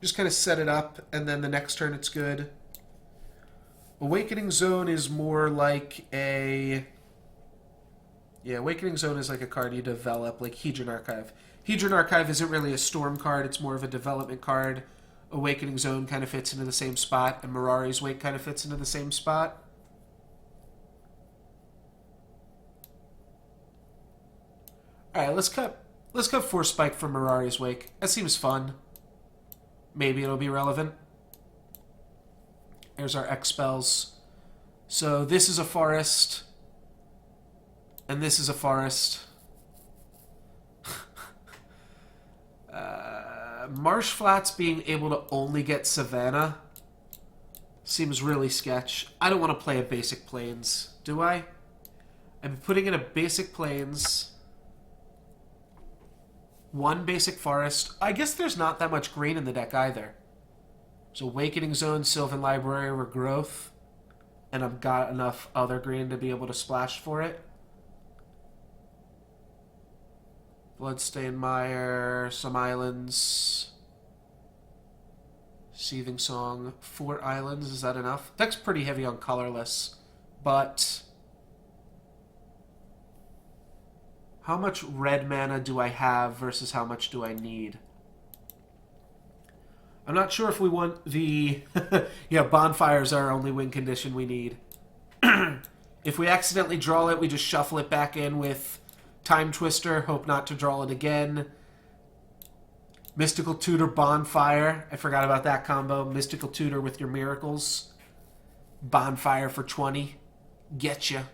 Just kind of set it up, and then the next turn it's good. Awakening Zone is more like a... Yeah, Awakening Zone is like a card you develop, like Hedron Archive. Hedron Archive isn't really a storm card, it's more of a development card. Awakening Zone kind of fits into the same spot, and Mirari's Wake kind of fits into the same spot. Alright, let's cut Force Spike from Mirari's Wake. That seems fun. Maybe it'll be relevant. There's our X spells. So this is a forest. And this is a forest. Marsh Flats being able to only get Savannah seems really sketch. I don't want to play a basic Plains, do I? I'm putting in a basic Plains. 1 basic forest. I guess there's not that much green in the deck either. So Awakening Zone, Sylvan Library, Regrowth. And I've got enough other green to be able to splash for it. Bloodstained Mire, some islands. Seething Song, 4 islands. Is that enough? Deck's pretty heavy on colorless. But... how much red mana do I have versus how much do I need? I'm not sure if we want the... yeah, Bonfire's our only win condition we need. If we accidentally draw it, we just shuffle it back in with Time Twister. Hope not to draw it again. Mystical Tutor, Bonfire. I forgot about that combo. Mystical Tutor with your Miracles. Bonfire for 20. Getcha.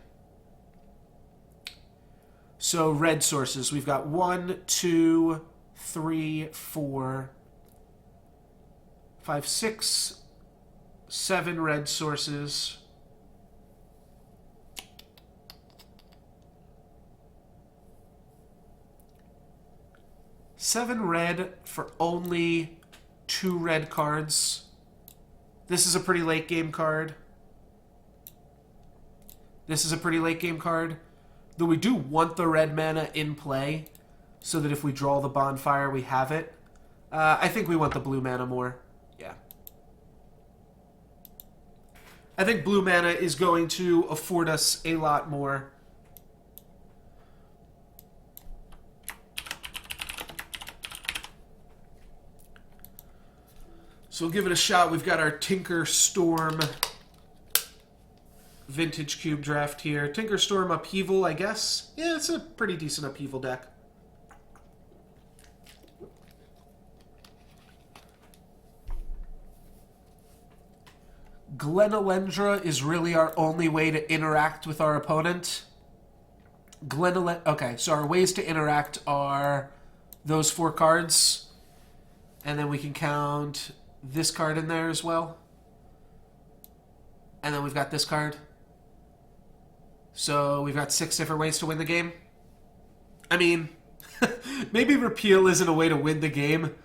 So, red sources. We've got 1, 2, 3, 4, 5, 6, 7 red sources. Seven red for only 2 red cards. This is a pretty late game card. This is a pretty late game card. Though we do want the red mana in play, so that if we draw the Bonfire, we have it. I think we want the blue mana more. Yeah. I think blue mana is going to afford us a lot more. So we'll give it a shot. We've got our Tinker Storm Vintage Cube draft here. Tinker Storm Upheaval, I guess. Yeah, it's a pretty decent Upheaval deck. Glenalendra is really our only way to interact with our opponent. Okay, so our ways to interact are those 4 cards. And then we can count this card in there as well. And then we've got this card. So we've got 6 different ways to win the game. I mean, maybe repeal isn't a way to win the game.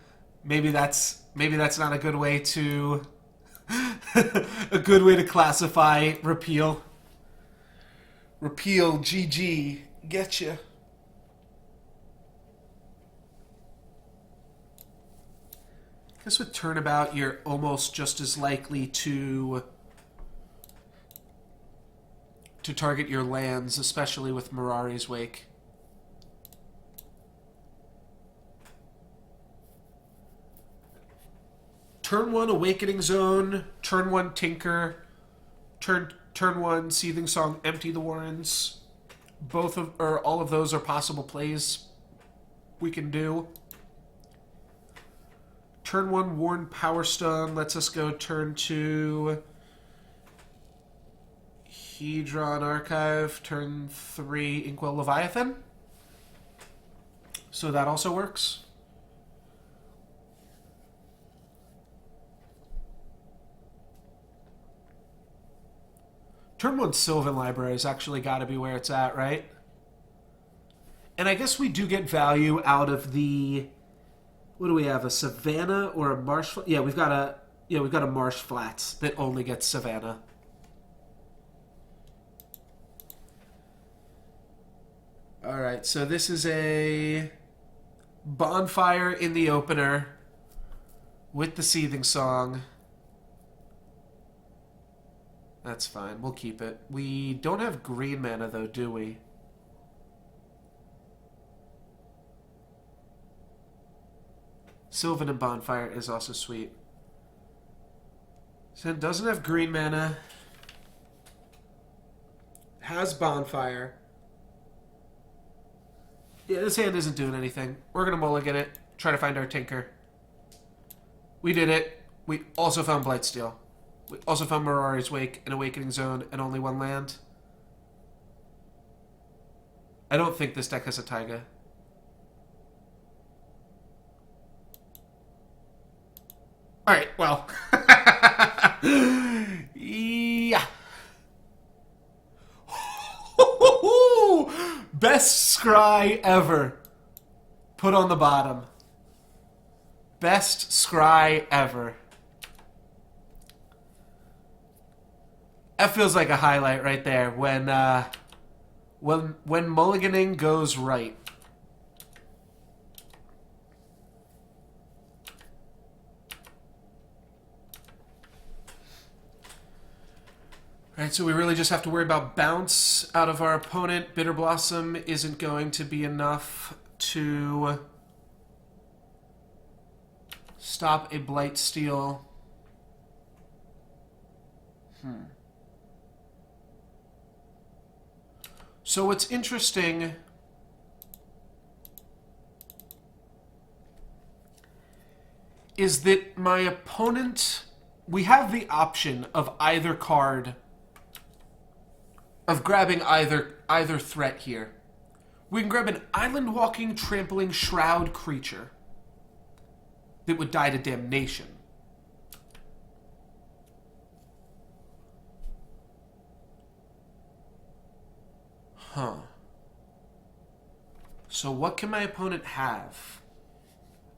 Maybe that's not a good way to a good way to classify repeal. Repeal, GG, getcha. I guess with Turnabout, you're almost just as likely to target your lands, especially with Mirari's Wake. Turn 1 Awakening Zone, turn 1 Tinker, turn 1 Seething Song, Empty the Warrens. All of those are possible plays we can do. Turn 1 Worn Power Stone lets us go turn 2 Hedron Archive, turn 3 Inkwell Leviathan. So that also works. Turn 1 Sylvan Library has actually got to be where it's at, right? And I guess we do get value out of the... What do we have? A Savannah or a Marsh? Yeah, we've got a Marsh Flats that only gets Savannah. All right, so this is a Bonfire in the opener with the Seething Song. That's fine. We'll keep it. We don't have green mana, though, do we? Sylvan and Bonfire is also sweet. So it doesn't have green mana. Has Bonfire. Yeah, this hand isn't doing anything. We're going to mulligan it. Try to find our Tinker. We did it. We also found Blightsteel. We also found Mirari's Wake, an Awakening Zone, and only 1 land. I don't think this deck has a Taiga. Alright, well. Yeah. Best scry ever. Put on the bottom. Best scry ever. That feels like a highlight right there when mulliganing goes right. All right, so we really just have to worry about bounce out of our opponent. Bitter Blossom isn't going to be enough to stop a Blightsteel. So what's interesting is that my opponent, we have the option of either card, of grabbing either threat here. We can grab an Island Walking, Trampling Shroud creature that would die to Damnation. Huh. So what can my opponent have?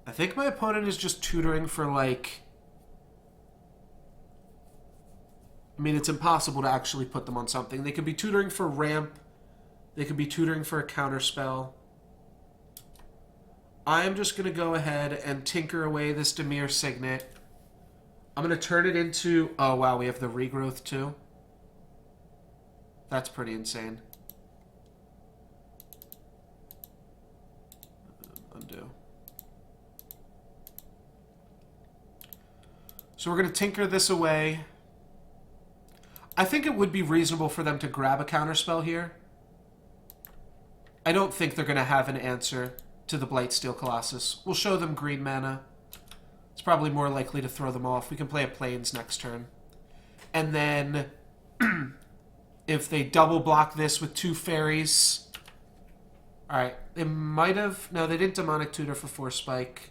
I think my opponent is just tutoring for, like... I mean, it's impossible to actually put them on something. They could be tutoring for ramp. They could be tutoring for a counterspell. I am just going to go ahead and tinker away this Dimir Signet. I'm going to turn it into... Oh, wow, we have the regrowth, too. That's pretty insane. Undo. So we're going to tinker this away. I think it would be reasonable for them to grab a counterspell here. I don't think they're going to have an answer to the Blightsteel Colossus. We'll show them green mana. It's probably more likely to throw them off. We can play a Plains next turn. And then if they double block this with 2 fairies... Alright, they might have... No, they didn't Demonic Tutor for Force Spike.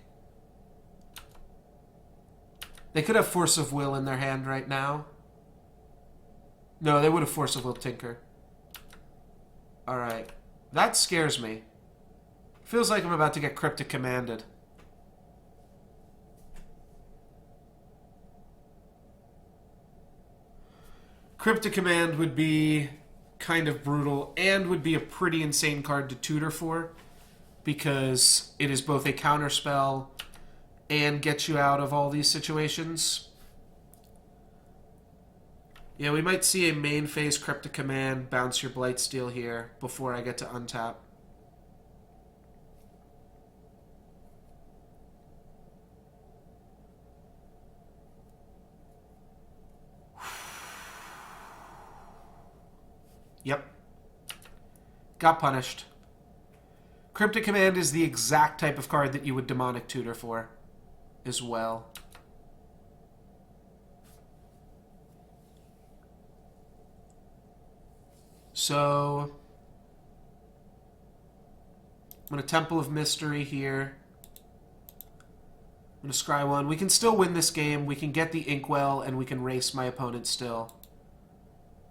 They could have Force of Will in their hand right now. No, they would have Force of Will Tinker. Alright. That scares me. Feels like I'm about to get Cryptic Commanded. Cryptic Command would be kind of brutal and would be a pretty insane card to tutor for because it is both a counterspell and gets you out of all these situations. Yeah, we might see a main phase Cryptic Command, bounce your Blightsteel here before I get to untap. Yep. Got punished. Cryptic Command is the exact type of card that you would Demonic Tutor for as well. So I'm going to Temple of Mystery here. I'm going to scry 1. We can still win this game. We can get the Inkwell, and we can race my opponent still.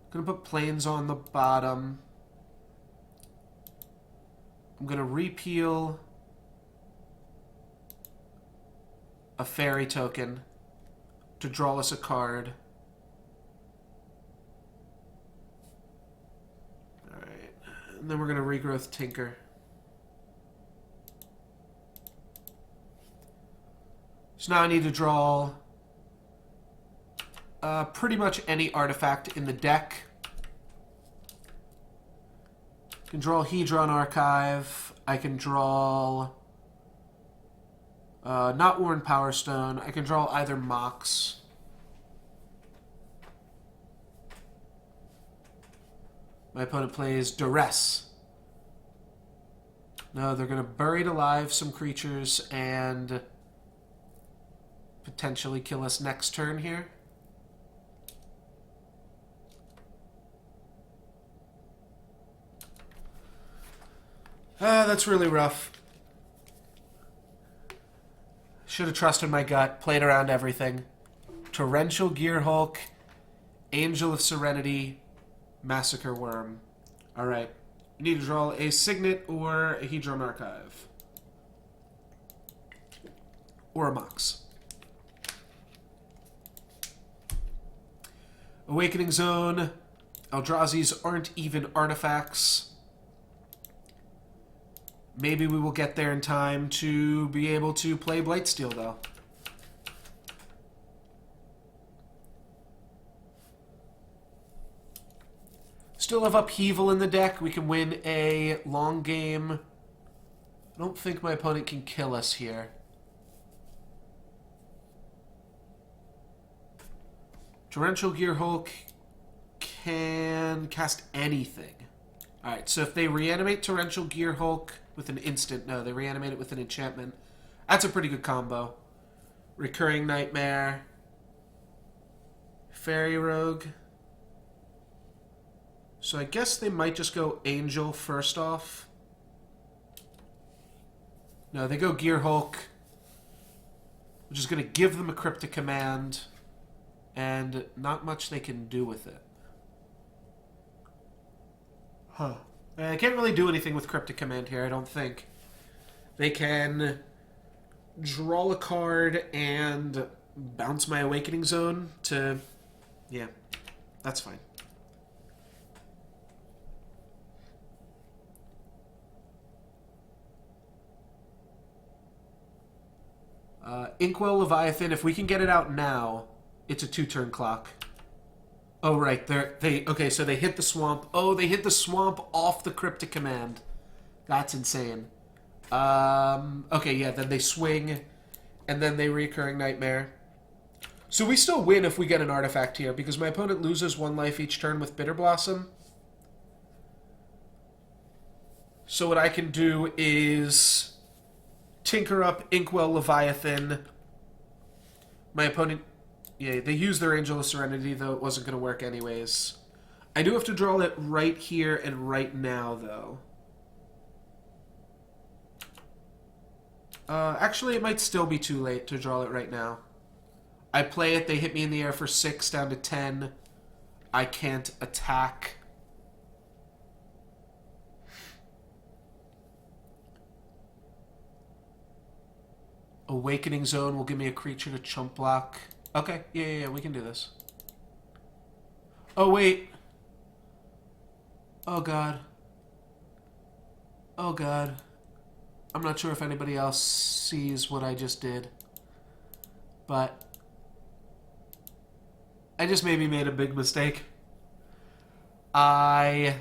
I'm going to put Plains on the bottom. I'm going to repeal a fairy token to draw us a card. Alright. And then we're going to Regrowth Tinker. So now I need to draw pretty much any artifact in the deck. I can draw Hedron Archive. I can draw not Worn Power Stone. I can draw either Mox. My opponent plays Duress. No, they're going to Buried Alive some creatures and potentially kill us next turn here. That's really rough. Should have trusted my gut, played around everything. Torrential Gearhulk, Angel of Serenity, Massacre Worm. Alright. You need to draw a Signet or a Hedron Archive. Or a Mox. Awakening Zone. Eldrazi's aren't even artifacts. Maybe we will get there in time to be able to play Blightsteel, though. Still have Upheaval in the deck. We can win a long game. I don't think my opponent can kill us here. Torrential Gearhulk can cast anything. Alright, so if they reanimate Torrential Gearhulk with an instant, no, they reanimate it with an enchantment. That's a pretty good combo. Recurring Nightmare. Fairy Rogue. So I guess they might just go Angel first off. No, they go Gearhulk, which is going to give them a Cryptic Command, and not much they can do with it. Huh. I can't really do anything with Cryptic Command here, I don't think. They can draw a card and bounce my Awakening Zone to... Yeah, that's fine. Inkwell Leviathan, if we can get it out now, it's a 2-turn clock. Oh, right. Okay, so they hit the swamp. Oh, they hit the swamp off the Cryptic Command. That's insane. Okay, yeah, then they swing, and then they Recurring Nightmare. So we still win if we get an artifact here, because my opponent loses 1 life each turn with Bitter Blossom. So what I can do is tinker up Inkwell Leviathan. My opponent... Yeah, they used their Angel of Serenity, though it wasn't going to work anyways. I do have to draw it right here and right now, though. Actually, it might still be too late to draw it right now. I play it, they hit me in the air for 6 down to 10. I can't attack. Awakening Zone will give me a creature to chump block. Okay, yeah, we can do this. Oh, wait. Oh, God. Oh, God. I'm not sure if anybody else sees what I just did. But I just maybe made a big mistake. No,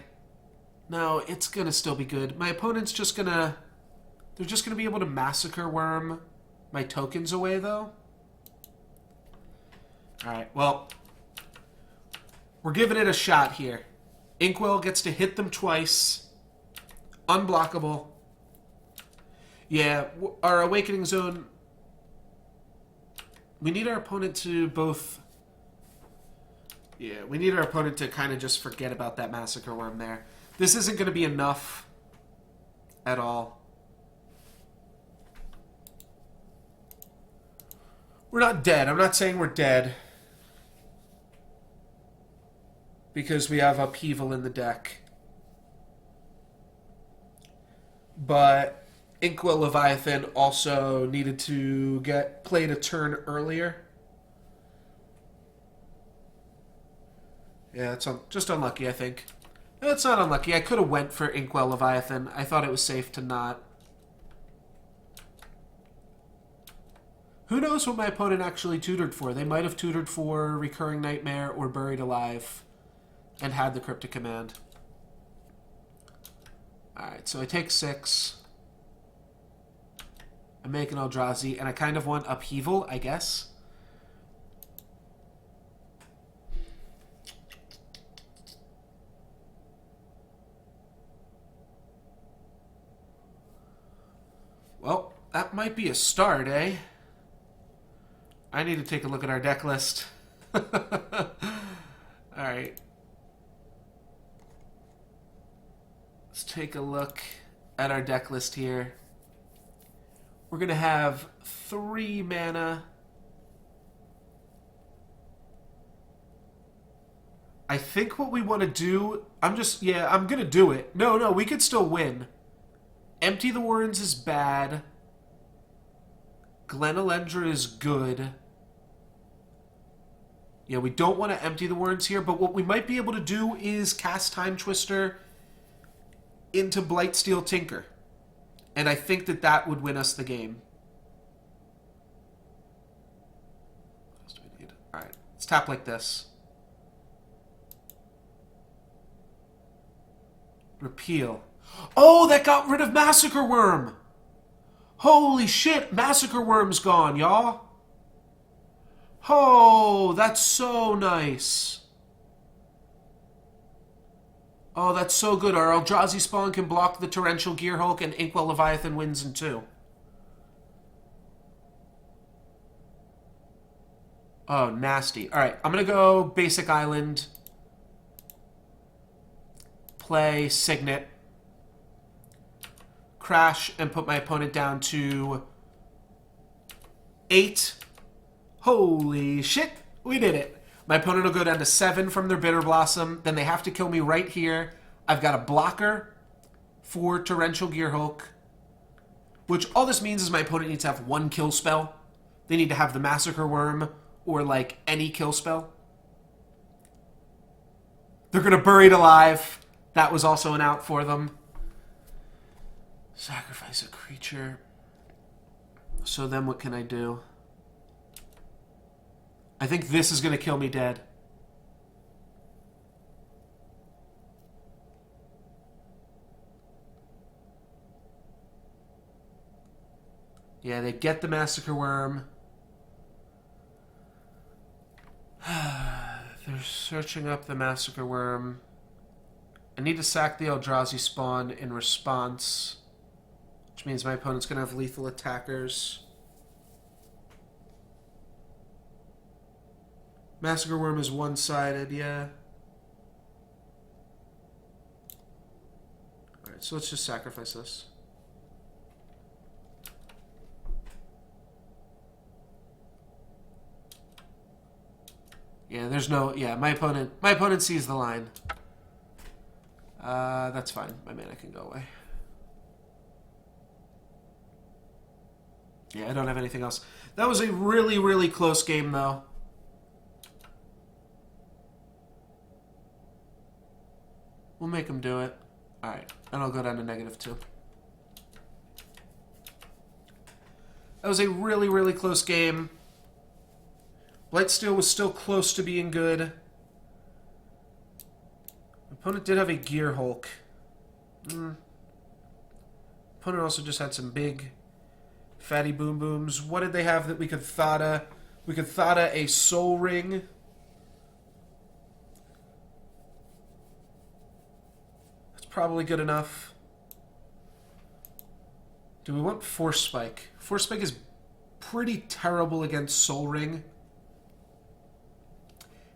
it's going to still be good. My opponent's just going to... They're just going to be able to Massacre Worm my tokens away, though. Alright, well... We're giving it a shot here. Inkwell gets to hit them twice. Unblockable. Yeah, our Awakening Zone... We need our opponent to both... Yeah, we need our opponent to kind of just forget about that Massacre Worm there. This isn't going to be enough at all. We're not dead. I'm not saying we're dead. Because we have Upheaval in the deck. But Inkwell Leviathan also needed to get played a turn earlier. Yeah, it's just unlucky, I think. It's not unlucky. I could have went for Inkwell Leviathan. I thought it was safe to not. Who knows what my opponent actually tutored for? They might have tutored for Recurring Nightmare or Buried Alive and had the Cryptic Command. Alright, so I take 6. I make an Eldrazi, and I kind of want Upheaval, I guess. Well, that might be a start, eh? I need to take a look at our deck list. Alright. Let's take a look at our deck list here. We're going to have 3 mana. I think what we want to do... I'm going to do it. No, we could still win. Empty the Warrens is bad. Glen Elendra is good. Yeah, we don't want to empty the Warrens here, but what we might be able to do is cast Time Twister into Blightsteel Tinker. And I think that that would win us the game. What else do we need? Alright, let's tap like this. Repeal. Oh, that got rid of Massacre Worm! Holy shit, Massacre Worm's gone, y'all! Oh, that's so nice. Oh, that's so good. Our Eldrazi Spawn can block the Torrential Gearhulk, and Inkwell Leviathan wins in 2. Oh, nasty. Alright, I'm going to go Basic Island. Play Signet. Crash, and put my opponent down to 8. Holy shit, we did it. My opponent will go down to 7 from their Bitter Blossom. Then they have to kill me right here. I've got a blocker for Torrential Gearhulk. Which all this means is my opponent needs to have 1 kill spell. They need to have the Massacre Worm or like any kill spell. They're going to Bury It Alive. That was also an out for them. Sacrifice a creature. So then what can I do? I think this is going to kill me dead. Yeah, they get the Massacre Worm. searching up the Massacre Worm. I need to sack the Eldrazi spawn in response, which means my opponent's going to have lethal attackers. Massacre Worm is one-sided, yeah. Alright, so let's just sacrifice this. Yeah, there's no... Yeah, my opponent sees the line. That's fine. My mana can go away. Yeah, I don't have anything else. That was a really, really close game, though. We'll make him do it. Alright, and I'll go down to -2. That was a really, really close game. Blightsteel was still close to being good. Opponent did have a Gear Hulk. Opponent also just had some big, fatty boom booms. What did they have that we could Thada? We could Thada a Soul Ring. That's probably good enough. Do we want Force Spike? Force Spike is pretty terrible against Soul Ring.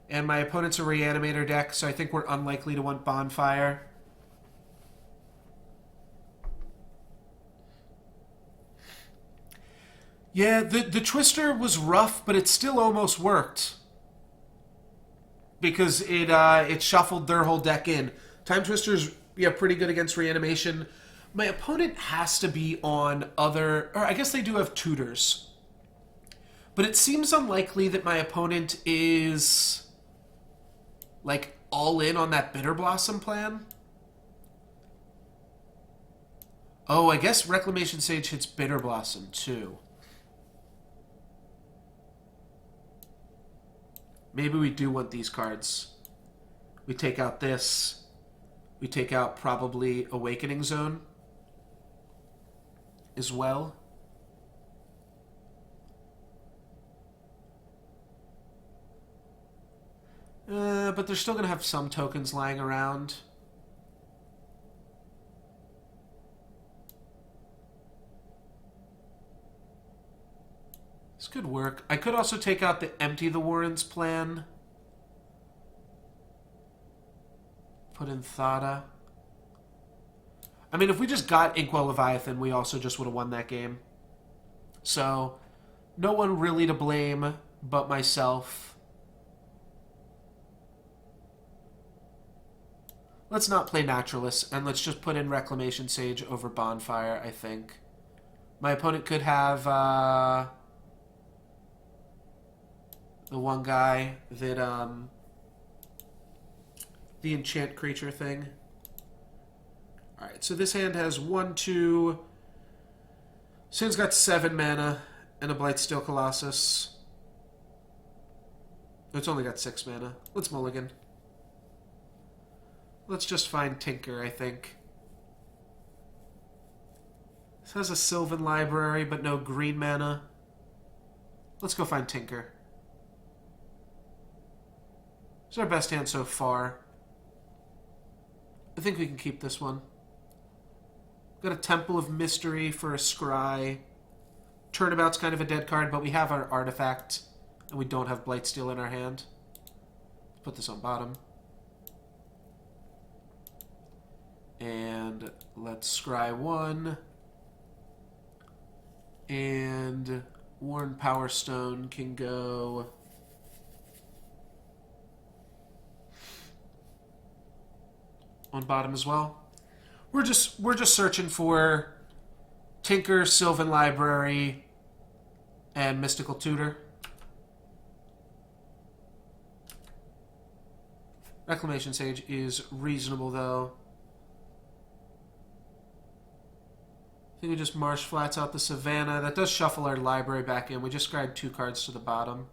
And my opponent's a Reanimator deck, so I think we're unlikely to want Bonfire. Yeah, the Twister was rough, but it still almost worked. Because it shuffled their whole deck in. Time Twister's pretty good against Reanimation. My opponent has to be on other... Or I guess they do have tutors. But it seems unlikely that my opponent is... like, all in on that Bitter Blossom plan? Oh, I guess Reclamation Sage hits Bitter Blossom, too. Maybe we do want these cards. We take out this. We take out probably Awakening Zone as well. But they're still going to have some tokens lying around. This could work. I could also take out the Empty the Warrens plan. Put in Thada. I mean, if we just got Inkwell Leviathan, we also just would have won that game. So, no one really to blame but myself. Let's not play Naturalist, and let's just put in Reclamation Sage over Bonfire, I think. My opponent could have the one guy that, the enchant creature thing. Alright, so this hand has 1, 2... This hand's got 7 mana and a Blightsteel Colossus. It's only got 6 mana. Let's mulligan. Let's just find Tinker, I think. This has a Sylvan Library, but no green mana. Let's go find Tinker. It's our best hand so far. I think we can keep this one. Got a Temple of Mystery for a Scry. Turnabout's kind of a dead card, but we have our artifact, and we don't have Blightsteel in our hand. Let's put this on bottom. And let's scry 1. And Worn Power Stone can go... on bottom as well. We're just searching for Tinker, Sylvan Library, and Mystical Tutor. Reclamation Sage is reasonable, though. I think we just Marsh Flats out the Savannah. That does shuffle our library back in. We just scryed 2 cards to the bottom.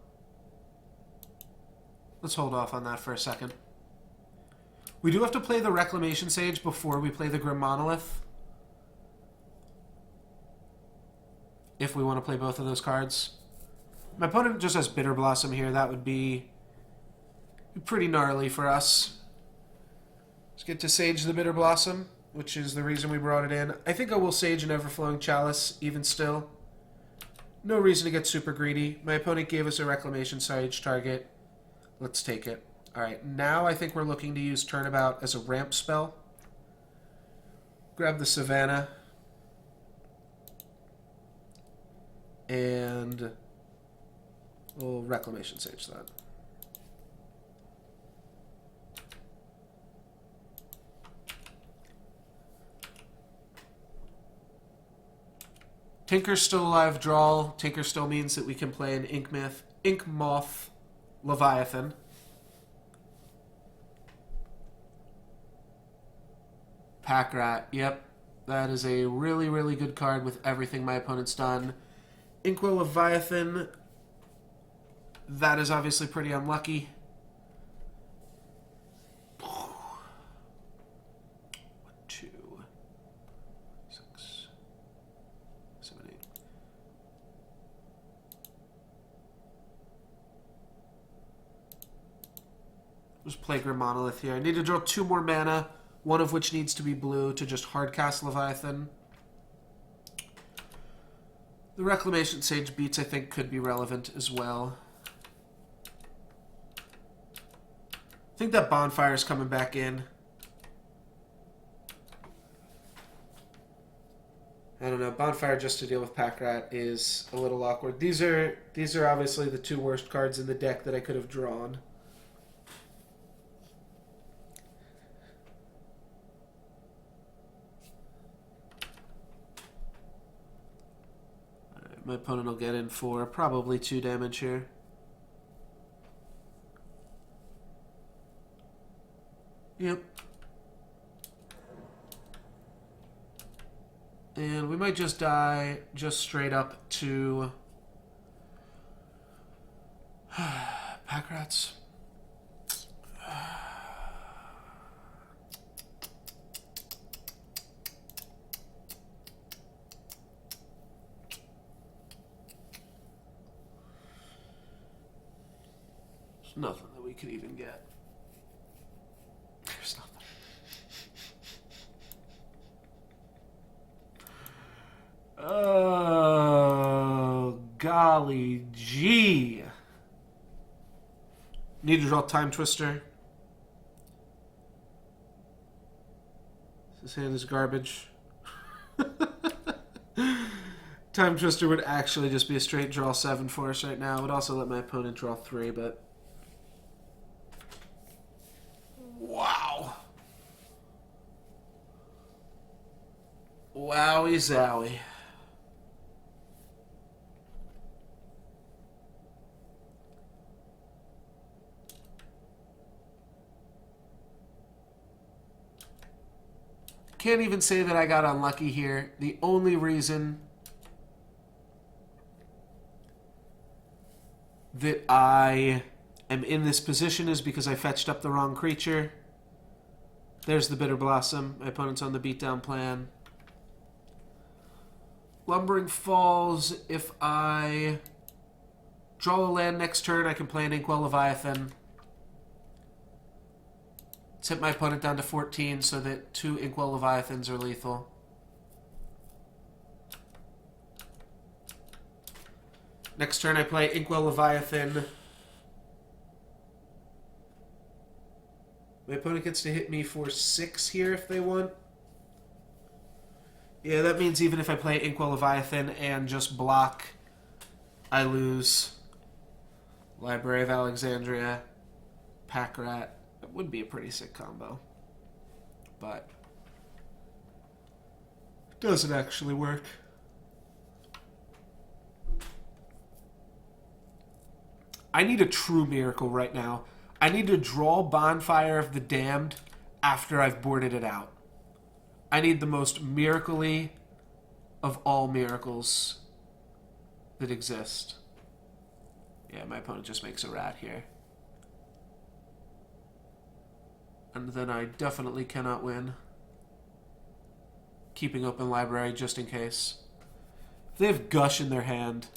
Let's hold off on that for a second. We do have to play the Reclamation Sage before we play the Grim Monolith. If we want to play both of those cards. My opponent just has Bitter Blossom here. That would be Pretty gnarly for us. Let's get to Sage the Bitter Blossom, which is the reason we brought it in. I think I will Sage an Everflowing Chalice, even still. No reason to get super greedy. My opponent gave us a Reclamation Sage target. Let's take it. Alright, now I think we're looking to use Turnabout as a ramp spell. Grab the Savannah. And we'll Reclamation Sage that. Tinker's still alive, draw. Tinker still means that we can play an Ink Moth Leviathan. Pack Rat, yep. That is a really, really good card with everything my opponent's done. Inkwell Leviathan, that is obviously pretty unlucky. Just play Grim Monolith here. I need to draw 2 more mana, one of which needs to be blue to just hardcast Leviathan. The Reclamation Sage Beats, I think, could be relevant as well. I think that Bonfire is coming back in. I don't know. Bonfire just to deal with Pack Rat is a little awkward. These are obviously the 2 worst cards in the deck that I could have drawn. My opponent will get in for probably 2 damage here. Yep. And we might just die just straight up to Pack Rats. Nothing that we could even get. There's nothing. Oh, golly gee. Need to draw Time Twister. This hand is garbage. Time Twister would actually just be a straight draw 7 for us right now. It would also let my opponent draw 3, but... Wow. Wowie zowie. Can't even say that I got unlucky here. The only reason that I am in this position is because I fetched up the wrong creature. There's the Bitter Blossom. My opponent's on the beatdown plan. Lumbering Falls. If I draw a land next turn, I can play an Inkwell Leviathan. Tip my opponent down to 14 so that 2 Inkwell Leviathans are lethal. Next turn I play Inkwell Leviathan. My opponent gets to hit me for 6 here if they want. Yeah, that means even if I play Inkwell Leviathan and just block, I lose. Library of Alexandria, Pack Rat. It would be a pretty sick combo. But it doesn't actually work. I need a true miracle right now. I need to draw Bonfire of the Damned after I've boarded it out. I need the most miracle-y of all miracles that exist. Yeah, my opponent just makes a rat here. And then I definitely cannot win. Keeping open library just in case. If they have Gush in their hand,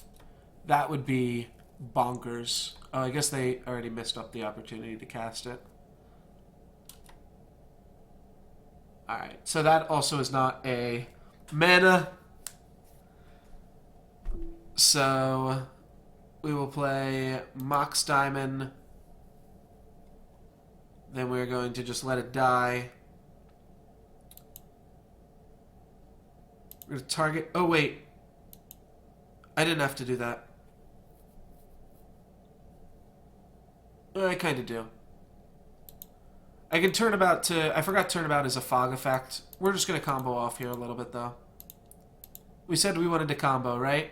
that would be bonkers. Oh, I guess they already missed up the opportunity to cast it. Alright, so that also is not a mana. So we will play Mox Diamond. Then we're going to just let it die. We're going to target... Oh, wait. I didn't have to do that. I kind of do. I can turnabout to... I forgot turnabout is a fog effect. We're just going to combo off here a little bit, though. We said we wanted to combo, right?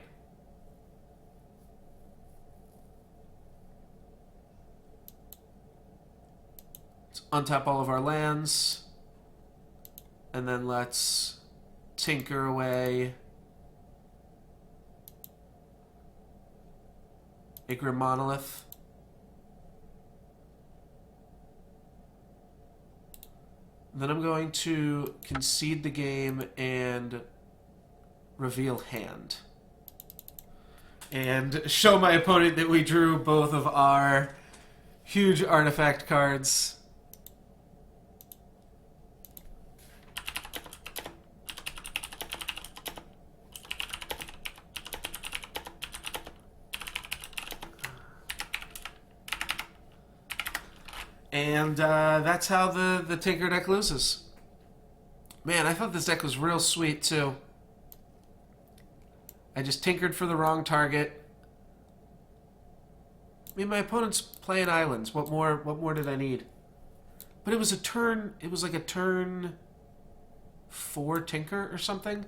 Let's untap all of our lands. And then let's tinker away a Grim Monolith. Then I'm going to concede the game and reveal hand. And show my opponent that we drew both of our huge artifact cards. And that's how the Tinker deck loses. Man, I thought this deck was real sweet, too. I just tinkered for the wrong target. I mean, my opponent's playing islands. What more did I need? But it was a turn... It was like a turn 4 Tinker or something?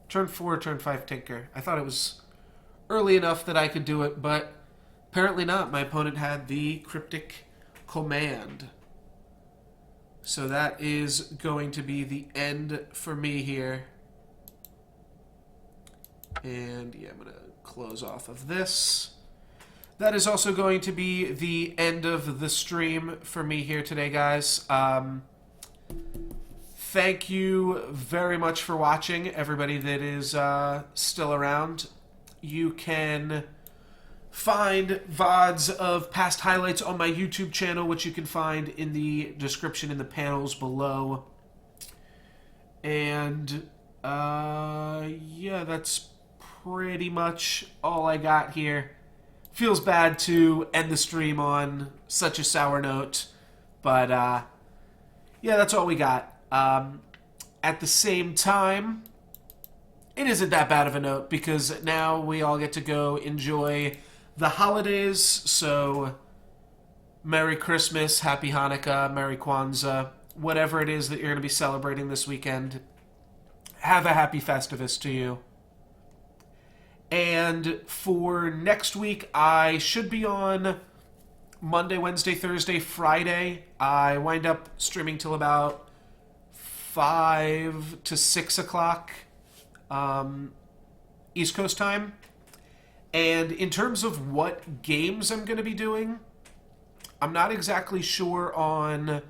Turn 4, turn 5 Tinker. I thought it was early enough that I could do it, but apparently not. My opponent had the Cryptic Command. So that is going to be the end for me here. And yeah, I'm going to close off of this. That is also going to be the end of the stream for me here today, guys. Thank you very much for watching, everybody that is still around. You can find VODs of past highlights on my YouTube channel, which you can find in the description in the panels below. And, yeah, that's pretty much all I got here. Feels bad to end the stream on such a sour note, but, yeah, that's all we got. At the same time, it isn't that bad of a note, because now we all get to go enjoy the holidays, so Merry Christmas, Happy Hanukkah, Merry Kwanzaa, whatever it is that you're going to be celebrating this weekend. Have a happy Festivus to you. And for next week, I should be on Monday, Wednesday, Thursday, Friday. I wind up streaming till about 5 to 6 o'clock East Coast time. And in terms of what games I'm going to be doing, I'm not exactly sure on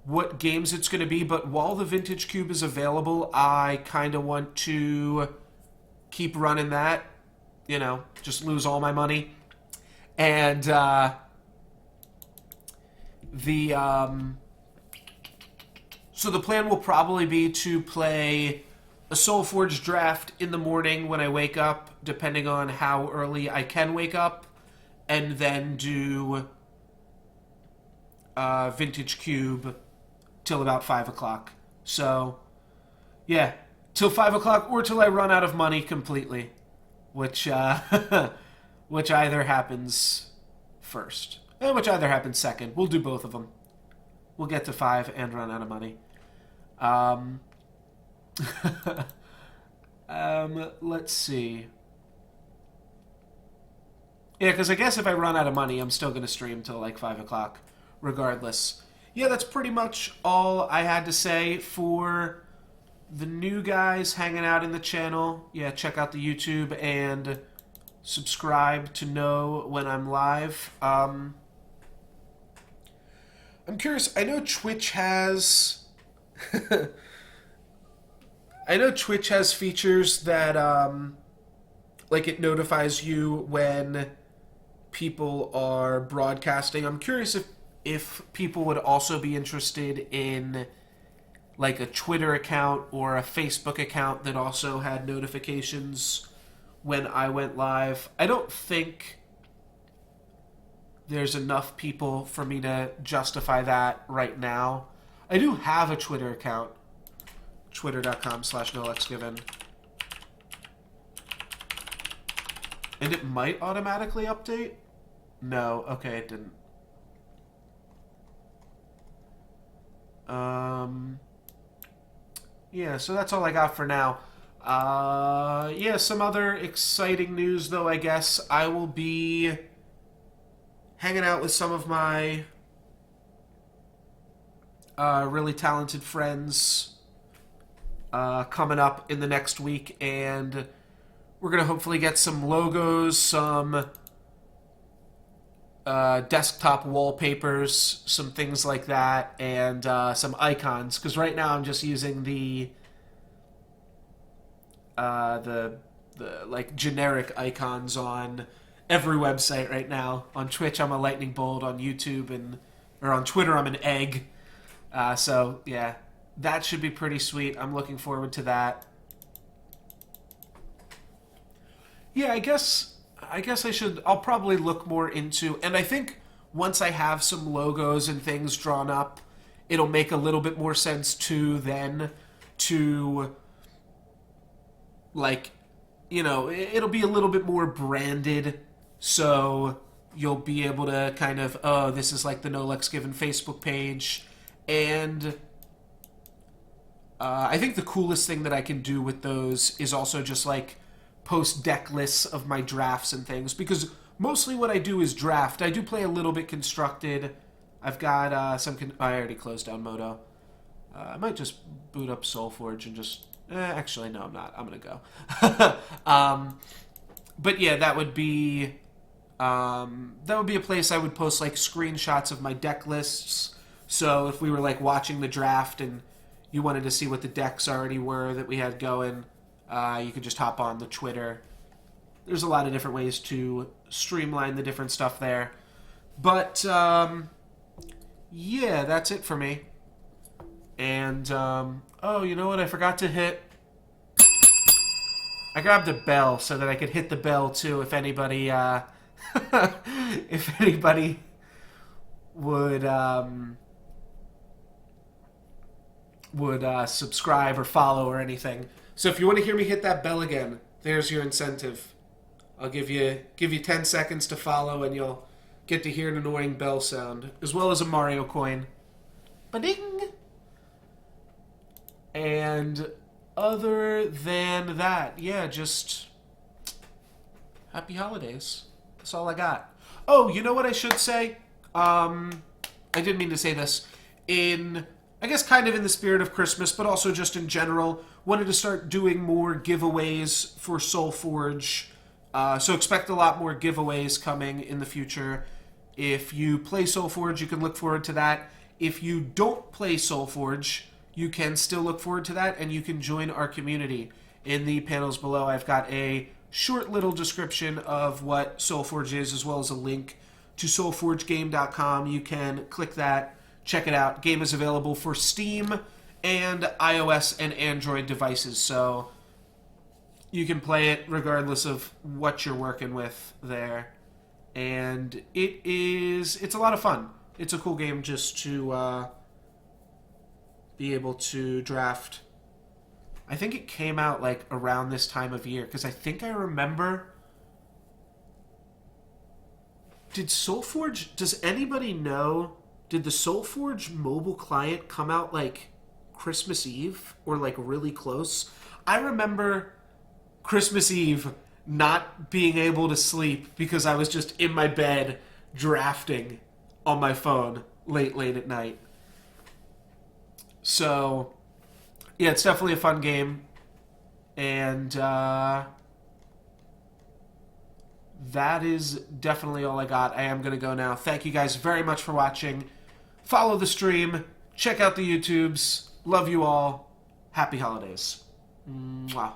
what games it's going to be, but while the Vintage Cube is available, I kind of want to keep running that, you know, just lose all my money. And so the plan will probably be to play a Solforge draft in the morning when I wake up, depending on how early I can wake up, and then do Vintage Cube till about 5 o'clock. So, yeah, till 5 o'clock or till I run out of money completely, which which either happens first, and which either happens second. We'll do both of them. We'll get to 5 and run out of money. Let's see. Yeah, because I guess if I run out of money, I'm still going to stream till like 5 o'clock, regardless. Yeah, that's pretty much all I had to say for the new guys hanging out in the channel. Yeah, check out the YouTube and subscribe to know when I'm live. I'm curious. I know Twitch has... I know Twitch has features that like it notifies you when people are broadcasting. I'm curious if people would also be interested in like a Twitter account or a Facebook account that also had notifications when I went live. I don't think there's enough people for me to justify that right now. I do have a Twitter account, twitter.com/nolexgiven. And it might automatically update? No, okay, it didn't. Yeah, so that's all I got for now. Yeah, some other exciting news, though, I guess. I will be hanging out with some of my really talented friends coming up in the next week, and we're going to hopefully get some logos, some desktop wallpapers, some things like that, and some icons. Because right now I'm just using the like generic icons on every website right now. On Twitch I'm a lightning bolt, on YouTube or on Twitter I'm an egg. So yeah, that should be pretty sweet. I'm looking forward to that. Yeah, I guess I'll probably look more into, and I think once I have some logos and things drawn up, it'll make a little bit more sense too then to, like, you know, it'll be a little bit more branded, so you'll be able to kind of, oh, this is like the No Lex Given Facebook page, and I think the coolest thing that I can do with those is also just like post deck lists of my drafts and things, because mostly what I do is draft. I do play a little bit constructed. I've got I already closed down Moto. I might just boot up Solforge and just actually no, I'm not. I'm gonna go. But yeah, that would be a place I would post like screenshots of my deck lists. So if we were like watching the draft and you wanted to see what the decks already were that we had going, you could just hop on the Twitter. There's a lot of different ways to streamline the different stuff there. But, yeah, that's it for me. And, oh, you know what? I forgot to hit... I grabbed a bell so that I could hit the bell, too, if anybody, if anybody would subscribe or follow or anything. So if you want to hear me hit that bell again, there's your incentive. I'll give you 10 seconds to follow, and you'll get to hear an annoying bell sound, as well as a Mario coin. Ba-ding! And other than that, yeah, just happy holidays. That's all I got. Oh, you know what I should say? I didn't mean to say this. I guess kind of in the spirit of Christmas, but also just in general, wanted to start doing more giveaways for Solforge. So expect a lot more giveaways coming in the future. If you play Solforge, you can look forward to that. If you don't play Solforge, you can still look forward to that, and you can join our community. In the panels below, I've got a short little description of what Solforge is, as well as a link to solforgegame.com. You can click that, check it out. Game is available for Steam and iOS and Android devices, so you can play it regardless of what you're working with there. And it's a lot of fun. It's a cool game just to be able to draft. I think it came out like around this time of year, because I think I remember... Does anybody know, did the Solforge mobile client come out like Christmas Eve or like really close? I remember Christmas Eve not being able to sleep because I was just in my bed drafting on my phone late at night. So, yeah, it's definitely a fun game. And that is definitely all I got. I am going to go now. Thank you guys very much for watching. Follow the stream. Check out the YouTubes. Love you all. Happy holidays. Mwah.